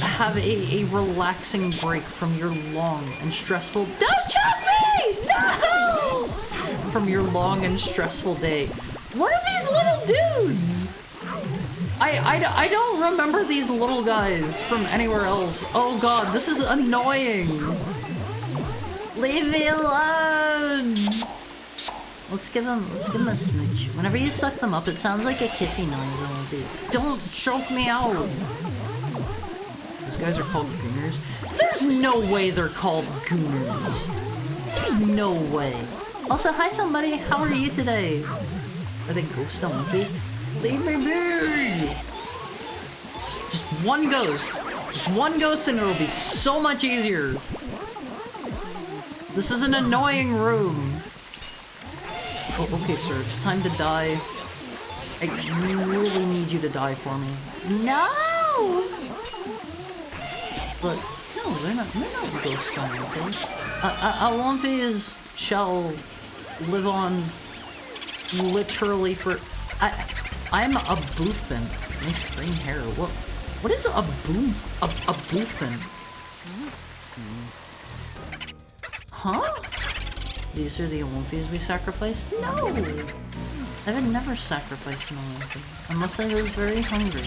have a relaxing break from your long and stressful— Don't choke me! No! From your long and stressful day. What are these little dudes? I don't remember these little guys from anywhere else. Oh god, this is annoying. Leave me alone. Let's give him a smooch. Whenever you suck them up, it sounds like a kissy noise on these. Don't choke me out. These guys are called gooners. There's no way they're called gooners. There's no way. Also, hi somebody. How are you today? Are they ghosts on One Piece? Leave me be. Just one ghost. Just one ghost, and it'll be so much easier. This is an annoying room. Oh, okay, sir, it's time to die. I really need you to die for me. No! But, no, they're not ghosts on One Piece. Alonfi's shall live on literally for— I'm a boofin. Nice green hair. What is a boofin? Huh? These are the Olympians we sacrificed? No! I would never sacrifice an Olympian. Unless I was very hungry.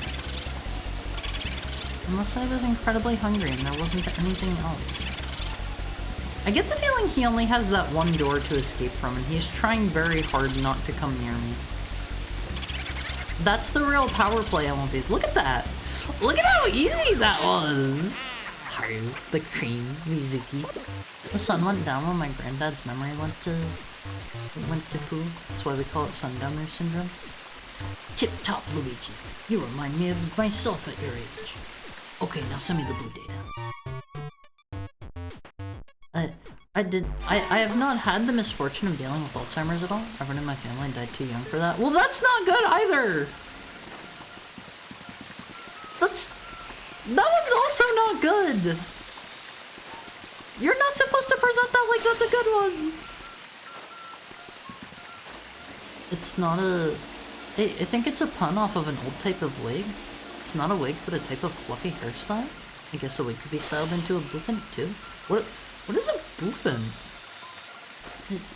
Unless I was incredibly hungry and there wasn't anything else. I get the feeling he only has that one door to escape from, and he's trying very hard not to come near me. That's the real power play, Olympians. Look at that! Look at how easy that was! Haru, the cream, Mizuki. The sun went down when my granddad's memory went to poo. That's why we call it sundowner syndrome. Tip-top, Luigi. You remind me of myself at your age. Okay, now send me the blue data. I have not had the misfortune of dealing with Alzheimer's at all. Everyone in my family died too young for that. Well, that's not good either! That one's also not good! You're not supposed to present that like that's a good one! It's not a... I think it's a pun off of an old type of wig. It's not a wig, but a type of fluffy hairstyle. I guess a wig could be styled into a bouffant too. What is a bouffant?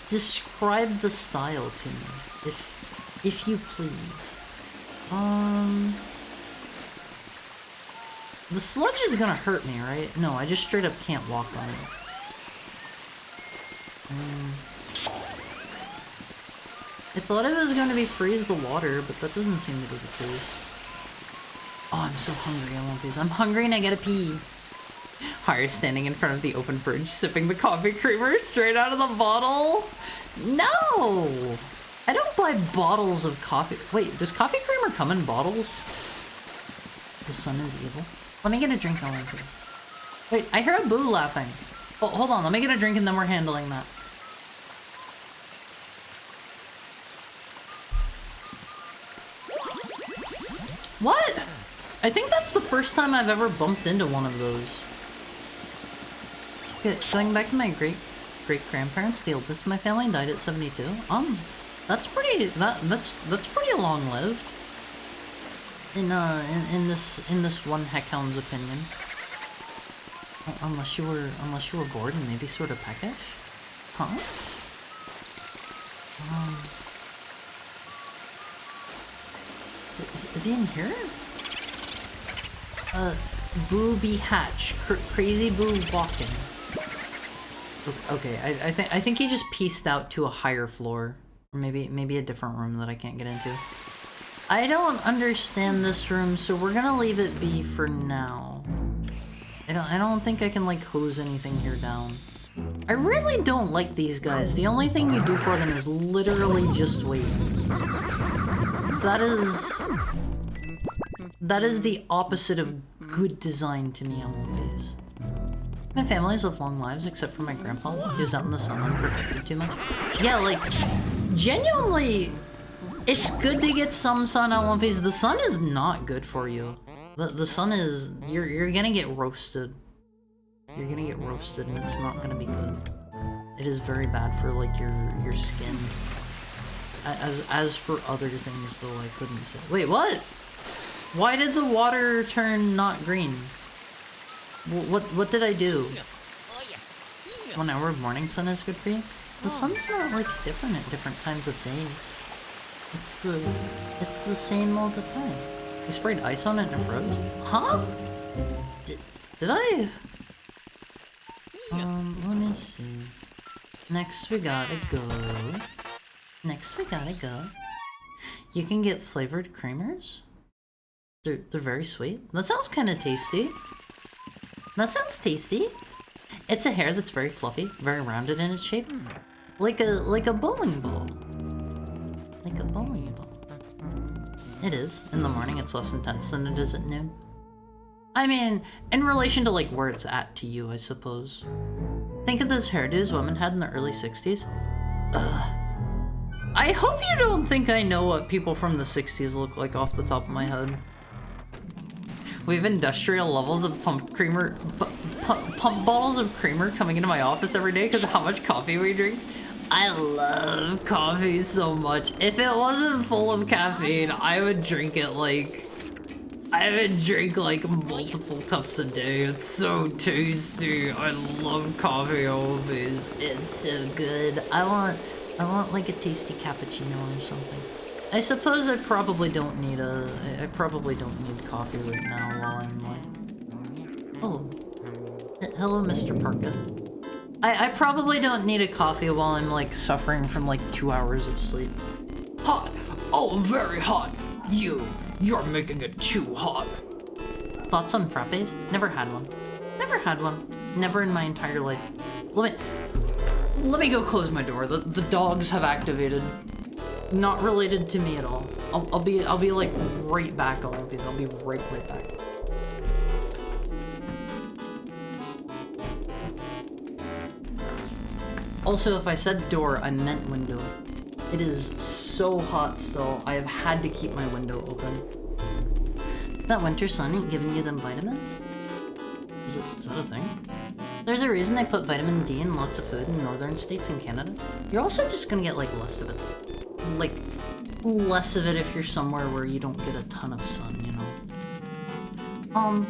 Describe the style to me, if you please. The sludge is gonna hurt me, right? No, I just straight up can't walk on it. I thought it was gonna be freeze the water, but that doesn't seem to be the case. Oh, I'm so hungry, Olympians. I'm hungry and I gotta pee. Haru's standing in front of the open fridge, sipping the coffee creamer straight out of the bottle. No! I don't buy bottles of coffee. Wait, does coffee creamer come in bottles? The sun is evil. Let me get a drink, Olympians. Wait, I hear a boo laughing. Oh, hold on, let me get a drink and then we're handling that. What? I think that's the first time I've ever bumped into one of those. Okay, going back to my great-grandparents, the oldest in my family died at 72. That's pretty pretty long-lived. In this one heckhound's opinion. Unless you were bored and maybe sort of peckish? Huh? Is he in here? Booby hatch. Crazy boo walking. Okay, I think he just pieced out to a higher floor. Or maybe a different room that I can't get into. I don't understand this room, so we're gonna leave it be for now. I don't think I can like hose anything here down. I really don't like these guys. The only thing you do for them is literally just wait. That is the opposite of good design to me on one face. My family's lived long lives except for my grandpa. He was out in the sun and protected too much. Yeah, like, genuinely, it's good to get some sun on one face. The sun is not good for you. The sun is, you're gonna get roasted. You're gonna get roasted and it's not gonna be good. It is very bad for like your skin. As for other things though, I couldn't say. Wait, what? Why did the water turn not green? What did I do? 1 hour of morning sun is good for you? The sun's not like different at different times of days. It's the same all the time. You sprayed ice on it and it froze? Huh? Did I? Let me see. Next we gotta go. You can get flavored creamers? They're very sweet. That sounds kind of tasty. That sounds tasty. It's a hair that's very fluffy, very rounded in its shape. Like a bowling ball. Like a bowling ball. It is. In the morning it's less intense than it is at noon. I mean, in relation to like where it's at to you, I suppose. Think of those hairdos women had in the early 60s. Ugh. I hope you don't think I know what people from the 60s look like off the top of my head. We have industrial levels of pump bottles of creamer coming into my office every day because of how much coffee we drink. I love coffee so much. If it wasn't full of caffeine, I would drink it like I would drink like multiple cups a day. It's so tasty. I love coffee always. It's so good. I want like a tasty cappuccino or something. I suppose I probably don't need coffee right now while I'm like... Oh. Hello, Mr. Parka. I probably don't need a coffee while I'm like suffering from like 2 hours of sleep. Hot! Oh, very hot! You're making it too hot. Thoughts on frappes? Never had one. Never had one. Never in my entire life. Let me go close my door. The dogs have activated. Not related to me at all. I'll be like right back on these. I'll be right back. Also, if I said door, I meant window. It is so hot still, I have had to keep my window open. That winter sun ain't giving you them vitamins? Is that a thing? There's a reason they put vitamin D in lots of food in northern states in Canada. You're also just gonna get like less of it. Like, less of it if you're somewhere where you don't get a ton of sun, you know?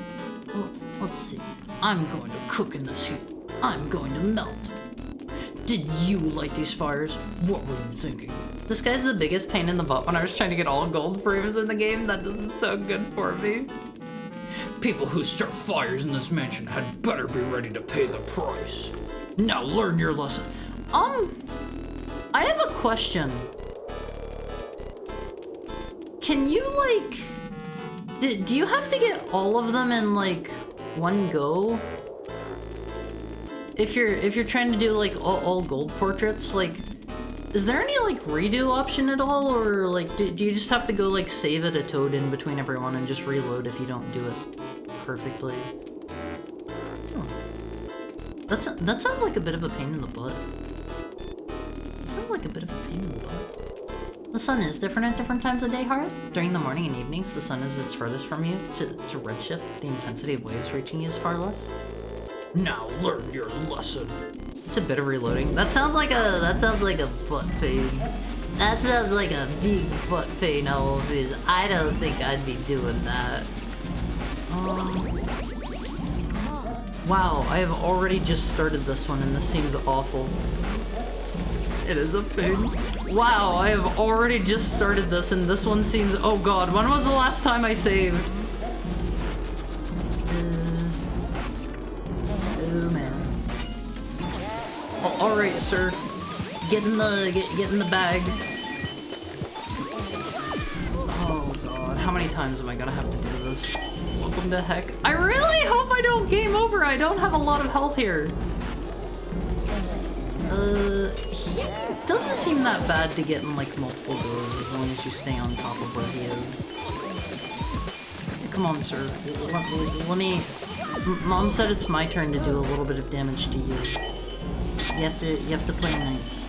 Let's see. I'm going to cook in this heat. I'm going to melt. Did you light these fires? What were you thinking? This guy's the biggest pain in the butt when I was trying to get all gold frames in the game. That doesn't sound good for me. People who start fires in this mansion had better be ready to pay the price. Now learn your lesson. I have a question. Can you, like... Do you have to get all of them in, like, one go? If you're trying to do, like, all gold portraits, like... Is there any, like, redo option at all? Or, like, do you just have to go, like, save it a toad in between everyone and just reload if you don't do it perfectly? Oh. That sounds like a bit of a pain in the butt. Sounds like a bit of a pain in the butt. The sun is different at different times of day, Hara. During the morning and evenings, the sun is its furthest from you. To redshift, the intensity of waves reaching you is far less. Now learn your lesson. It's a bit of reloading. That sounds like a butt pain. That sounds like a big butt pain, Elvis. I don't think I'd be doing that. Wow, I have already just started this one and this seems awful. It is a pain. Wow, I have already just started this and this one seems... Oh god, when was the last time I saved? Oh man. Oh, alright, sir. Get in the bag. Oh god, how many times am I gonna have to do this? Welcome to heck. I really hope I don't game over. I don't have a lot of health here. He doesn't seem that bad to get in like multiple goes as long as you stay on top of where he is. Come on, sir. Let me... Mom said it's my turn to do a little bit of damage to you. You have to play nice.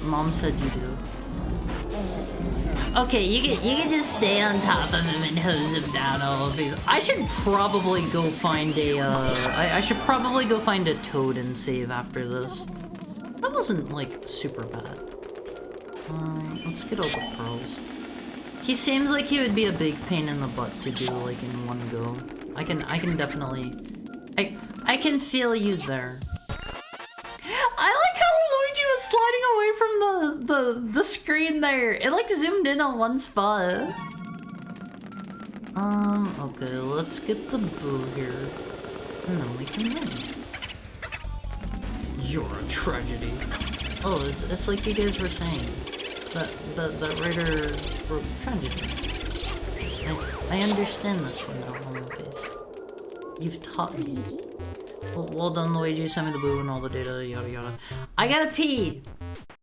Mom said you do. Okay, you can just stay on top of him and hose him down all of these. I should probably go find a I should probably go find a toad and save after this. That wasn't like super bad. Let's get all the pearls. He seems like he would be a big pain in the butt to do like in one go. I can definitely I can feel you there. I like how Luigi was sliding away from the screen there. It like zoomed in on one spot. Okay, let's get the boo here. And then we can win. You're a tragedy. Oh, it's like you guys were saying. That writer wrote tragedies. I understand this one now, Homophase. You've taught me. Well done, Luigi. Send me the boo and all the data, yada yada. I gotta pee!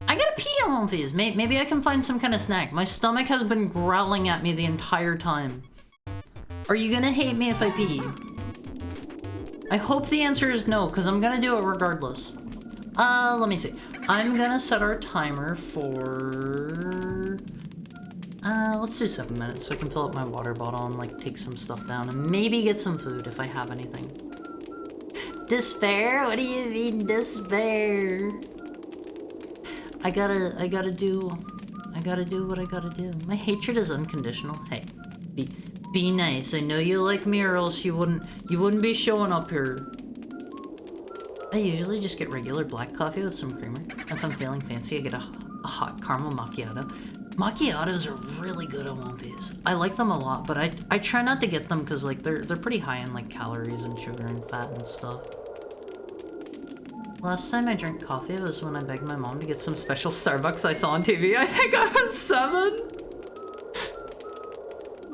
I gotta pee, Homophase! Maybe I can find some kind of snack. My stomach has been growling at me the entire time. Are you gonna hate me if I pee? I hope the answer is no, because I'm gonna do it regardless. Let me see. I'm gonna set our timer for... let's do 7 minutes so I can fill up my water bottle and like take some stuff down and maybe get some food if I have anything. Despair? What do you mean despair? I gotta do what I gotta do. My hatred is unconditional. Hey, be Be nice. I know you like me, or else you wouldn't be showing up here. I usually just get regular black coffee with some creamer. If I'm feeling fancy, I get a hot caramel macchiato. Macchiatos are really good on One Piece. I like them a lot, but I try not to get them because like they're pretty high in like calories and sugar and fat and stuff. Last time I drank coffee was when I begged my mom to get some special Starbucks I saw on TV. I think I was 7.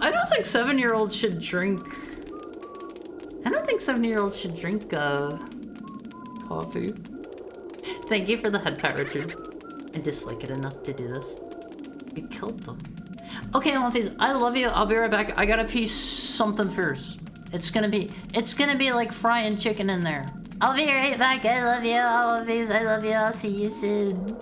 I don't think 7-year-olds should drink. I don't think 7-year-olds should drink coffee. Thank you for the head pat, Richard. I dislike it enough to do this. You killed them. Okay, One Piece, I love you. I'll be right back. I gotta pee something first. It's gonna be like frying chicken in there. I'll be right back. I love you, One Piece. I love you. I'll see you soon.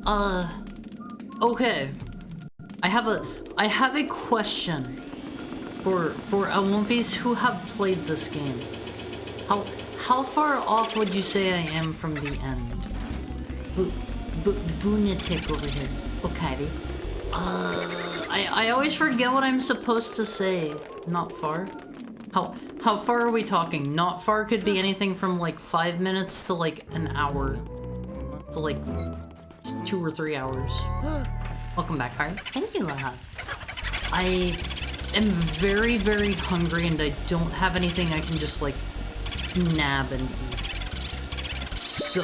Okay. I have a question for Almonfis who have played this game. How far off would you say I am from the end? Boonatic over here. Okay. I always forget what I'm supposed to say. Not far? How far are we talking? Not far could be anything from like 5 minutes to like an hour. To like 2 or 3 hours. Welcome back, Heart. Thank you, I am very, very hungry and I don't have anything I can just like nab and eat. So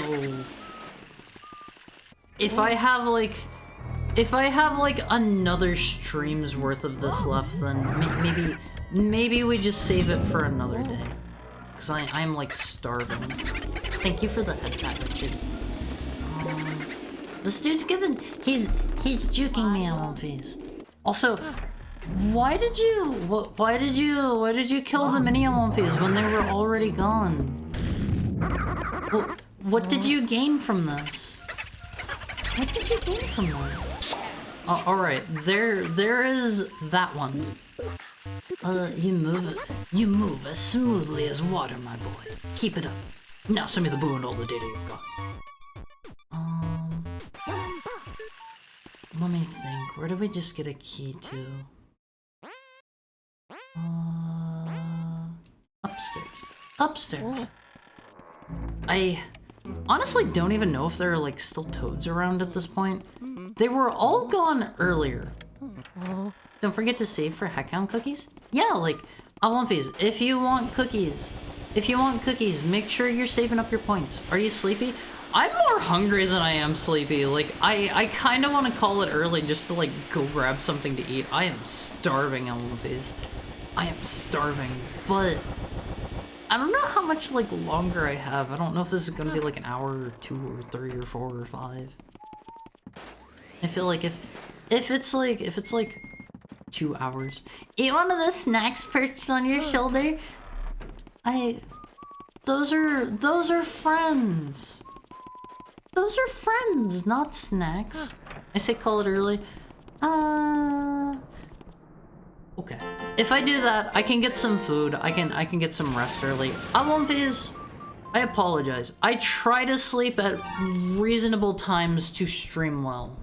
if I have like another stream's worth of this left, then maybe we just save it for another day. Cause I'm like starving. Thank you for the head pat, Richard. This dude's giving. He's juking me on one face. Also, why did you kill the mini Almonfis when they were already gone? What did you gain from this? What did you gain from that? Alright, there is that one. You move as smoothly as water, my boy. Keep it up. Now send me the boo and all the data you've got. Let me think. Where did we just get a key to? Upstairs. Upstairs. I honestly don't even know if there are like still toads around at this point. They were all gone earlier. Don't forget to save for Heckhound cookies. Yeah, like Almonfis, if you want cookies, make sure you're saving up your points. Are you sleepy? I'm more hungry than I am sleepy. Like, I kind of want to call it early just to, like, go grab something to eat. I am starving, Almonfis. I am starving, but I don't know how much, like, longer I have. I don't know if this is going to be, like, an hour or 2 or 3 or 4 or 5. I feel like if it's like 2 hours. Eat one of the snacks perched on your shoulder. Those are friends. Those are friends, not snacks. I say call it early. Okay. If I do that, I can get some food. I can get some rest early. Almonfis, I apologize. I try to sleep at reasonable times to stream well.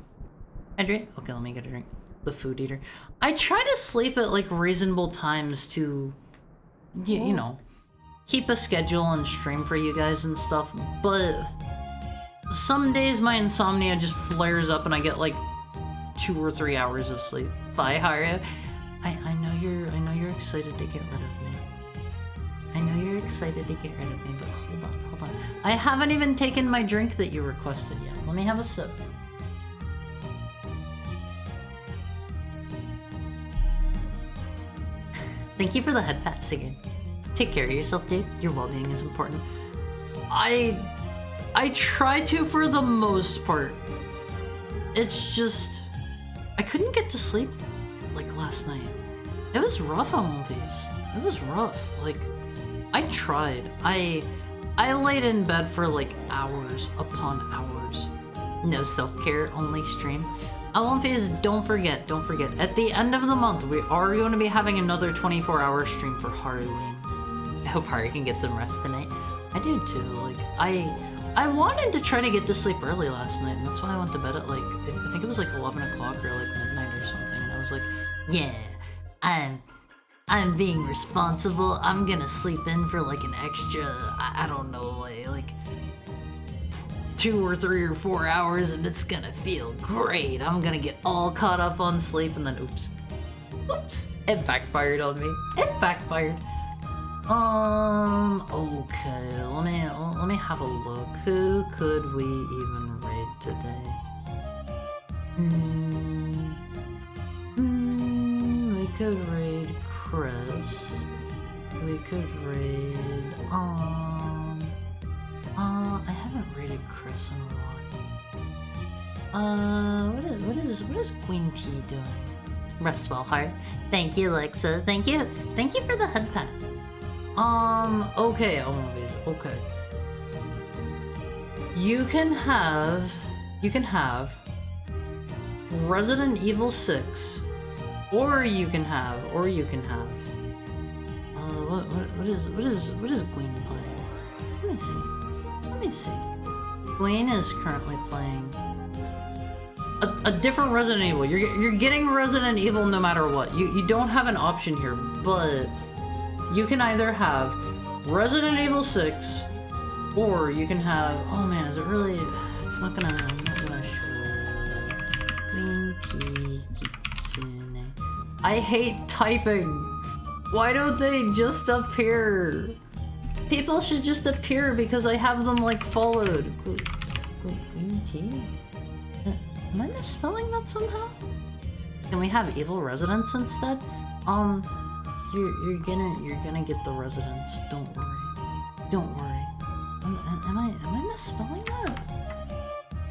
I drink? Okay, let me get a drink. The food eater. I try to sleep at like reasonable times to, you know, keep a schedule and stream for you guys and stuff, but some days my insomnia just flares up and I get like 2 or 3 hours of sleep. Bye, Haru. I know you're excited to get rid of me. I know you're excited to get rid of me, but hold on. I haven't even taken my drink that you requested yet. Let me have a sip. Thank you for the head pat, Sigurd. Take care of yourself, dude. Your well-being is important. I try to for the most part. It's just I couldn't get to sleep like last night. It was rough on movies. It was rough. Like I tried. I laid in bed for like hours upon hours. No self-care, only stream. Almonfis, don't forget. At the end of the month, we are going to be having another 24-hour stream for Halloween. I hope Haru can get some rest tonight. I do too. Like I wanted to try to get to sleep early last night, and that's why I went to bed at like I think it was like 11 o'clock or like midnight or something. And I was like, Yeah, I'm being responsible. I'm gonna sleep in for like an extra, I don't know, like 2 or 3 or 4 hours, and it's gonna feel great. I'm gonna get all caught up on sleep, and then oops, it backfired on me. It backfired. Okay, let me have a look. Who could we even raid today? We could raid Chris. We could raid, I haven't raided Chris in a while. What is Queen T doing? Rest well, Heart. Thank you, Lexa. Thank you for the head pat. Okay, Almonfis, okay. You can have Resident Evil 6, or you can have, what is Gwen playing? Let me see. Gwen is currently playing a different Resident Evil. You're getting Resident Evil no matter what. You don't have an option here, but you can either have Resident Evil 6, or you can have, oh man, is it really, it's not gonna show. Queen Key Kitsune. I hate typing. Why don't they just appear? People should just appear because I have them like followed. Queen Key? Am I misspelling that somehow? Can we have evil residents instead? You're gonna get the residents. Don't worry. Am I misspelling that?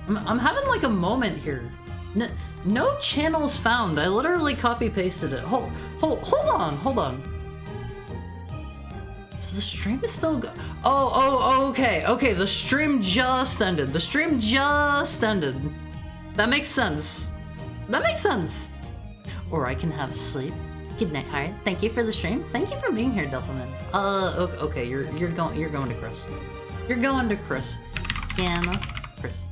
I'm having like a moment here. No channels found. I literally copy pasted it. Hold on. So the stream is still go- Oh, okay. The stream just ended. That makes sense. Or I can have sleep. Good night, Heart. Thank you for the stream. Thank you for being here, Delphiman. Okay, you're going to Chris. You're going to Chris. Gamma Chris.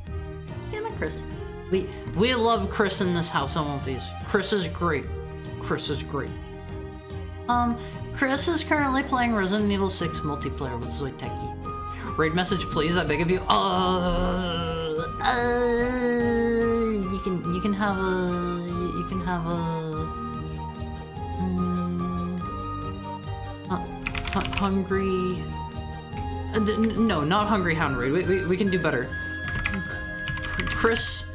We love Chris in this house on One Piece. Chris is great. Chris is currently playing Resident Evil 6 multiplayer with Zoiteki. Raid message, please, I beg of you. You can have hungry. No, not hungry hound raid. We can do better. Chris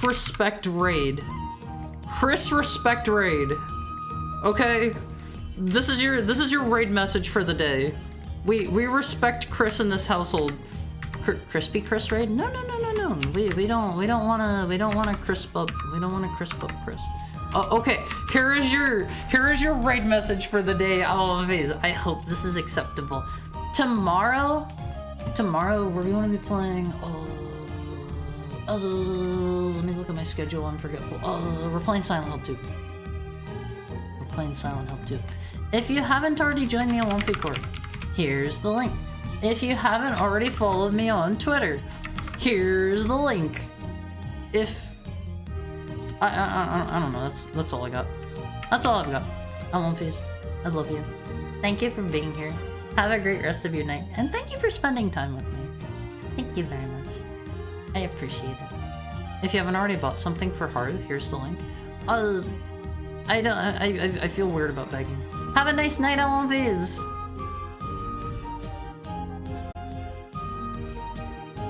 respect raid. Okay, this is your raid message for the day. We respect Chris in this household. Crispy Chris raid? No. We don't wanna crisp up. We don't wanna crisp up Chris. Okay. Here is your raid message for the day, always. I hope this is acceptable. Tomorrow we're gonna be playing. Let me look at my schedule. I'm forgetful. We're playing Silent Hill 2. If you haven't already joined me on One Corp, here's the link. If you haven't already followed me on Twitter, here's the link. If I don't know. That's all I got. That's all I've got. I'm One Piece. I love you. Thank you for being here. Have a great rest of your night, and thank you for spending time with me. Thank you very much. I appreciate it. If you haven't already bought something for Haru, here's the link. I feel weird about begging. Have a nice night, One Piece.